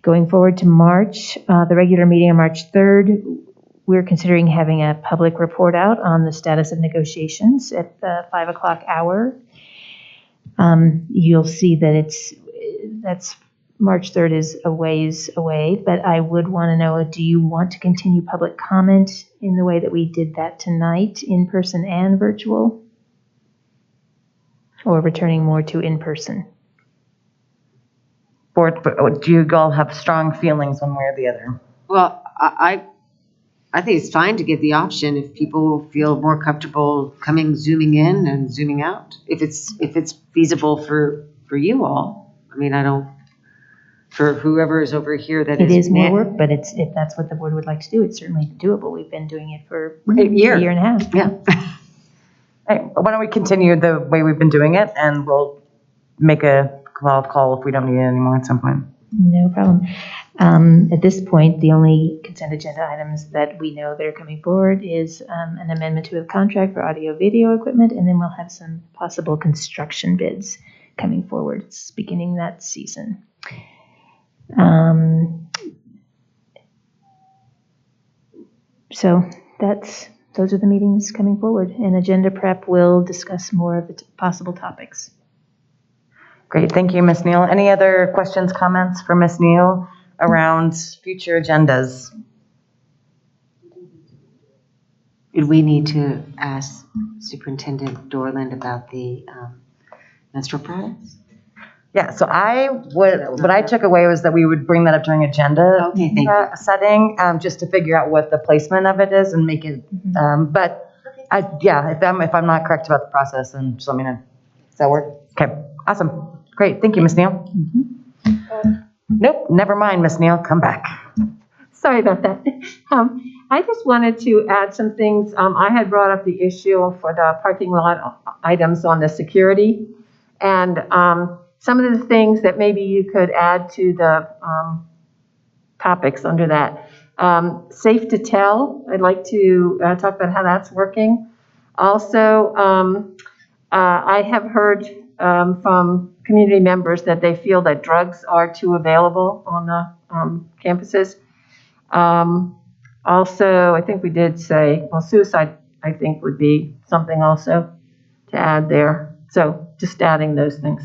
Going forward to March, the regular meeting on March 3rd, we're considering having a public report out on the status of negotiations at the 5 o'clock hour. You'll see that that's March 3rd is a ways away, but I would want to know, do you want to continue public comment in the way that we did that tonight, in person and virtual? Or returning more to in person? Board, do you all have strong feelings one way or the other? Well, I think it's fine to give the option if people feel more comfortable zooming in and zooming out. If it's feasible for you all. I mean, for whoever is over here that It is more work, but if that's what the board would like to do, it's certainly doable. We've been doing it for a year and a half. Yeah. Hey, why don't we continue the way we've been doing it, and we'll make a call if we don't need it anymore at some point. No problem. At this point, the only consent agenda items that we know that are coming forward is an amendment to a contract for audio-video equipment, and then we'll have some possible construction bids coming forward. It's beginning that season. So those are the meetings coming forward, and agenda prep will discuss more of the possible topics. Great, thank you, Ms. Neal. Any other questions, comments for Ms. Neal around future agendas? Did we need to ask Superintendent Dorland about the menstrual products? Yeah, so what I took away was that we would bring that up during agenda setting, just to figure out what the placement of it is and make it, but if I'm not correct about the process, then just let me know. Does that work? Okay, awesome. Great, thank you, Ms. Neal. Nope, never mind, Ms. Neal, come back. Sorry about that. I just wanted to add some things. I had brought up the issue for the parking lot items on the security, and some of the things that maybe you could add to the topics under that. Safe to tell, I'd like to talk about how that's working. Also, I have heard from community members that they feel that drugs are too available on the campuses. Also, I think we did say, well, suicide, I think, would be something also to add there. So just adding those things.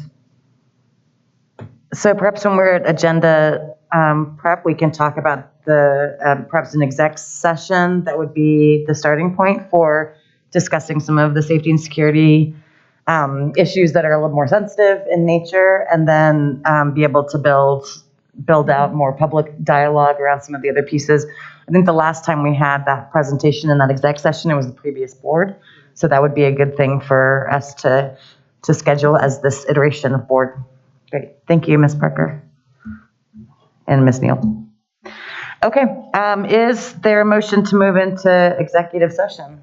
So perhaps when we're at agenda prep, we can talk about the perhaps an exec session that would be the starting point for discussing some of the safety and security issues that are a little more sensitive in nature, and then be able to build out more public dialogue around some of the other pieces. I think the last time we had that presentation in that exec session, it was the previous board. So that would be a good thing for us to schedule as this iteration of board. Great. Thank you, Ms. Parker and Ms. Neal. Okay. Is there a motion to move into executive session?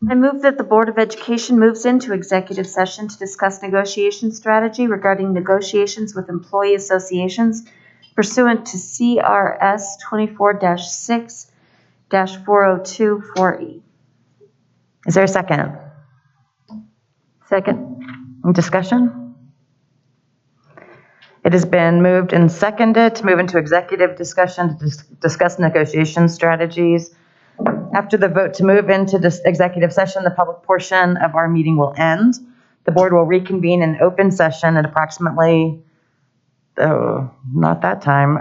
I move that the Board of Education moves into executive session to discuss negotiation strategy regarding negotiations with employee associations pursuant to CRS 24-6-4024E. Is there a second? Second. Discussion? It has been moved and seconded to move into executive discussion to discuss negotiation strategies. After the vote to move into this executive session, the public portion of our meeting will end. The board will reconvene in open session at approximately, not that time,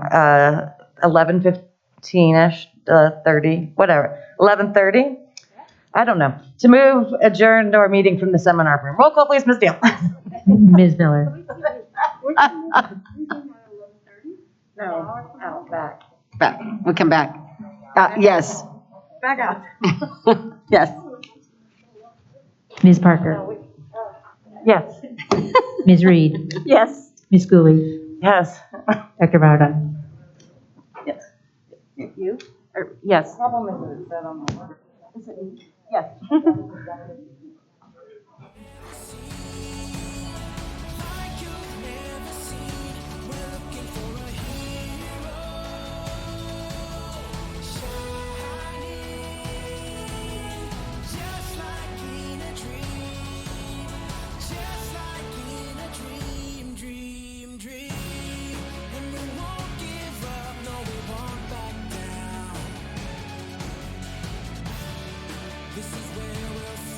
11:15-ish, 30, whatever, 11:30? I don't know. To move adjourned our meeting from the seminar room. Roll call, please, Ms. Deal. Ms. Miller. No, out, back. Back. We'll come back. Yes. Back out. Yes. Ms. Parker. Yes. Ms. Reed. Yes. Ms. Cooley. Yes. Dr. Bowden. Yes. You? Yes. Yes. This is where